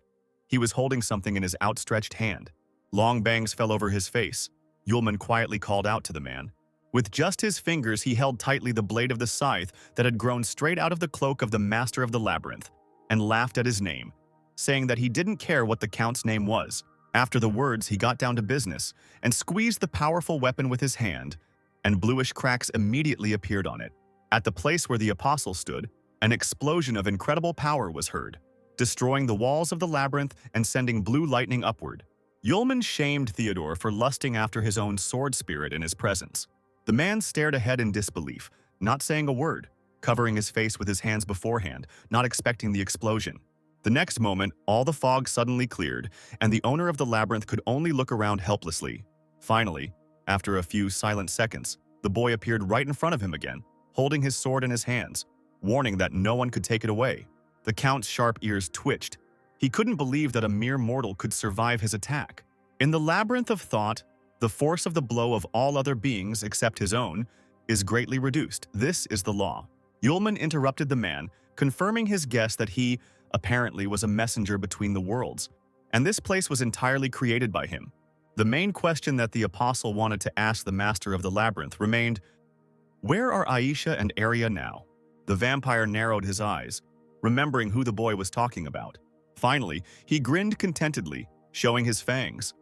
He was holding something in his outstretched hand. Long bangs fell over his face. Yulman quietly called out to the man. With just his fingers, he held tightly the blade of the scythe that had grown straight out of the cloak of the master of the labyrinth, and laughed at his name, saying that he didn't care what the count's name was. After the words, he got down to business and squeezed the powerful weapon with his hand, and bluish cracks immediately appeared on it. At the place where the apostle stood, an explosion of incredible power was heard, destroying the walls of the labyrinth and sending blue lightning upward. Yulman shamed Theodore for lusting after his own sword spirit in his presence. The man stared ahead in disbelief, not saying a word, covering his face with his hands beforehand, not expecting the explosion. The next moment, all the fog suddenly cleared, and the owner of the labyrinth could only look around helplessly. Finally, after a few silent seconds, the boy appeared right in front of him again, holding his sword in his hands, warning that no one could take it away. The count's sharp ears twitched. He couldn't believe that a mere mortal could survive his attack. In the labyrinth of thought, the force of the blow of all other beings except his own is greatly reduced. This is the law. Yulman interrupted the man, confirming his guess that he, apparently, was a messenger between the worlds, and this place was entirely created by him. The main question that the apostle wanted to ask the master of the labyrinth remained, where are Aisha and Arya now? The vampire narrowed his eyes, remembering who the boy was talking about. Finally, he grinned contentedly, showing his fangs.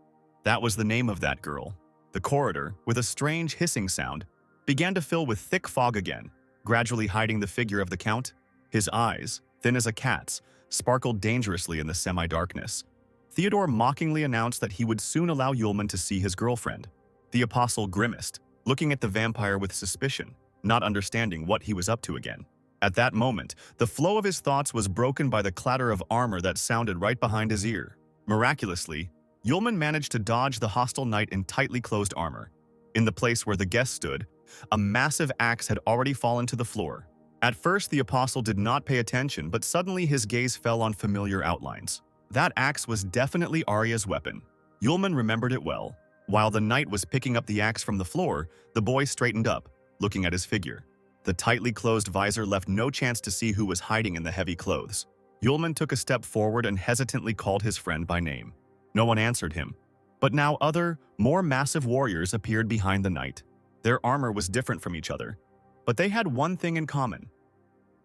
That was the name of that girl. The corridor, with a strange hissing sound, began to fill with thick fog again, gradually hiding the figure of the count. His eyes, thin as a cat's, sparkled dangerously in the semi-darkness. Theodore mockingly announced that he would soon allow Yulman to see his girlfriend. The apostle grimaced, looking at the vampire with suspicion, not understanding what he was up to again. At that moment, the flow of his thoughts was broken by the clatter of armor that sounded right behind his ear. Miraculously, Yulman managed to dodge the hostile knight in tightly closed armor. In the place where the guest stood, a massive axe had already fallen to the floor. At first, the apostle did not pay attention, but suddenly his gaze fell on familiar outlines. That axe was definitely Arya's weapon. Yulman remembered it well. While the knight was picking up the axe from the floor, the boy straightened up, looking at his figure. The tightly closed visor left no chance to see who was hiding in the heavy clothes. Yulman took a step forward and hesitantly called his friend by name. No one answered him. But now other, more massive warriors appeared behind the knight. Their armor was different from each other, but they had one thing in common.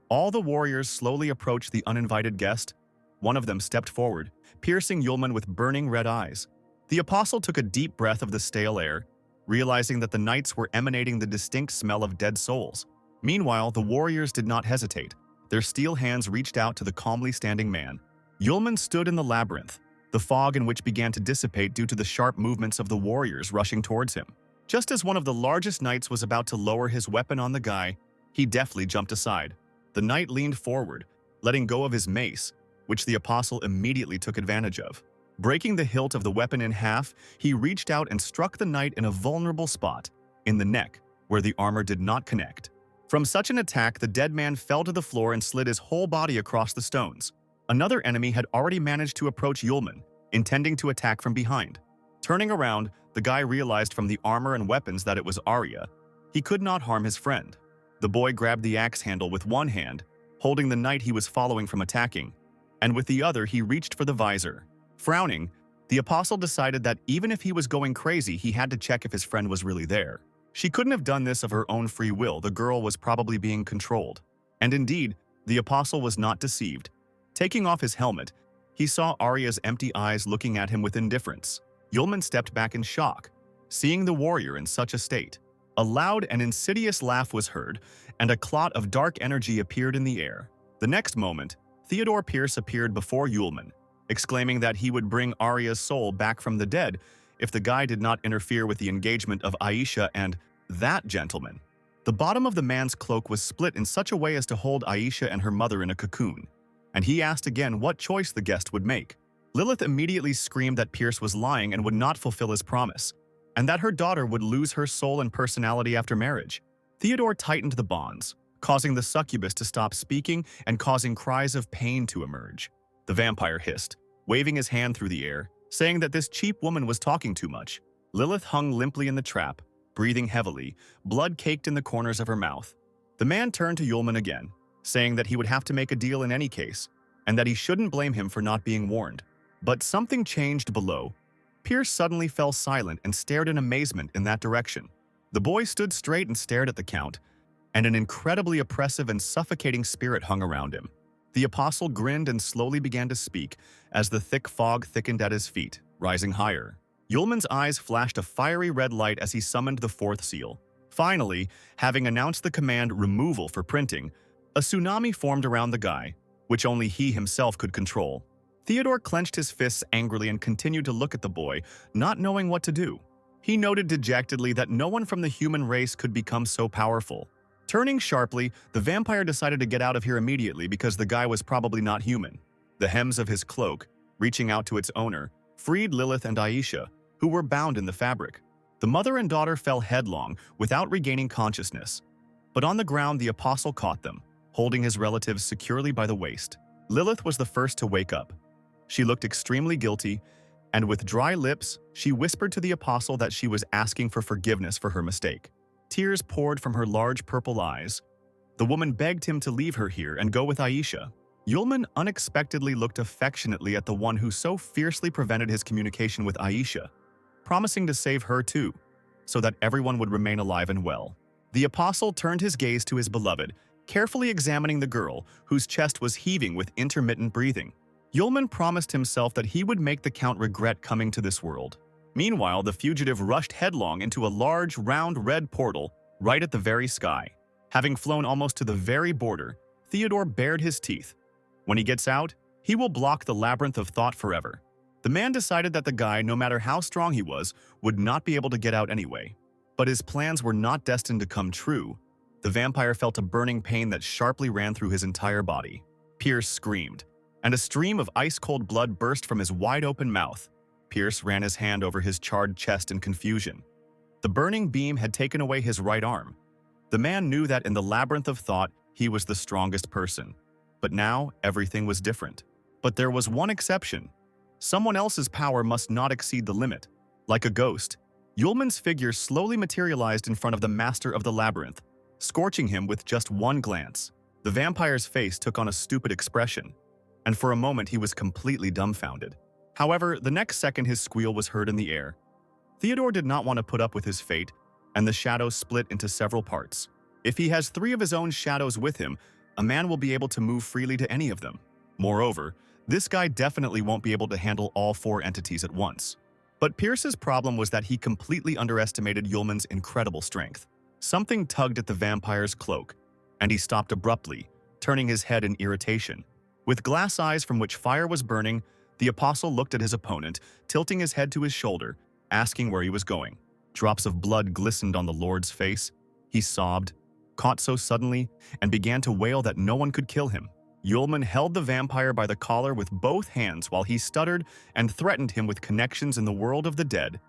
All the warriors slowly approached the uninvited guest. One of them stepped forward, piercing Yulman with burning red eyes. The apostle took a deep breath of the stale air, realizing that the knights were emanating the distinct smell of dead souls. Meanwhile, the warriors did not hesitate. Their steel hands reached out to the calmly standing man. Yulman stood in the labyrinth, the fog in which began to dissipate due to the sharp movements of the warriors rushing towards him. Just as one of the largest knights was about to lower his weapon on the guy, he deftly jumped aside. The knight leaned forward, letting go of his mace, which the apostle immediately took advantage of. Breaking the hilt of the weapon in half, he reached out and struck the knight in a vulnerable spot, in the neck, where the armor did not connect. From such an attack, the dead man fell to the floor and slid his whole body across the stones. Another enemy had already managed to approach Yulman, intending to attack from behind. Turning around, the guy realized from the armor and weapons that it was Arya. He could not harm his friend. The boy grabbed the axe handle with one hand, holding the knight he was following from attacking, and with the other he reached for the visor. Frowning, the apostle decided that even if he was going crazy, he had to check if his friend was really there. She couldn't have done this of her own free will. The girl was probably being controlled. And indeed, the apostle was not deceived. Taking off his helmet, he saw Arya's empty eyes looking at him with indifference. Yulman stepped back in shock, seeing the warrior in such a state. A loud and insidious laugh was heard, and a clot of dark energy appeared in the air. The next moment, Theodore Pierce appeared before Yulman, exclaiming that he would bring Arya's soul back from the dead if the guy did not interfere with the engagement of Aisha and that gentleman. The bottom of the man's cloak was split in such a way as to hold Aisha and her mother in a cocoon, and he asked again what choice the guest would make. Lilith immediately screamed that Pierce was lying and would not fulfill his promise, and that her daughter would lose her soul and personality after marriage. Theodore tightened the bonds, causing the succubus to stop speaking and causing cries of pain to emerge. The vampire hissed, waving his hand through the air, saying that this cheap woman was talking too much. Lilith hung limply in the trap, breathing heavily, blood caked in the corners of her mouth. The man turned to Yulman again, saying that he would have to make a deal in any case, and that he shouldn't blame him for not being warned. But something changed below. Pierce suddenly fell silent and stared in amazement in that direction. The boy stood straight and stared at the count, and an incredibly oppressive and suffocating spirit hung around him. The apostle grinned and slowly began to speak as the thick fog thickened at his feet, rising higher. Yulman's eyes flashed a fiery red light as he summoned the fourth seal. Finally, having announced the command removal for printing, a tsunami formed around the guy, which only he himself could control. Theodore clenched his fists angrily and continued to look at the boy, not knowing what to do. He noted dejectedly that no one from the human race could become so powerful. Turning sharply, the vampire decided to get out of here immediately because the guy was probably not human. The hems of his cloak, reaching out to its owner, freed Lilith and Aisha, who were bound in the fabric. The mother and daughter fell headlong without regaining consciousness. But on the ground, the apostle caught them, holding his relatives securely by the waist. Lilith was the first to wake up. She looked extremely guilty, and with dry lips, she whispered to the apostle that she was asking for forgiveness for her mistake. Tears poured from her large purple eyes. The woman begged him to leave her here and go with Aisha. Yulman unexpectedly looked affectionately at the one who so fiercely prevented his communication with Aisha, promising to save her too, so that everyone would remain alive and well. The apostle turned his gaze to his beloved, carefully examining the girl, whose chest was heaving with intermittent breathing. Yulman promised himself that he would make the count regret coming to this world. Meanwhile, the fugitive rushed headlong into a large, round, red portal right at the very sky. Having flown almost to the very border, Theodore bared his teeth. When he gets out, he will block the labyrinth of thought forever. The man decided that the guy, no matter how strong he was, would not be able to get out anyway. But his plans were not destined to come true. The vampire felt a burning pain that sharply ran through his entire body. Pierce screamed, and a stream of ice-cold blood burst from his wide-open mouth. Pierce ran his hand over his charred chest in confusion. The burning beam had taken away his right arm. The man knew that in the labyrinth of thought, he was the strongest person. But now, everything was different. But there was one exception. Someone else's power must not exceed the limit. Like a ghost, Yulman's figure slowly materialized in front of the master of the labyrinth, scorching him with just one glance. The vampire's face took on a stupid expression, and for a moment he was completely dumbfounded. However, the next second his squeal was heard in the air. Theodore did not want to put up with his fate, and the shadow split into several parts. If he has 3 of his own shadows with him, a man will be able to move freely to any of them. Moreover, this guy definitely won't be able to handle all 4 entities at once. But Pierce's problem was that he completely underestimated Yulman's incredible strength. Something tugged at the vampire's cloak, and he stopped abruptly, turning his head in irritation. With glass eyes from which fire was burning, the apostle looked at his opponent, tilting his head to his shoulder, asking where he was going. Drops of blood glistened on the Lord's face. He sobbed, caught so suddenly, and began to wail that no one could kill him. Yulman held the vampire by the collar with both hands while he stuttered and threatened him with connections in the world of the dead,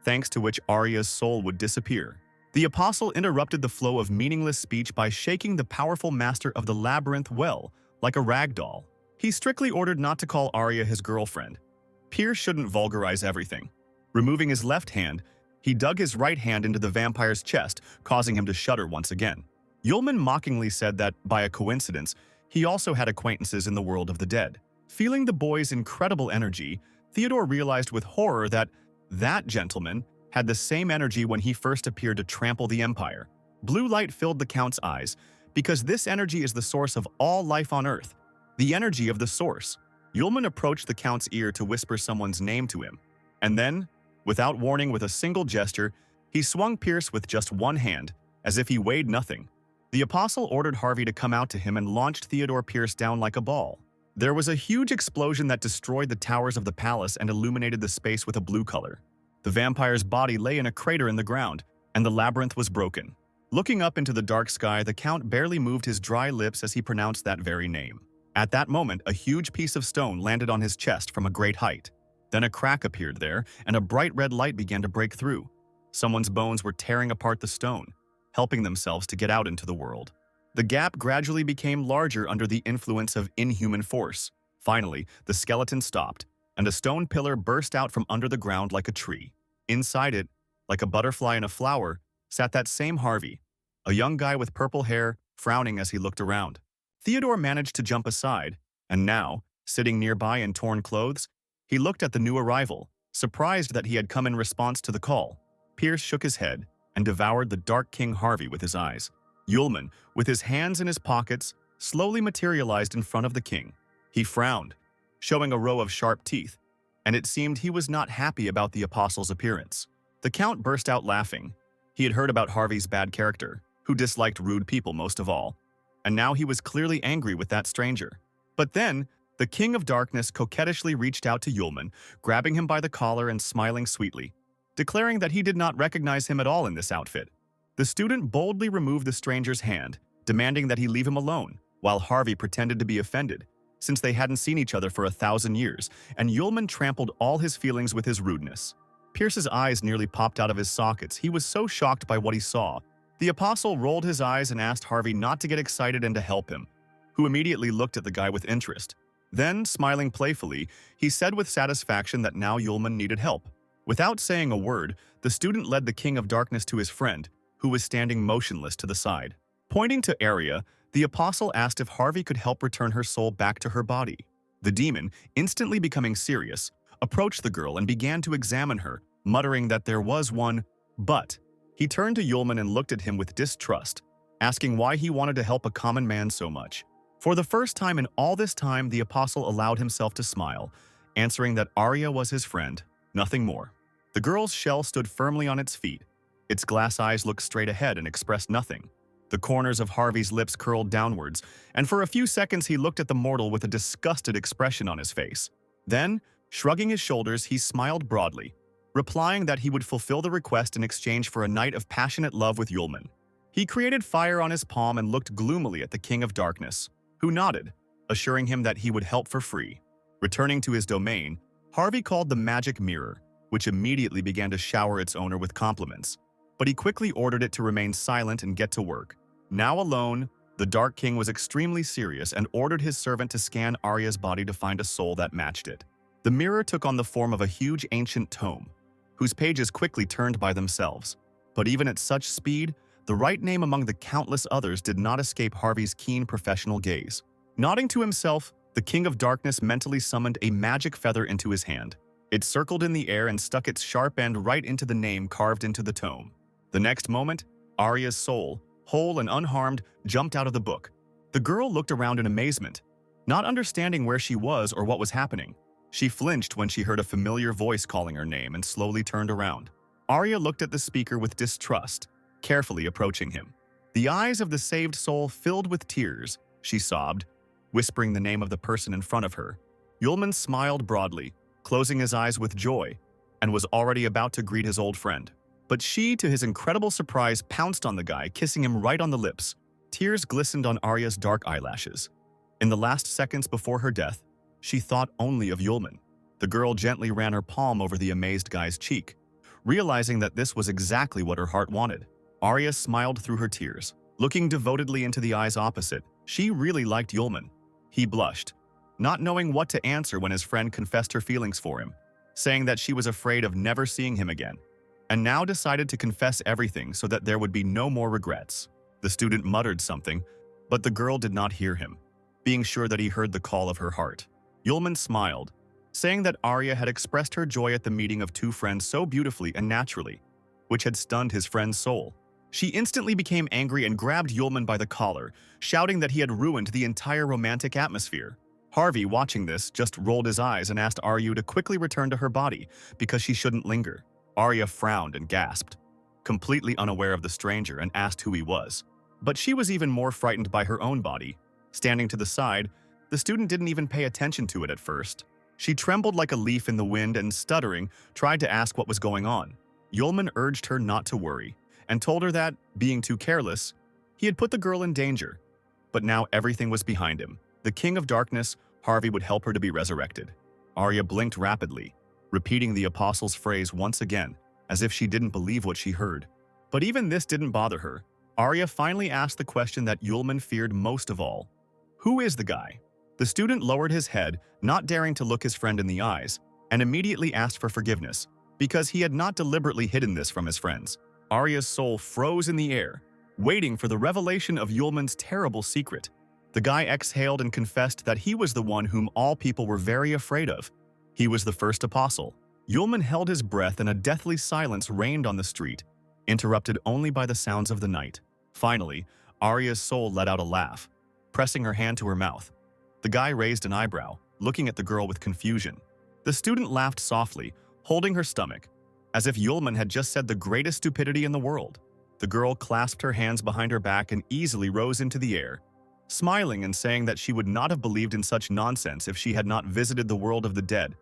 thanks to which Arya's soul would disappear. The apostle interrupted the flow of meaningless speech by shaking the powerful master of the labyrinth well, like a rag doll. He strictly ordered not to call Arya his girlfriend. Pierce shouldn't vulgarize everything. Removing his left hand, he dug his right hand into the vampire's chest, causing him to shudder once again. Yulman mockingly said that, by a coincidence, he also had acquaintances in the world of the dead. Feeling the boy's incredible energy, Theodore realized with horror that that gentleman had the same energy when he first appeared to trample the Empire. Blue light filled the Count's eyes, because this energy is the source of all life on Earth. The energy of the source. Yulman approached the Count's ear to whisper someone's name to him. And then, without warning, with a single gesture, he swung Pierce with just one hand, as if he weighed nothing. The apostle ordered Harvey to come out to him and launched Theodore Pierce down like a ball. There was a huge explosion that destroyed the towers of the palace and illuminated the space with a blue color. The vampire's body lay in a crater in the ground, and the labyrinth was broken. Looking up into the dark sky, the Count barely moved his dry lips as he pronounced that very name. At that moment, a huge piece of stone landed on his chest from a great height. Then a crack appeared there, and a bright red light began to break through. Someone's bones were tearing apart the stone, helping themselves to get out into the world. The gap gradually became larger under the influence of inhuman force. Finally, the skeleton stopped, and a stone pillar burst out from under the ground like a tree. Inside it, like a butterfly in a flower, sat that same Harvey, a young guy with purple hair, frowning as he looked around. Theodore managed to jump aside, and now, sitting nearby in torn clothes, he looked at the new arrival, surprised that he had come in response to the call. Pierce shook his head and devoured the Dark King Harvey with his eyes. Yulman, with his hands in his pockets, slowly materialized in front of the king. He frowned, showing a row of sharp teeth, and it seemed he was not happy about the apostle's appearance. The Count burst out laughing. He had heard about Harvey's bad character, who disliked rude people most of all, and now he was clearly angry with that stranger. But then, the King of Darkness coquettishly reached out to Yulman, grabbing him by the collar and smiling sweetly, declaring that he did not recognize him at all in this outfit. The student boldly removed the stranger's hand, demanding that he leave him alone, while Harvey pretended to be offended, since they hadn't seen each other for 1,000 years, and Yulman trampled all his feelings with his rudeness. Pierce's eyes nearly popped out of his sockets. He was so shocked by what he saw. The apostle rolled his eyes and asked Harvey not to get excited and to help him, who immediately looked at the guy with interest. Then, smiling playfully, he said with satisfaction that now Yulman needed help. Without saying a word, the student led the King of Darkness to his friend, who was standing motionless to the side. Pointing to Arya, the apostle asked if Harvey could help return her soul back to her body. The demon, instantly becoming serious, approached the girl and began to examine her, muttering that there was one but. He turned to Yulman and looked at him with distrust, asking why he wanted to help a common man so much. For the first time in all this time, the apostle allowed himself to smile, answering that Arya was his friend, nothing more. The girl's shell stood firmly on its feet. Its glass eyes looked straight ahead and expressed nothing. The corners of Harvey's lips curled downwards, and for a few seconds he looked at the mortal with a disgusted expression on his face. Then, shrugging his shoulders, he smiled broadly, replying that he would fulfill the request in exchange for a night of passionate love with Yulman. He created fire on his palm and looked gloomily at the King of Darkness, who nodded, assuring him that he would help for free. Returning to his domain, Harvey called the magic mirror, which immediately began to shower its owner with compliments. But he quickly ordered it to remain silent and get to work. Now alone, the Dark King was extremely serious and ordered his servant to scan Arya's body to find a soul that matched it. The mirror took on the form of a huge ancient tome, whose pages quickly turned by themselves. But even at such speed, the right name among the countless others did not escape Harvey's keen professional gaze. Nodding to himself, the King of Darkness mentally summoned a magic feather into his hand. It circled in the air and stuck its sharp end right into the name carved into the tome. The next moment, Arya's soul, whole and unharmed, jumped out of the book. The girl looked around in amazement, not understanding where she was or what was happening. She flinched when she heard a familiar voice calling her name and slowly turned around. Arya looked at the speaker with distrust, carefully approaching him. The eyes of the saved soul filled with tears. She sobbed, whispering the name of the person in front of her. Yulman smiled broadly, closing his eyes with joy, and was already about to greet his old friend. But she, to his incredible surprise, pounced on the guy, kissing him right on the lips. Tears glistened on Arya's dark eyelashes. In the last seconds before her death, she thought only of Yulman. The girl gently ran her palm over the amazed guy's cheek, realizing that this was exactly what her heart wanted. Arya smiled through her tears, looking devotedly into the eyes opposite. She really liked Yulman. He blushed, not knowing what to answer when his friend confessed her feelings for him, saying that she was afraid of never seeing him again, and now decided to confess everything so that there would be no more regrets. The student muttered something, but the girl did not hear him, being sure that he heard the call of her heart. Yulman smiled, saying that Arya had expressed her joy at the meeting of two friends so beautifully and naturally, which had stunned his friend's soul. She instantly became angry and grabbed Yulman by the collar, shouting that he had ruined the entire romantic atmosphere. Harvey, watching this, just rolled his eyes and asked Arya to quickly return to her body because she shouldn't linger. Arya frowned and gasped, completely unaware of the stranger, and asked who he was. But she was even more frightened by her own body. Standing to the side, the student didn't even pay attention to it at first. She trembled like a leaf in the wind and, stuttering, tried to ask what was going on. Yulman urged her not to worry and told her that, being too careless, he had put the girl in danger. But now everything was behind him. The King of Darkness, Harvey, would help her to be resurrected. Arya blinked rapidly, repeating the apostle's phrase once again, as if she didn't believe what she heard. But even this didn't bother her. Arya finally asked the question that Yulman feared most of all. Who is the guy? The student lowered his head, not daring to look his friend in the eyes, and immediately asked for forgiveness, because he had not deliberately hidden this from his friends. Arya's soul froze in the air, waiting for the revelation of Yulman's terrible secret. The guy exhaled and confessed that he was the one whom all people were very afraid of. He was the first apostle. Yulman held his breath and a deathly silence reigned on the street, interrupted only by the sounds of the night. Finally, Arya's soul let out a laugh, pressing her hand to her mouth. The guy raised an eyebrow, looking at the girl with confusion. The student laughed softly, holding her stomach, as if Yulman had just said the greatest stupidity in the world. The girl clasped her hands behind her back and easily rose into the air, smiling and saying that she would not have believed in such nonsense if she had not visited the world of the dead.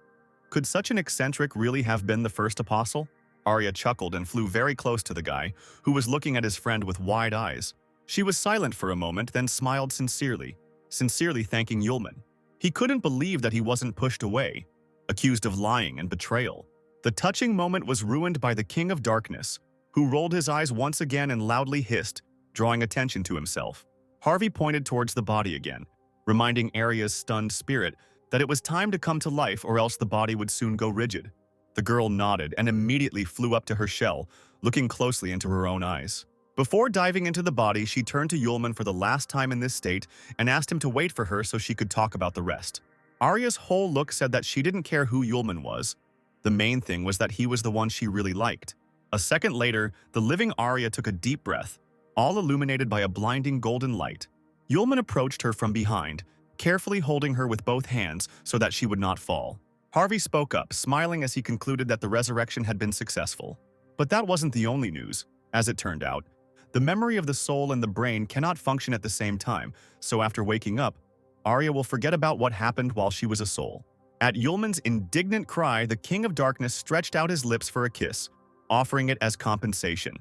Could such an eccentric really have been the first apostle? Arya chuckled and flew very close to the guy, who was looking at his friend with wide eyes. She was silent for a moment, then smiled sincerely thanking Yulman. He couldn't believe that he wasn't pushed away, accused of lying and betrayal. The touching moment was ruined by the King of Darkness, who rolled his eyes once again and loudly hissed, drawing attention to himself. Harvey pointed towards the body again, reminding Arya's stunned spirit that it was time to come to life or else the body would soon go rigid. The girl nodded and immediately flew up to her shell, looking closely into her own eyes. Before diving into the body, she turned to Yulman for the last time in this state and asked him to wait for her so she could talk about the rest. Arya's whole look said that she didn't care who Yulman was. The main thing was that he was the one she really liked. A second later, the living Arya took a deep breath, all illuminated by a blinding golden light. Yulman approached her from behind, carefully holding her with both hands so that she would not fall. Harvey spoke up, smiling as he concluded that the resurrection had been successful. But that wasn't the only news. As it turned out, the memory of the soul and the brain cannot function at the same time, so after waking up, Arya will forget about what happened while she was a soul. At Yulman's indignant cry, the King of Darkness stretched out his lips for a kiss, offering it as compensation.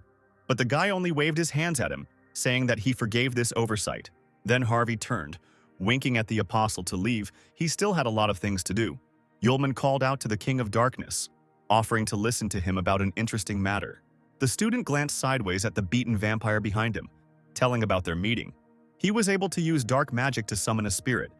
But the guy only waved his hands at him, saying that he forgave this oversight. Then Harvey turned, winking at the apostle to leave. He still had a lot of things to do. Yulman called out to the King of Darkness, offering to listen to him about an interesting matter. The student glanced sideways at the beaten vampire behind him, telling about their meeting. He was able to use dark magic to summon a spirit,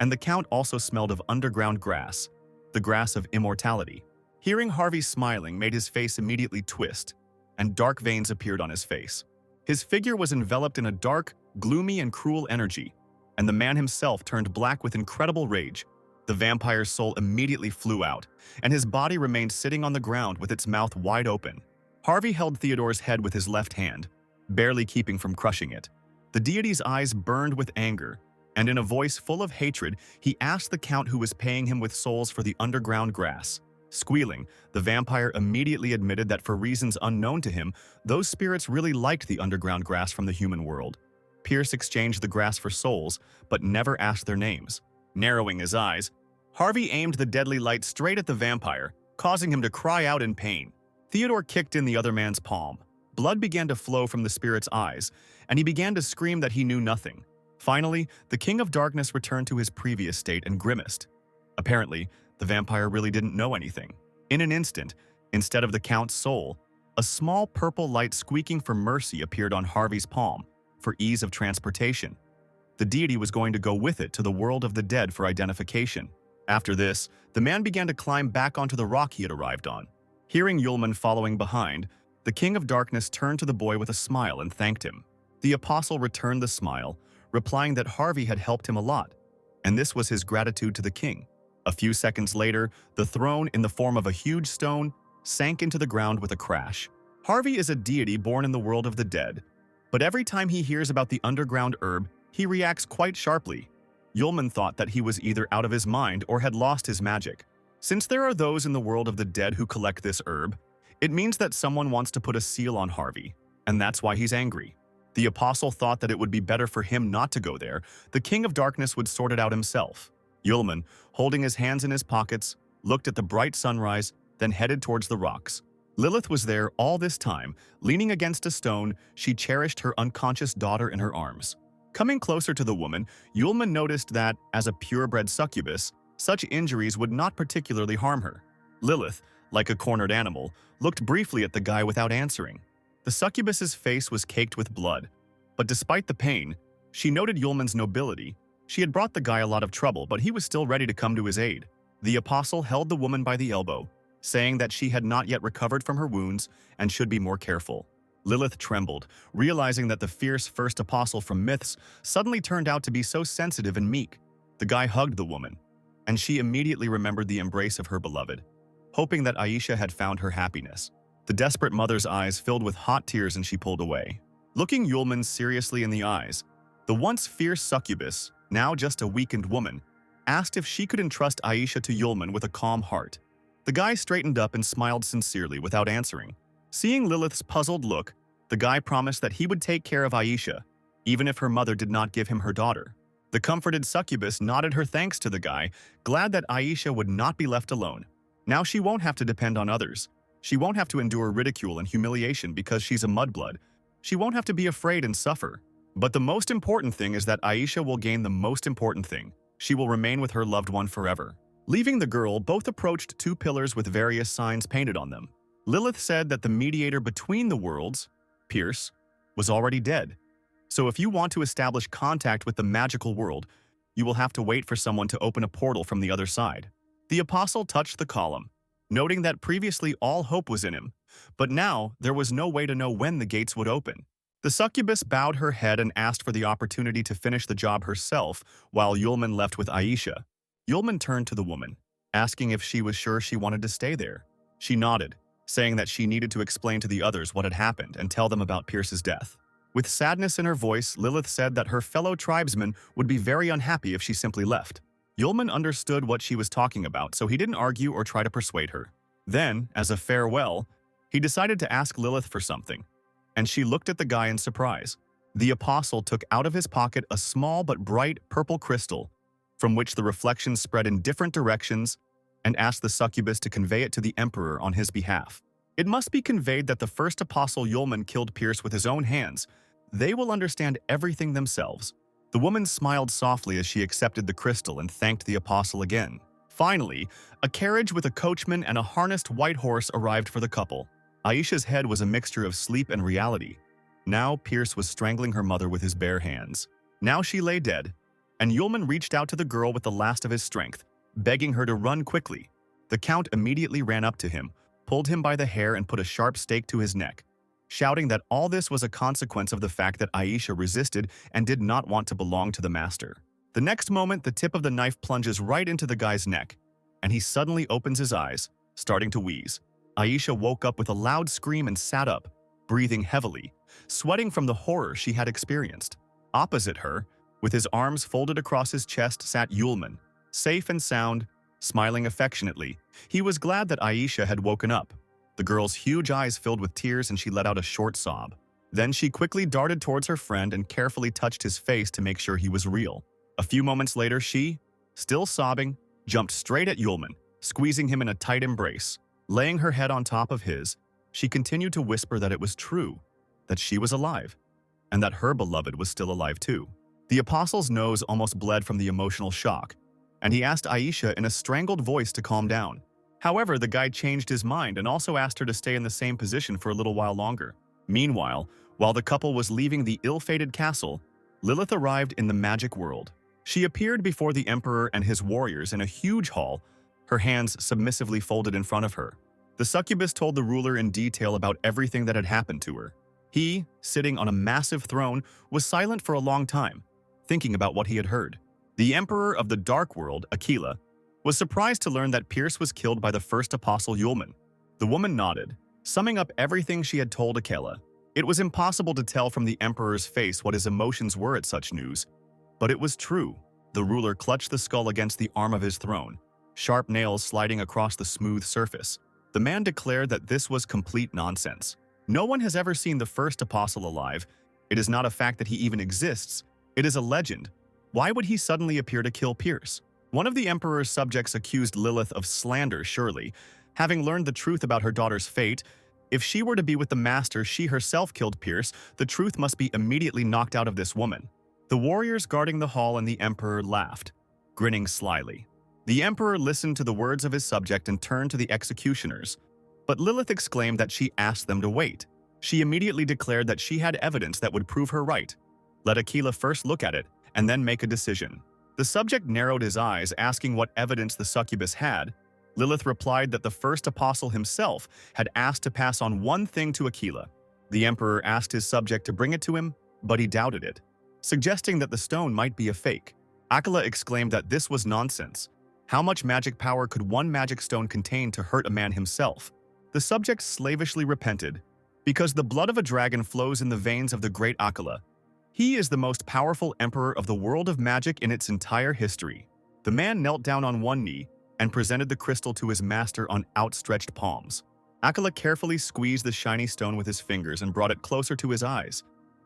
and the Count also smelled of underground grass, the grass of immortality. Hearing Harvey smiling made his face immediately twist, and dark veins appeared on his face. His figure was enveloped in a dark, gloomy, and cruel energy, and the man himself turned black with incredible rage. The vampire's soul immediately flew out, and his body remained sitting on the ground with its mouth wide open. Harvey held Theodore's head with his left hand, barely keeping from crushing it. The deity's eyes burned with anger, and in a voice full of hatred, he asked the count who was paying him with souls for the underground grass. Squealing, the vampire immediately admitted that for reasons unknown to him, those spirits really liked the underground grass from the human world. Pierce exchanged the grass for souls, but never asked their names. Narrowing his eyes, Harvey aimed the deadly light straight at the vampire, causing him to cry out in pain. Theodore kicked in the other man's palm. Blood began to flow from the spirit's eyes, and he began to scream that he knew nothing. Finally, the King of Darkness returned to his previous state and grimaced. Apparently, the vampire really didn't know anything. In an instant, instead of the Count's soul, a small purple light squeaking for mercy appeared on Harvey's palm, for ease of transportation. The deity was going to go with it to the world of the dead for identification. After this, the man began to climb back onto the rock he had arrived on. Hearing Yulman following behind, the King of Darkness turned to the boy with a smile and thanked him. The apostle returned the smile, replying that Harvey had helped him a lot, and this was his gratitude to the king. A few seconds later, the throne, in the form of a huge stone, sank into the ground with a crash. Harvey is a deity born in the world of the dead, but every time he hears about the underground herb, he reacts quite sharply. Yulman thought that he was either out of his mind or had lost his magic. Since there are those in the world of the dead who collect this herb, it means that someone wants to put a seal on Harvey, and that's why he's angry. The apostle thought that it would be better for him not to go there. The King of Darkness would sort it out himself. Yulman, holding his hands in his pockets, looked at the bright sunrise, then headed towards the rocks. Lilith was there all this time. Leaning against a stone, she cherished her unconscious daughter in her arms. Coming closer to the woman, Yulman noticed that, as a purebred succubus, such injuries would not particularly harm her. Lilith, like a cornered animal, looked briefly at the guy without answering. The succubus's face was caked with blood, but despite the pain, she noted Yulman's nobility. She had brought the guy a lot of trouble, but he was still ready to come to his aid. The apostle held the woman by the elbow, saying that she had not yet recovered from her wounds and should be more careful. Lilith trembled, realizing that the fierce first apostle from myths suddenly turned out to be so sensitive and meek. The guy hugged the woman, and she immediately remembered the embrace of her beloved, hoping that Aisha had found her happiness. The desperate mother's eyes filled with hot tears and she pulled away. Looking Yulman seriously in the eyes, the once fierce succubus, now just a weakened woman, asked if she could entrust Aisha to Yulman with a calm heart. The guy straightened up and smiled sincerely without answering. Seeing Lilith's puzzled look, the guy promised that he would take care of Aisha, even if her mother did not give him her daughter. The comforted succubus nodded her thanks to the guy, glad that Aisha would not be left alone. Now she won't have to depend on others. She won't have to endure ridicule and humiliation because she's a mudblood. She won't have to be afraid and suffer. But the most important thing is that Aisha will gain the most important thing. She will remain with her loved one forever. Leaving the girl, both approached two pillars with various signs painted on them. Lilith said that the mediator between the worlds, Pierce, was already dead. So if you want to establish contact with the magical world, you will have to wait for someone to open a portal from the other side. The apostle touched the column, noting that previously all hope was in him, but now there was no way to know when the gates would open. The succubus bowed her head and asked for the opportunity to finish the job herself, while Yulman left with Aisha. Yulman turned to the woman, asking if she was sure she wanted to stay there. She nodded, saying that she needed to explain to the others what had happened and tell them about Pierce's death. With sadness in her voice, Lilith said that her fellow tribesmen would be very unhappy if she simply left. Yulman understood what she was talking about, so he didn't argue or try to persuade her. Then, as a farewell, he decided to ask Lilith for something, and she looked at the guy in surprise. The apostle took out of his pocket a small but bright purple crystal, from which the reflections spread in different directions, and asked the succubus to convey it to the emperor on his behalf. It must be conveyed that the first apostle Yulman killed Pierce with his own hands. They will understand everything themselves. The woman smiled softly as she accepted the crystal and thanked the apostle again. Finally, a carriage with a coachman and a harnessed white horse arrived for the couple. Aisha's head was a mixture of sleep and reality. Now Pierce was strangling her mother with his bare hands. Now she lay dead, and Yulman reached out to the girl with the last of his strength, begging her to run quickly. The count immediately ran up to him, pulled him by the hair and put a sharp stake to his neck, shouting that all this was a consequence of the fact that Aisha resisted and did not want to belong to the master. The next moment, the tip of the knife plunges right into the guy's neck, and he suddenly opens his eyes, starting to wheeze. Aisha woke up with a loud scream and sat up, breathing heavily, sweating from the horror she had experienced. Opposite her, with his arms folded across his chest, sat Yulman, safe and sound, smiling affectionately. He was glad that Aisha had woken up. The girl's huge eyes filled with tears and she let out a short sob. Then she quickly darted towards her friend and carefully touched his face to make sure he was real. A few moments later, she, still sobbing, jumped straight at Yulman, squeezing him in a tight embrace. Laying her head on top of his, she continued to whisper that it was true, that she was alive, and that her beloved was still alive too. The apostle's nose almost bled from the emotional shock, and he asked Aisha in a strangled voice to calm down. However, the guy changed his mind and also asked her to stay in the same position for a little while longer. Meanwhile, while the couple was leaving the ill-fated castle, Lilith arrived in the magic world. She appeared before the emperor and his warriors in a huge hall, her hands submissively folded in front of her. The succubus told the ruler in detail about everything that had happened to her. He, sitting on a massive throne, was silent for a long time, thinking about what he had heard. The emperor of the dark world, Aquila, was surprised to learn that Pierce was killed by the first apostle Yulman. The woman nodded, summing up everything she had told Aquila. It was impossible to tell from the emperor's face what his emotions were at such news, but it was true. The ruler clutched the skull against the arm of his throne, sharp nails sliding across the smooth surface. The man declared that this was complete nonsense. No one has ever seen the first apostle alive. It is not a fact that he even exists. It is a legend. Why would he suddenly appear to kill Pierce? One of the emperor's subjects accused Lilith of slander, surely. Having learned the truth about her daughter's fate, if she were to be with the master she herself killed Pierce, the truth must be immediately knocked out of this woman. The warriors guarding the hall and the emperor laughed, grinning slyly. The emperor listened to the words of his subject and turned to the executioners, but Lilith exclaimed that she asked them to wait. She immediately declared that she had evidence that would prove her right. Let Aquila first look at it, and then make a decision. The subject narrowed his eyes, asking what evidence the succubus had. Lilith replied that the first apostle himself had asked to pass on one thing to Aquila. The emperor asked his subject to bring it to him, but he doubted it, suggesting that the stone might be a fake. Aquila exclaimed that this was nonsense. How much magic power could one magic stone contain to hurt a man himself? The subject slavishly repented, because the blood of a dragon flows in the veins of the great Aquila. He is the most powerful emperor of the world of magic in its entire history. The man knelt down on one knee and presented the crystal to his master on outstretched palms. Aquila carefully squeezed the shiny stone with his fingers and brought it closer to his eyes,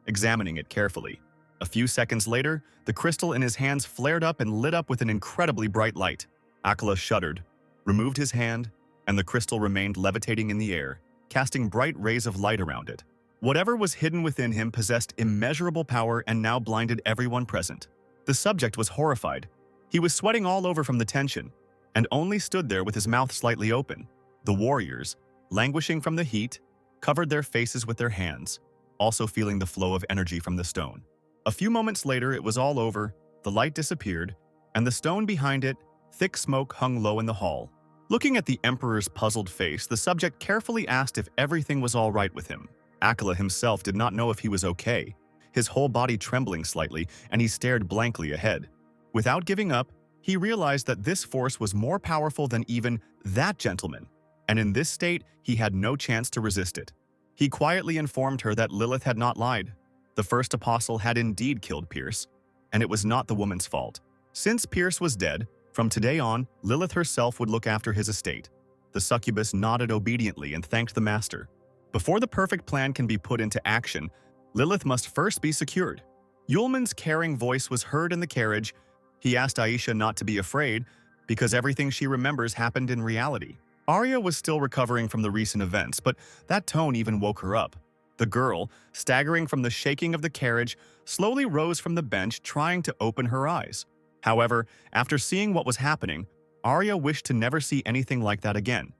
examining it carefully. A few seconds later, the crystal in his hands flared up and lit up with an incredibly bright light. Aquila shuddered, removed his hand, and the crystal remained levitating in the air, casting bright rays of light around it. Whatever was hidden within him possessed immeasurable power and now blinded everyone present. The subject was horrified. He was sweating all over from the tension, and only stood there with his mouth slightly open. The warriors, languishing from the heat, covered their faces with their hands, also feeling the flow of energy from the stone. A few moments later, it was all over, the light disappeared, and the stone behind it, thick smoke hung low in the hall. Looking at the emperor's puzzled face, the subject carefully asked if everything was all right with him. Aquila himself did not know if he was okay, his whole body trembling slightly, and he stared blankly ahead. Without giving up, he realized that this force was more powerful than even that gentleman, and in this state, he had no chance to resist it. He quietly informed her that Lilith had not lied. The first apostle had indeed killed Pierce, and it was not the woman's fault. Since Pierce was dead, from today on, Lilith herself would look after his estate. The succubus nodded obediently and thanked the master. Before the perfect plan can be put into action, Lilith must first be secured. Yulman's caring voice was heard in the carriage. He asked Aisha not to be afraid, because everything she remembers happened in reality. Arya was still recovering from the recent events, but that tone even woke her up. The girl, staggering from the shaking of the carriage, slowly rose from the bench, trying to open her eyes. However, after seeing what was happening, Arya wished to never see anything like that again.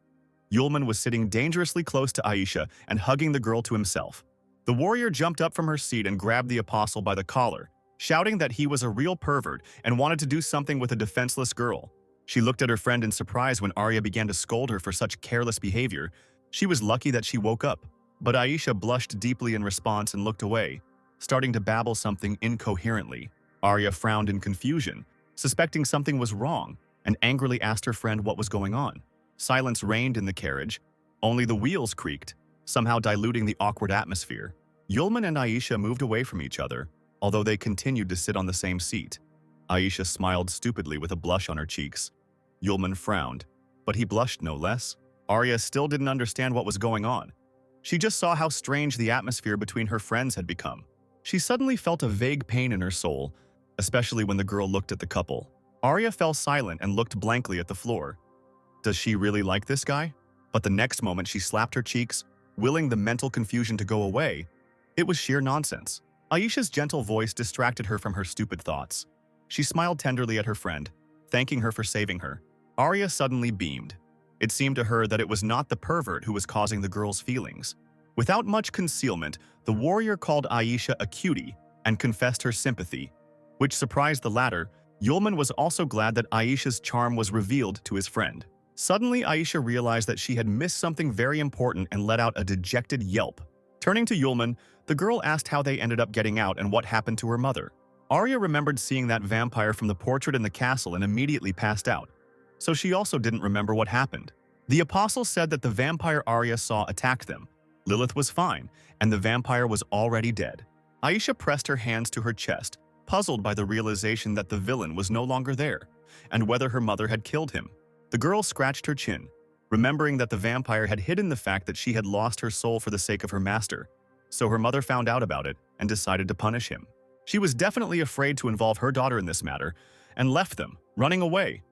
Yulman was sitting dangerously close to Aisha and hugging the girl to himself. The warrior jumped up from her seat and grabbed the apostle by the collar, shouting that he was a real pervert and wanted to do something with a defenseless girl. She looked at her friend in surprise when Arya began to scold her for such careless behavior. She was lucky that she woke up, but Aisha blushed deeply in response and looked away, starting to babble something incoherently. Arya frowned in confusion, suspecting something was wrong, and angrily asked her friend what was going on. Silence reigned in the carriage. Only the wheels creaked, somehow diluting the awkward atmosphere. Yulman and Aisha moved away from each other, although they continued to sit on the same seat. Aisha smiled stupidly with a blush on her cheeks. Yulman frowned, but he blushed no less. Arya still didn't understand what was going on. She just saw how strange the atmosphere between her friends had become. She suddenly felt a vague pain in her soul, especially when the girl looked at the couple. Arya fell silent and looked blankly at the floor. Does she really like this guy? But the next moment she slapped her cheeks, willing the mental confusion to go away. It was sheer nonsense. Aisha's gentle voice distracted her from her stupid thoughts. She smiled tenderly at her friend, thanking her for saving her. Arya suddenly beamed. It seemed to her that it was not the pervert who was causing the girl's feelings. Without much concealment, the warrior called Aisha a cutie and confessed her sympathy. Which surprised the latter, Yulman was also glad that Aisha's charm was revealed to his friend. Suddenly, Aisha realized that she had missed something very important and let out a dejected yelp. Turning to Yulman, the girl asked how they ended up getting out and what happened to her mother. Arya remembered seeing that vampire from the portrait in the castle and immediately passed out, so she also didn't remember what happened. The apostle said that the vampire Arya saw attacked them. Lilith was fine, and the vampire was already dead. Aisha pressed her hands to her chest, puzzled by the realization that the villain was no longer there, and whether her mother had killed him. The girl scratched her chin, remembering that the vampire had hidden the fact that she had lost her soul for the sake of her master, so her mother found out about it and decided to punish him. She was definitely afraid to involve her daughter in this matter, and left them, running away.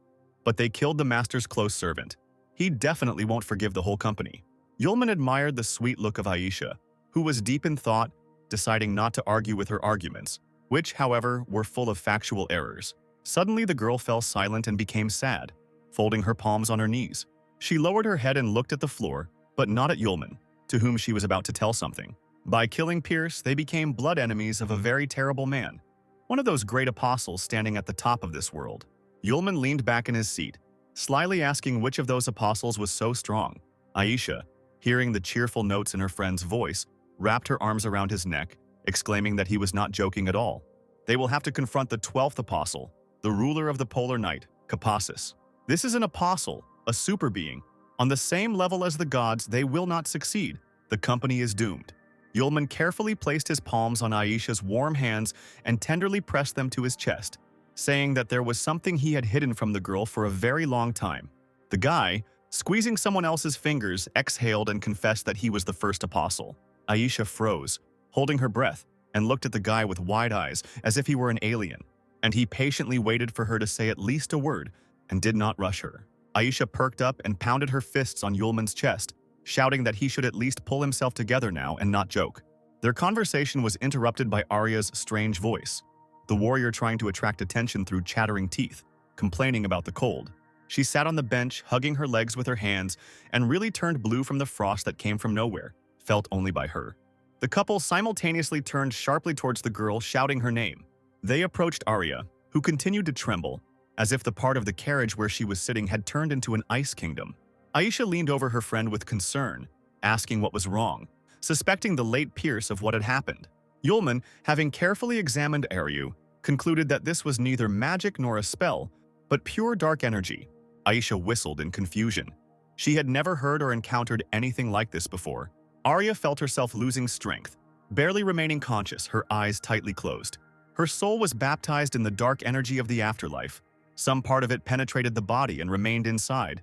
But they killed the master's close servant. He definitely won't forgive the whole company. Yulman admired the sweet look of Aisha, who was deep in thought, deciding not to argue with her arguments, which, however, were full of factual errors. Suddenly, the girl fell silent and became sad, folding her palms on her knees. She lowered her head and looked at the floor, but not at Yulman, to whom she was about to tell something. By killing Pierce, they became blood enemies of a very terrible man, one of those great apostles standing at the top of this world. Yulman leaned back in his seat, slyly asking which of those apostles was so strong. Aisha, hearing the cheerful notes in her friend's voice, wrapped her arms around his neck, exclaiming that he was not joking at all. They will have to confront the 12th apostle, the ruler of the polar night, Capacis. This is an apostle, a super being. On the same level as the gods, they will not succeed. The company is doomed. Yulman carefully placed his palms on Aisha's warm hands and tenderly pressed them to his chest, saying that there was something he had hidden from the girl for a very long time. The guy, squeezing someone else's fingers, exhaled and confessed that he was the first apostle. Aisha froze, holding her breath, and looked at the guy with wide eyes as if he were an alien, and he patiently waited for her to say at least a word and did not rush her. Aisha perked up and pounded her fists on Yulman's chest, shouting that he should at least pull himself together now and not joke. Their conversation was interrupted by Arya's strange voice, the warrior trying to attract attention through chattering teeth, complaining about the cold. She sat on the bench, hugging her legs with her hands, and really turned blue from the frost that came from nowhere, felt only by her. The couple simultaneously turned sharply towards the girl, shouting her name. They approached Arya, who continued to tremble, as if the part of the carriage where she was sitting had turned into an ice kingdom. Aisha leaned over her friend with concern, asking what was wrong, suspecting the late Pierce of what had happened. Yulman, having carefully examined Aryu, concluded that this was neither magic nor a spell, but pure dark energy. Aisha whistled in confusion. She had never heard or encountered anything like this before. Arya felt herself losing strength, barely remaining conscious, her eyes tightly closed. Her soul was baptized in the dark energy of the afterlife. Some part of it penetrated the body and remained inside.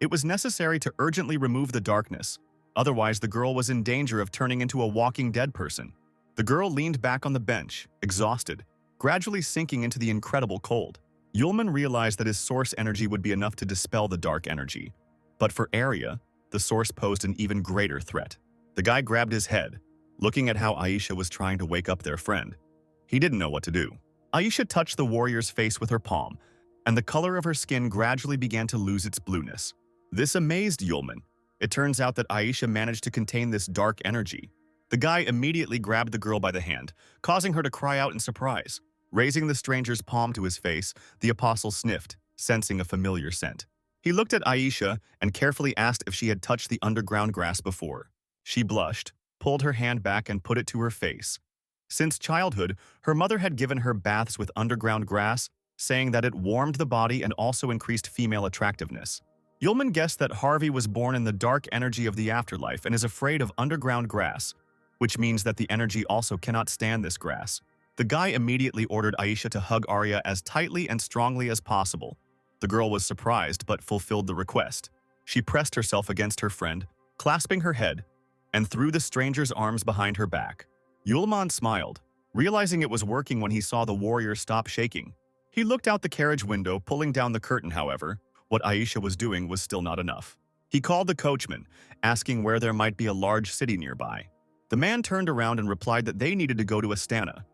It was necessary to urgently remove the darkness, otherwise the girl was in danger of turning into a walking dead person. The girl leaned back on the bench, exhausted, gradually sinking into the incredible cold. Yulman realized that his source energy would be enough to dispel the dark energy, but for Arya, the source posed an even greater threat. The guy grabbed his head, looking at how Aisha was trying to wake up their friend. He didn't know what to do. Aisha touched the warrior's face with her palm, and the color of her skin gradually began to lose its blueness. This amazed Yulman. It turns out that Aisha managed to contain this dark energy. The guy immediately grabbed the girl by the hand, causing her to cry out in surprise. Raising the stranger's palm to his face, the apostle sniffed, sensing a familiar scent. He looked at Aisha and carefully asked if she had touched the underground grass before. She blushed, pulled her hand back and put it to her face. Since childhood, her mother had given her baths with underground grass, saying that it warmed the body and also increased female attractiveness. Yulman guessed that Harvey was born in the dark energy of the afterlife and is afraid of underground grass, which means that the energy also cannot stand this grass. The guy immediately ordered Aisha to hug Arya as tightly and strongly as possible. The girl was surprised but fulfilled the request. She pressed herself against her friend, clasping her head, and threw the stranger's arms behind her back. Yulman smiled, realizing it was working when he saw the warrior stop shaking. He looked out the carriage window, pulling down the curtain. However, what Aisha was doing was still not enough. He called the coachman, asking where there might be a large city nearby. The man turned around and replied that they needed to go to Astana,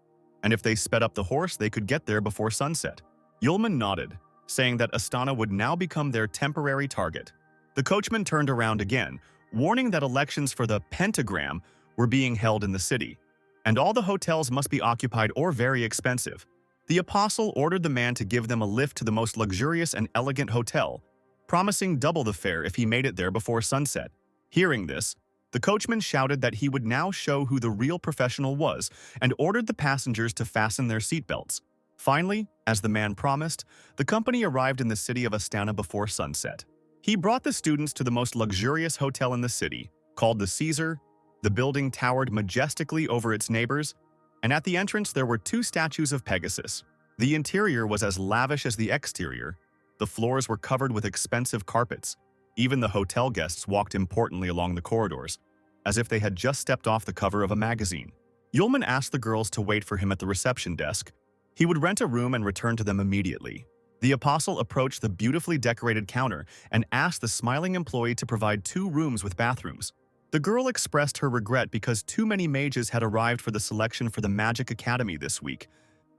and if they sped up the horse, they could get there before sunset. Yulman nodded, saying that Astana would now become their temporary target. The coachman turned around again, warning that elections for the pentagram were being held in the city, and all the hotels must be occupied or very expensive. The apostle ordered the man to give them a lift to the most luxurious and elegant hotel, promising double the fare if he made it there before sunset. Hearing this, the coachman shouted that he would now show who the real professional was and ordered the passengers to fasten their seatbelts. Finally, as the man promised, the company arrived in the city of Astana before sunset. He brought the students to the most luxurious hotel in the city, called the Caesar. The building towered majestically over its neighbors, and at the entrance there were 2 statues of Pegasus. The interior was as lavish as the exterior. The floors were covered with expensive carpets. Even the hotel guests walked importantly along the corridors, as if they had just stepped off the cover of a magazine. Yulman asked the girls to wait for him at the reception desk. He would rent a room and return to them immediately. The apostle approached the beautifully decorated counter and asked the smiling employee to provide 2 rooms with bathrooms. The girl expressed her regret because too many mages had arrived for the selection for the Magic Academy this week,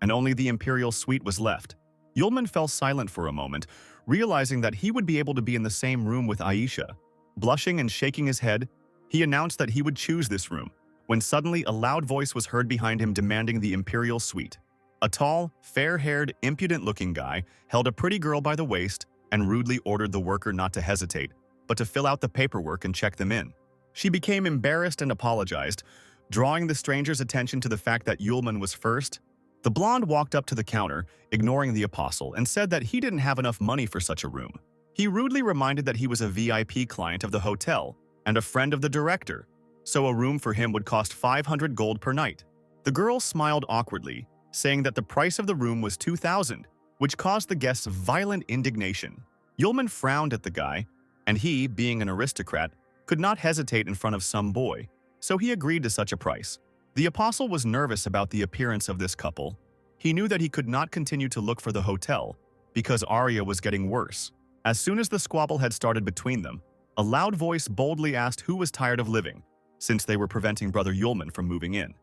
and only the Imperial Suite was left. Yulman fell silent for a moment, realizing that he would be able to be in the same room with Aisha. Blushing and shaking his head, he announced that he would choose this room, when suddenly a loud voice was heard behind him demanding the Imperial Suite. A tall, fair-haired, impudent-looking guy held a pretty girl by the waist and rudely ordered the worker not to hesitate, but to fill out the paperwork and check them in. She became embarrassed and apologized, drawing the stranger's attention to the fact that Yulman was first. The blonde walked up to the counter, ignoring the apostle, and said that he didn't have enough money for such a room. He rudely reminded that he was a VIP client of the hotel and a friend of the director, so a room for him would cost 500 gold per night. The girl smiled awkwardly, saying that the price of the room was 2,000, which caused the guests violent indignation. Yulman frowned at the guy, and he, being an aristocrat, could not hesitate in front of some boy, so he agreed to such a price. The apostle was nervous about the appearance of this couple. He knew that he could not continue to look for the hotel, because Arya was getting worse. As soon as the squabble had started between them, a loud voice boldly asked who was tired of living, since they were preventing Brother Yulman from moving in.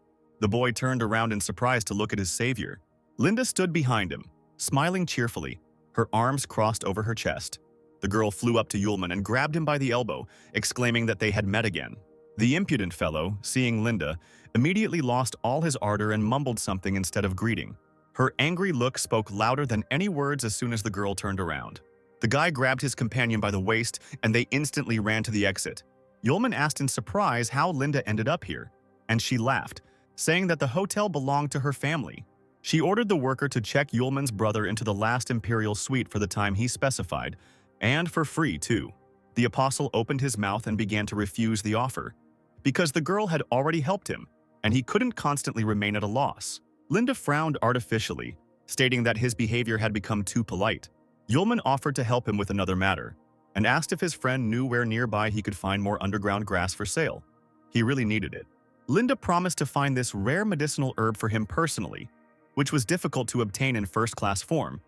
The boy turned around in surprise to look at his savior. Linda stood behind him, smiling cheerfully, her arms crossed over her chest. The girl flew up to Yulman and grabbed him by the elbow, exclaiming that they had met again. The impudent fellow, seeing Linda, immediately lost all his ardor and mumbled something instead of greeting. Her angry look spoke louder than any words as soon as the girl turned around. The guy grabbed his companion by the waist, and they instantly ran to the exit. Yulman asked in surprise how Linda ended up here, and she laughed, saying that the hotel belonged to her family. She ordered the worker to check Yulman's brother into the last Imperial Suite for the time he specified, and for free too. The apostle opened his mouth and began to refuse the offer, because the girl had already helped him, and he couldn't constantly remain at a loss. Linda frowned artificially, stating that his behavior had become too polite. Yulman offered to help him with another matter, and asked if his friend knew where nearby he could find more underground grass for sale. He really needed it. Linda promised to find this rare medicinal herb for him personally, which was difficult to obtain in first-class form.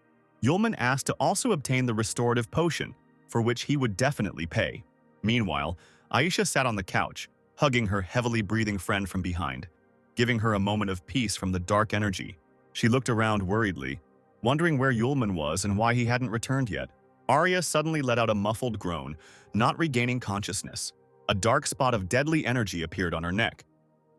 Yulman asked to also obtain the restorative potion, for which he would definitely pay. Meanwhile, Aisha sat on the couch, hugging her heavily breathing friend from behind, giving her a moment of peace from the dark energy. She looked around worriedly, wondering where Yulman was and why he hadn't returned yet. Arya suddenly let out a muffled groan, not regaining consciousness. A dark spot of deadly energy appeared on her neck,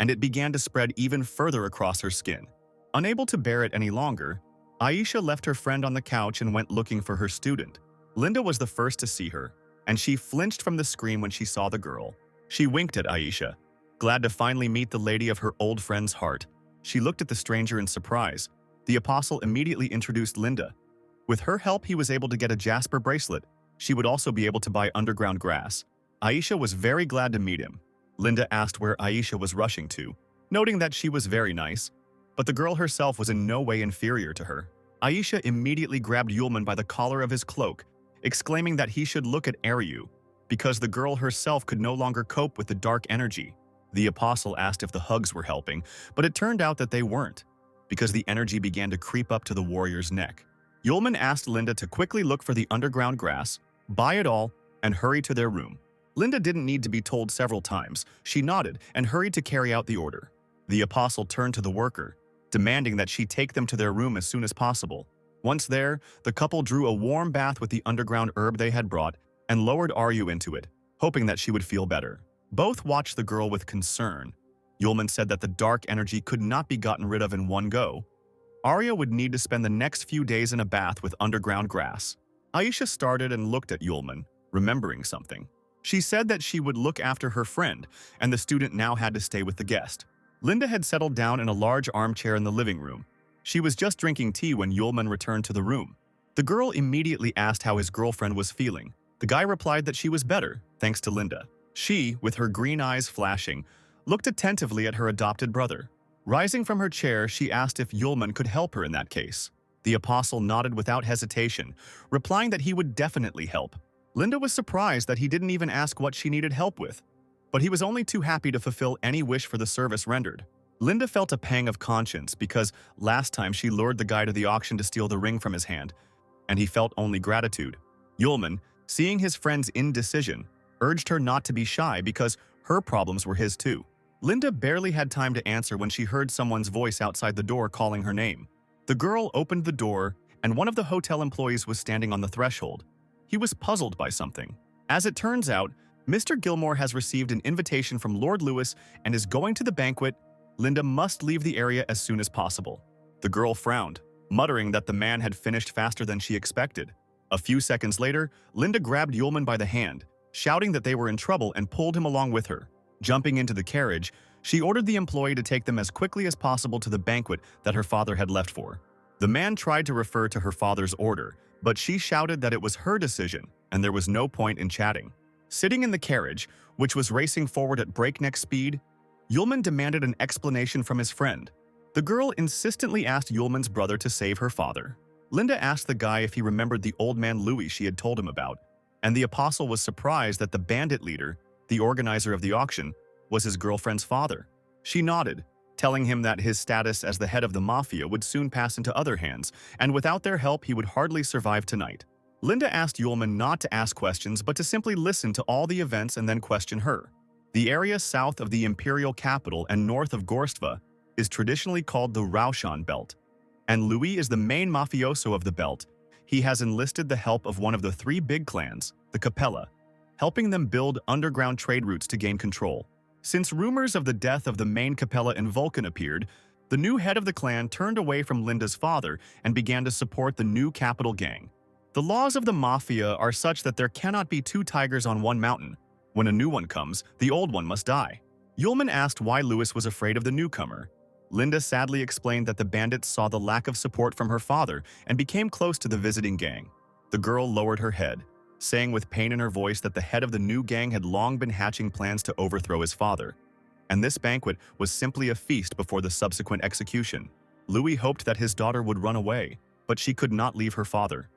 and it began to spread even further across her skin. Unable to bear it any longer, Aisha left her friend on the couch and went looking for her student. Linda was the first to see her, and she flinched from the scream when she saw the girl. She winked at Aisha, glad to finally meet the lady of her old friend's heart. She looked at the stranger in surprise. The apostle immediately introduced Linda. With her help, he was able to get a jasper bracelet. She would also be able to buy underground grass. Aisha was very glad to meet him. Linda asked where Aisha was rushing to, noting that she was very nice, but the girl herself was in no way inferior to her. Aisha immediately grabbed Yulman by the collar of his cloak, exclaiming that he should look at Aryu, because the girl herself could no longer cope with the dark energy. The apostle asked if the hugs were helping, but it turned out that they weren't, because the energy began to creep up to the warrior's neck. Yulman asked Linda to quickly look for the underground grass, buy it all, and hurry to their room. Linda didn't need to be told several times. She nodded and hurried to carry out the order. The apostle turned to the worker, demanding that she take them to their room as soon as possible. Once there, the couple drew a warm bath with the underground herb they had brought and lowered Aryu into it, hoping that she would feel better. Both watched the girl with concern. Yulman said that the dark energy could not be gotten rid of in one go. Arya would need to spend the next few days in a bath with underground grass. Aisha started and looked at Yulman, remembering something. She said that she would look after her friend, and the student now had to stay with the guest. Linda had settled down in a large armchair in the living room. She was just drinking tea when Yulman returned to the room. The girl immediately asked how his girlfriend was feeling. The guy replied that she was better, thanks to Linda. She, with her green eyes flashing, looked attentively at her adopted brother. Rising from her chair, she asked if Yulman could help her in that case. The apostle nodded without hesitation, replying that he would definitely help. Linda was surprised that he didn't even ask what she needed help with, but he was only too happy to fulfill any wish for the service rendered. Linda felt a pang of conscience because last time she lured the guy to the auction to steal the ring from his hand, and he felt only gratitude. Yulman, seeing his friend's indecision, urged her not to be shy because her problems were his too. Linda barely had time to answer when she heard someone's voice outside the door calling her name. The girl opened the door, and one of the hotel employees was standing on the threshold. He was puzzled by something. As it turns out, Mr. Gilmore has received an invitation from Lord Lewis and is going to the banquet. Linda must leave the area as soon as possible. The girl frowned, muttering that the man had finished faster than she expected. A few seconds later, Linda grabbed Yulman by the hand, shouting that they were in trouble and pulled him along with her. Jumping into the carriage, she ordered the employee to take them as quickly as possible to the banquet that her father had left for. The man tried to refer to her father's order, but she shouted that it was her decision and there was no point in chatting. Sitting in the carriage, which was racing forward at breakneck speed, Yulman demanded an explanation from his friend. The girl insistently asked Yulman's brother to save her father. Linda asked the guy if he remembered the old man Louis she had told him about, and the apostle was surprised that the bandit leader, the organizer of the auction, was his girlfriend's father. She nodded, telling him that his status as the head of the mafia would soon pass into other hands, and without their help he would hardly survive tonight. Linda asked Yulman not to ask questions but to simply listen to all the events and then question her. The area south of the imperial capital and north of Gorstva is traditionally called the Raushan Belt, and Louis is the main mafioso of the belt. He has enlisted the help of one of the three big clans, the Capella, helping them build underground trade routes to gain control. Since rumors of the death of the main Capella in Vulcan appeared, the new head of the clan turned away from Linda's father and began to support the new capital gang. The laws of the mafia are such that there cannot be two tigers on one mountain. When a new one comes, the old one must die. Yulman asked why Louis was afraid of the newcomer. Linda sadly explained that the bandits saw the lack of support from her father and became close to the visiting gang. The girl lowered her head, saying with pain in her voice that the head of the new gang had long been hatching plans to overthrow his father, and this banquet was simply a feast before the subsequent execution. Louis hoped that his daughter would run away, but she could not leave her father.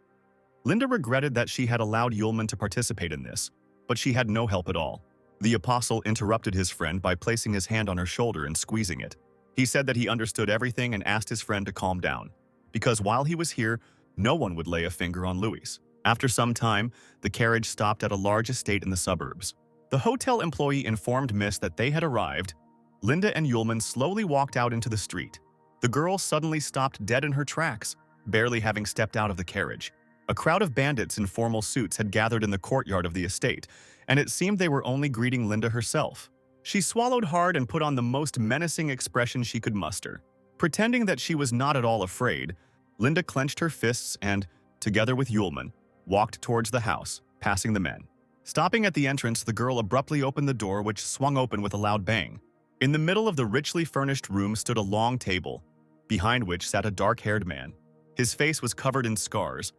Linda regretted that she had allowed Yulman to participate in this, but she had no help at all. The apostle interrupted his friend by placing his hand on her shoulder and squeezing it. He said that he understood everything and asked his friend to calm down, because while he was here, no one would lay a finger on Louis. After some time, the carriage stopped at a large estate in the suburbs. The hotel employee informed Miss that they had arrived. Linda and Yulman slowly walked out into the street. The girl suddenly stopped dead in her tracks, barely having stepped out of the carriage. A crowd of bandits in formal suits had gathered in the courtyard of the estate, and it seemed they were only greeting Linda herself. She swallowed hard and put on the most menacing expression she could muster. Pretending that she was not at all afraid, Linda clenched her fists and, together with Yulman, walked towards the house, passing the men. Stopping at the entrance, the girl abruptly opened the door, which swung open with a loud bang. In the middle of the richly furnished room stood a long table, behind which sat a dark-haired man. His face was covered in scars,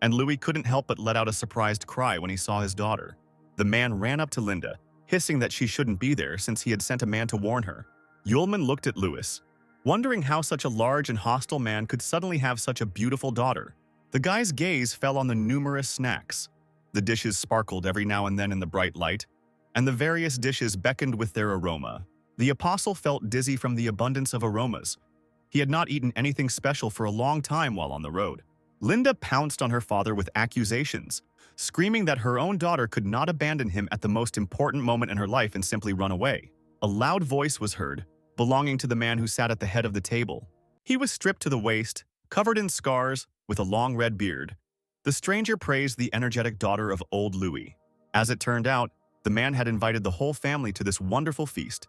and Louis couldn't help but let out a surprised cry when he saw his daughter. The man ran up to Linda, hissing that she shouldn't be there since he had sent a man to warn her. Yulman looked at Louis. wondering how such a large and hostile man could suddenly have such a beautiful daughter. The guy's gaze fell on the numerous snacks. The dishes sparkled every now and then in the bright light, and the various dishes beckoned with their aroma. The apostle felt dizzy from the abundance of aromas. He had not eaten anything special for a long time while on the road. Linda pounced on her father with accusations, screaming that her own daughter could not abandon him at the most important moment in her life and simply run away. A loud voice was heard, belonging to the man who sat at the head of the table. He was stripped to the waist, covered in scars, with a long red beard. The stranger praised the energetic daughter of old Louis. As it turned out, the man had invited the whole family to this wonderful feast,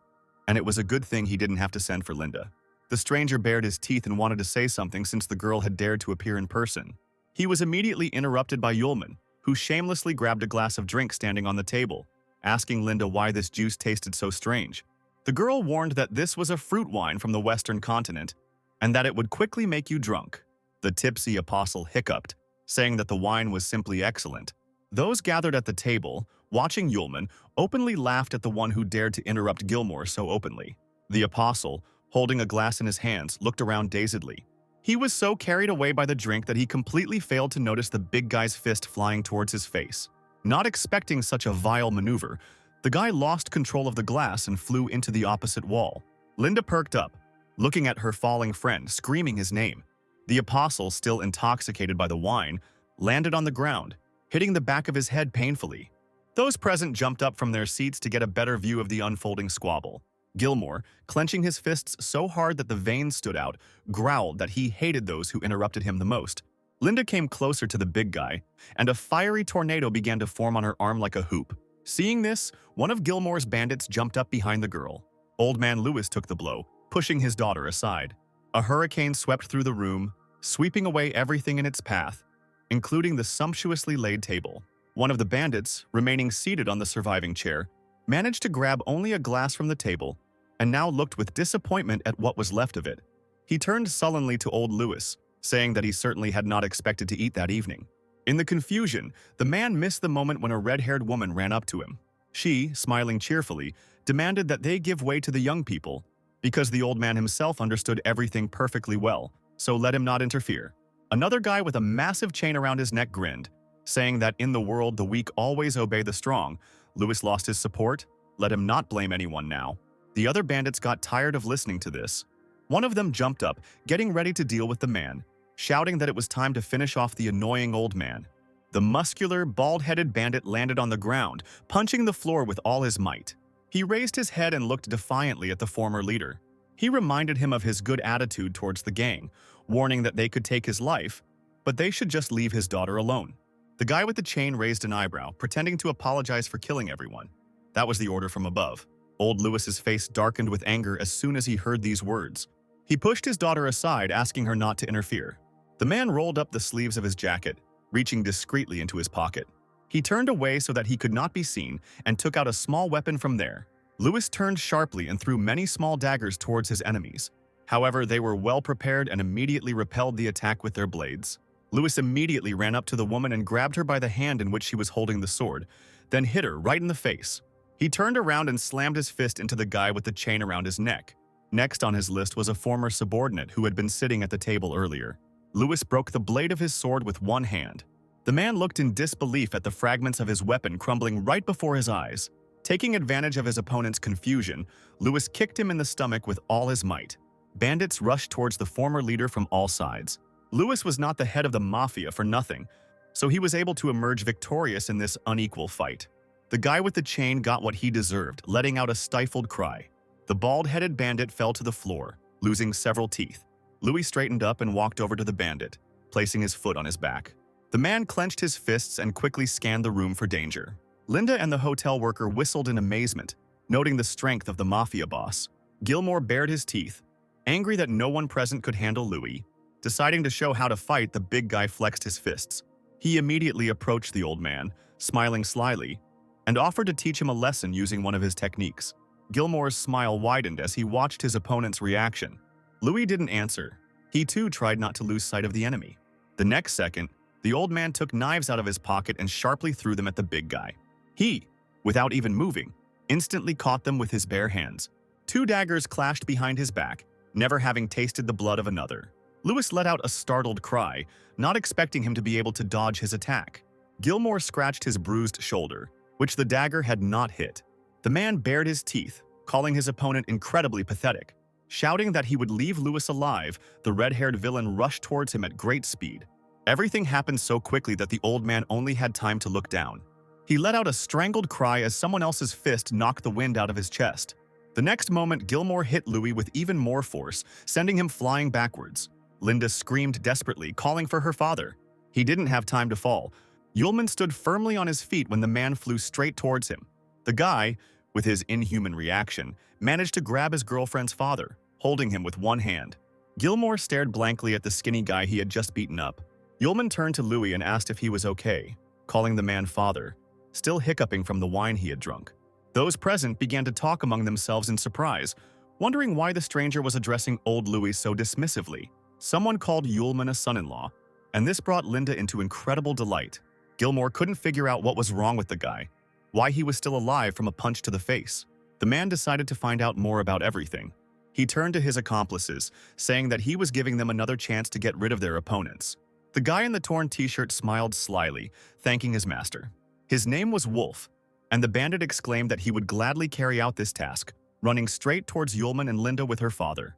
and it was a good thing he didn't have to send for Linda. The stranger bared his teeth and wanted to say something since the girl had dared to appear in person. He was immediately interrupted by Yulman, who shamelessly grabbed a glass of drink standing on the table, asking Linda why this juice tasted so strange. The girl warned that this was a fruit wine from the Western continent, and that it would quickly make you drunk. The tipsy apostle hiccuped, saying that the wine was simply excellent. Those gathered at the table, watching Yulman, openly laughed at the one who dared to interrupt Gilmore so openly. The apostle, holding a glass in his hands, looked around dazedly. He was so carried away by the drink that he completely failed to notice the big guy's fist flying towards his face. Not expecting such a vile maneuver, the guy lost control of the glass and flew into the opposite wall. Linda perked up, looking at her falling friend, screaming his name. The apostle, still intoxicated by the wine, landed on the ground, hitting the back of his head painfully. Those present jumped up from their seats to get a better view of the unfolding squabble. Gilmore, clenching his fists so hard that the veins stood out, growled that he hated those who interrupted him the most. Linda came closer to the big guy, and a fiery tornado began to form on her arm like a hoop. Seeing this, one of Gilmore's bandits jumped up behind the girl. Old man Lewis took the blow, pushing his daughter aside. A hurricane swept through the room, sweeping away everything in its path, including the sumptuously laid table. One of the bandits, remaining seated on the surviving chair, managed to grab only a glass from the table and now looked with disappointment at what was left of it. He turned sullenly to old Lewis, saying that he certainly had not expected to eat that evening. In the confusion, the man missed the moment when a red-haired woman ran up to him. She, smiling cheerfully, demanded that they give way to the young people, because the old man himself understood everything perfectly well, so let him not interfere. Another guy with a massive chain around his neck grinned, saying that in the world the weak always obey the strong. Lewis lost his support. Let him not blame anyone now. The other bandits got tired of listening to this. One of them jumped up, getting ready to deal with the man, shouting that it was time to finish off the annoying old man. The muscular, bald-headed bandit landed on the ground, punching the floor with all his might. He raised his head and looked defiantly at the former leader. He reminded him of his good attitude towards the gang, warning that they could take his life, but they should just leave his daughter alone. The guy with the chain raised an eyebrow, pretending to apologize for killing everyone. That was the order from above. Old Lewis's face darkened with anger as soon as he heard these words. He pushed his daughter aside, asking her not to interfere. The man rolled up the sleeves of his jacket, reaching discreetly into his pocket. He turned away so that he could not be seen and took out a small weapon from there. Lewis turned sharply and threw many small daggers towards his enemies. However, they were well prepared and immediately repelled the attack with their blades. Lewis immediately ran up to the woman and grabbed her by the hand in which she was holding the sword, then hit her right in the face. He turned around and slammed his fist into the guy with the chain around his neck. Next on his list was a former subordinate who had been sitting at the table earlier. Lewis broke the blade of his sword with one hand. The man looked in disbelief at the fragments of his weapon crumbling right before his eyes. Taking advantage of his opponent's confusion, Lewis kicked him in the stomach with all his might. Bandits rushed towards the former leader from all sides. Lewis was not the head of the mafia for nothing, so he was able to emerge victorious in this unequal fight. The guy with the chain got what he deserved, letting out a stifled cry. The bald-headed bandit fell to the floor, losing several teeth. Louis straightened up and walked over to the bandit, placing his foot on his back. The man clenched his fists and quickly scanned the room for danger. Linda and the hotel worker whistled in amazement, noting the strength of the mafia boss. Gilmore bared his teeth, angry that no one present could handle Louis. Deciding to show how to fight, the big guy flexed his fists. He immediately approached the old man, smiling slyly, and offered to teach him a lesson using one of his techniques. Gilmore's smile widened as he watched his opponent's reaction. Louis didn't answer. He too tried not to lose sight of the enemy. The next second, the old man took knives out of his pocket and sharply threw them at the big guy. He, without even moving, instantly caught them with his bare hands. Two daggers clashed behind his back, never having tasted the blood of another. Louis let out a startled cry, not expecting him to be able to dodge his attack. Gilmore scratched his bruised shoulder, which the dagger had not hit. The man bared his teeth, calling his opponent incredibly pathetic. Shouting that he would leave Louis alive, the red-haired villain rushed towards him at great speed. Everything happened so quickly that the old man only had time to look down. He let out a strangled cry as someone else's fist knocked the wind out of his chest. The next moment, Gilmore hit Louis with even more force, sending him flying backwards. Linda screamed desperately, calling for her father. He didn't have time to fall. Ullman stood firmly on his feet when the man flew straight towards him. The guy, with his inhuman reaction, managed to grab his girlfriend's father, holding him with one hand. Gilmore stared blankly at the skinny guy he had just beaten up. Ullman turned to Louis and asked if he was okay, calling the man father, still hiccuping from the wine he had drunk. Those present began to talk among themselves in surprise, wondering why the stranger was addressing old Louis so dismissively. Someone called Ullman a son-in-law, and this brought Linda into incredible delight. Gilmore couldn't figure out what was wrong with the guy, why he was still alive from a punch to the face. The man decided to find out more about everything. He turned to his accomplices, saying that he was giving them another chance to get rid of their opponents. The guy in the torn t-shirt smiled slyly, thanking his master. His name was Wolf, and the bandit exclaimed that he would gladly carry out this task, running straight towards Ullman and Linda with her father.